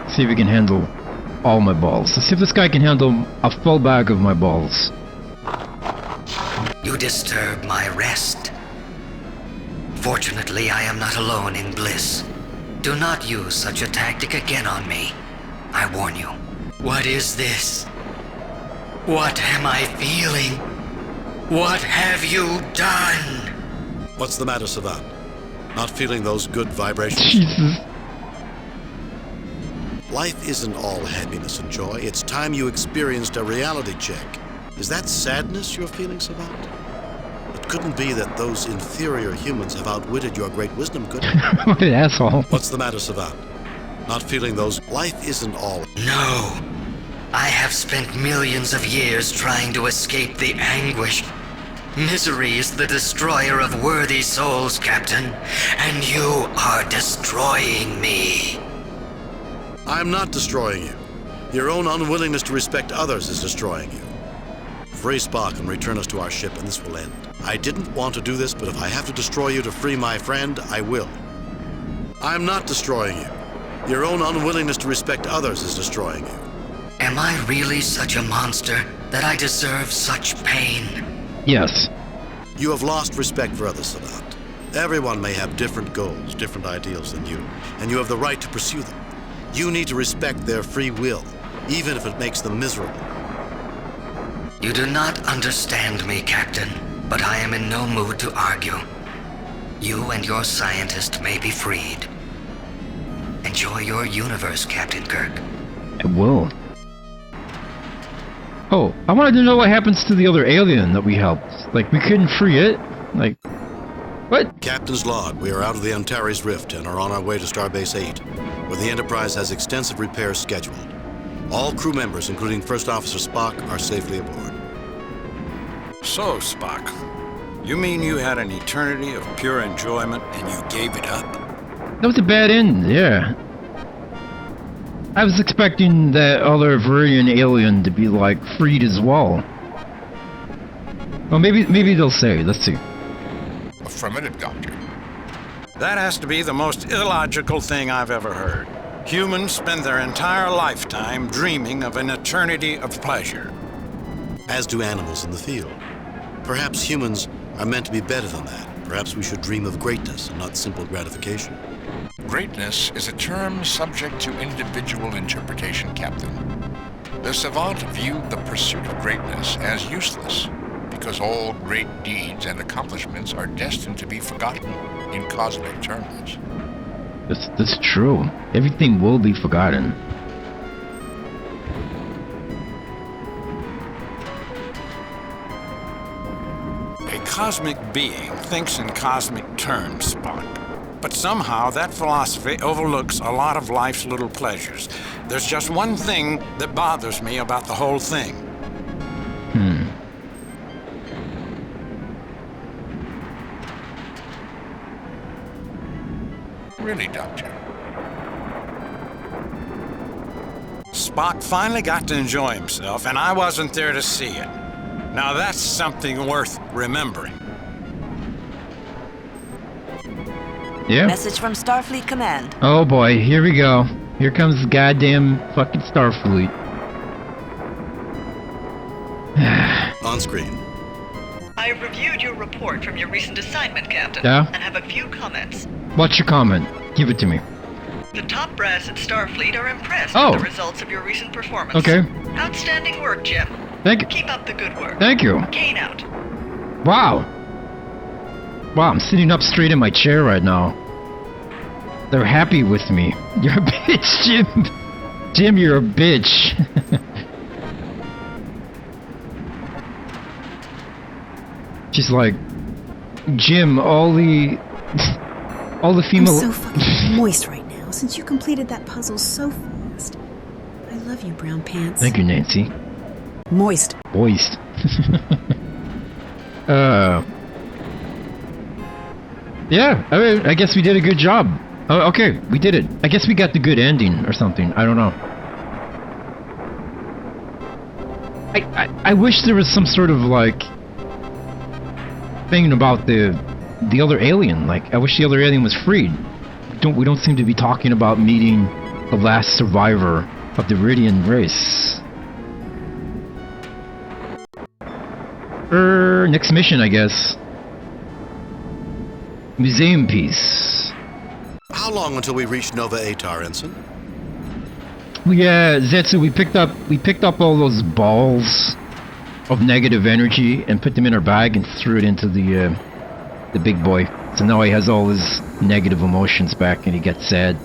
See if he can handle all my balls. Let's see if this guy can handle a full bag of my balls. You disturb my rest. Fortunately, I am not alone in bliss. Do not use such a tactic again on me. I warn you. What is this? What am I feeling? What have you done? What's the matter, Savant? Not feeling those good vibrations? Jesus. Life isn't all happiness and joy. It's time you experienced a reality check. Is that sadness you're feeling, Savant? It couldn't be that those inferior humans have outwitted your great wisdom, could it? What an asshole. What's the matter, Savant? Not feeling those... Life isn't all... No. I have spent millions of years trying to escape the anguish. Misery is the destroyer of worthy souls, Captain. And you are destroying me. I'm not destroying you. Your own unwillingness to respect others is destroying you. Free Spock and return us to our ship, and this will end. I didn't want to do this, but if I have to destroy you to free my friend, I will. I'm not destroying you. Your own unwillingness to respect others is destroying you. Am I really such a monster that I deserve such pain? Yes. You have lost respect for others, Savant. Everyone may have different goals, different ideals than you, and you have the right to pursue them. You need to respect their free will, even if it makes them miserable. You do not understand me, Captain, but I am in no mood to argue. You and your scientist may be freed. Enjoy your universe, Captain Kirk. I will. Oh, I wanted to know what happens to the other alien that we helped. Like, we couldn't free it? Like, what? Captain's log, we are out of the Antares Rift and are on our way to Starbase 8, where the Enterprise has extensive repairs scheduled. All crew members, including First Officer Spock, are safely aboard. So, Spock, you mean you had an eternity of pure enjoyment and you gave it up? That was a bad end, yeah. I was expecting that other Viridian alien to be, like, freed as well. Well, maybe they'll say. Let's see. Affirmative, Doctor. That has to be the most illogical thing I've ever heard. Humans spend their entire lifetime dreaming of an eternity of pleasure. As do animals in the field. Perhaps humans are meant to be better than that. Perhaps we should dream of greatness and not simple gratification. Greatness is a term subject to individual interpretation, Captain. The savant viewed the pursuit of greatness as useless, because all great deeds and accomplishments are destined to be forgotten in cosmic terms. That's true. Everything will be forgotten. A cosmic being thinks in cosmic terms, Spock. But somehow that philosophy overlooks a lot of life's little pleasures. There's just one thing that bothers me about the whole thing. Really, Doctor? Spock finally got to enjoy himself, and I wasn't there to see it. Now that's something worth remembering. Yeah. Message from Starfleet Command. Oh boy, here we go. Here comes the goddamn fucking Starfleet. On screen. I have reviewed your report from your recent assignment, Captain, Yeah? and have a few comments. What's your comment? Give it to me. The top brass at Starfleet are impressed Oh. with the results of your recent performance. Okay. Outstanding work, Jim. Thank you. Keep up the good work. Thank you. Kane out. Wow. Wow, I'm sitting up straight in my chair right now. They're happy with me. You're a bitch, Jim. Jim, you're a bitch. She's like, Jim, all the female... I'm so fucking moist right now since you completed that puzzle so fast. I love you, Brown Pants. Thank you, Nancy. Moist. Moist. Yeah, I mean, I guess we did a good job. Oh, okay, we did it. I guess we got the good ending or something. I don't know. I wish there was some sort of, like, thing about the other alien. Like, I wish the other alien was freed. We don't seem to be talking about meeting the last survivor of the Viridian race. Next mission, I guess. Museum piece. How long until we reach Nova Atar, Ensign? Zetsu, we picked up all those balls of negative energy and put them in our bag and threw it into the big boy. So now he has all his negative emotions back and he gets sad.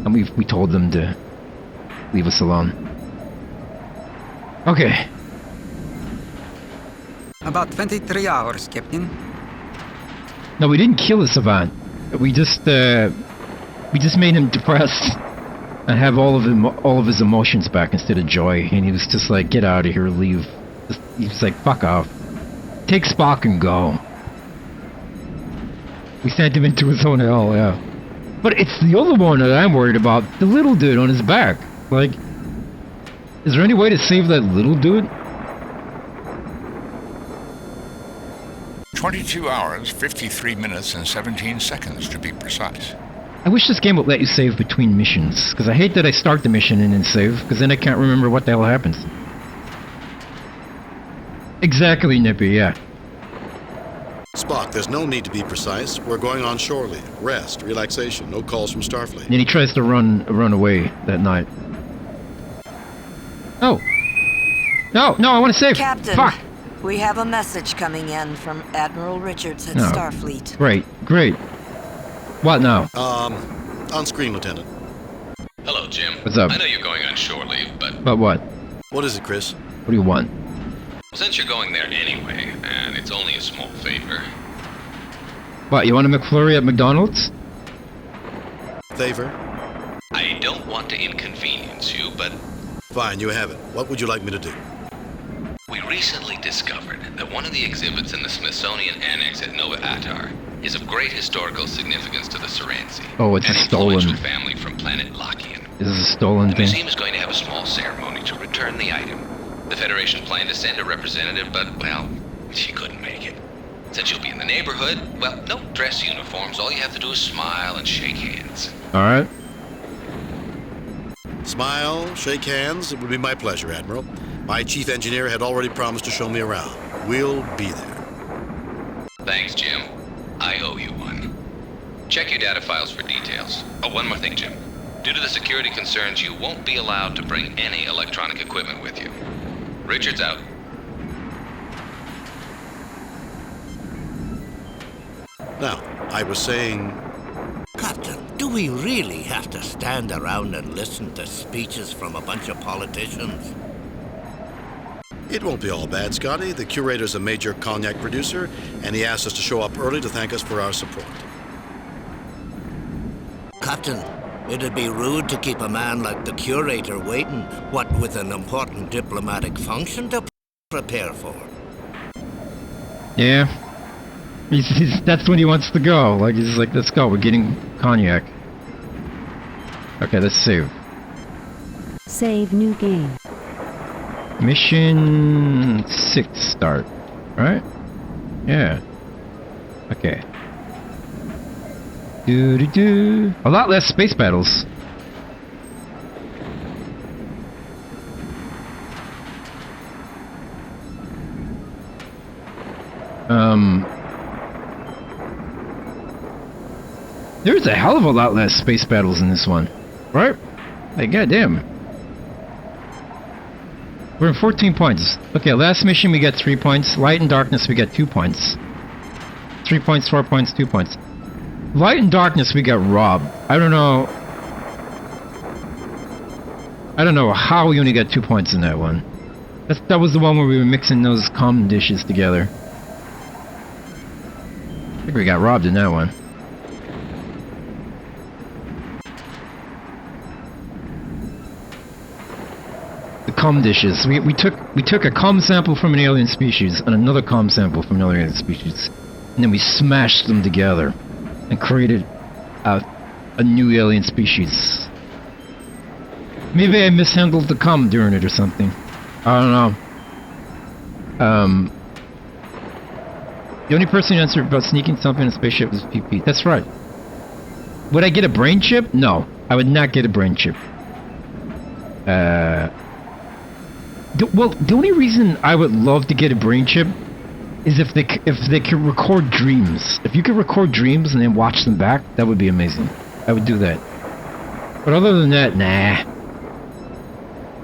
And we told them to leave us alone. Okay. About 23 hours, Captain. No, we didn't kill the savant. We just made him depressed and have all of his emotions back instead of joy. And he was just like, get out of here, leave. He was like, fuck off. Take Spock and go. We sent him into his own hell, yeah. But it's the other one that I'm worried about. The little dude on his back. Like, is there any way to save that little dude? 22 hours, 53 minutes, and 17 seconds to be precise. I wish this game would let you save between missions, because I hate that I start the mission and then save, because then I can't remember what the hell happens. Exactly, Nippy, yeah. Spock, there's no need to be precise. We're going on shore leave. Rest, relaxation, no calls from Starfleet. And then he tries to run away that night. Oh! No, I want to save! Captain, fuck! We have a message coming in from Admiral Richards at Starfleet. Great. What now? On screen, Lieutenant. Hello, Jim. What's up? I know you're going on shore leave, but... But what? What is it, Chris? What do you want? Since you're going there anyway, and it's only a small favor... What, you want a McFlurry at McDonald's? Favor? I don't want to inconvenience you, but... Fine, you have it. What would you like me to do? We recently discovered that one of the exhibits in the Smithsonian Annex at Nova Atar is of great historical significance to the Serenzi. Oh, it's a stolen... An influential family from planet Lakian. This is a stolen thing. The museum is going to have a small ceremony to return the item. The Federation planned to send a representative, but, well, she couldn't make it. Since you'll be in the neighborhood, well, no dress uniforms. All you have to do is smile and shake hands. Alright. Smile, shake hands. It would be my pleasure, Admiral. My chief engineer had already promised to show me around. We'll be there. Thanks, Jim. I owe you one. Check your data files for details. Oh, one more thing, Jim. Due to the security concerns, you won't be allowed to bring any electronic equipment with you. Richards out. Now, I was saying... Captain, do we really have to stand around and listen to speeches from a bunch of politicians? It won't be all bad, Scotty. The curator's a major cognac producer, and he asked us to show up early to thank us for our support. Captain, it'd be rude to keep a man like the curator waiting, what with an important diplomatic function to prepare for. Yeah. That's when he wants to go. Like, he's like, let's go, we're getting cognac. Okay, let's save. Save new game. Mission 6 start, right? Yeah. Okay. Do. A lot less space battles. There's a hell of a lot less space battles in this one, right? Like, goddamn. We're in 14 points. Okay, last mission we get 3 points. Light and Darkness we get 2 points. 3 points, 4 points, 2 points. Light and Darkness we got robbed. I don't know how we only got 2 points in that one. That was the one where we were mixing those common dishes together. I think we got robbed in that one. the cum dishes. We took a cum sample from an alien species and another cum sample from another alien species, and then we smashed them together and created a new alien species. Maybe I mishandled the cum during it or something. I don't know. The only person who answered about sneaking something in a spaceship was PP. That's right. Would I get a brain chip? No, I would not get a brain chip. Well, the only reason I would love to get a brain chip is if they could record dreams. If you could record dreams and then watch them back, that would be amazing. I would do that. But other than that, nah.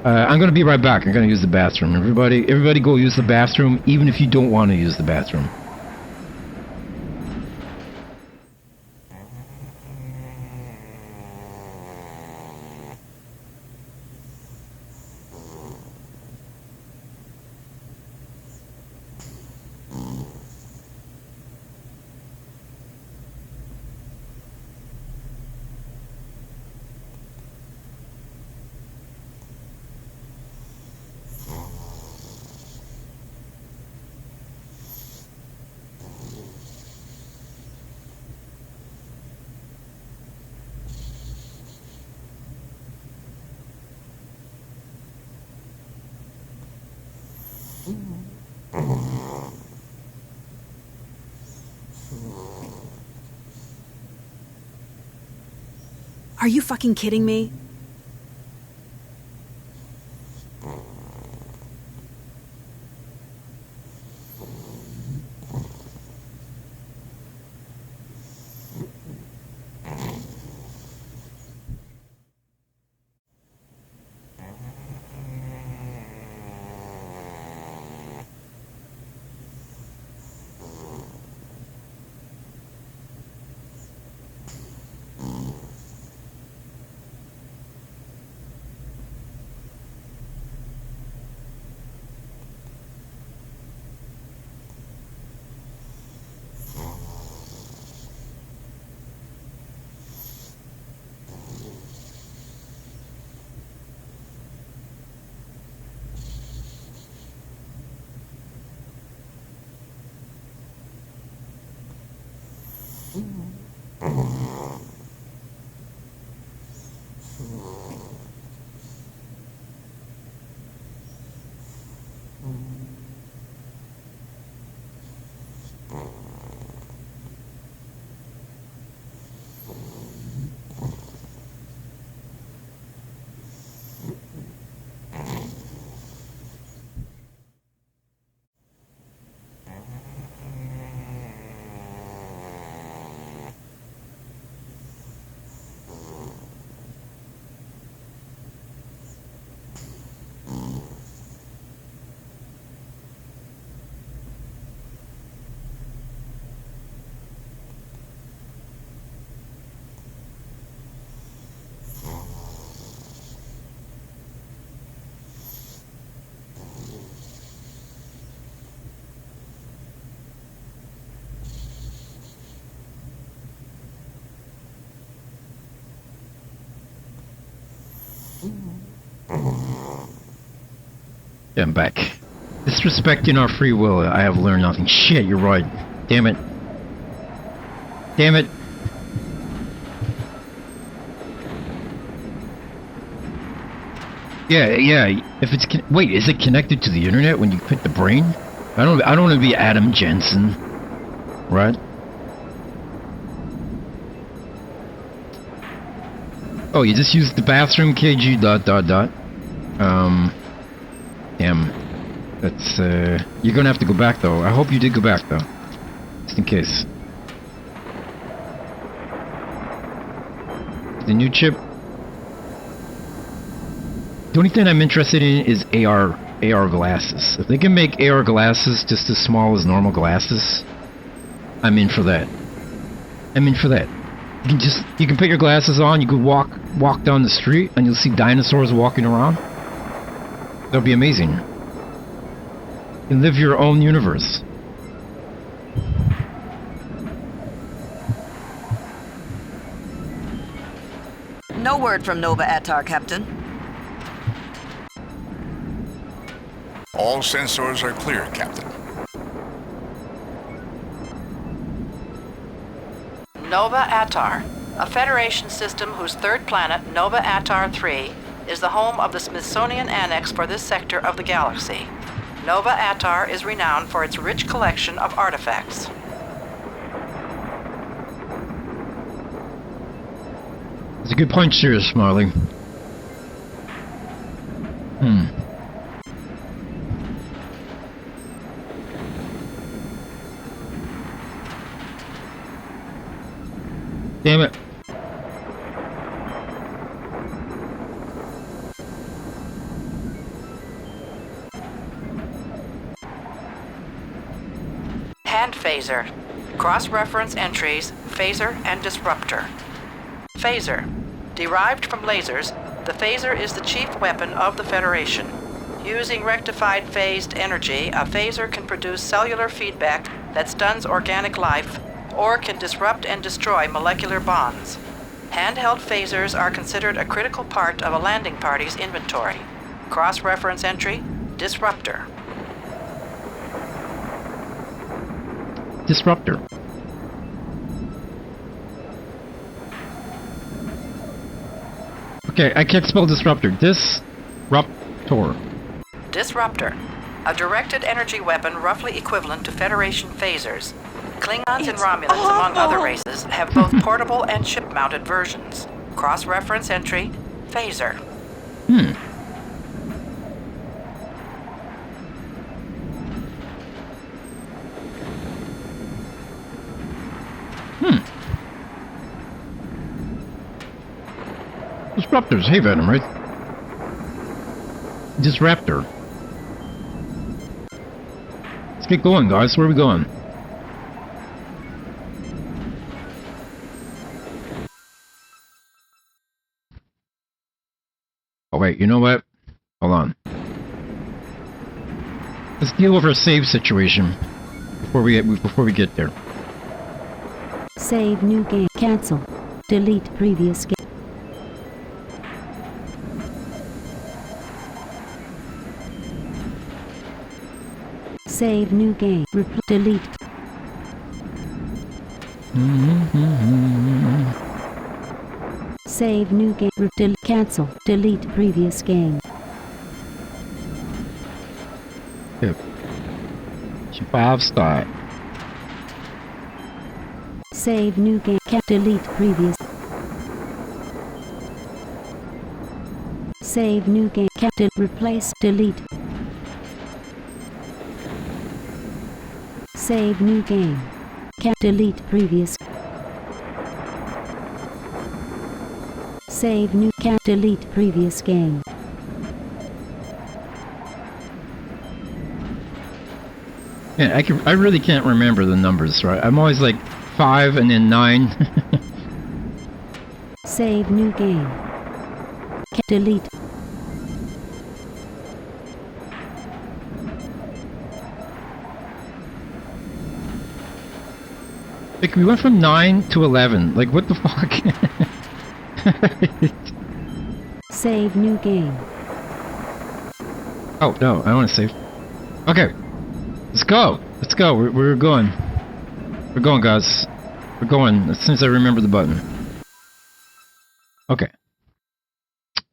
I'm gonna be right back. I'm gonna use the bathroom. Everybody go use the bathroom, even if you don't want to use the bathroom. Are you fucking kidding me? Yeah, I'm back. Disrespecting our free will, I have learned nothing. Shit, you're right. Damn it. Damn it. Yeah. If it's wait, is it connected to the internet when you put the brain? I don't want to be Adam Jensen, right? Oh, you just used the bathroom, KG ... Damn. That's you're gonna have to go back though. I hope you did go back though, just in case. The new chip. The only thing I'm interested in is AR glasses. If they can make AR glasses just as small as normal glasses, I'm in for that. You can put your glasses on, you can walk down the street and you'll see dinosaurs walking around. That'll be amazing. You can live your own universe. No word from Nova Attar, Captain. All sensors are clear, Captain. Nova Attar, a Federation system whose third planet, Nova Attar 3, is the home of the Smithsonian Annex for this sector of the galaxy. Nova Attar is renowned for its rich collection of artifacts. It's a good point, serious, Marley. Damn it. Hand phaser. Cross-reference entries, phaser and disruptor. Phaser. Derived from lasers, the phaser is the chief weapon of the Federation. Using rectified phased energy, a phaser can produce cellular feedback that stuns organic life or can disrupt and destroy molecular bonds. Handheld phasers are considered a critical part of a landing party's inventory. Cross-reference entry, disruptor. Disruptor. Okay, I can't spell disruptor. Disruptor. Disruptor. A directed energy weapon roughly equivalent to Federation phasers. Klingons and Romulans, among other races, have both portable and ship-mounted versions. Cross-reference entry, phaser. Disruptors. Hey, Venom, right? Disruptor. Let's get going, guys. Where are we going? Oh, wait. You know what? Hold on. Let's deal with our save situation before we get there. Save new game. Cancel. Delete previous game. Save new game. Delete. Save new game. Cancel. Delete previous game. Yep. 5 start. Save new game. Delete previous. Save new game. Replace. Delete. Save new game. Delete previous. Save new. Delete previous game. Yeah, I really can't remember the numbers, right? I'm always like 5 and then 9. Save new game. Delete. Like, we went from 9 to 11. Like, what the fuck? Save new game. Oh, no, I want to save. Okay. Let's go. Let's go. We're going. We're going, guys. We're going as soon as I remember the button. Okay.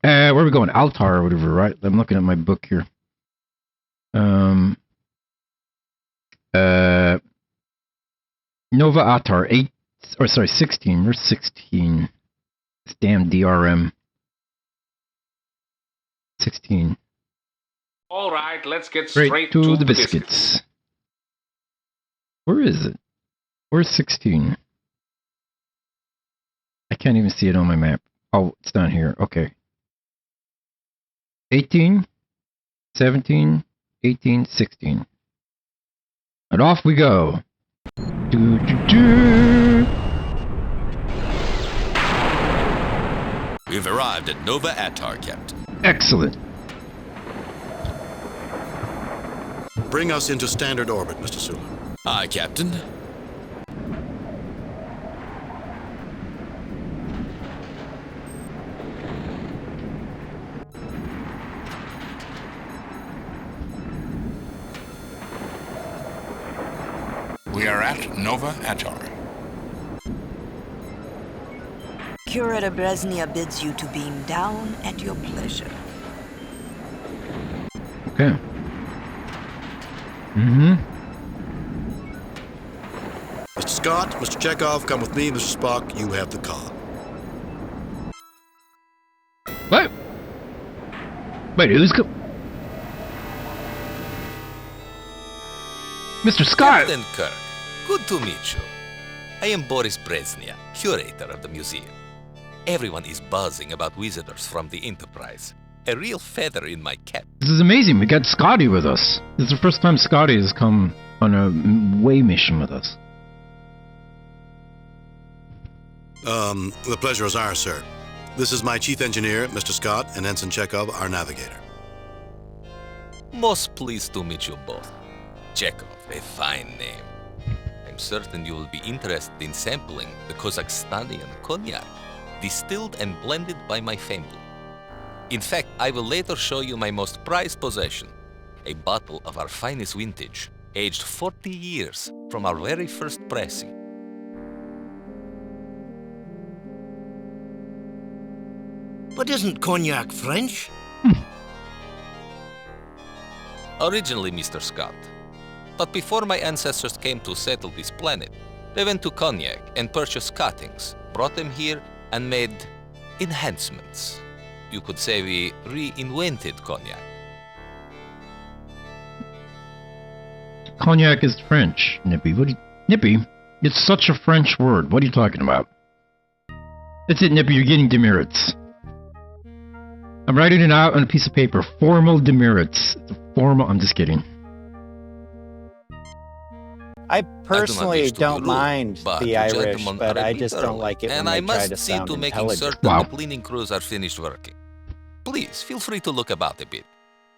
Where are we going? Altar or whatever, right? I'm looking at my book here. Nova Attar 16. Where's 16? This damn DRM. 16. All right, let's get straight to the biscuits. Where is it? Where's 16? I can't even see it on my map. Oh, it's down here. Okay. 18, 17, 18, 16. And off we go. We've arrived at Nova Attar, Captain. Excellent. Bring us into standard orbit, Mr. Sula. Aye, Captain. We are at Nova Atar. Curator Brezhnev bids you to beam down at your pleasure. Okay. Mm-hmm. Mr. Scott, Mr. Chekhov, come with me. Mr. Spock, you have the car. What? Wait, who's Mr. Scott! Captain Kirk, good to meet you. I am Boris Brezhnev, curator of the museum. Everyone is buzzing about visitors from the Enterprise. A real feather in my cap. This is amazing. We got Scotty with us. This is the first time Scotty has come on a way mission with us. The pleasure is ours, sir. This is my chief engineer, Mr. Scott, and Ensign Chekhov, our navigator. Most pleased to meet you both. Chekhov, a fine name. I'm certain you will be interested in sampling the Kazakhstanian cognac, distilled and blended by my family. In fact, I will later show you my most prized possession, a bottle of our finest vintage, aged 40 years from our very first pressing. But isn't cognac French? Originally, Mr. Scott. But before my ancestors came to settle this planet, they went to Cognac and purchased cuttings, brought them here, and made enhancements. You could say we reinvented Cognac. Cognac is French, Nippy. Nippy? It's such a French word. What are you talking about? That's it, Nippy. You're getting demerits. I'm writing it out on a piece of paper. Formal demerits. Formal. I'm just kidding. I personally don't mind the Irish, but I just don't like it when they try to sound to making intelligent. certain the cleaning crews are finished working. Please, feel free to look about a bit.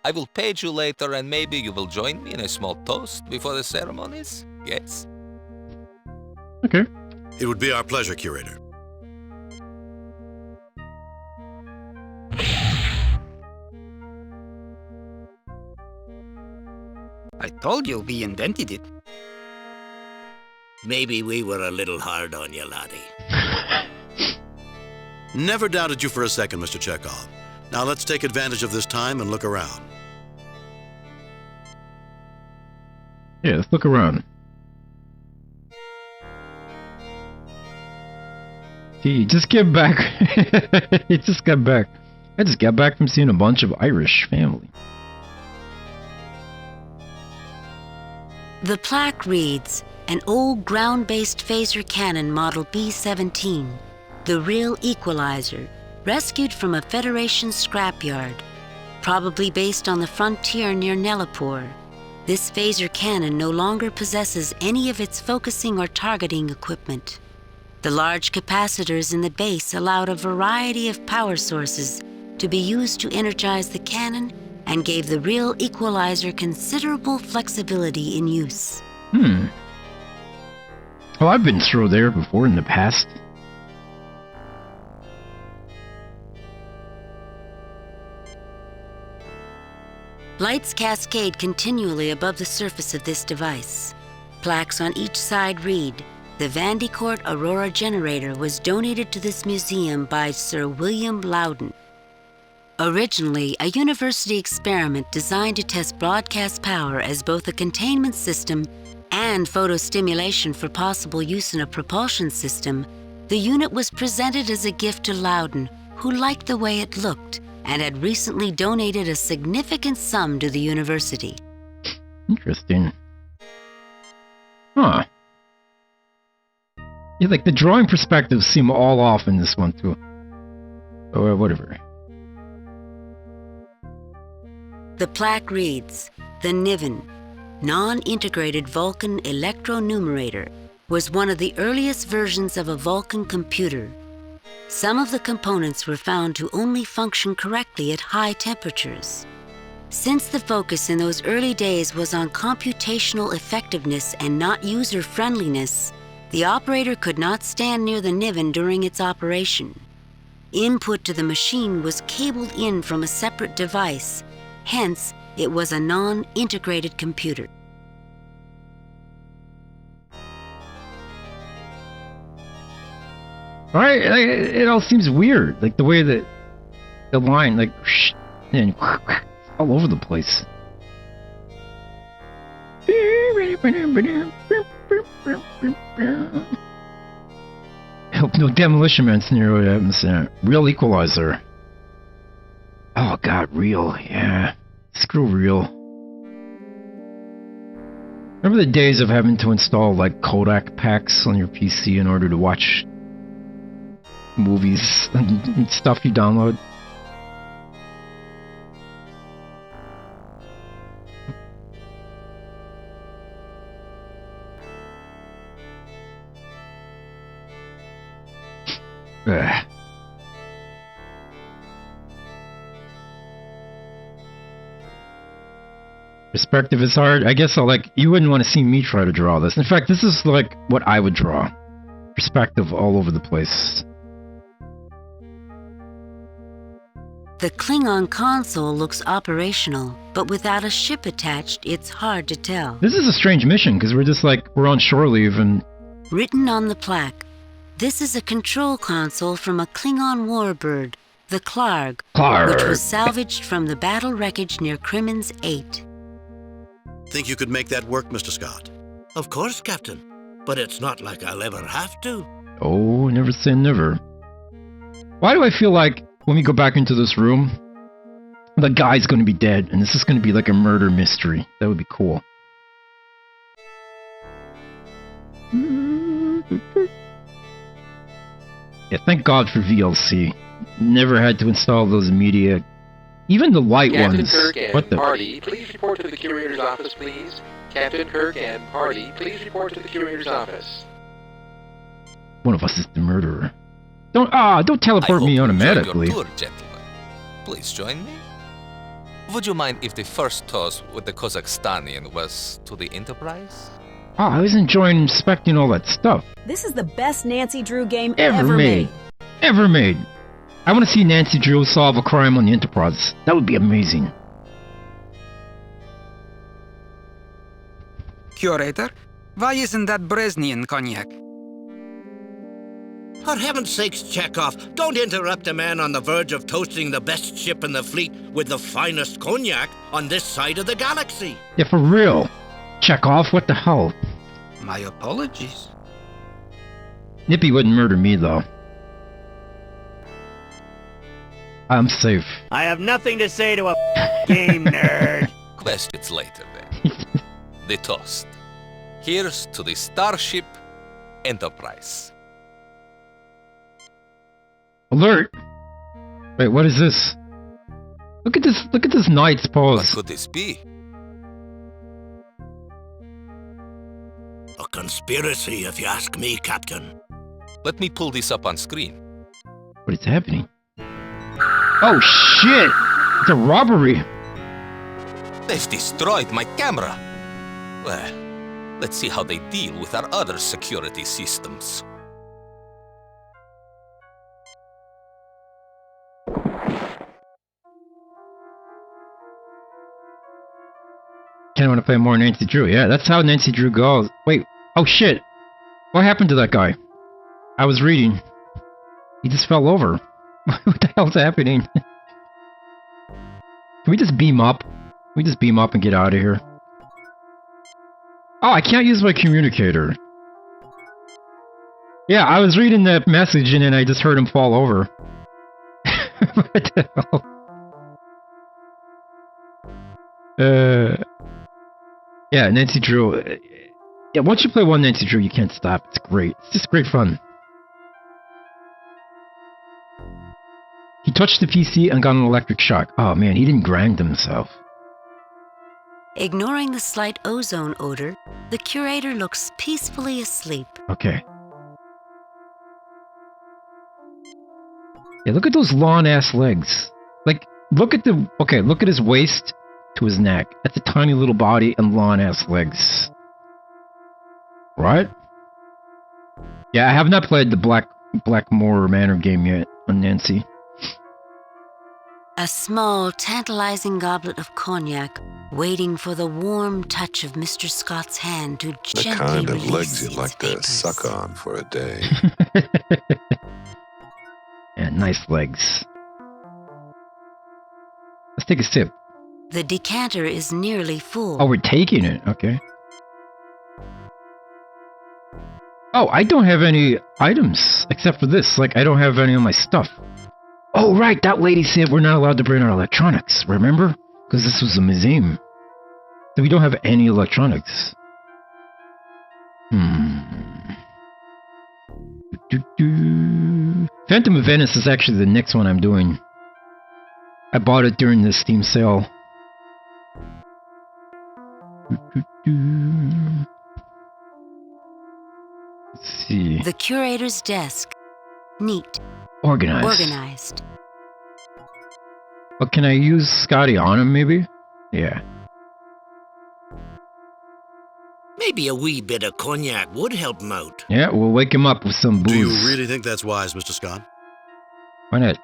I will page you later and maybe you will join me in a small toast before the ceremonies? Yes? Okay. It would be our pleasure, Curator. I told you we invented it. Maybe we were a little hard on you, laddie. Never doubted you for a second, Mr. Chekhov. Now let's take advantage of this time and look around. Yeah, let's look around. He just get back. He just got back. I just got back from seeing a bunch of Irish family. The plaque reads, an old ground-based phaser cannon model B-17, the real equalizer, rescued from a Federation scrapyard, probably based on the frontier near Nelapur. This phaser cannon no longer possesses any of its focusing or targeting equipment. The large capacitors in the base allowed a variety of power sources to be used to energize the cannon and gave the real equalizer considerable flexibility in use. Oh, I've been through there before in the past. Lights cascade continually above the surface of this device. Plaques on each side read, the Vandecourt Aurora generator was donated to this museum by Sir William Loudon. Originally, a university experiment designed to test broadcast power as both a containment system and photostimulation for possible use in a propulsion system, the unit was presented as a gift to Loudon, who liked the way it looked and had recently donated a significant sum to the university. Interesting. Huh. Yeah, like the drawing perspectives seem all off in this one too. Or whatever. The plaque reads, the Niven, non-integrated Vulcan electronumerator, was one of the earliest versions of a Vulcan computer. Some of the components were found to only function correctly at high temperatures. Since the focus in those early days was on computational effectiveness and not user-friendliness, the operator could not stand near the Niven during its operation. Input to the machine was cabled in from a separate device, hence it was a non-integrated computer. Right? Like, it all seems weird. Like the way that the line, like, and all over the place. Hope no Demolition Man scenario happens. Real Equalizer. Oh god, Real. Yeah. Screw Real. Remember the days of having to install like Kodak packs on your PC in order to watch movies and stuff you download? Ugh. Perspective is hard. I guess you wouldn't want to see me try to draw this. In fact, this is like what I would draw. Perspective all over the place. The Klingon console looks operational, but without a ship attached, it's hard to tell. This is a strange mission, because we're on shore leave and... Written on the plaque, this is a control console from a Klingon warbird, the Klarg, which was salvaged from the battle wreckage near Crimmins 8. Think you could make that work, Mr. Scott? Of course, Captain. But it's not like I'll ever have to. Oh, never say never. Why do I feel like when we go back into this room, the guy's going to be dead, and this is going to be like a murder mystery? That would be cool. Yeah, thank God for VLC. Never had to install those media. Even the light Captain ones. Kirk and What the? party, please report to the curator's office, please. Captain Kirk and party, please report to the curator's office. One of us is the murderer. Don't teleport me automatically. Your tour, gentlemen. Please join me. Would you mind if the first toast with the Kazakhstanian was to the Enterprise? Oh, I was enjoying inspecting all that stuff. This is the best Nancy Drew game Ever made. Ever made. I want to see Nancy Drew solve a crime on the Enterprise. That would be amazing. Curator, why isn't that Brezhnev cognac? For heaven's sakes, Chekhov, don't interrupt a man on the verge of toasting the best ship in the fleet with the finest cognac on this side of the galaxy. Yeah, for real. Chekhov, what the hell? My apologies. Nippy wouldn't murder me, though. I'm safe. I have nothing to say to a game nerd. Questions later, then. The toast. Here's to the Starship Enterprise. Alert! Wait, what is this? Look at this knight's pose. What could this be? A conspiracy, if you ask me, Captain. Let me pull this up on screen. What is happening? Oh shit! It's a robbery! They've destroyed my camera! Well, let's see how they deal with our other security systems. Kinda wanna play more Nancy Drew. Yeah, that's how Nancy Drew goes. Wait, oh shit! What happened to that guy? I was reading. He just fell over. What the hell's happening? Can we just beam up? Can we just beam up and get out of here? Oh, I can't use my communicator. Yeah, I was reading that message and then I just heard him fall over. What the hell? Yeah, Nancy Drew. Yeah, once you play one Nancy Drew, you can't stop. It's great. It's just great fun. He touched the PC and got an electric shock. Oh man, he didn't grind himself. Ignoring the slight ozone odor, the curator looks peacefully asleep. Okay. Yeah, look at those long-ass legs. Like, look at his waist to his neck. That's a tiny little body and long-ass legs. Right? Yeah, I have not played the Blackmore Manor game yet on Nancy. A small, tantalizing goblet of cognac, waiting for the warm touch of Mr. Scott's hand to gently The kind of release legs you'd its like to vapors. suck on for a day. And nice legs. Let's take a sip. The decanter is nearly full. Oh, we're taking it. Okay. Oh, I don't have any items except for this. Like, I don't have any of my stuff. Oh, right. That lady said we're not allowed to bring our electronics. Remember? Because this was a museum. So we don't have any electronics. Phantom of Venice is actually the next one I'm doing. I bought it during the Steam sale. Let's see. The curator's desk. Neat. Organized. Oh, can I use Scotty on him, maybe? Yeah. Maybe a wee bit of cognac would help him out. Yeah, we'll wake him up with some booze. Do you really think that's wise, Mr. Scott? Why not?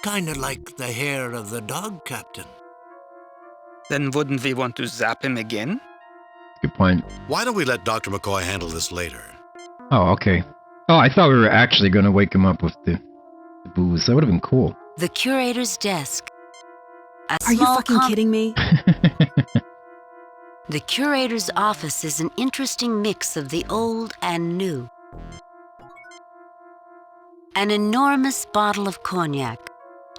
Kinda like the hair of the dog, Captain. Then wouldn't we want to zap him again? Good point. Why don't we let Dr. McCoy handle this later? Oh, okay. Oh, I thought we were actually going to wake him up with the booze. That would have been cool. The curator's desk. Are you fucking kidding me? The curator's office is an interesting mix of the old and new. An enormous bottle of cognac.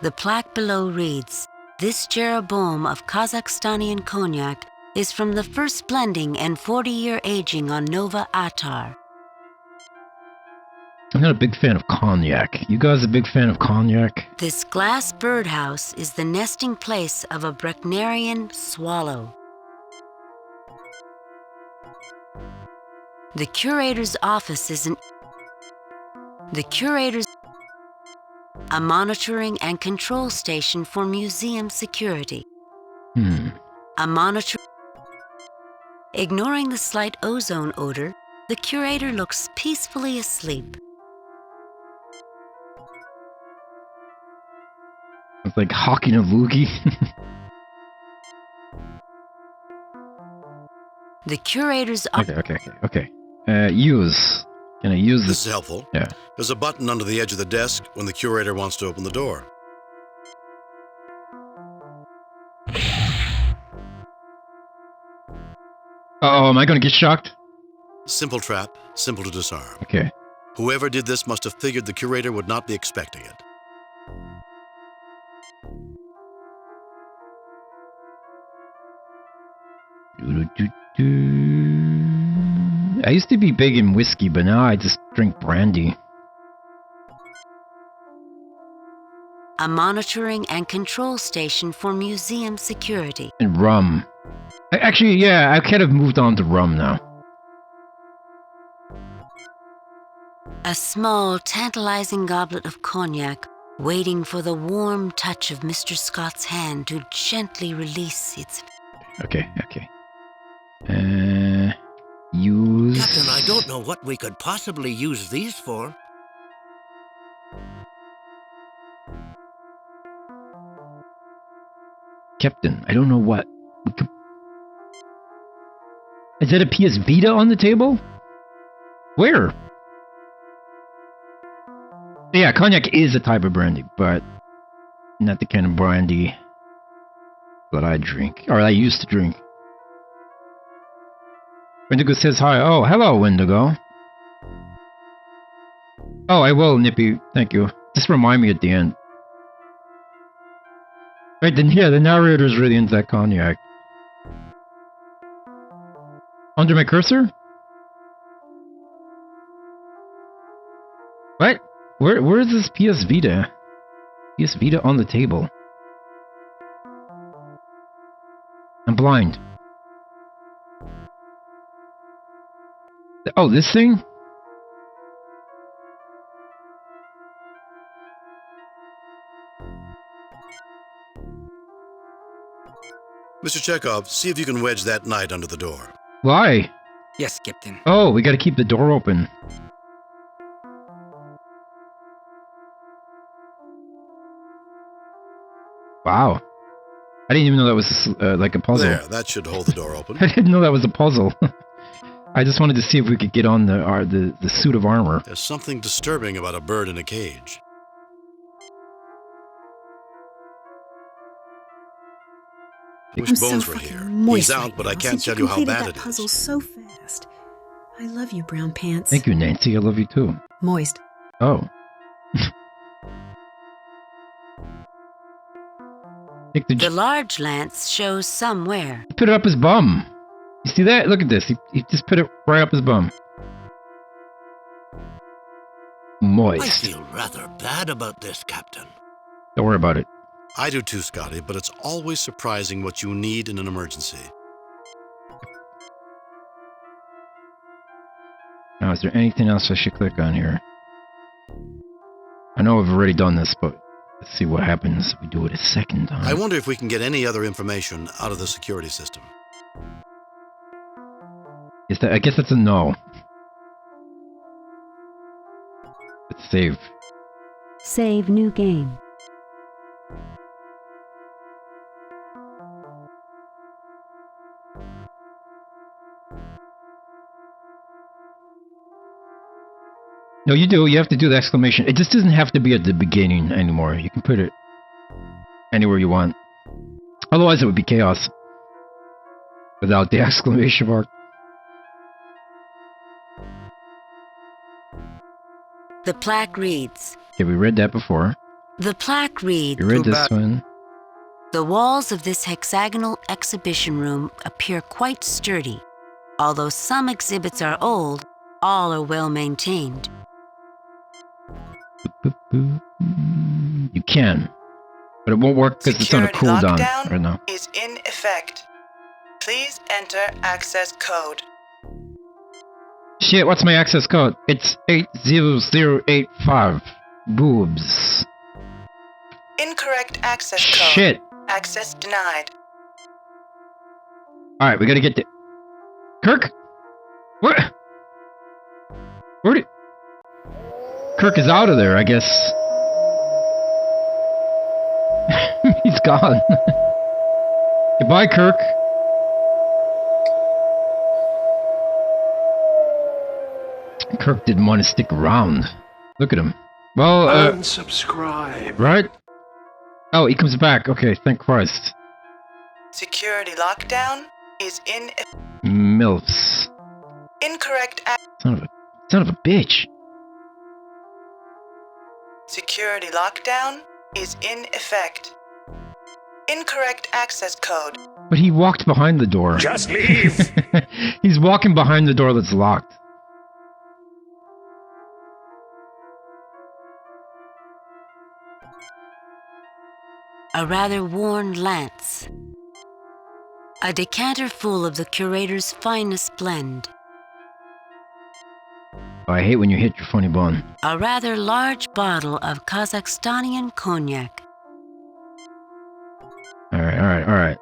The plaque below reads, "This Jeroboam of Kazakhstanian cognac is from the first blending and 40-year aging on Nova Atar." I'm not a big fan of cognac. You guys a big fan of cognac? This glass birdhouse is the nesting place of a Brechnerian swallow. The curator's office is a monitoring and control station for museum security. A monitor. Ignoring the slight ozone odor, the curator looks peacefully asleep. It's like hawking a loogie. The curator's Okay. Use. Can I use this? This is helpful. Yeah. There's a button under the edge of the desk when the curator wants to open the door. Uh-oh, am I going to get shocked? Simple trap, simple to disarm. Okay. Whoever did this must have figured the curator would not be expecting it. I used to be big in whiskey, but now I just drink brandy. A monitoring and control station for museum security. And rum. Actually, yeah, I kind of moved on to rum now. A small, tantalizing goblet of cognac, waiting for the warm touch of Mr. Scott's hand to gently release its... Okay. Use... Captain, I don't know what we could possibly use these for. Captain, I don't know what... Is that a PS Vita on the table? Where? Yeah, cognac is a type of brandy, but not the kind of brandy that I drink, or I used to drink. Wendigo says hi. Oh, hello, Wendigo. Oh, I will, Nippy. Thank you. Just remind me at the end. Right, then, yeah, the narrator's really into that cognac. Under my cursor? What? Where is this PS Vita? PS Vita on the table. I'm blind. Oh, this thing? Mr. Chekhov, see if you can wedge that knight under the door. Why? Yes, Captain. Oh, we gotta keep the door open. Wow. I didn't even know that was like a puzzle. There, that should hold the door open. I didn't know that was a puzzle. I just wanted to see if we could get on the suit of armor. There's something disturbing about a bird in a cage. Wish Bones were here. He's out, but I can't tell you how bad it is. Puzzle so fast. I love you, Brown Pants. Thank you, Nancy. I love you too. Moist. Oh. The large lance shows somewhere. He put it up his bum. You see that? Look at this. He just put it right up his bum. Moist. I feel rather bad about this, Captain. Don't worry about it. I do too, Scotty, but it's always surprising what you need in an emergency. Now, is there anything else I should click on here? I know I've already done this, but let's see what happens if we do it a second time. I wonder if we can get any other information out of the security system. I guess that's a no. Let's save. Save new game. No, you do. You have to do the exclamation. It just doesn't have to be at the beginning anymore. You can put it anywhere you want. Otherwise, it would be chaos without the exclamation mark. The plaque reads. Okay, we read that before. The plaque reads. You read this one. The walls of this hexagonal exhibition room appear quite sturdy. Although some exhibits are old, all are well maintained. You can, but it won't work because it's on a cooldown right now. Is in effect. Please enter access code. Shit, what's my access code? It's 80085. Boobs. Incorrect access code. Shit. Access denied. Alright, we gotta get the... Kirk? What? Where did... Kirk is out of there, I guess. He's gone. Goodbye, Kirk. Kirk didn't want to stick around. Look at him. Well, unsubscribe. Right? Oh, he comes back. Okay, thank Christ. Security lockdown is in... MILFs. Incorrect... Son of a bitch. Security lockdown is in effect. Incorrect access code. But he walked behind the door. Just leave! He's walking behind the door that's locked. A rather worn lance. A decanter full of the curator's finest blend. Oh, I hate when you hit your funny bone. A rather large bottle of Kazakhstanian cognac. Alright.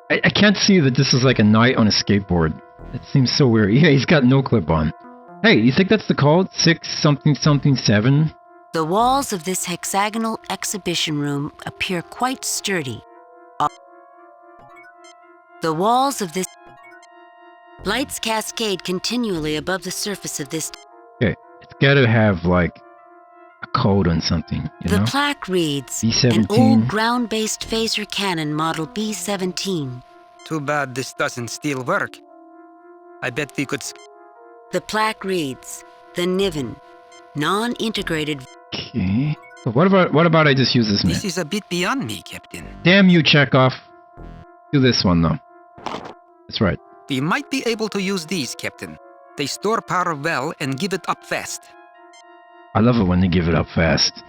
I can't see that this is like a knight on a skateboard. It seems so weird. Yeah, he's got no clip on. Hey, you think that's the code? 6-something-something-7? The walls of this hexagonal exhibition room appear quite sturdy. The walls of this... Lights cascade continually above the surface of this... Okay, it's gotta have, like, a code on something, you know? The plaque reads, B17. an old ground-based phaser cannon model B17. Too bad this doesn't still work. I bet we could... The plaque reads, the Niven, non-integrated... Okay. But what about I just use this man? This is a bit beyond me, Captain. Damn you, Chekhov. Do this one, though. That's right. We might be able to use these, Captain. They store power well and give it up fast. I love it when they give it up fast.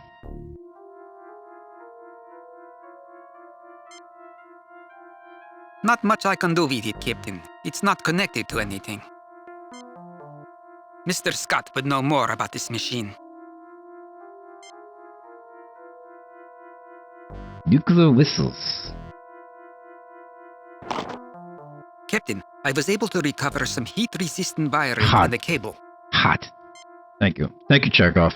Not much I can do with it, Captain. It's not connected to anything. Mr. Scott would know more about this machine. Nuclear whistles. Captain, I was able to recover some heat-resistant wiring and the cable. Hot. Thank you. Thank you, Chekhov.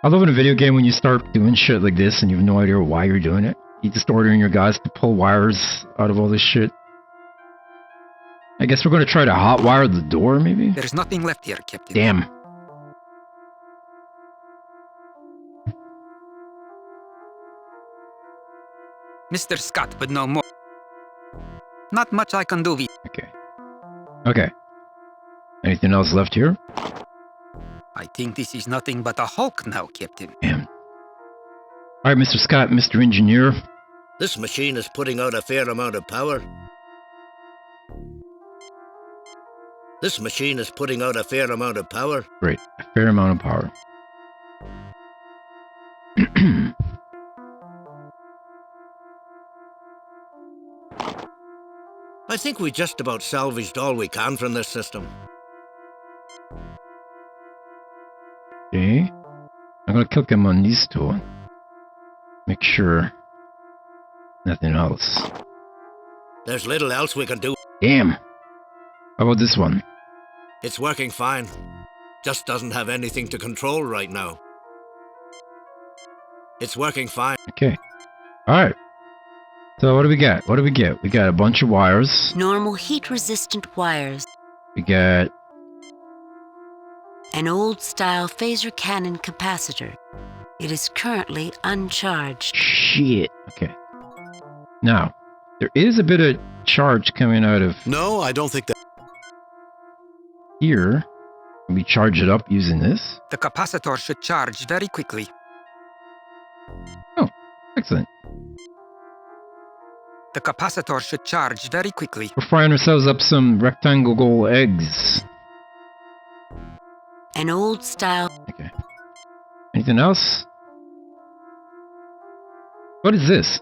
I love in a video game when you start doing shit like this and you have no idea why you're doing it. You just ordering your guys to pull wires out of all this shit. I guess we're going to try to hotwire the door, maybe? There's nothing left here, Captain. Damn. Mr. Scott would know more. Not much I can do with. Okay. Anything else left here? I think this is nothing but a hulk now, Captain. Damn. Alright, Mr. Scott, Mr. Engineer. This machine is putting out a fair amount of power. This machine is putting out a fair amount of power. Great. A fair amount of power. I think we just about salvaged all we can from this system. Okay. I'm gonna click him on these two. Make sure nothing else. There's little else we can do. Damn. How about this one? It's working fine. Just doesn't have anything to control right now. It's working fine. Okay. Alright. So what do we got? What do we get? We got a bunch of wires. Normal heat-resistant wires. We got... an old-style phaser cannon capacitor. It is currently uncharged. Shit. Okay. Now, there is a bit of charge coming out of... No, I don't think that... here. Can we charge it up using this? The capacitor should charge very quickly. Oh, excellent. The capacitor should charge very quickly. We're frying ourselves up some rectangle goal eggs. An old-style... Okay. Anything else? What is this?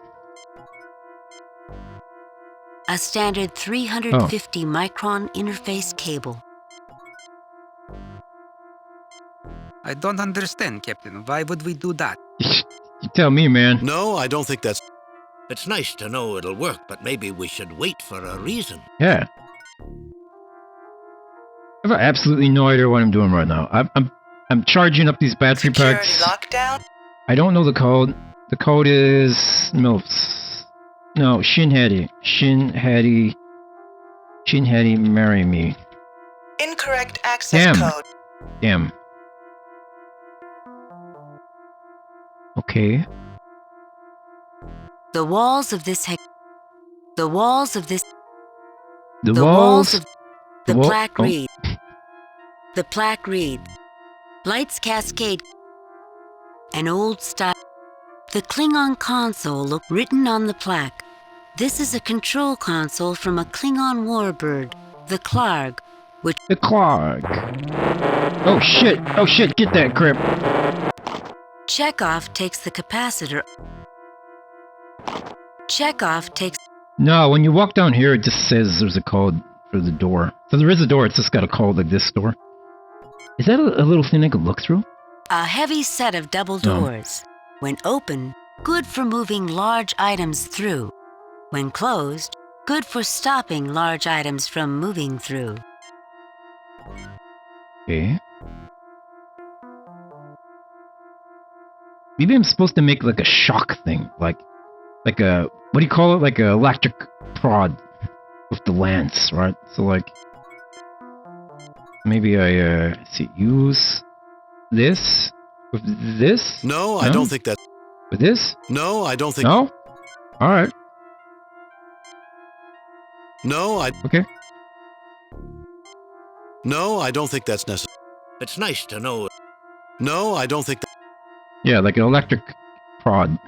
a standard 350 micron interface cable. I don't understand, Captain. Why would we do that? You tell me, man. No, I don't think that's... It's nice to know it'll work, but maybe we should wait for a reason. Yeah. I have absolutely no idea what I'm doing right now. I'm charging up these battery packs. Lockdown? I don't know the code. The code is MILFs. No, Shin Hattie, marry me. Incorrect access code. Damn. Okay. The walls of this the plaque read. The plaque reads, lights cascade. An old style. The Klingon console look written on the plaque. This is a control console from a Klingon warbird, the Klarg, which... The Klarg. Oh shit, get that crap. Chekhov takes the capacitor. No, when you walk down here, it just says there's a code for the door. So there is a door, it's just got a code like this door. Is that a little thing I could look through? A heavy set of double doors. When open, good for moving large items through. When closed, good for stopping large items from moving through. Okay. Maybe I'm supposed to make like a shock thing, like a, what do you call it? Like a electric prod with the lance, right? So like, maybe I use this with this? No, I don't think that. With this? No, I don't think. No? Alright. No, Okay. No, I don't think that's necessary. It's nice to know. No, I don't think that. Yeah, like an electric prod.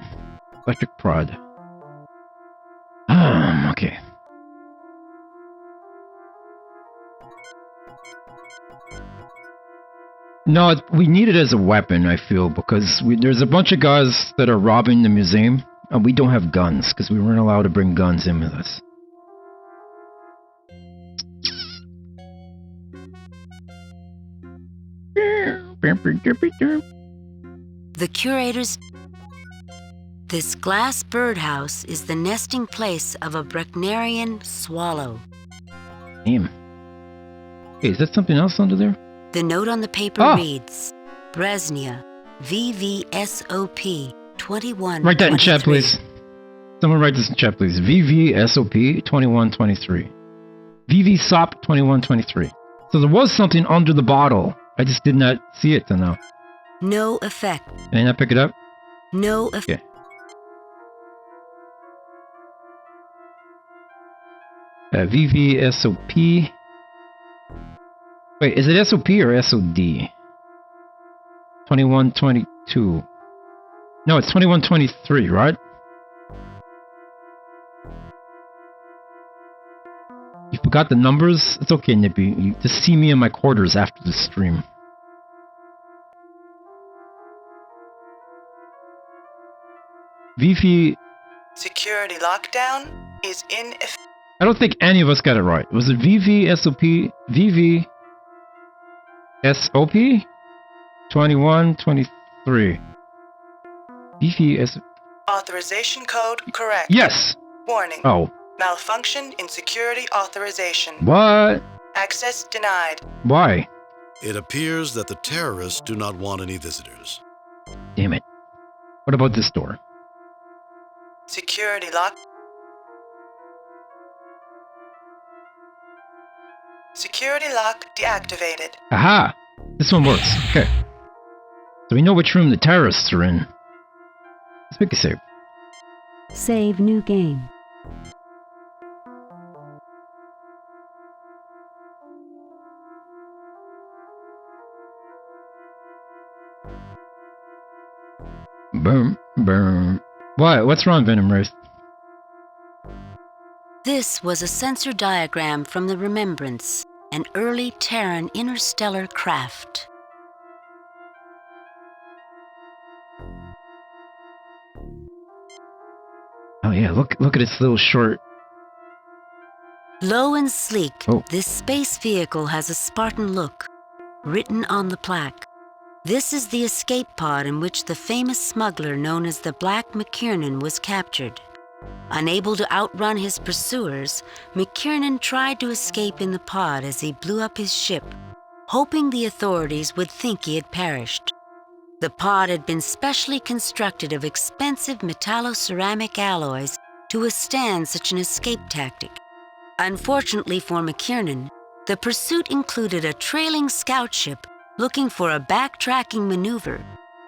Okay. No, we need it as a weapon, I feel, because there's a bunch of guys that are robbing the museum, and we don't have guns, because we weren't allowed to bring guns in with us. The curators... This glass birdhouse is the nesting place of a Brecnerian swallow. Damn. Hey, is that something else under there? The note on the paper reads, Bresnia, VVSOP 2123. Write that in chat, please. Someone write this in chat, please. VVSOP 2123. VVSOP 2123. So there was something under the bottle. I just did not see it till now. No effect. Can I not pick it up? No effect. Okay. VVSOP. Wait, is it SOP or SOD? 2122. No, it's 2123, right? You forgot the numbers? It's okay, Nippy. You just see me in my quarters after the stream. VV... Security lockdown is in effect. I don't think any of us got it right. Was it VVSOP? VVSOP? 2123. VVS... Authorization code correct. Yes! Warning. Oh. Malfunction in security authorization. What? Access denied. Why? It appears that the terrorists do not want any visitors. Damn it. What about this door? Security lock. Security lock deactivated. Aha! This one works. Okay. So we know which room the terrorists are in. Let's make a save. Save new game. Boom, boom. What? What's wrong, Venom Wraith? This was a sensor diagram from the Remembrance, an early Terran interstellar craft. Oh yeah, look at its little short. Low and sleek, This space vehicle has a Spartan look, written on the plaque. This is the escape pod in which the famous smuggler known as the Black McKiernan was captured. Unable to outrun his pursuers, McKiernan tried to escape in the pod as he blew up his ship, hoping the authorities would think he had perished. The pod had been specially constructed of expensive metalloceramic alloys to withstand such an escape tactic. Unfortunately for McKiernan, the pursuit included a trailing scout ship looking for a backtracking maneuver,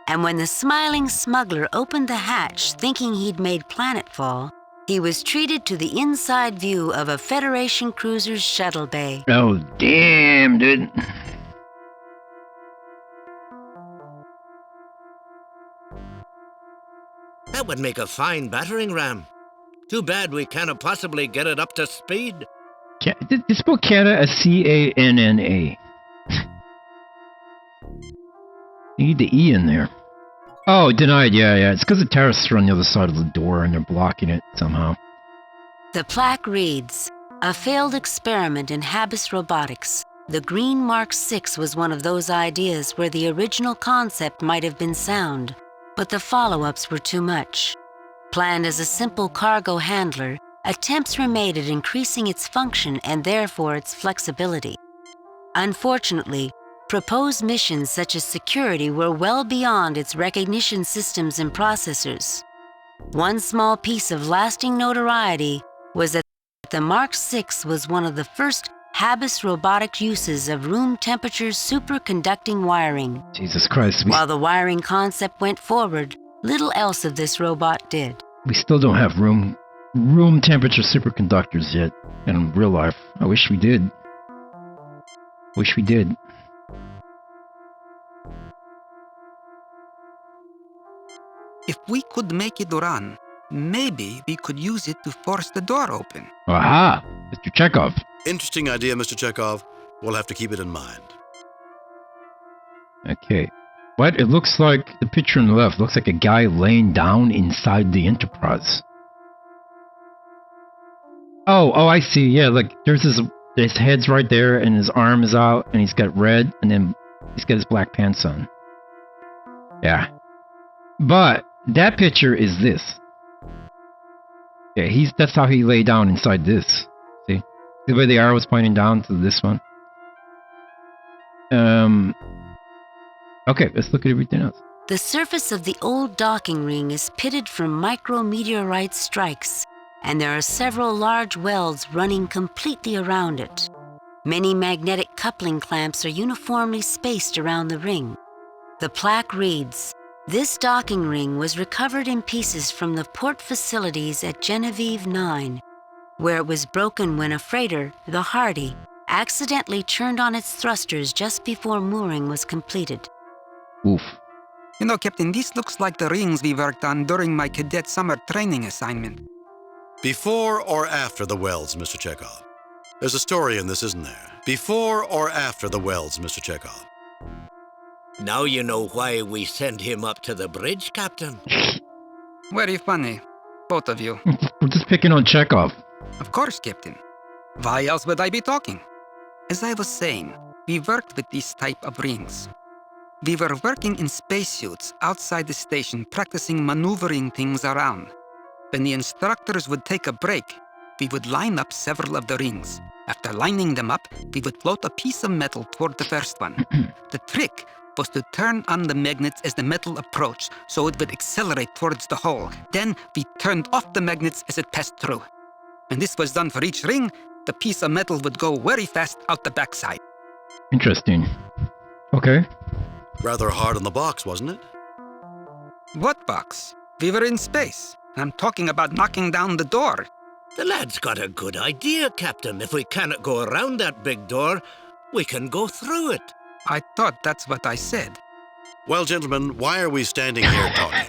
and when the smiling smuggler opened the hatch thinking he'd made planetfall, he was treated to the inside view of a Federation cruiser's shuttle bay. Oh, damn, dude. That would make a fine battering ram. Too bad we cannot possibly get it up to speed. They spell Canna as C-A-N-N-A. You need the E in there. Oh, denied, yeah. It's because the terrorists are on the other side of the door and they're blocking it somehow. The plaque reads, a failed experiment in Habis robotics. The Green Mark 6 was one of those ideas where the original concept might have been sound, but the follow-ups were too much. Planned as a simple cargo handler, attempts were made at increasing its function and therefore its flexibility. Unfortunately, proposed missions such as security were well beyond its recognition systems and processors. One small piece of lasting notoriety was that the Mark 6 was one of the first Habis robotic uses of room temperature superconducting wiring. Jesus Christ. While the wiring concept went forward, little else of this robot did. We still don't have room temperature superconductors yet in real life. I wish we did. If we could make it run, maybe we could use it to force the door open. Aha! Mr. Chekhov. Interesting idea, Mr. Chekhov. We'll have to keep it in mind. Okay. What? It looks like the picture on the left looks like a guy laying down inside the Enterprise. Oh, I see. Yeah, like there's his head's right there and his arm is out and he's got red and then he's got his black pants on. Yeah. But that picture is this. Yeah, that's how he lay down inside this. See? The way the arrow was pointing down to this one. Okay, let's look at everything else. The surface of the old docking ring is pitted from micrometeorite strikes, and there are several large welds running completely around it. Many magnetic coupling clamps are uniformly spaced around the ring. The plaque reads, this docking ring was recovered in pieces from the port facilities at Genevieve 9. where it was broken when a freighter, the Hardy, accidentally turned on its thrusters just before mooring was completed. Oof. You know, Captain, this looks like the rings we worked on during my cadet summer training assignment. Before or after the welds, Mr. Chekhov? There's a story in this, isn't there? Before or after the welds, Mr. Chekhov? Now you know why we send him up to the bridge, Captain. Very funny, both of you. We're just picking on Chekhov. Of course, Captain. Why else would I be talking? As I was saying, we worked with these type of rings. We were working in spacesuits outside the station, practicing maneuvering things around. When the instructors would take a break, we would line up several of the rings. After lining them up, we would float a piece of metal toward the first one. The trick was to turn on the magnets as the metal approached, so it would accelerate towards the hole. Then we turned off the magnets as it passed through. When this was done for each ring, the piece of metal would go very fast out the backside. Interesting. Okay. Rather hard on the box, wasn't it? What box? We were in space. I'm talking about knocking down the door. The lad's got a good idea, Captain. If we cannot go around that big door, we can go through it. I thought that's what I said. Well, gentlemen, why are we standing here talking?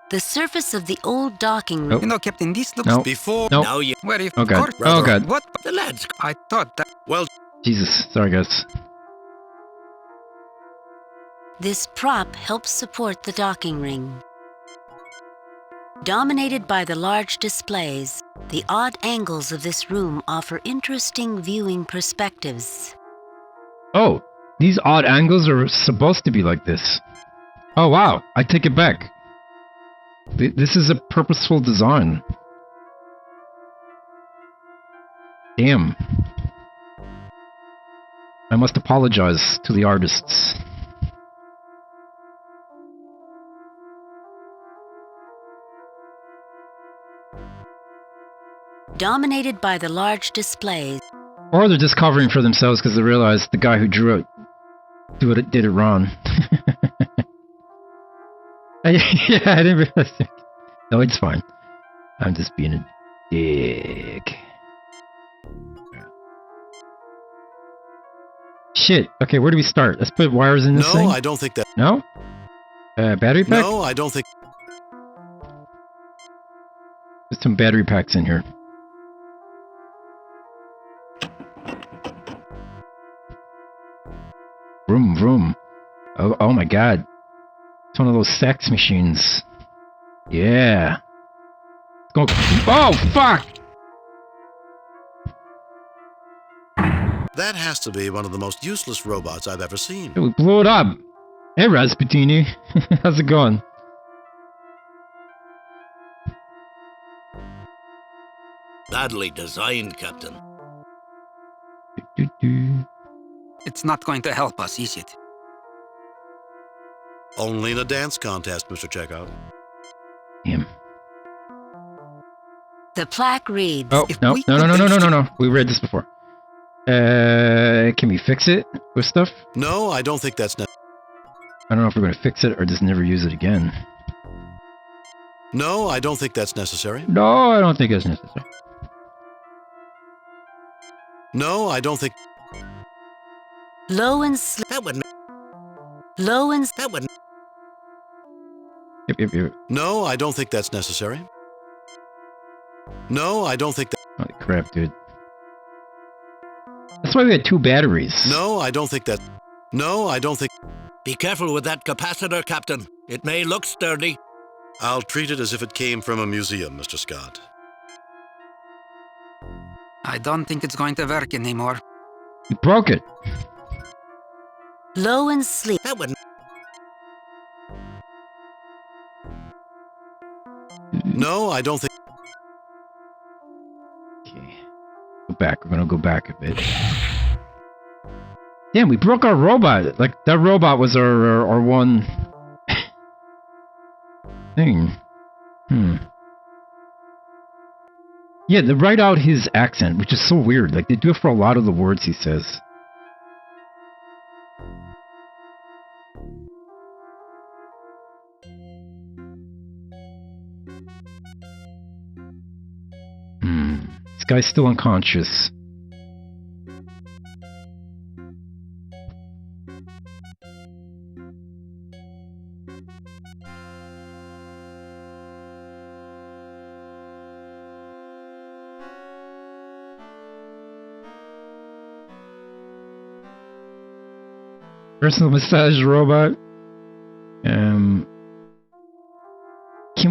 The surface of the old docking room. You know, Captain, this looks before. Now you. Where you? Oh god. Rather, Oh god. What? The lad's. I thought that. Well. Jesus. Sorry, guys. This prop helps support the docking ring. Dominated by the large displays, the odd angles of this room offer interesting viewing perspectives. Oh, these odd angles are supposed to be like this. Oh wow, I take it back. This is a purposeful design. Damn. I must apologize to the artists. Dominated by the large displays. Or they're just covering for themselves because they realize the guy who drew it did it wrong. Yeah, I didn't realize it. No, it's fine. I'm just being a dick. Shit. Okay, where do we start? Let's put wires in this thing. No, I don't think that. No? Battery pack? No, I don't think. There's some battery packs in here. Vroom, vroom. Oh my god. It's one of those sex machines. Yeah. Let's go. Oh, fuck! That has to be one of the most useless robots I've ever seen. We blew it up. Hey, Rasputini. How's it going? Badly designed, Captain. It's not going to help us, is it? Only in a dance contest, Mr. Chekhov. Him. The plaque reads... Oh, no. We read this before. Can we fix it with stuff? No, I don't think that's necessary. I don't know if we're going to fix it or just never use it again. No, I don't think that's necessary. No, I don't think it's necessary. No, I don't think... Low and That would... Low and... That would... Yep. No, I don't think that's necessary. No, I don't think that... Holy crap, dude. That's why we had 2 batteries. No, I don't think that... No, I don't think... Be careful with that capacitor, Captain. It may look sturdy. I'll treat it as if it came from a museum, Mr. Scott. I don't think it's going to work anymore. You broke it. Low and sleep. That would... No, I don't think... Okay. Go back. We're going to go back a bit. Damn, we broke our robot. Like, that robot was our one... thing. Yeah, they write out his accent, which is so weird. Like, they do it for a lot of the words he says. guy's still unconscious. Personal massage robot. Can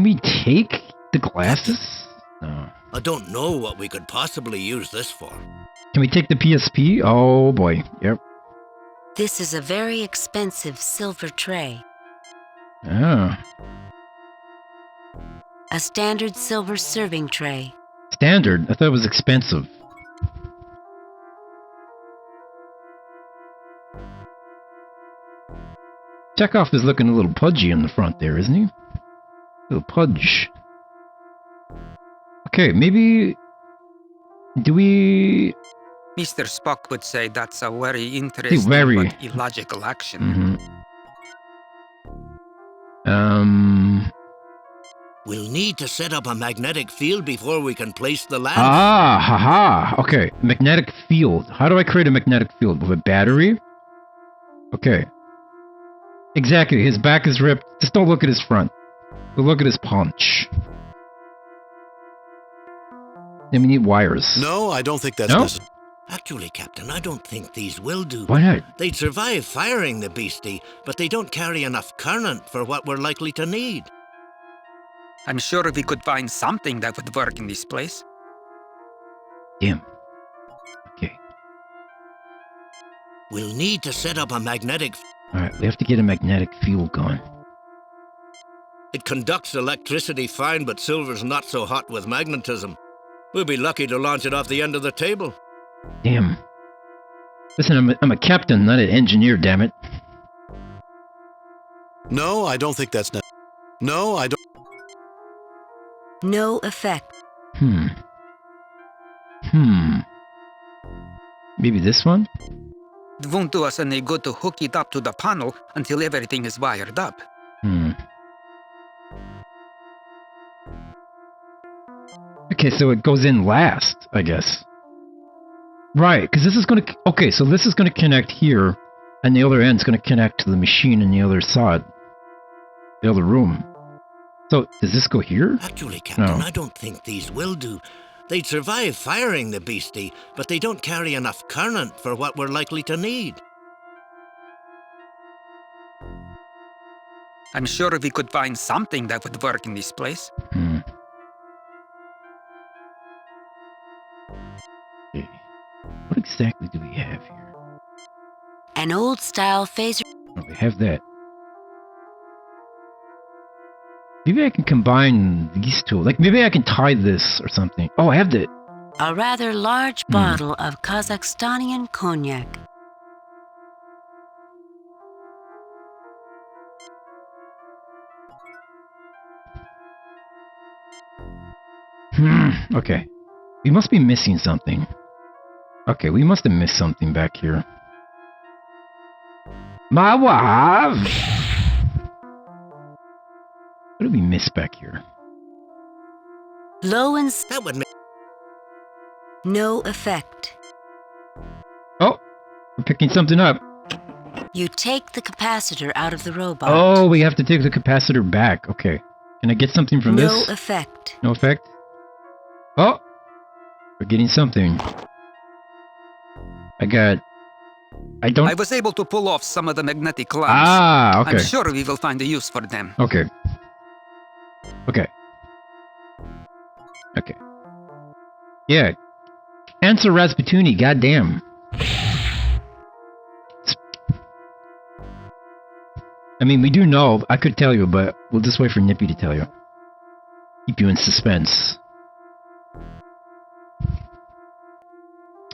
we take the glasses? No. I don't know what we could possibly use this for. Can we take the PSP? Oh boy. Yep. This is a very expensive silver tray. Oh. A standard silver serving tray. Standard? I thought it was expensive. Chekhov is looking a little pudgy in the front there, isn't he? A little pudge. Okay, maybe... Do we... Mr. Spock would say that's a very interesting but illogical action. We'll need to set up a magnetic field before we can place the lamp. Ah, haha. Okay, magnetic field. How do I create a magnetic field? With a battery? Okay. Exactly, his back is ripped. Just don't look at his front. But look at his paunch. Then we need wires. No, I don't think that's necessary. Actually, Captain, I don't think these will do. Why not? They'd survive firing the beastie, but they don't carry enough current for what we're likely to need. I'm sure we could find something that would work in this place. Damn. Okay. We'll need to set up a magnetic... Alright, we have to get a magnetic field going. It conducts electricity fine, but silver's not so hot with magnetism. We'll be lucky to launch it off the end of the table. Damn. Listen, I'm a captain, not an engineer, damn it. No, I don't think that's necessary. No, I don't... No effect. Maybe this one? It won't do us any good to hook it up to the panel until everything is wired up. Okay, so it goes in last, I guess. Right, because this is going to... Okay, so this is going to connect here, and the other end's going to connect to the machine in the other side. The other room. So, does this go here? Actually, Captain, I don't think these will do. They'd survive firing the beastie, but they don't carry enough current for what we're likely to need. I'm sure we could find something that would work in this place. Okay. What exactly do we have here? An old-style phaser... Oh, we have that. Maybe I can combine these two. Like, maybe I can tie this or something. Oh, I have the... A rather large bottle of Kazakhstanian cognac. Okay. We must be missing something. Okay, we must have missed something back here. My wife! What did we miss back here? Low and... That would make... No effect. Oh! We're picking something up. You take the capacitor out of the robot. Oh, we have to take the capacitor back. Okay. Can I get something from this? No effect. No effect? Oh! We're getting something. I was able to pull off some of the magnetic lamps. Ah, okay. I'm sure we will find a use for them. Okay. Okay. Okay. Yeah. Answer Rasputini, goddamn. I mean, we do know. I could tell you, but we'll just wait for Nippy to tell you. Keep you in suspense.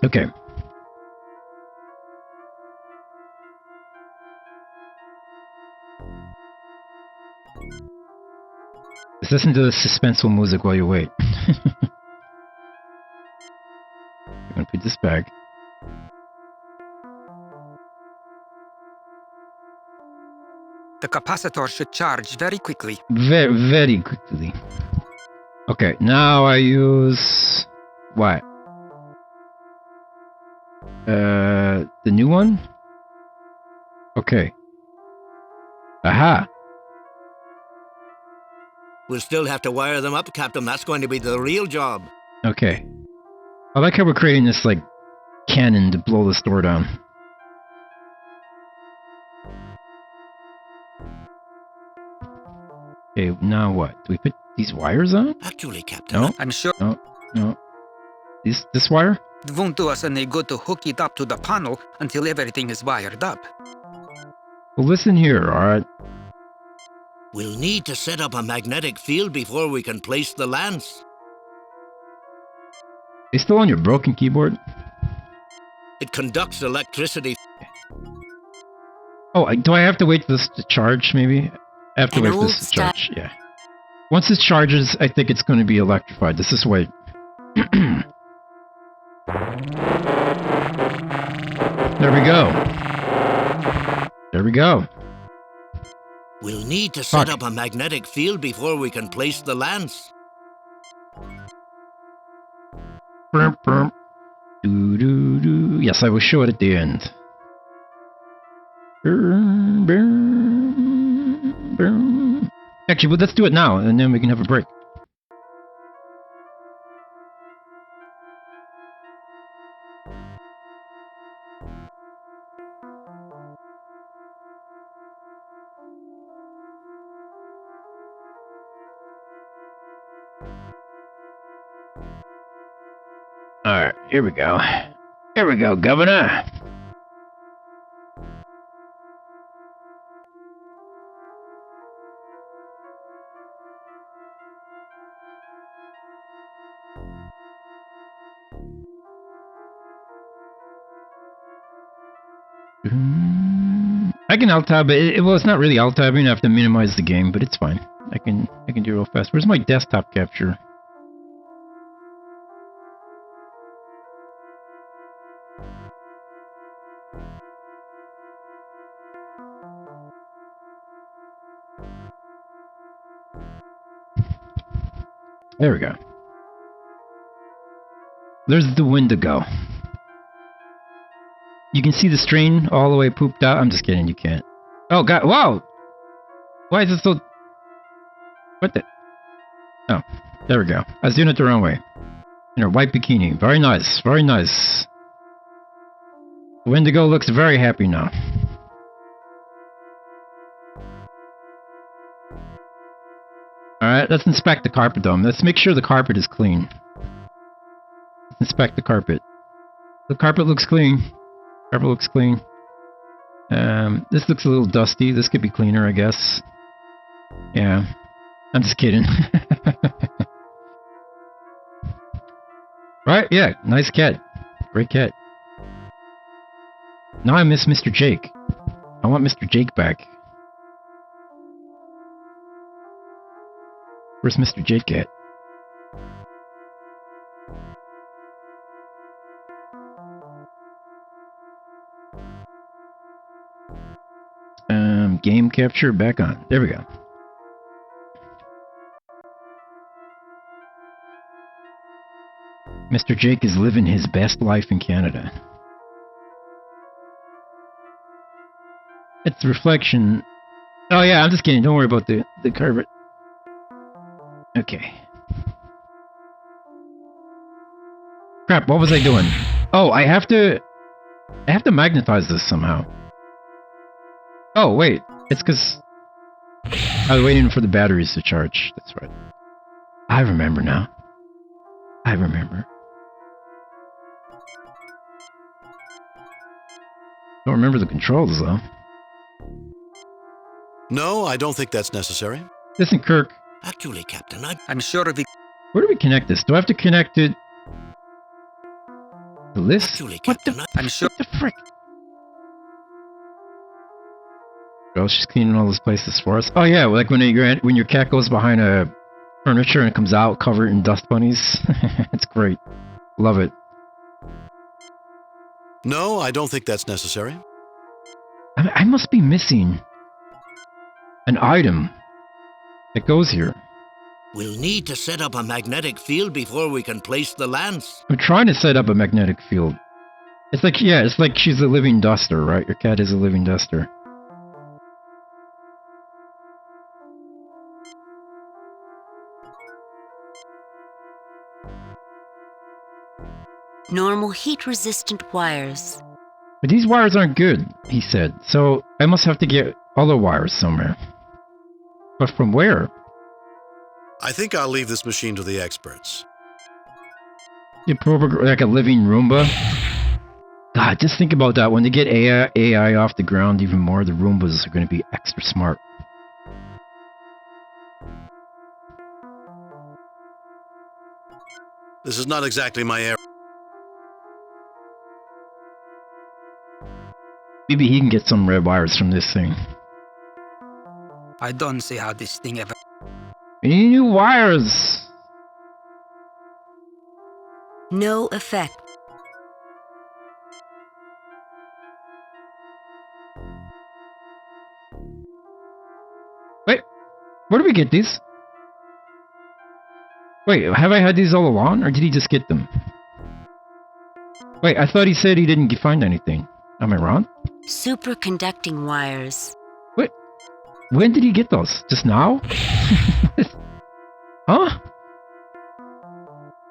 Okay. Let's listen to the suspenseful music while you wait. I'm gonna put this back. The capacitor should charge very quickly. Very, very quickly. Okay, now I use... What? The new one? Okay. Aha! We'll still have to wire them up, Captain. That's going to be the real job. Okay. I like how we're creating this, like, cannon to blow this door down. Okay, now what? Do we put these wires on? Actually, Captain... No? I'm sure... No. This wire? It won't do us any good to hook it up to the panel until everything is wired up. Well, listen here, alright? We'll need to set up a magnetic field before we can place the lance. Is still on your broken keyboard? It conducts electricity. Oh, do I have to wait for this to charge, maybe? I have to wait for this to charge, yeah. Once it charges, I think it's going to be electrified. Let's just wait. There we go. There we go. We'll need to set up a magnetic field before we can place the lance. Yes, I will show it at the end. Actually, well, let's do it now, and then we can have a break. Alright, here we go. Here we go, Governor. I can alt-tab it. Well, it's not really alt-tabbing. I have to minimize the game, but it's fine. I can do it real fast. Where's my desktop capture? There we go. There's the Wendigo. You can see the strain all the way pooped out. I'm just kidding, you can't. Oh god, wow! Why is it so... What the... Oh, there we go. I was doing it the wrong way. In her white bikini. Very nice, very nice. The Wendigo looks very happy now. Alright, let's inspect the carpet though. Let's make sure the carpet is clean. Let's inspect the carpet. The carpet looks clean. Carpet looks clean. This looks a little dusty. This could be cleaner, I guess. Yeah. I'm just kidding. Right? Yeah. Nice cat. Great cat. Now I miss Mr. Jake. I want Mr. Jake back. Where's Mr. Jake at? Game capture back on. There we go. Mr. Jake is living his best life in Canada. It's a reflection. Oh yeah, I'm just kidding. Don't worry about the carpet. Okay. Crap, what was I doing? Oh, I have to magnetize this somehow. Oh, wait. It's because I was waiting for the batteries to charge. That's right. I remember now. I remember. Don't remember the controls, though. No, I don't think that's necessary. Listen, Kirk. Actually, Captain, I'm sure of it. Where do we connect this? Do I have to connect it to this? Actually, Captain, I'm sure. What the frick? Oh, she's cleaning all those places for us. Oh yeah, like when your cat goes behind a furniture and it comes out covered in dust bunnies. It's great. Love it. No, I don't think that's necessary. I must be missing an item that goes here. We'll need to set up a magnetic field before we can place the lance. I'm trying to set up a magnetic field. It's like, yeah, it's like she's a living duster, right? Your cat is a living duster. Normal heat-resistant wires. But these wires aren't good, he said. So I must have to get other wires somewhere. But from where? I think I'll leave this machine to the experts. You program like a living Roomba? God, just think about that. When they get AI off the ground even more, the Roombas are going to be extra smart. This is not exactly my area. Maybe he can get some red wires from this thing. I don't see how this thing ever... We need new wires! No effect. Wait, where do we get these? Wait, have I had these all along, or did he just get them? Wait, I thought he said he didn't find anything. Am I wrong? Superconducting wires. Wait, when did he get those? Just now? Huh?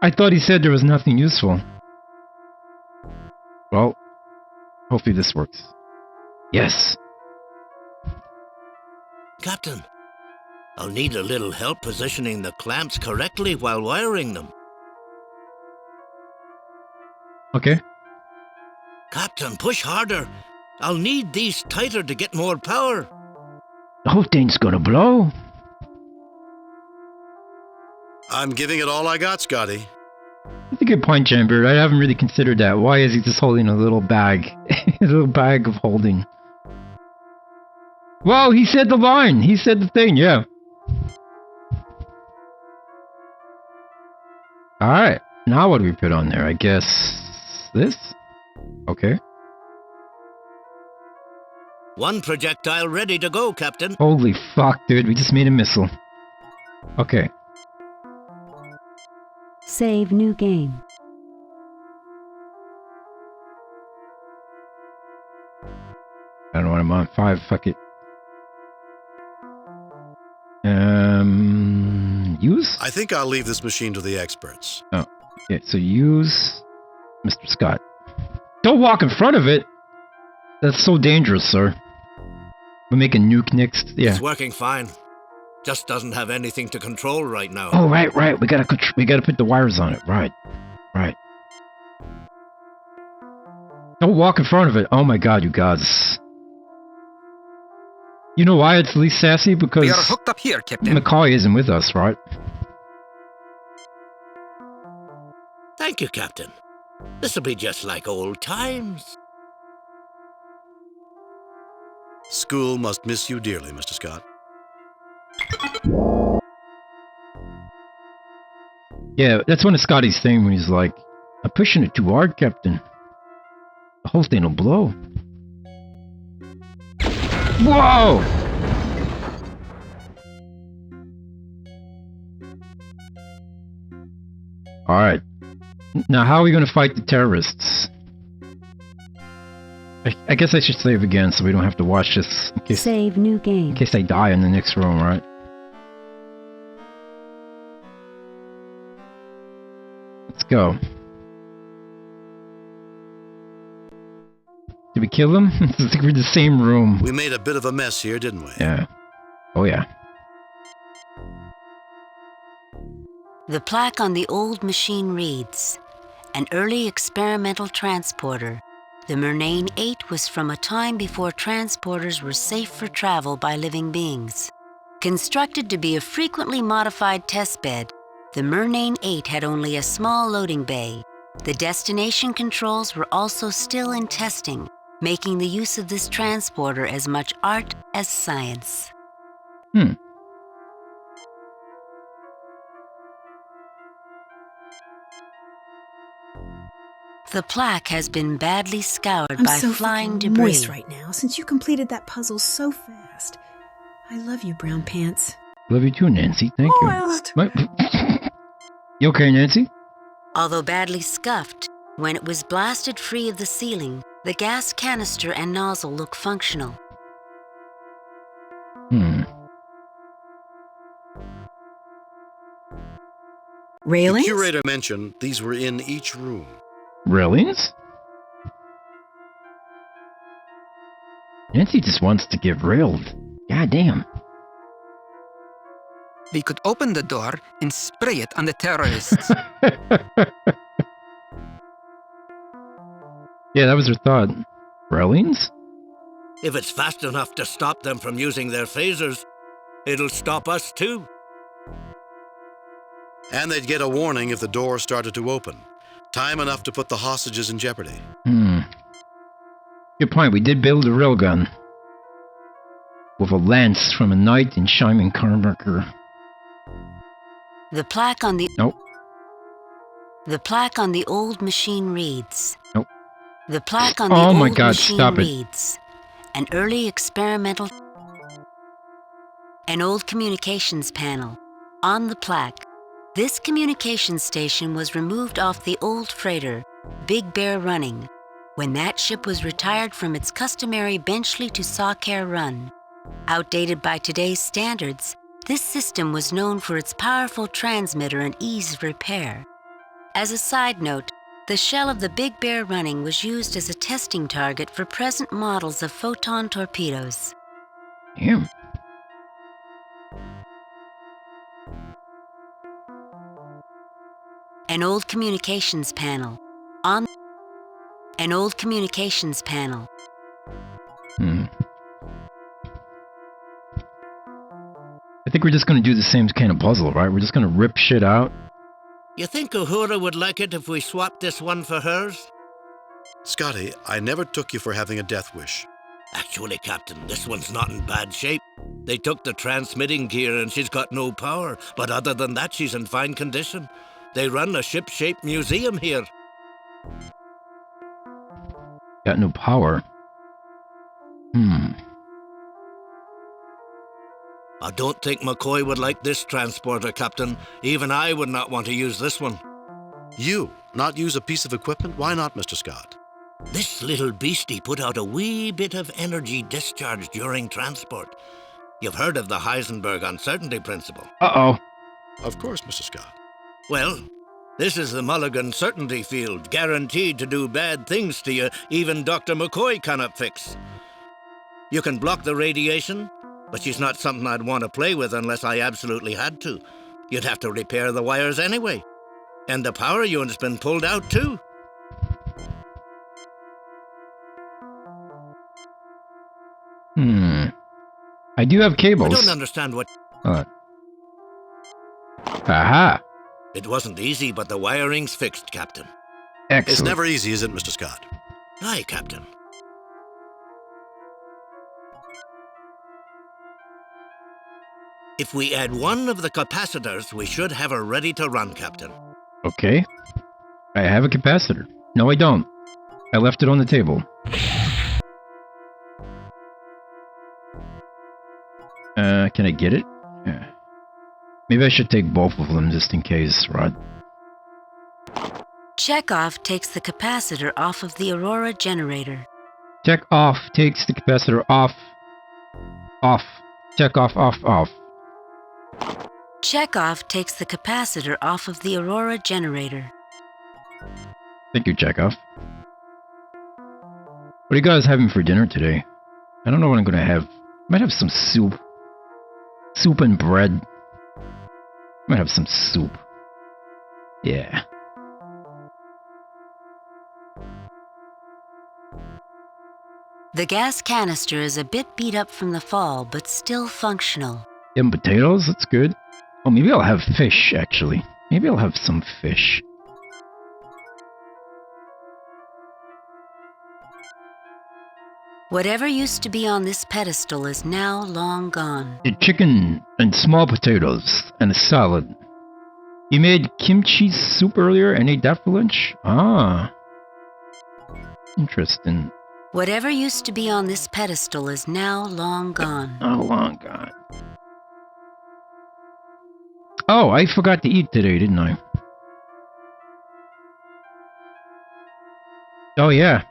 I thought he said there was nothing useful. Well, hopefully this works. Yes. Captain, I'll need a little help positioning the clamps correctly while wiring them. Okay. Captain, push harder. I'll need these tighter to get more power. The whole thing's gonna blow. I'm giving it all I got, Scotty. That's a good point, Chamber. I haven't really considered that. Why is he just holding a little bag? A little bag of holding. Whoa, he said the line. He said the thing, yeah. Alright. Now what do we put on there? I guess this? Okay. One projectile ready to go, Captain. Holy fuck, dude. We just made a missile. Okay. Save new game. I don't know what I'm on. 5, fuck it. Use? I think I'll leave this machine to the experts. Oh, yeah, so use Mr. Scott. Don't walk in front of it! That's so dangerous, sir. We'll make a nuke next. Yeah. It's working fine. Just doesn't have anything to control right now. Oh, right. We gotta put the wires on it. Right. Don't walk in front of it. Oh my god, you guys. You know why it's least sassy? Because we are hooked up here, Captain. McCoy isn't with us, right? Thank you, Captain. This'll be just like old times. School must miss you dearly, Mr. Scott. Yeah, that's one of Scotty's thing when he's like, I'm pushing it too hard, Captain. The whole thing will blow. Whoa! Alright. Now how are we going to fight the terrorists? I guess I should save again so we don't have to watch this in case, save new game. In case I die in the next room, right? Let's go. Did we kill them? I think we're in the same room. We made a bit of a mess here, didn't we? Yeah. Oh yeah. The plaque on the old machine reads, an early experimental transporter. The Murnane 8 was from a time before transporters were safe for travel by living beings. Constructed to be a frequently modified testbed, the Murnane 8 had only a small loading bay. The destination controls were also still in testing, making the use of this transporter as much art as science. The plaque has been badly scoured by so flying debris. Moist right now, since you completed that puzzle so fast. I love you, Brown Pants. Love you too, Nancy. Thank you. Almost. You okay, Nancy? Although badly scuffed, When it was blasted free of the sealing, the gas canister and nozzle look functional. Railings? The curator mentioned these were in each room. Railings? Nancy just wants to get railed. God damn. We could open the door and spray it on the terrorists. Yeah, that was her thought. Railings? If it's fast enough to stop them from using their phasers, it'll stop us too. And they'd get a warning if the door started to open. Time enough to put the hostages in jeopardy. Good point. We did build a railgun. With a lance from a knight in shining Carmaker. The plaque on the... Nope. The plaque on the old machine reads... Nope. The plaque on the old my God, machine stop it. reads... An early experimental... An old communications panel. On the plaque, this communications station was removed off the old freighter, Big Bear Running, when that ship was retired from its customary Benchley to Sawcare run. Outdated by today's standards, this system was known for its powerful transmitter and ease of repair. As a side note, the shell of the Big Bear Running was used as a testing target for present models of photon torpedoes. Damn. An old communications panel. On an old communications panel. I think we're just going to do the same kind of puzzle, right? We're just going to rip shit out. You think Uhura would like it if we swapped this one for hers? Scotty, I never took you for having a death wish. Actually, Captain, this one's not in bad shape. They took the transmitting gear and she's got no power, but other than that, she's in fine condition. They run a ship-shaped museum here. Got no power. I don't think McCoy would like this transporter, Captain. Even I would not want to use this one. You? Not use a piece of equipment? Why not, Mr. Scott? This little beastie put out a wee bit of energy discharge during transport. You've heard of the Heisenberg uncertainty principle. Uh-oh. Of course, Mr. Scott. Well, this is the Mulligan certainty field, guaranteed to do bad things to you even Dr. McCoy cannot fix. You can block the radiation, but she's not something I'd want to play with unless I absolutely had to. You'd have to repair the wires anyway. And the power unit's been pulled out too. I do have cables. I don't understand what... Aha! It wasn't easy, but the wiring's fixed, Captain. Excellent. It's never easy, is it, Mr. Scott? Aye, Captain. If we add one of the capacitors, we should have her ready to run, Captain. Okay. I have a capacitor. No, I don't. I left it on the table. Can I get it? Yeah. Maybe I should take both of them just in case, Rod. Chekhov takes the capacitor off of the Aurora generator. Chekhov takes the capacitor off. Off. Chekhov off. Chekhov takes the capacitor off of the Aurora generator. Thank you, Chekhov. What are you guys having for dinner today? I don't know what I'm going to have. Might have some soup. Soup and bread. Might have some soup. Yeah. The gas canister is a bit beat up from the fall, but still functional. And potatoes? That's good. Oh, maybe I'll have fish, actually. Maybe I'll have some fish. Whatever used to be on this pedestal is now long gone. A chicken and small potatoes and a salad. You made kimchi soup earlier and ate that for lunch? Ah. Interesting. Whatever used to be on this pedestal is now long gone. Oh, long gone. Oh, I forgot to eat today, didn't I? Oh, yeah.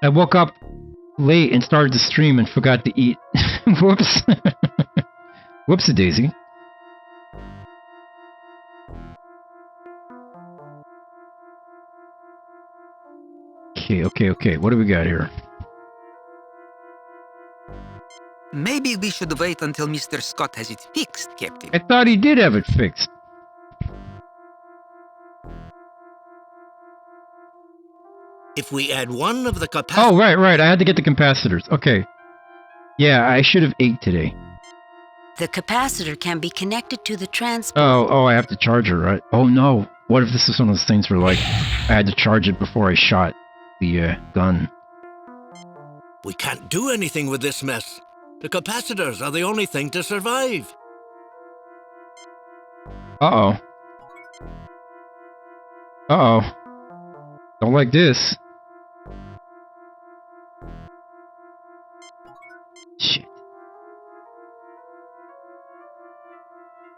I woke up late and started the stream and forgot to eat. Whoops. Whoopsie-daisy. Okay. What do we got here? Maybe we should wait until Mr. Scott has it fixed, Captain. I thought he did have it fixed. If we add one of the capacitors... Oh, right. I had to get the capacitors. Okay. Yeah, I should have ate today. The capacitor can be connected to the transport. Oh, I have to charge it, right? Oh, no. What if this is one of those things where, like, I had to charge it before I shot the gun? We can't do anything with this mess. The capacitors are the only thing to survive. Uh-oh. Don't like this. Shit.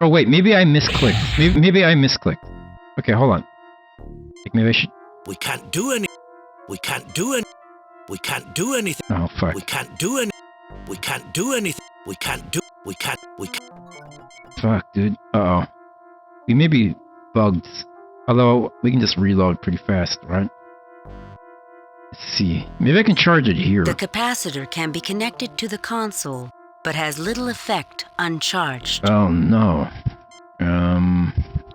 Oh, wait, maybe I misclicked. Maybe I misclicked. Okay, hold on. Like, maybe I should... We can't do anything. Oh, fuck. We can't do anything. Fuck, dude. Uh-oh. We may be bugged. Although, we can just reload pretty fast, right? Let's see. Maybe I can charge it here. The capacitor can be connected to the console, but has little effect uncharged. Oh, no.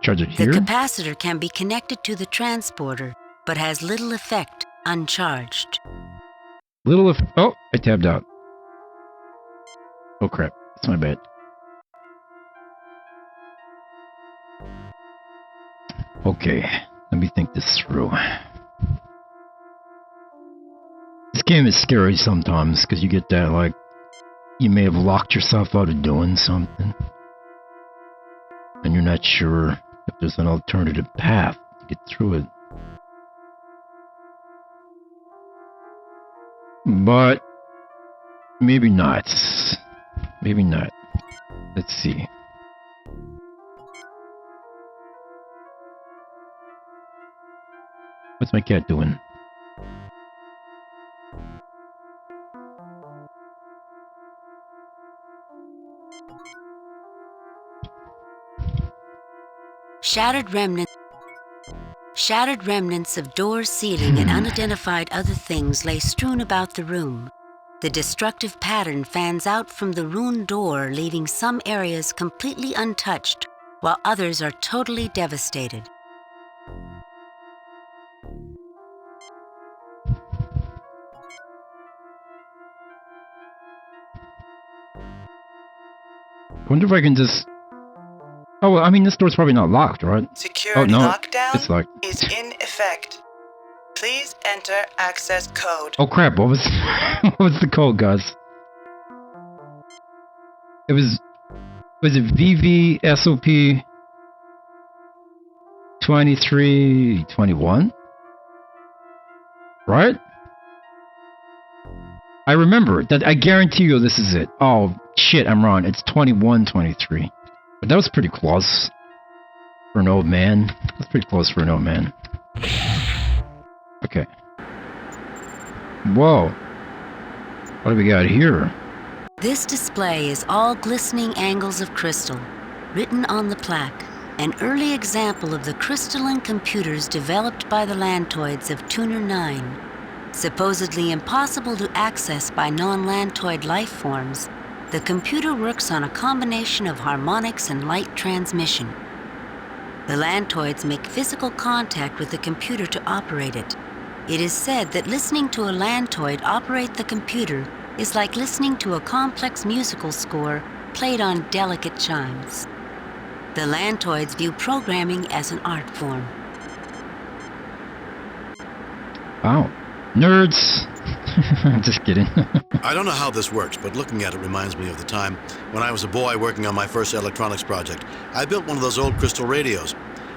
Charge it here? The capacitor can be connected to the transporter, but has little effect uncharged. Oh, I tabbed out. Oh, crap. That's my bad. Okay, let me think this through. This game is scary sometimes, because you get that, like, you may have locked yourself out of doing something, and you're not sure if there's an alternative path to get through it. But maybe not. Maybe not. Let's see. What's my cat doing? Shattered remnants of doors, ceiling, and unidentified other things lay strewn about the room. The destructive pattern fans out from the ruined door, leaving some areas completely untouched, while others are totally devastated. I wonder if I can just... Oh, well, I mean, this door's probably not locked, right? Security lockdown it's locked. is in effect. Please enter access code. Oh, crap. What was what was the code, guys? It was it VVSOP 2321? Right? I remember that. I guarantee you this is it. Oh, shit, I'm wrong. It's 2123. But that was pretty close for an old man. That's pretty close for an old man. Okay. Whoa. What do we got here? This display is all glistening angles of crystal, written on the plaque, an early example of the crystalline computers developed by the Lantoids of Tuner 9. Supposedly impossible to access by non-Lantoid life forms, the computer works on a combination of harmonics and light transmission. The Lantoids make physical contact with the computer to operate it. It is said that listening to a Lantoid operate the computer is like listening to a complex musical score played on delicate chimes. The Lantoids view programming as an art form. Wow. Nerds! I'm just kidding. I don't know how this works, but looking at it reminds me of the time when I was a boy working on my first electronics project. I built one of those old crystal radios.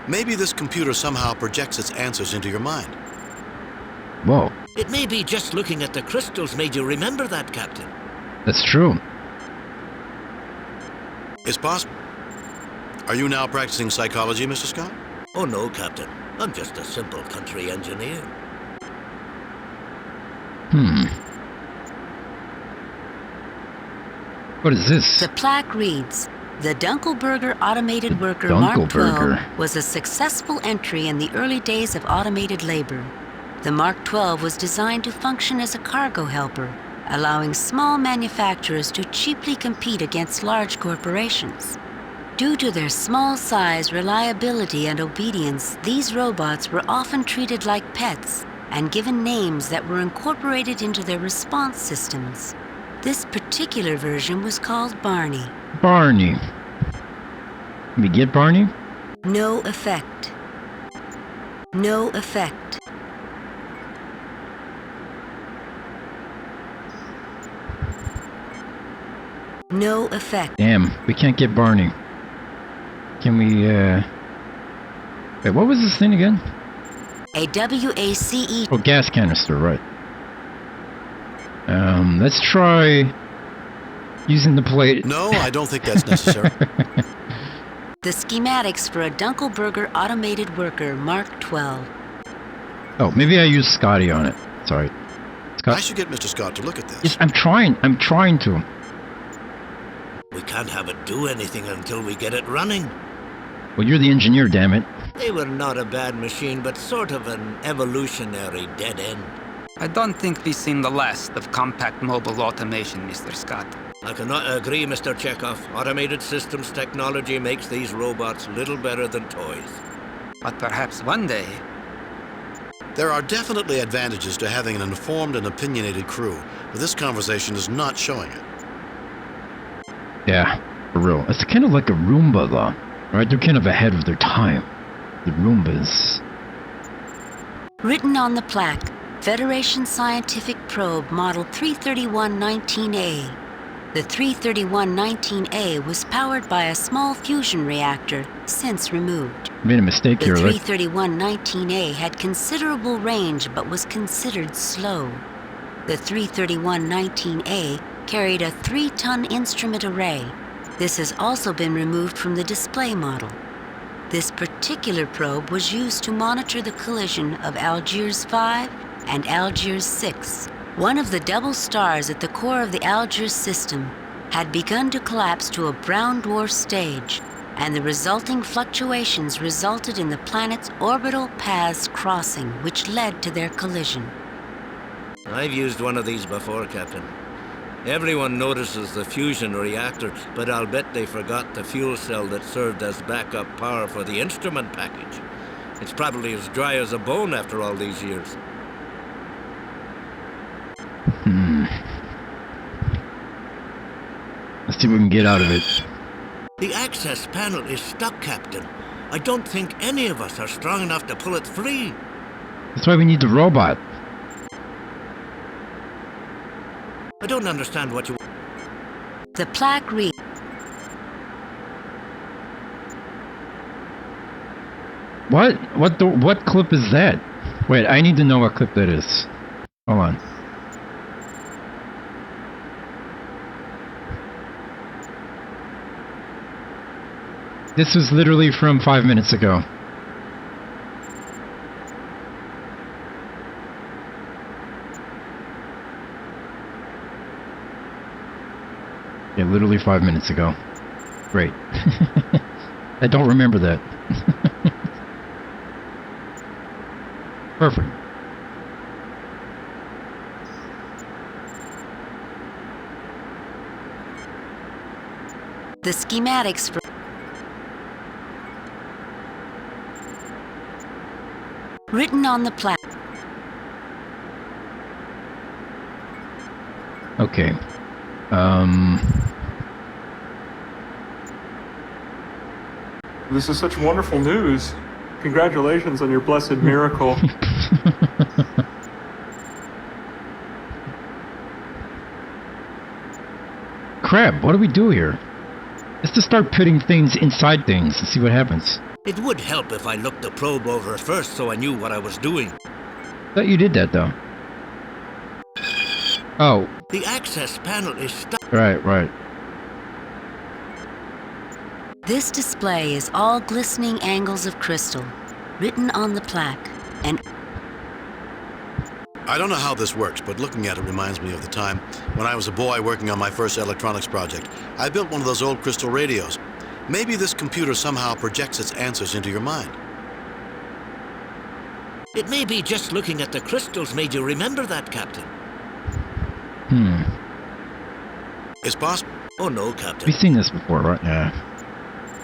Maybe this computer somehow projects its answers into your mind. Whoa. It may be just looking at the crystals made you remember that, Captain. That's true. It's possible. Are you now practicing psychology, Mr. Scott? Oh no, Captain. I'm just a simple country engineer. What is this? The plaque reads, "The Dunkelberger Automated Worker Mark 12 was a successful entry in the early days of automated labor. The Mark 12 was designed to function as a cargo helper, allowing small manufacturers to cheaply compete against large corporations. Due to their small size, reliability, and obedience, these robots were often treated like pets and given names that were incorporated into their response systems. This particular version was called Barney." Barney. We get Barney? No effect. No effect. No effect. Damn, we can't get Barney. Can we, Wait, what was this thing again? A WACE. Oh, gas canister, right. Let's try using the plate. No, I don't think that's necessary. The schematics for a Dunkelberger Automated Worker Mark 12. Oh, maybe I use Scotty on it. Sorry. Scott? I should get Mr. Scott to look at this. Yes, I'm trying to. We can't have it do anything until we get it running. Well, you're the engineer, damn it. They were not a bad machine, but sort of an evolutionary dead end. I don't think we've seen the last of compact mobile automation, Mr. Scott. I cannot agree, Mr. Chekhov. Automated systems technology makes these robots little better than toys. But perhaps one day... There are definitely advantages to having an informed and opinionated crew, but this conversation is not showing it. Yeah, for real. It's kind of like a Roomba, though. Right? They're kind of ahead of their time. The Roombas. Written on the plaque, Federation Scientific Probe Model 331-19A. The 331-19A was powered by a small fusion reactor, since removed. Made a mistake here, The right? 331-19A had considerable range but was considered slow. The 331-19A carried a 3-ton instrument array. This has also been removed from the display model. This particular probe was used to monitor the collision of Algiers 5 and Algiers 6. One of the double stars at the core of the Algiers system had begun to collapse to a brown dwarf stage, and the resulting fluctuations resulted in the planet's orbital paths crossing, which led to their collision. I've used one of these before, Captain. Everyone notices the fusion reactor, but I'll bet they forgot the fuel cell that served as backup power for the instrument package. It's probably as dry as a bone after all these years. Let's see what we can get out of it. The access panel is stuck, Captain. I don't think any of us are strong enough to pull it free. That's why we need the robot. I don't understand what you... The plaque reads... What? What clip is that? Wait, I need to know what clip that is. Hold on. This was literally from 5 minutes ago. Yeah, literally 5 minutes ago. Great. I don't remember that. Perfect. The schematics for... Written on the plaque. Okay. This is such wonderful news. Congratulations on your blessed miracle. Crap, what do we do here? Let's just start putting things inside things and see what happens. It would help if I looked the probe over first so I knew what I was doing. Thought you did that, though. Oh. The access panel is stuck. Right. This display is all glistening angles of crystal, written on the plaque, and I don't know how this works, but looking at it reminds me of the time when I was a boy working on my first electronics project. I built one of those old crystal radios. Maybe this computer somehow projects its answers into your mind. It may be just looking at the crystals made you remember that, Captain. It's possible. Oh no, Captain. We've seen this before, right? Yeah.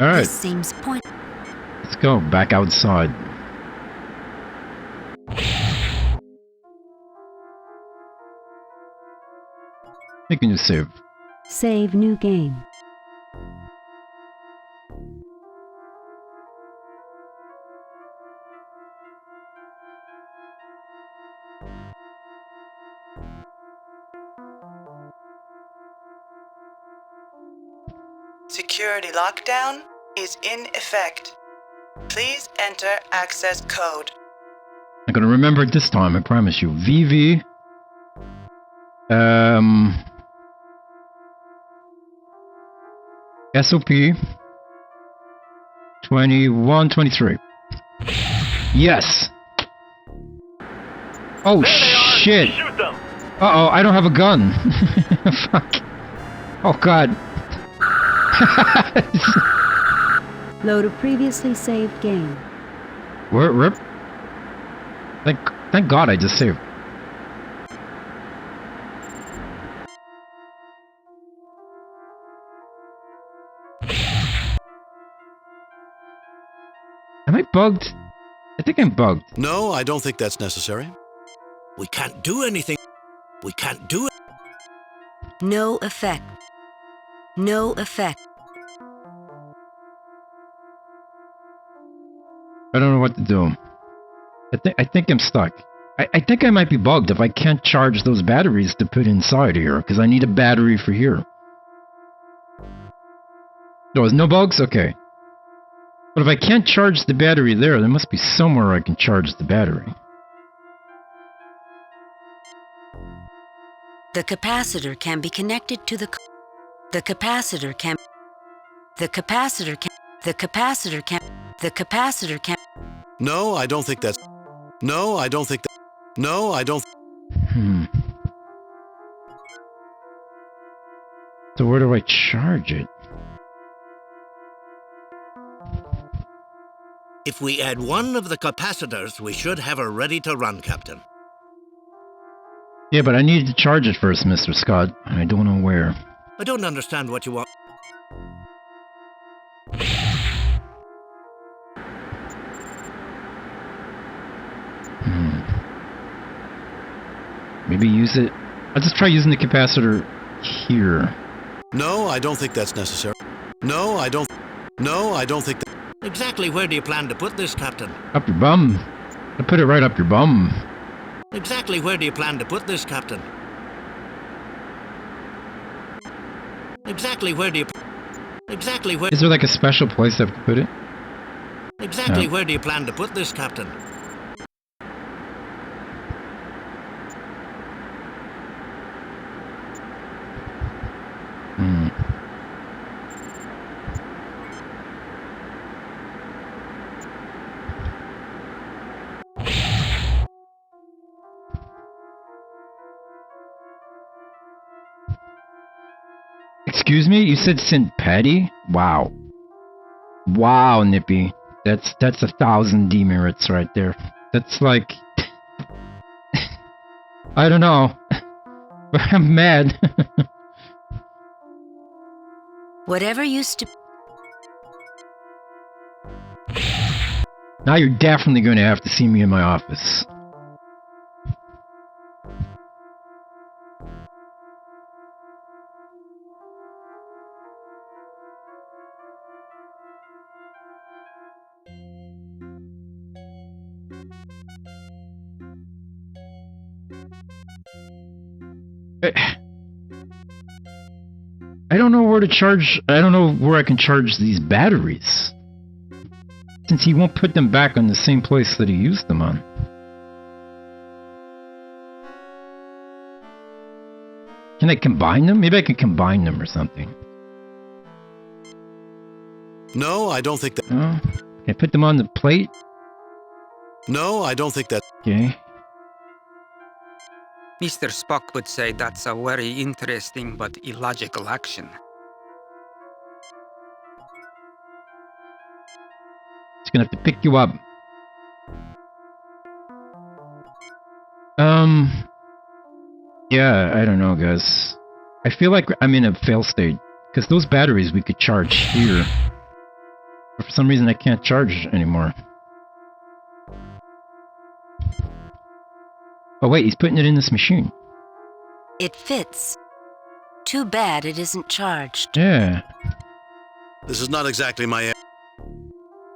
Alright. This seems point. Let's go back outside. Make a new save. Save new game. Security lockdown is in effect. Please enter access code. I'm gonna remember it this time, I promise you. VV. SOP. 2123. Yes! Oh shit! Uh-oh, I don't have a gun. Fuck. Oh god. Load a previously saved game. Rip. Thank God I just saved. Am I bugged? I think I'm bugged. No, I don't think that's necessary. We can't do anything. We can't do it. No effect. No effect. I don't know what to do. I think I'm stuck. I think I might be bugged if I can't charge those batteries to put inside here, because I need a battery for here. There's no bugs? Okay. But if I can't charge the battery there must be somewhere I can charge the battery. The capacitor can be connected to the... The capacitor can... The capacitor can... The capacitor can... The capacitor can... No, I don't think that's... No, I don't think that... No, I don't... So where do I charge it? If we add one of the capacitors, we should have her ready to run, Captain. Yeah, but I need to charge it first, Mr. Scott. I don't know where. I don't understand what you want. Maybe use it... I'll just try using the capacitor here. No, I don't think that's necessary. No, I don't... No, I don't think that... Exactly where do you plan to put this, Captain? Up your bum. I put it right up your bum. Exactly where do you plan to put this, Captain? Exactly where do you... Exactly where... Is there like a special place I have to put it? Exactly where do you plan to put this, Captain? Excuse me? You said St. Patty? Wow. Wow, Nippy. That's 1,000 demerits right there. That's like... I don't know. But I'm mad. Whatever used to... Now you're definitely going to have to see me in my office. I don't know where to charge... I don't know where I can charge these batteries. Since he won't put them back on the same place that he used them on. Can I combine them? Maybe I can combine them or something. No, I don't think that... No? Can I put them on the plate? No, I don't think that... Okay. Mr. Spock would say that's a very interesting but illogical action. It's gonna have to pick you up. Yeah, I don't know, guys. I feel like I'm in a fail state, because those batteries we could charge here. But for some reason I can't charge anymore. Oh wait, he's putting it in this machine. It fits. Too bad it isn't charged. Yeah. This is not exactly my...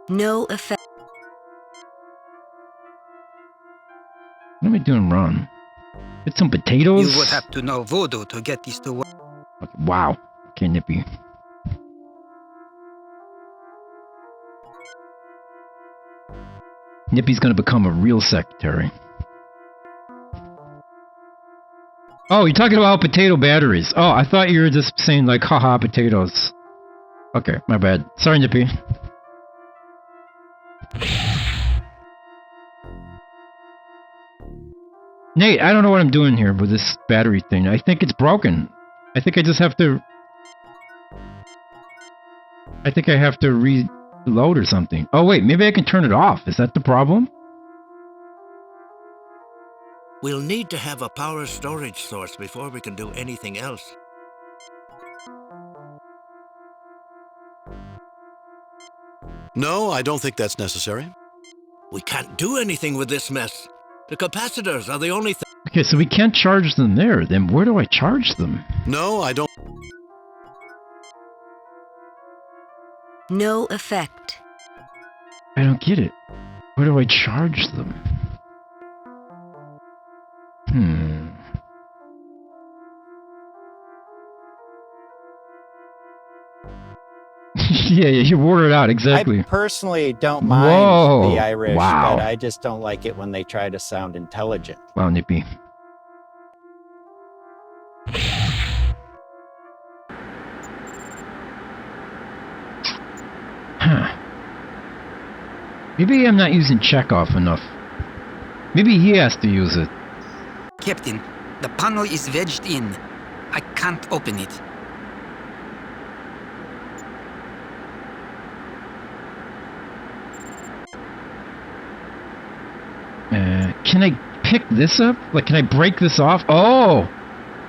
No effect. What am I doing wrong? Get some potatoes? You would have to know voodoo to get these to work. Okay, wow. Okay, Nippy. Nippy's gonna become a real secretary. Oh, you're talking about potato batteries. Oh, I thought you were just saying like, haha, potatoes. Okay, my bad. Sorry, Nippy. Nate, I don't know what I'm doing here with this battery thing. I think it's broken. I think I just have to... I think I have to reload or something. Oh wait, maybe I can turn it off. Is that the problem? We'll need to have a power storage source before we can do anything else. No, I don't think that's necessary. We can't do anything with this mess. The capacitors are the only thing. Okay, so we can't charge them there. Then where do I charge them? No, I don't. No effect. I don't get it. Where do I charge them? Yeah, you wore it out, exactly. I personally don't mind the Irish, but I just don't like it when they try to sound intelligent. Wow, Nippy. Huh. Maybe I'm not using Chekhov enough. Maybe he has to use it. Captain, the panel is wedged in. I can't open it. Can I pick this up? Like, can I break this off? Oh!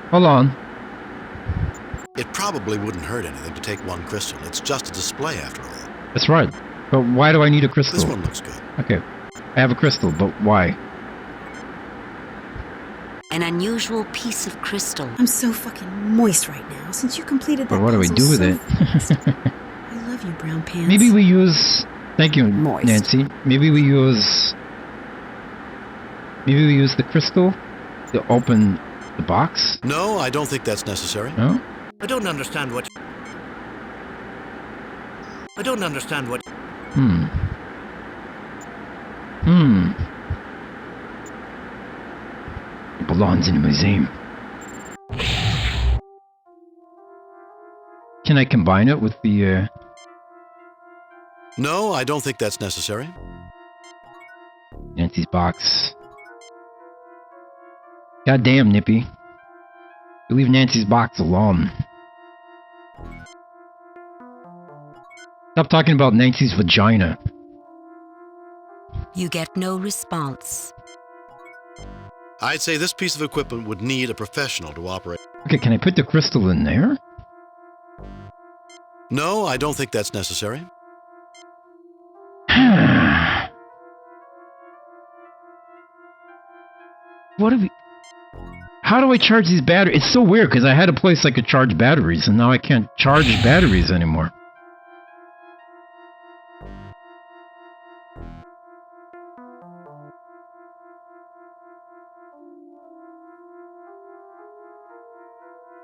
Hold on. It probably wouldn't hurt anything to take one crystal. It's just a display after all. That's right. But why do I need a crystal? This one looks good. Okay. I have a crystal, but why? An unusual piece of crystal. I'm so fucking moist right now since you completed that. But what do we do with it? I love you, brown pants. Maybe we use... Thank you, moist. Nancy. Maybe we use the crystal to open the box? No, I don't think that's necessary. No? I don't understand what... It belongs in a museum. Can I combine it with the, No, I don't think that's necessary. Nancy's box. Goddamn, Nippy. You leave Nancy's box alone. Stop talking about Nancy's vagina. You get no response. I'd say this piece of equipment would need a professional to operate. Okay, can I put the crystal in there? No, I don't think that's necessary. What have we... How do I charge these batteries? It's so weird because I had a place I could charge batteries and now I can't charge batteries anymore.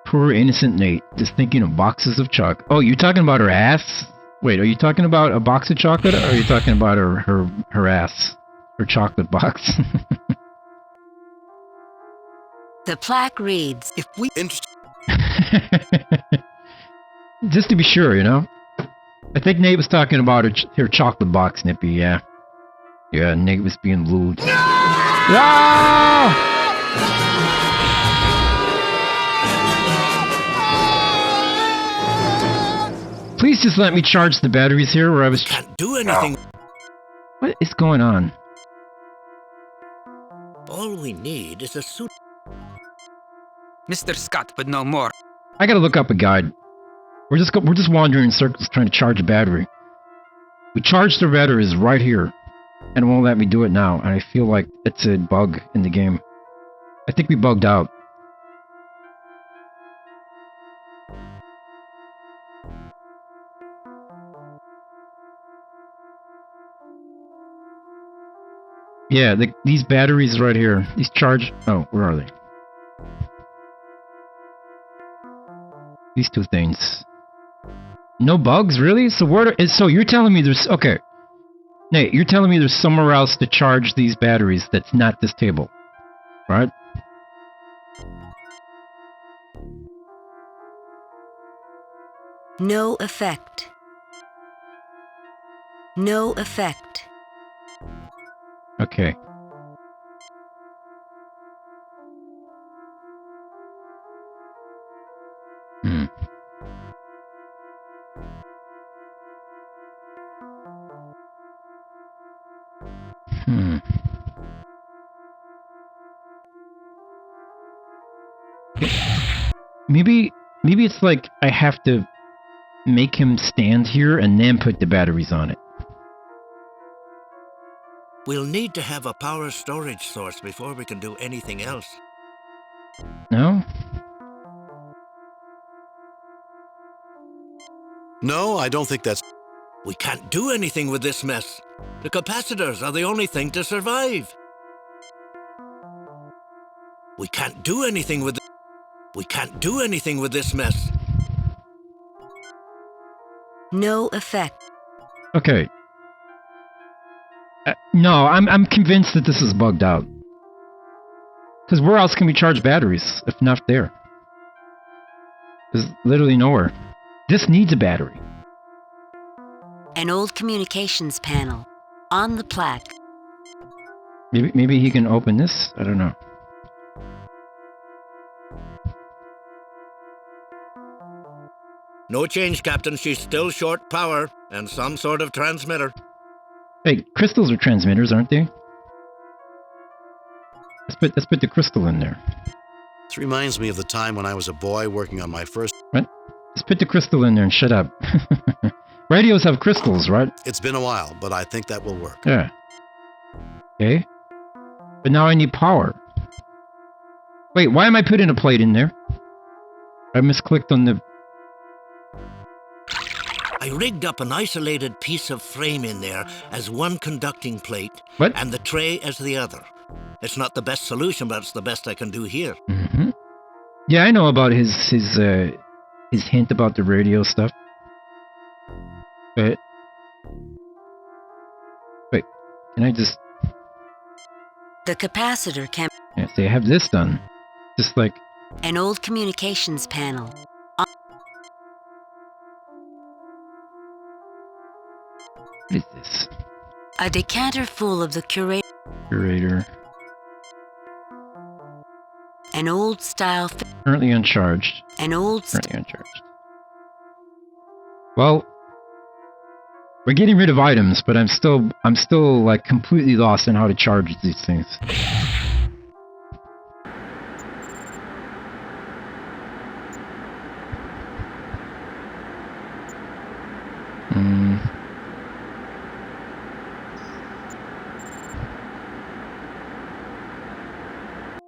Poor innocent Nate, just thinking of boxes of chocolate. Oh, you're talking about her ass? Wait, are you talking about a box of chocolate or are you talking about her ass? Her chocolate box? The plaque reads, if we... Just to be sure, you know? I think Nate was talking about her chocolate box, Nippy, yeah. Yeah, Nate was being lewd. No! Please just let me charge the batteries here where I was... Can't do anything. What is going on? All we need is a suit. Mr. Scott would know more. I gotta look up a guide. We're just wandering in circles trying to charge a battery. We charged the batteries right here, and it won't let me do it now, and I feel like it's a bug in the game. I think we bugged out. Yeah, these batteries right here. These charge... Oh, where are they? These two things. No bugs, really? So so you're telling me there's... Okay. Nate, you're telling me there's somewhere else to charge these batteries that's not this table. Right? No effect. No effect. Okay. Maybe it's like I have to make him stand here and then put the batteries on it. We'll need to have a power storage source before we can do anything else. No? No, I don't think that's... We can't do anything with this mess. The capacitors are the only thing to survive. We can't do anything with... We can't do anything with this mess. No effect. Okay. No, I'm convinced that this is bugged out. Because where else can we charge batteries if not there? There's literally nowhere. This needs a battery. An old communications panel. On the plaque. Maybe he can open this? I don't know. No change, Captain. She's still short power and some sort of transmitter. Hey, crystals are transmitters, aren't they? Let's put the crystal in there. This reminds me of the time when I was a boy working on my first... What? Let's put the crystal in there and shut up. Radios have crystals, right? It's been a while, but I think that will work. Yeah. Okay. But now I need power. Wait, why am I putting a plate in there? I misclicked on the... I rigged up an isolated piece of frame in there as one conducting plate, what? And the tray as the other. It's not the best solution, but it's the best I can do here. Mm-hmm. Yeah, I know about his hint about the radio stuff. But wait, can I just? The capacitor can. Yeah, see, I have this done. Just like an old communications panel. What is this? A decanter full of the curator. An old style. Currently uncharged. An old. Currently uncharged. Well, we're getting rid of items, but I'm still like completely lost in how to charge these things.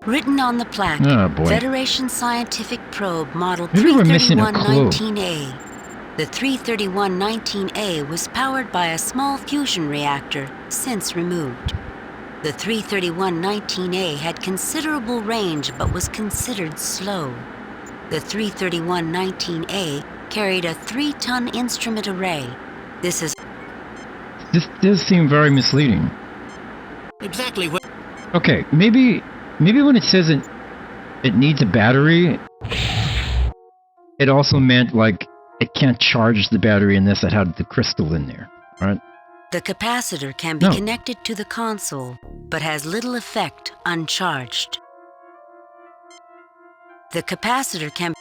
Written on the plaque, oh, boy. Federation Scientific Probe Model Maybe we're missing a 331-19A. The 331-19A was powered by a small fusion reactor, since removed. The 331-19A had considerable range but was considered slow. The 331-19A carried a 3-ton instrument array. This does seem very misleading. Exactly what... Okay, maybe when it says it needs a battery, it also meant like it can't charge the battery unless it had the crystal in there, right? The capacitor can be connected to the console, but has little effect uncharged. The capacitor can...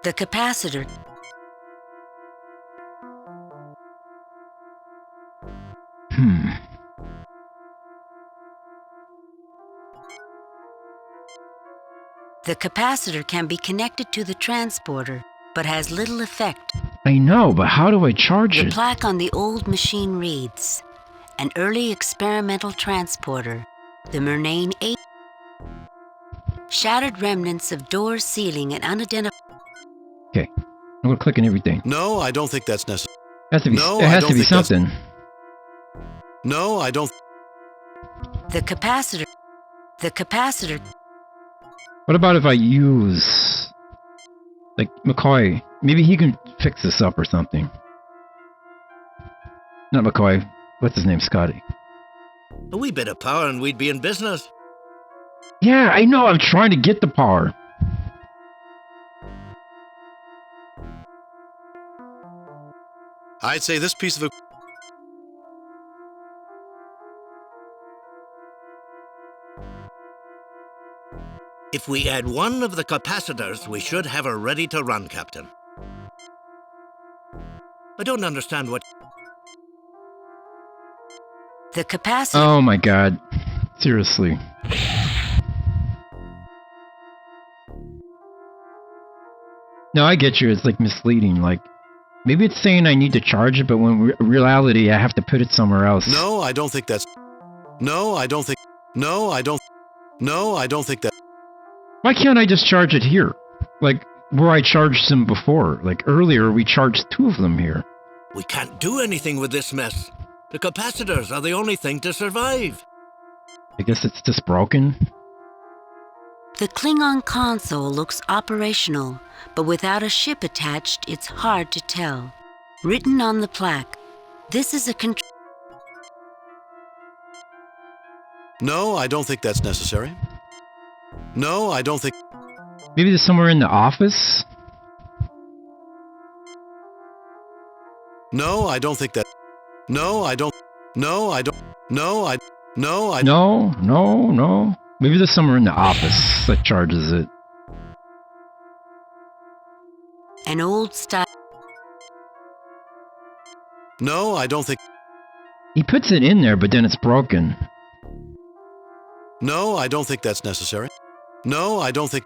The capacitor. The capacitor can be connected to the transporter, but has little effect. I know, but how do I charge The it? plaque on the old machine reads, an early experimental transporter, the Murnane 8. Shattered remnants of door sealing and unidentified. Okay, I'm gonna click on everything. No, I don't think that's necessary. It has to be something. No, I don't. The capacitor. What about if I use, like, McCoy? Maybe he can fix this up or something. Not McCoy. What's his name? Scotty. A wee bit of power and we'd be in business. Yeah, I know. I'm trying to get the power. I'd say this piece of If we add one of the capacitors, we should have her ready to run, Captain. I don't understand what... The capacitor... Oh my god. Seriously. No, I get you. It's like misleading. Like, maybe it's saying I need to charge it, but when reality, I have to put it somewhere else. No, I don't think that's... No, I don't think... No, I don't... No, I don't think that... Why can't I just charge it here? Like, where I charged them before. Like, earlier, we charged 2 of them here. We can't do anything with this mess. The capacitors are the only thing to survive. I guess it's just broken. The Klingon console looks operational, but without a ship attached, it's hard to tell. Written on the plaque, this is a control... No, I don't think that's necessary. No, I don't think... Maybe there's somewhere in the office? No, I don't think that... No, I don't... No, I don't... No, I... No, I... No. Maybe there's somewhere in the office that charges it. An old style... No, I don't think... He puts it in there, but then it's broken. No, I don't think that's necessary. No, I don't think...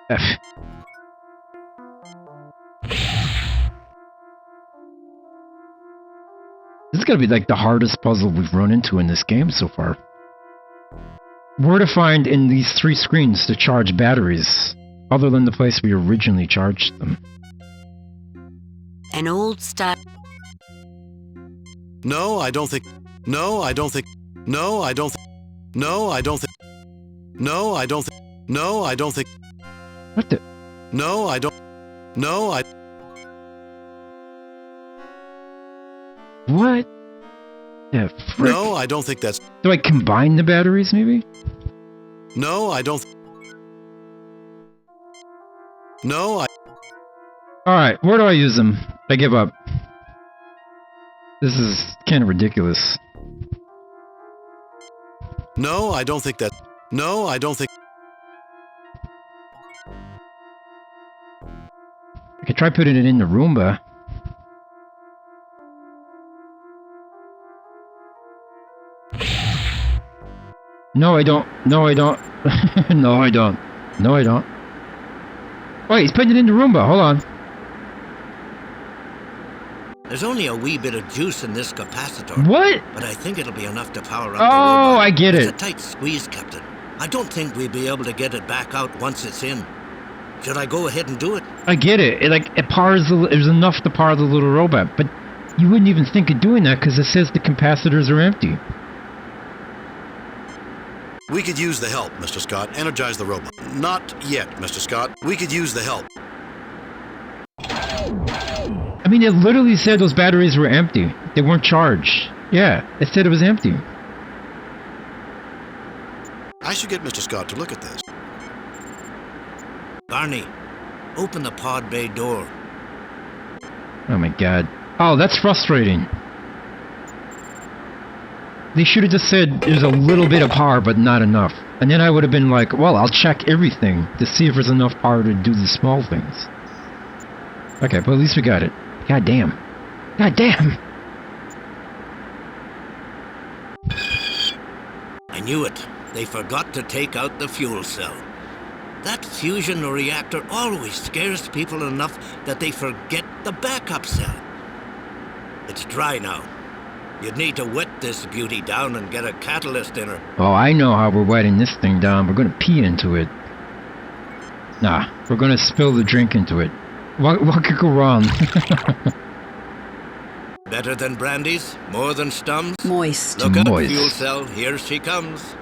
F. This is gonna be like the hardest puzzle we've run into in this game so far. Where to find in these 3 screens to charge batteries, other than the place we originally charged them. An old style... No, I don't think... No, I don't think... No, I don't think... No, I don't think... No, I don't think... No, I don't think... What the... No, I don't... No, I... What the frick? No, I don't think that's... Do I combine the batteries, maybe? No, I don't... No, I... Alright, where do I use them? I give up. This is kind of ridiculous. No, I don't think that... No, I don't think... I could try putting it in the Roomba. No, I don't. No, I don't. No, I don't. No, I don't. Wait, he's putting it in the Roomba. Hold on. There's only a wee bit of juice in this capacitor. What? But I think it'll be enough to power up the Oh, robot. I get it. It's a tight squeeze, Captain. I don't think we'll be able to get it back out once it's in. Should I go ahead and do it? I get it. It powers there's enough to power the little robot, but you wouldn't even think of doing that because it says the capacitors are empty. We could use the help, Mr. Scott. Energize the robot. Not yet, Mr. Scott. We could use the help. I mean, it literally said those batteries were empty. They weren't charged. Yeah, it said it was empty. I should get Mr. Scott to look at this. Barney, open the pod bay door. Oh my god. Oh, that's frustrating. They should have just said there's a little bit of power, but not enough. And then I would have been like, well, I'll check everything to see if there's enough power to do the small things. Okay, but at least we got it. God damn. God damn! I knew it. They forgot to take out the fuel cell. That fusion reactor always scares people enough that they forget the backup cell. It's dry now. You'd need to wet this beauty down and get a catalyst in her. Oh, I know how we're wetting this thing down. We're gonna pee into it. Nah, we're gonna spill the drink into it. What could go wrong? Better than brandies? More than stums? Moist. Look out, Moist. fuel cell. Here she comes.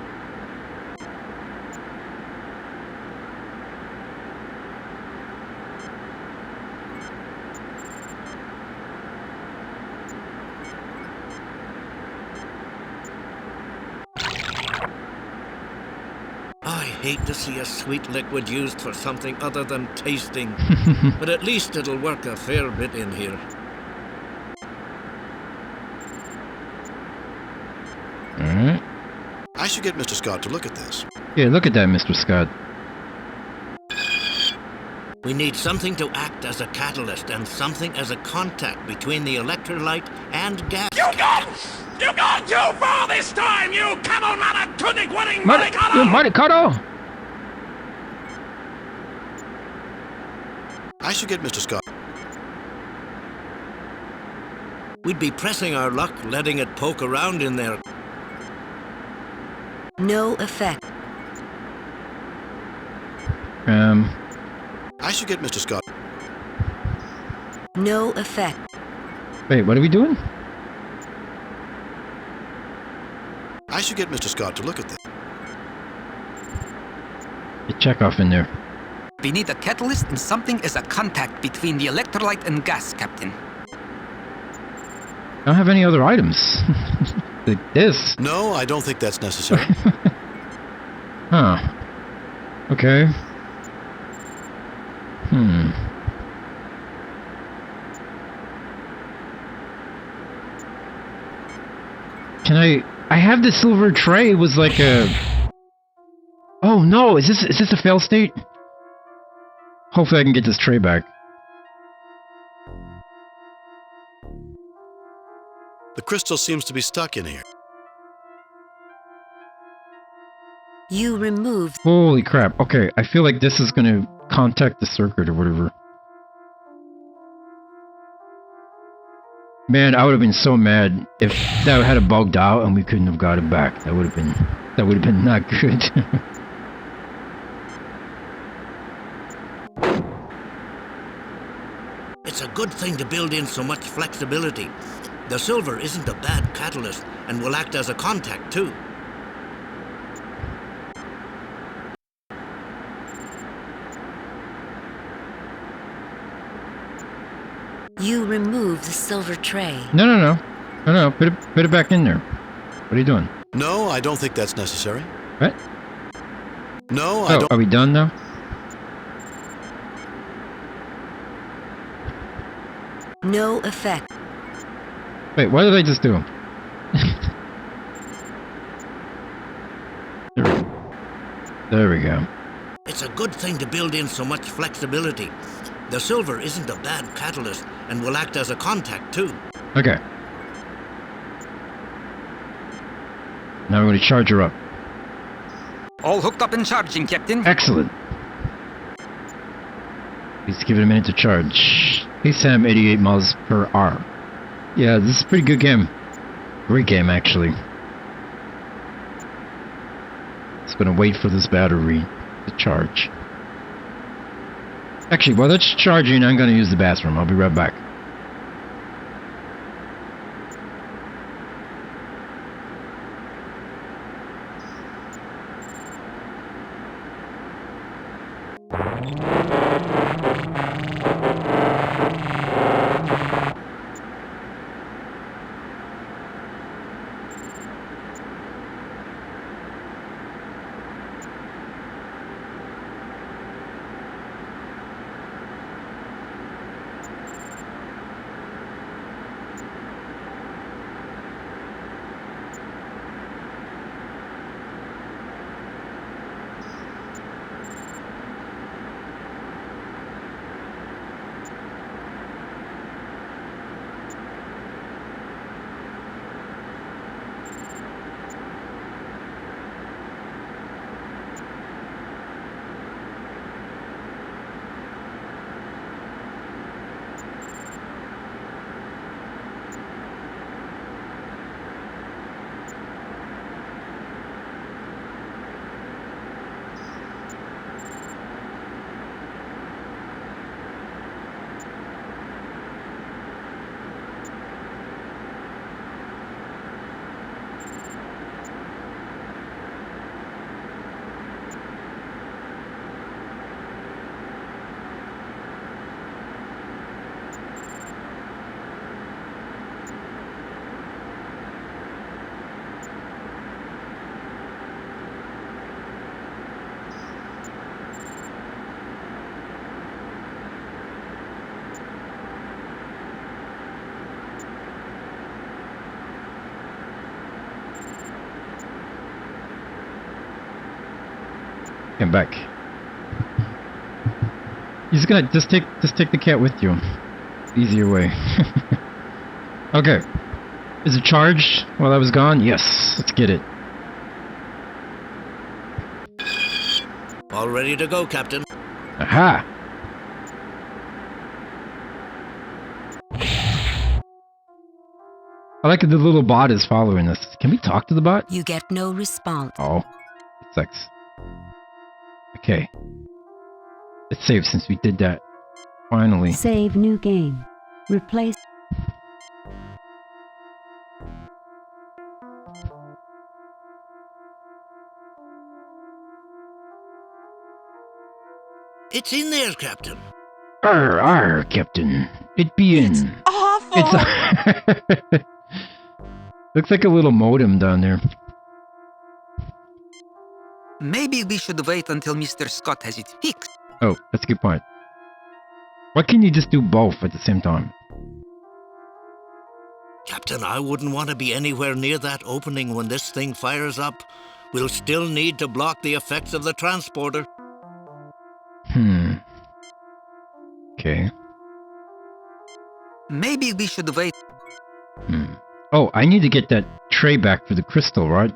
I hate to see a sweet liquid used for something other than tasting. But at least it'll work a fair bit in here. Alright. I should get Mr. Scott to look at this. Yeah, look at that, Mr. Scott. We need something to act as a catalyst and something as a contact between the electrolyte and gas. You got too far this time, you camel man tunic wearing Maricano! Maricano! I should get Mr. Scott. We'd be pressing our luck, letting it poke around in there. No effect. I should get Mr. Scott. No effect. Wait, what are we doing? I should get Mr. Scott to look at this. Get Chekhov in there. We need a catalyst and something as a contact between the electrolyte and gas, Captain. I don't have any other items. Like this. No, I don't think that's necessary. Huh. Okay. Can I have the silver tray. It was like a... Oh no, is this a fail state? Hopefully I can get this tray back. The crystal seems to be stuck in here. You remove... Holy crap. Okay, I feel like this is gonna contact the circuit or whatever. Man, I would have been so mad if that had bugged out and we couldn't have got it back. That would have been not good. It's a good thing to build in so much flexibility. The silver isn't a bad catalyst and will act as a contact too. You remove the silver tray. No. Put it back in there. What are you doing? No, I don't think that's necessary. What? No, I don't. Are we done now? No effect. Wait, what did I just do? There we go. It's a good thing to build in so much flexibility. The silver isn't a bad catalyst and will act as a contact too. Okay. Now we're going to charge her up. All hooked up and charging, Captain. Excellent. Please give it a minute to charge. Hey Sam, 88 miles per hour. Yeah, this is a pretty good game. Great game, actually. Just gonna wait for this battery to charge. Actually, while it's charging, I'm gonna use the bathroom. I'll be right back. Come back. He's gonna just take the cat with you. Easier way. Okay. Is it charged while I was gone? Yes. Let's get it. All ready to go, Captain. Aha! I like that the little bot is following us. Can we talk to the bot? You get no response. Oh. It sucks. Okay. Let's save since we did that. Finally. Save new game. Replace. It's in there, Captain. Arr, Captain. It be in. It's awful. It's looks like a little modem down there. Maybe we should wait until Mr. Scott has it fixed. Oh, that's a good point. Why can't you just do both at the same time? Captain, I wouldn't want to be anywhere near that opening when this thing fires up. We'll still need to block the effects of the transporter. Okay. Maybe we should wait. Oh, I need to get that tray back for the crystal, right?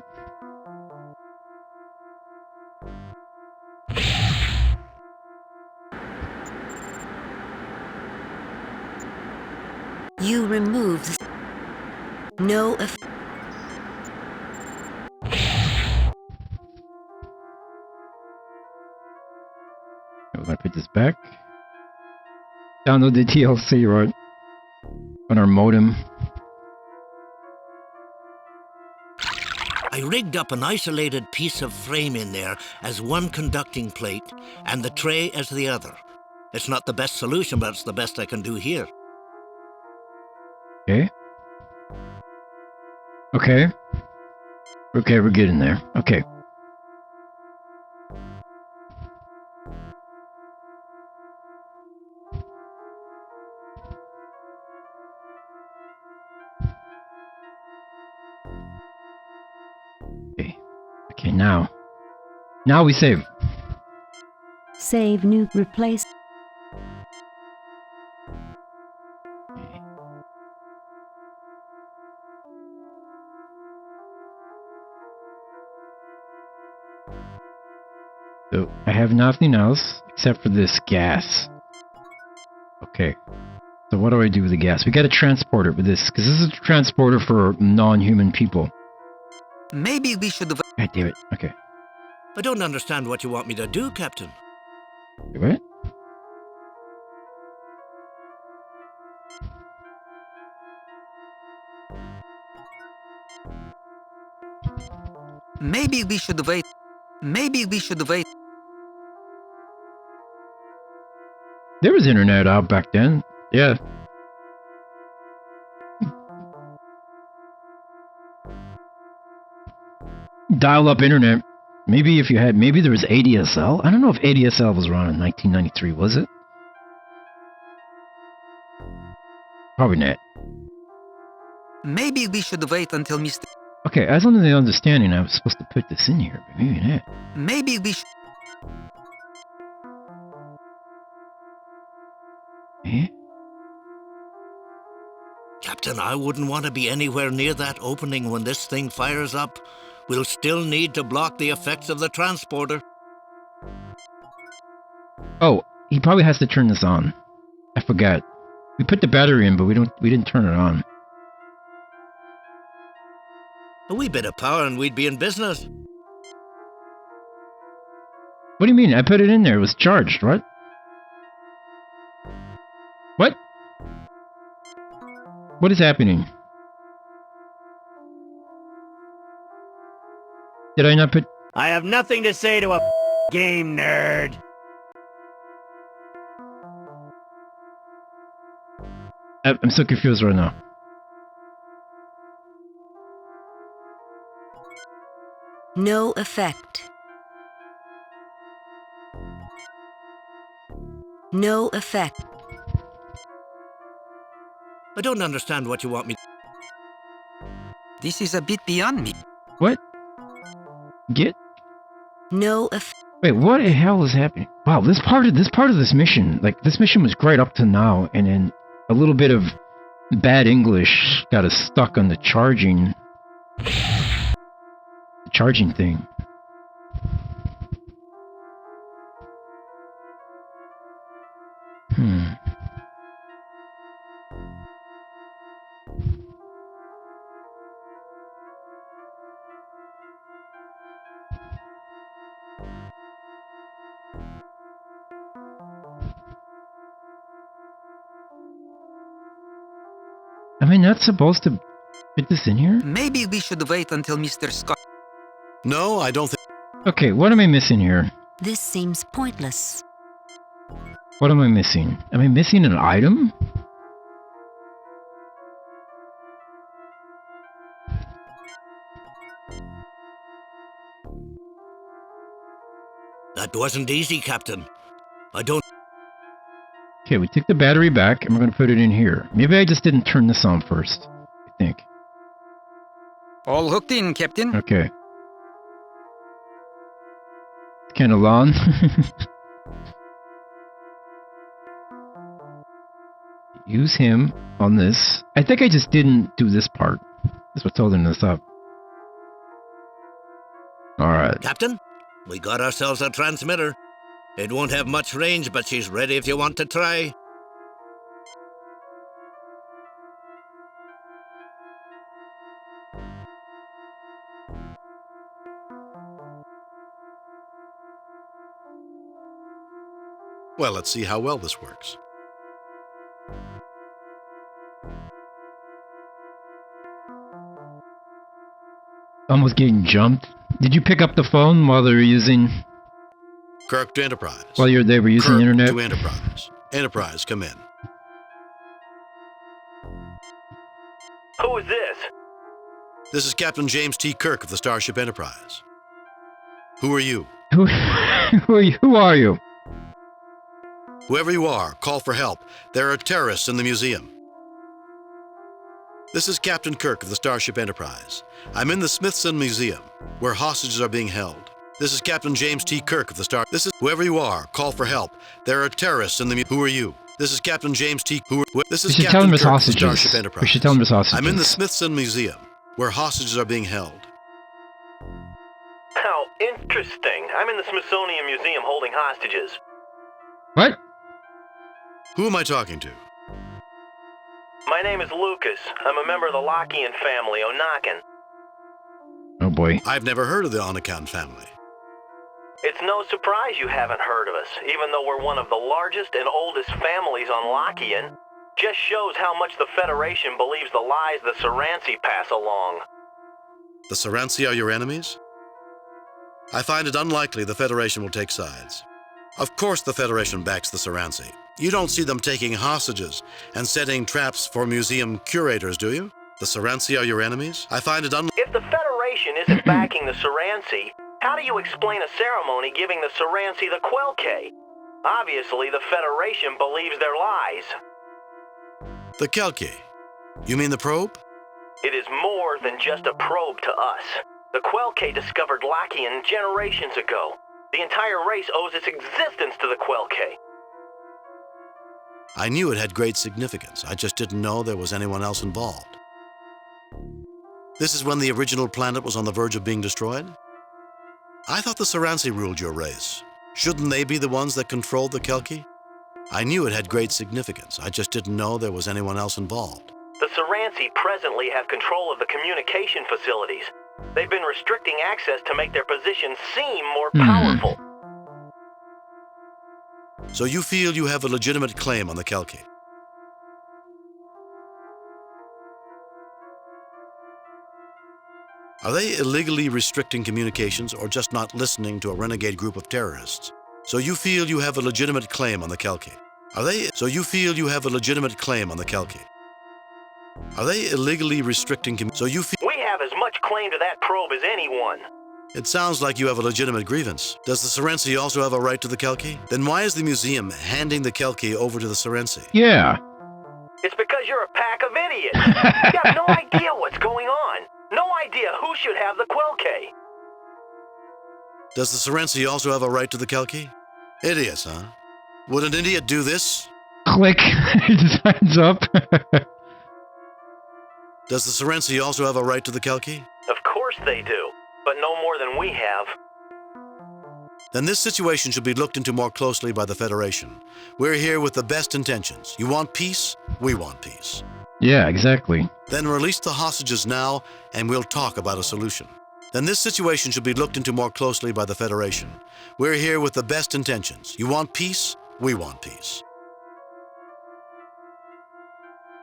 You remove no effect. We're gonna put this back. Download the DLC, right? On our modem. I rigged up an isolated piece of frame in there as one conducting plate and the tray as the other. It's not the best solution, but it's the best I can do here. Okay. Okay. Okay, we're getting there. Okay. Okay, now. Now we save. Save new. Replace. So, I have nothing else except for this gas. Okay. So what do I do with the gas? We gotta transport it with this, because this is a transporter for non-human people. Maybe we should... God damn it. Okay. I don't understand what you want me to do, Captain. What? Maybe we should wait. Maybe we should wait. There was internet out back then. Yeah. Dial-up internet. Maybe if you had... Maybe there was ADSL? I don't know if ADSL was around in 1993, was it? Probably not. Maybe we should wait until Mr. Okay, I was under the understanding I was supposed to put this in here, but maybe not. Maybe we should... Eh? Captain, I wouldn't want to be anywhere near that opening when this thing fires up. We'll still need to block the effects of the transporter. Oh, he probably has to turn this on. I forgot. We put the battery in, but we didn't turn it on. A wee bit of power and we'd be in business. What do you mean? I put it in there. It was charged, right? What? What is happening? Did I not put... I have nothing to say to a game nerd. I'm so confused right now. No effect. No effect. I don't understand what you want me... This is a bit beyond me. What? Get? No effect. Wait, what the hell is happening? Wow, this part of this mission, like, this mission was great up to now, and then a little bit of bad English got us stuck on the charging thing. Am I not supposed to put this in here? Maybe we should wait until Mr. Scott... No, I don't think... Okay, what am I missing here? This seems pointless. What am I missing? Am I missing an item? That wasn't easy, Captain. I don't... Okay, we took the battery back, and we're going to put it in here. Maybe I just didn't turn this on first, I think. All hooked in, Captain. Okay. It's kind of long. Use him on this. I think I just didn't do this part. That's what's holding this up. Alright. Captain, we got ourselves a transmitter. It won't have much range, but she's ready if you want to try. Well, let's see how well this works. Almost getting jumped. Did you pick up the phone while they were using... Kirk to Enterprise. While they were using the internet? To Enterprise. Enterprise, come in. Who is this? This is Captain James T. Kirk of the Starship Enterprise. Who are you? Who are you? Whoever you are, call for help. There are terrorists in the museum. This is Captain Kirk of the Starship Enterprise. I'm in the Smithsonian Museum, where hostages are being held. This is Captain James T. Kirk of the Star... This is... Whoever you are, call for help. There are terrorists in the... Who are you? This is Captain James T... This is Captain Kirk of the Starship Enterprise. We should tell him it's hostages. I'm in the Smithsonian Museum, where hostages are being held. How interesting. I'm in the Smithsonian Museum holding hostages. What? Who am I talking to? My name is Lucas. I'm a member of the Lockean family, Onakan. Oh boy. I've never heard of the Onakan family. It's no surprise you haven't heard of us, even though we're one of the largest and oldest families on Lockean. Just shows how much the Federation believes the lies the Soransi pass along. The Soransi are your enemies? I find it unlikely the Federation will take sides. Of course the Federation backs the Soransi. You don't see them taking hostages and setting traps for museum curators, do you? The Soransi are your enemies? I find it If the Federation isn't backing the Soransi, how do you explain a ceremony giving the Soransi the Quelke? Obviously, the Federation believes their lies. The Kelke? You mean the probe? It is more than just a probe to us. The Quelke discovered Lockean generations ago. The entire race owes its existence to the Quelke. I knew it had great significance. I just didn't know there was anyone else involved. This is when the original planet was on the verge of being destroyed? I thought the Soransi ruled your race. Shouldn't they be the ones that controlled the Kelke? I knew it had great significance. I just didn't know there was anyone else involved. The Soransi presently have control of the communication facilities. They've been restricting access to make their positions seem more powerful. So you feel you have a legitimate claim on the Kelke? Are they illegally restricting communications or just not listening to a renegade group of terrorists? So you feel you have a legitimate claim on the Kelke? So you feel you have a legitimate claim on the Kelke? Are they illegally restricting We have as much claim to that probe as anyone. It sounds like you have a legitimate grievance. Does the Soransi also have a right to the Kelke? Then why is the museum handing the Kelke over to the Soransi? Yeah. It's because you're a pack of idiots. You have no idea what's going on. No idea who should have the Quelke. Does the Serency also have a right to the Kelki? Idiots, huh? Would an idiot do this? Click. He just hands up. Does the Serency also have a right to the Kelki? Of course they do, but no more than we have. Then this situation should be looked into more closely by the Federation. We're here with the best intentions. You want peace? We want peace. Yeah, exactly. Then release the hostages now, and we'll talk about a solution. Then this situation should be looked into more closely by the Federation. We're here with the best intentions. You want peace? We want peace.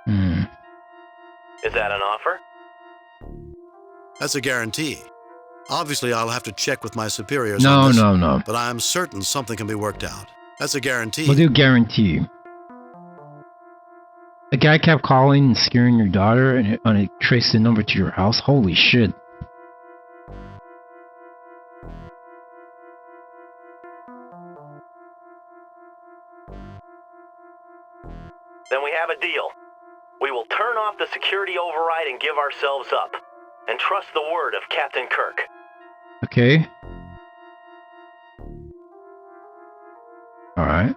Is that an offer? That's a guarantee. Obviously, I'll have to check with my superiors No, on this, no. but I'm certain something can be worked out. That's a guarantee. We'll do guarantee. A guy kept calling and scaring your daughter, and it traced the number to your house. Holy shit. Then we have a deal. We will turn off the security override and give ourselves up. And trust the word of Captain Kirk. Okay. Alright.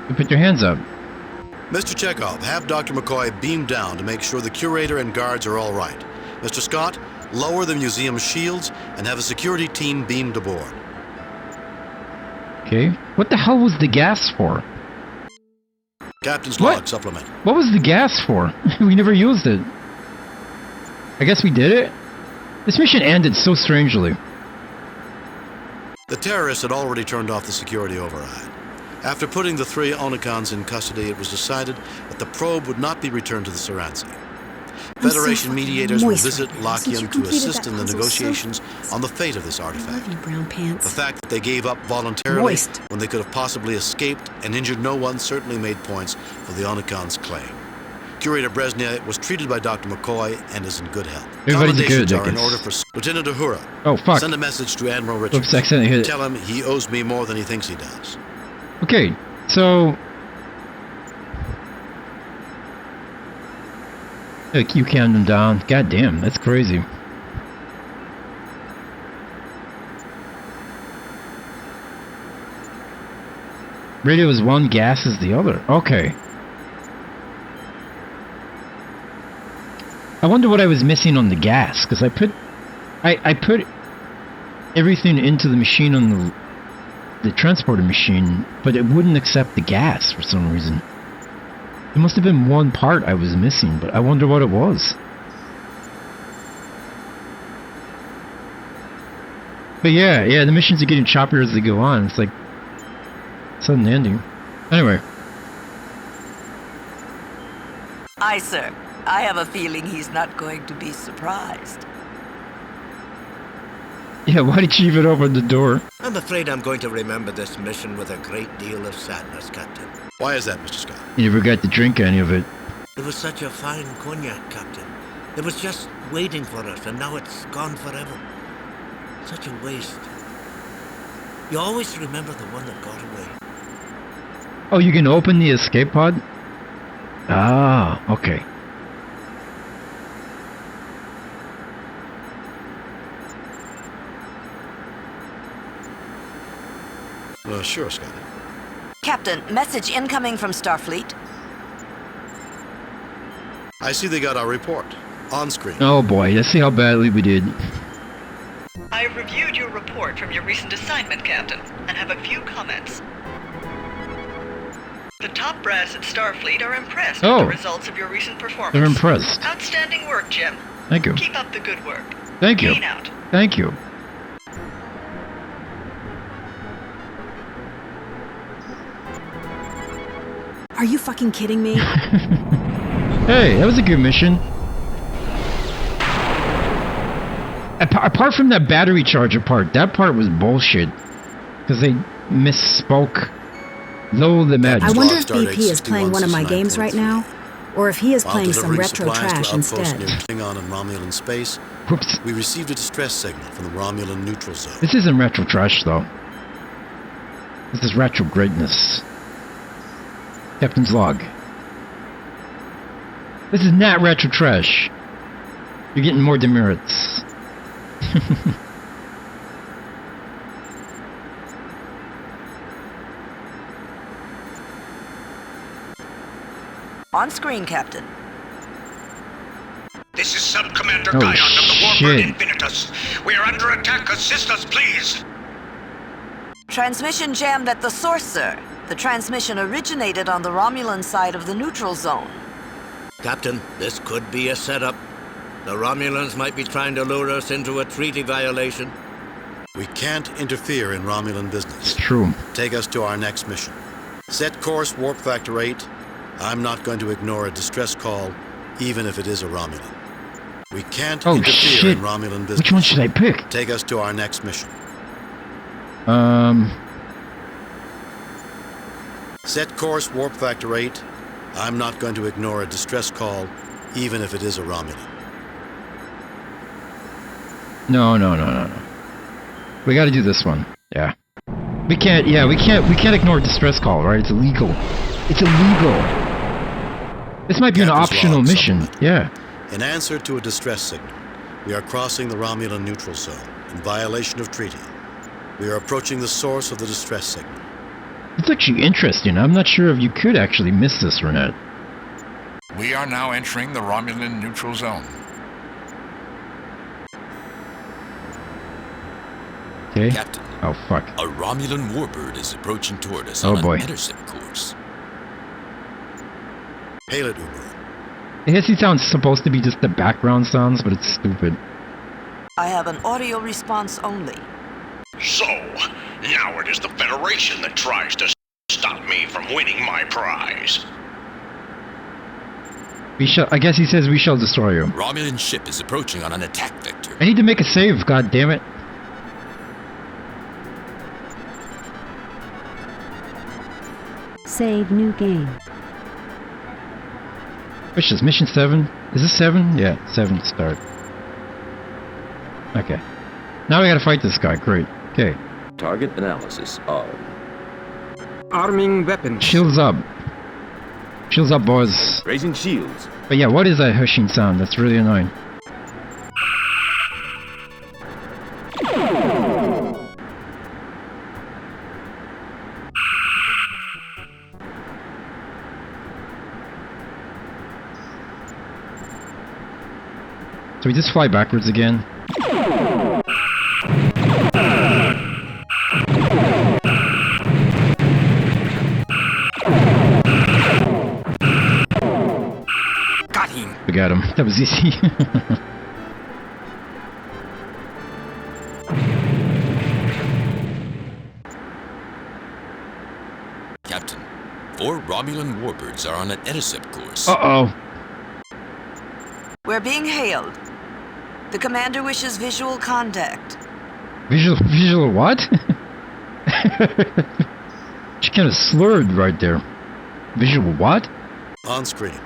You put your hands up. Mr. Chekhov, have Dr. McCoy beam down to make sure the curator and guards are all right. Mr. Scott, lower the museum's shields and have a security team beamed aboard. Okay. What the hell was the gas for? Captain's log supplement. What was the gas for? We never used it. I guess we did it? This mission ended so strangely. The terrorists had already turned off the security override. After putting the 3 Onikons in custody, it was decided that the probe would not be returned to the Serency. Federation mediators will visit Lachian to assist in the negotiations on the fate of this artifact. The fact that they gave up voluntarily when they could have possibly escaped and injured no one certainly made points for the Onikon's claim. Curator Brezhnev was treated by Dr. McCoy and is in good health. Everybody's good, Commendations are in order for Lieutenant Uhura. Oh, fuck. Send a message to Admiral Richards. Oops, I accidentally hit it. Tell him he owes me more than he thinks he does. Okay, so... You counted them down. God damn, that's crazy. Radio is one, gas is the other. Okay. I wonder what I was missing on the gas, because I put everything into the machine on the transporter machine, but it wouldn't accept the gas for some reason. There must have been one part I was missing, but I wonder what it was. But yeah, the missions are getting choppier as they go on. It's like sudden ending. Anyway. Aye, sir. I have a feeling he's not going to be surprised. Yeah, why did you leave it over the door? I'm afraid I'm going to remember this mission with a great deal of sadness, Captain. Why is that, Mr. Scott? You never got to drink any of it. It was such a fine cognac, Captain. It was just waiting for us, and now it's gone forever. Such a waste. You always remember the one that got away. Oh, you can open the escape pod? Ah, okay. Sure, Scotty. Captain, message incoming from Starfleet. I see they got our report. On screen. Oh boy, let's see how badly we did. I have reviewed your report from your recent assignment, Captain, and have a few comments. The top brass at Starfleet are impressed with the results of your recent performance. They're impressed. Outstanding work, Jim. Thank you. Keep up the good work. Thank you. Kane out. Thank you. Are you fucking kidding me? Hey, that was a good mission. Apart from that battery charger part, that part was bullshit. Because they misspoke. Low the magic. I wonder if BP is playing one of my games right now, or if he is playing some retro trash instead. Near Klingon and Romulan space, Whoops. we received a distress signal from the Romulan neutral zone. This isn't retro trash, though. This is retro greatness. Captain's log. This is not retro trash. You're getting more demerits. On screen, Captain. This is Sub-Commander Guyon of the Warbird Infinitus. We are under attack. Assist us, please. Transmission jammed at the source, sir. The transmission originated on the Romulan side of the neutral zone. Captain, this could be a setup. The Romulans might be trying to lure us into a treaty violation. We can't interfere in Romulan business. It's true. Take us to our next mission. Set course Warp Factor 8. I'm not going to ignore a distress call, even if it is a Romulan. We can't interfere in Romulan business. Which one should I pick? Take us to our next mission. Set course Warp Factor 8. I'm not going to ignore a distress call, even if it is a Romulan. No. We gotta do this one. Yeah. We can't ignore a distress call, right? It's illegal. It's illegal. This might be an optional mission. Yeah. In answer to a distress signal, we are crossing the Romulan neutral zone in violation of treaty. We are approaching the source of the distress signal. It's actually interesting. I'm not sure if you could actually miss this or not. We are now entering the Romulan neutral zone. Okay. Captain. Oh, fuck. A Romulan warbird is approaching toward us Oh, on boy. an intercept course. Hail it, Uber. I guess he sounds supposed to be just the background sounds, but it's stupid. I have an audio response only. So, now it is the Federation that tries to stop me from winning my prize. I guess he says we shall destroy you. Romulan ship is approaching on an attack vector. I need to make a save, god damn it. Save new game. Which is mission 7? Is this 7? Yeah, 7 to start. Okay. Now we gotta fight this guy, great. Okay. Target analysis on. Arming weapons. Shields up. Shields up, boys. Raising shields. But yeah, what is that hushing sound? That's really annoying. So we just fly backwards again. Got him. We got him. That was easy. Captain, 4 Romulan warbirds are on an intercept course. Uh-oh. We're being hailed. The commander wishes visual contact. Visual what? She kind of slurred right there. Visual what? On screen.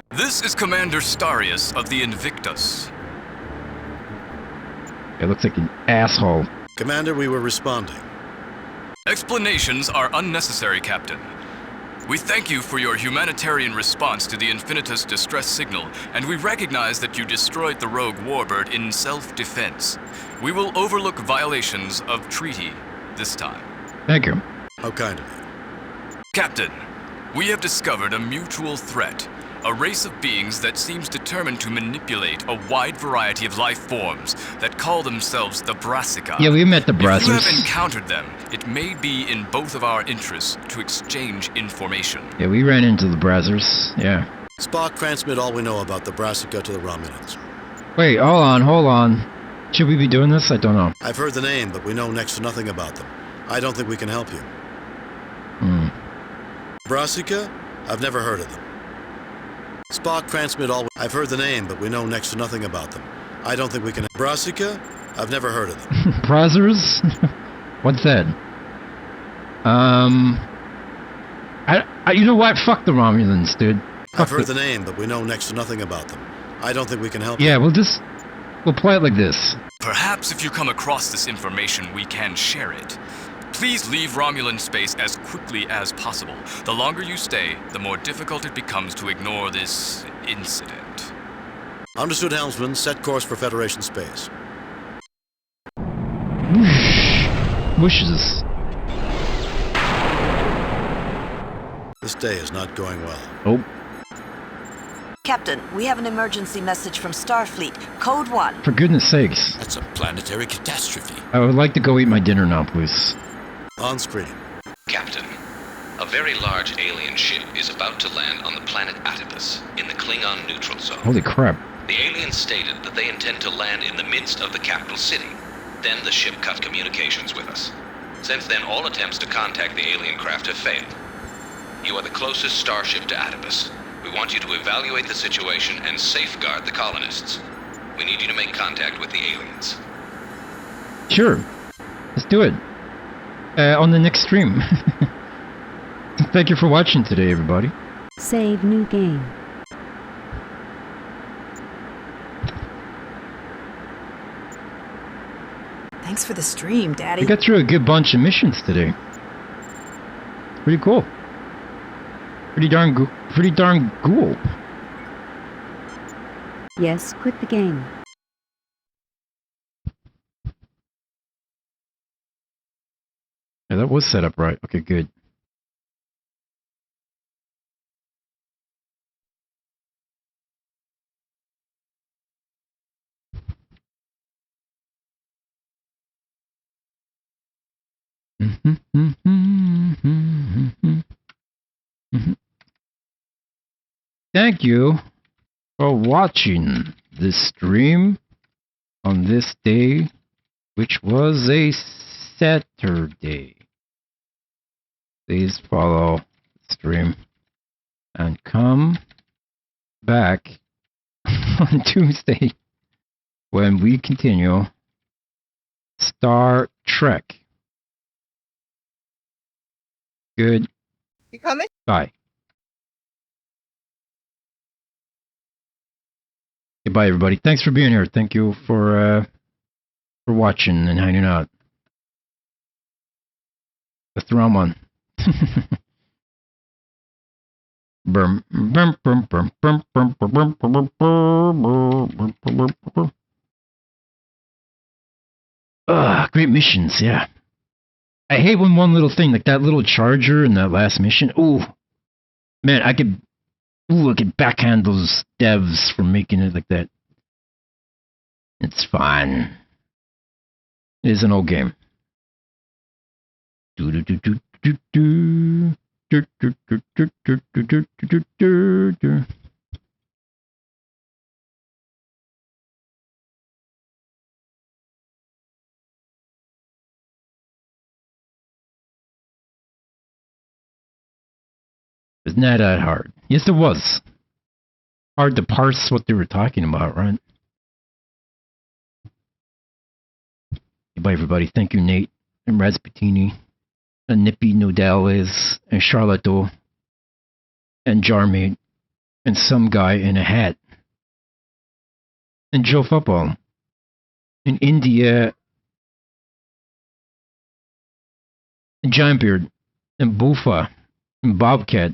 This is Commander Starius of the Invictus. It looks like an asshole. Commander, we were responding. Explanations are unnecessary, Captain. We thank you for your humanitarian response to the Infinitus distress signal, and we recognize that you destroyed the rogue warbird in self-defense. We will overlook violations of treaty this time. Thank you. How kind of you. Captain, we have discovered a mutual threat, a race of beings that seems determined to manipulate a wide variety of life forms that call themselves the Brassica. Yeah, we met the If you have Brazzers. encountered them, it may be in both of our interests to exchange information. Yeah, we ran into the Brazzers. Yeah. Spock, transmit all we know about the Brassica to the Romulans. Wait, hold on. Should we be doing this? I don't know. I've heard the name, but we know next to nothing about them. I don't think we can help you. Brassica? I've never heard of them. Spock, transmit all... I've heard the name, but we know next to nothing about them. I don't think we can... Brassica? I've never heard of them. Brazzers? What's that? You know what? Fuck the Romulans, dude. I've heard the name, but we know next to nothing about them. I don't think we can help you. Yeah, we'll play it like this. Perhaps if you come across this information, we can share it. Please leave Romulan space as quickly as possible. The longer you stay, the more difficult it becomes to ignore this incident. Understood, Helmsman. Set course for Federation space. Wishes. This day is not going well. Oh. Captain, we have an emergency message from Starfleet. Code 1. For goodness sakes. That's a planetary catastrophe. I would like to go eat my dinner now, please. On screen. Captain, a very large alien ship is about to land on the planet Atibus in the Klingon neutral zone. Holy crap. The aliens stated that they intend to land in the midst of the capital city. Then the ship cut communications with us. Since then, all attempts to contact the alien craft have failed. You are the closest starship to Atibus. We want you to evaluate the situation and safeguard the colonists. We need you to make contact with the aliens. Sure. Let's do it. On the next stream. Thank you for watching today, everybody. Save new game. Thanks for the stream, Daddy. We got through a good bunch of missions today. Pretty cool. Pretty darn cool. Yes, quit the game. Yeah, that was set up right. Okay, good. Thank you for watching this stream on this day, which was a Saturday. Please follow the stream and come back on Tuesday when we continue Star Trek. Good. You coming? Bye. Goodbye, everybody. Thanks for being here. Thank you for watching and hanging out. That's the wrong one. Great missions, yeah. I hate when one little thing, like that little charger in that last mission. Ooh, man, I could backhand those devs for making it like that. It's fine. It is an old game. It's not that hard. Yes, it was. Hard to parse what they were talking about, right? Bye, everybody. Thank you, Nate, and Razpatini, and Nippy Nodales, and Charlotte, and Jarmate, and some guy in a hat, and Joe Football, and India, and Giant Beard, and Boofa, and Bobcat,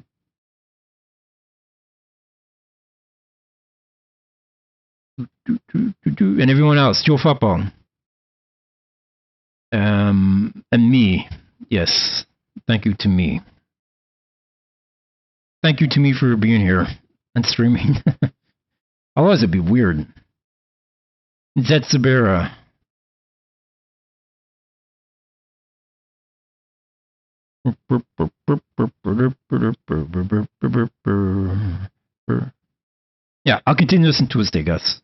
and everyone else, Joe Football. And me. Yes. Thank you to me. Thank you to me for being here and streaming. Otherwise it'd be weird. Zetsabera. Yeah, I'll continue this on Tuesday, guys.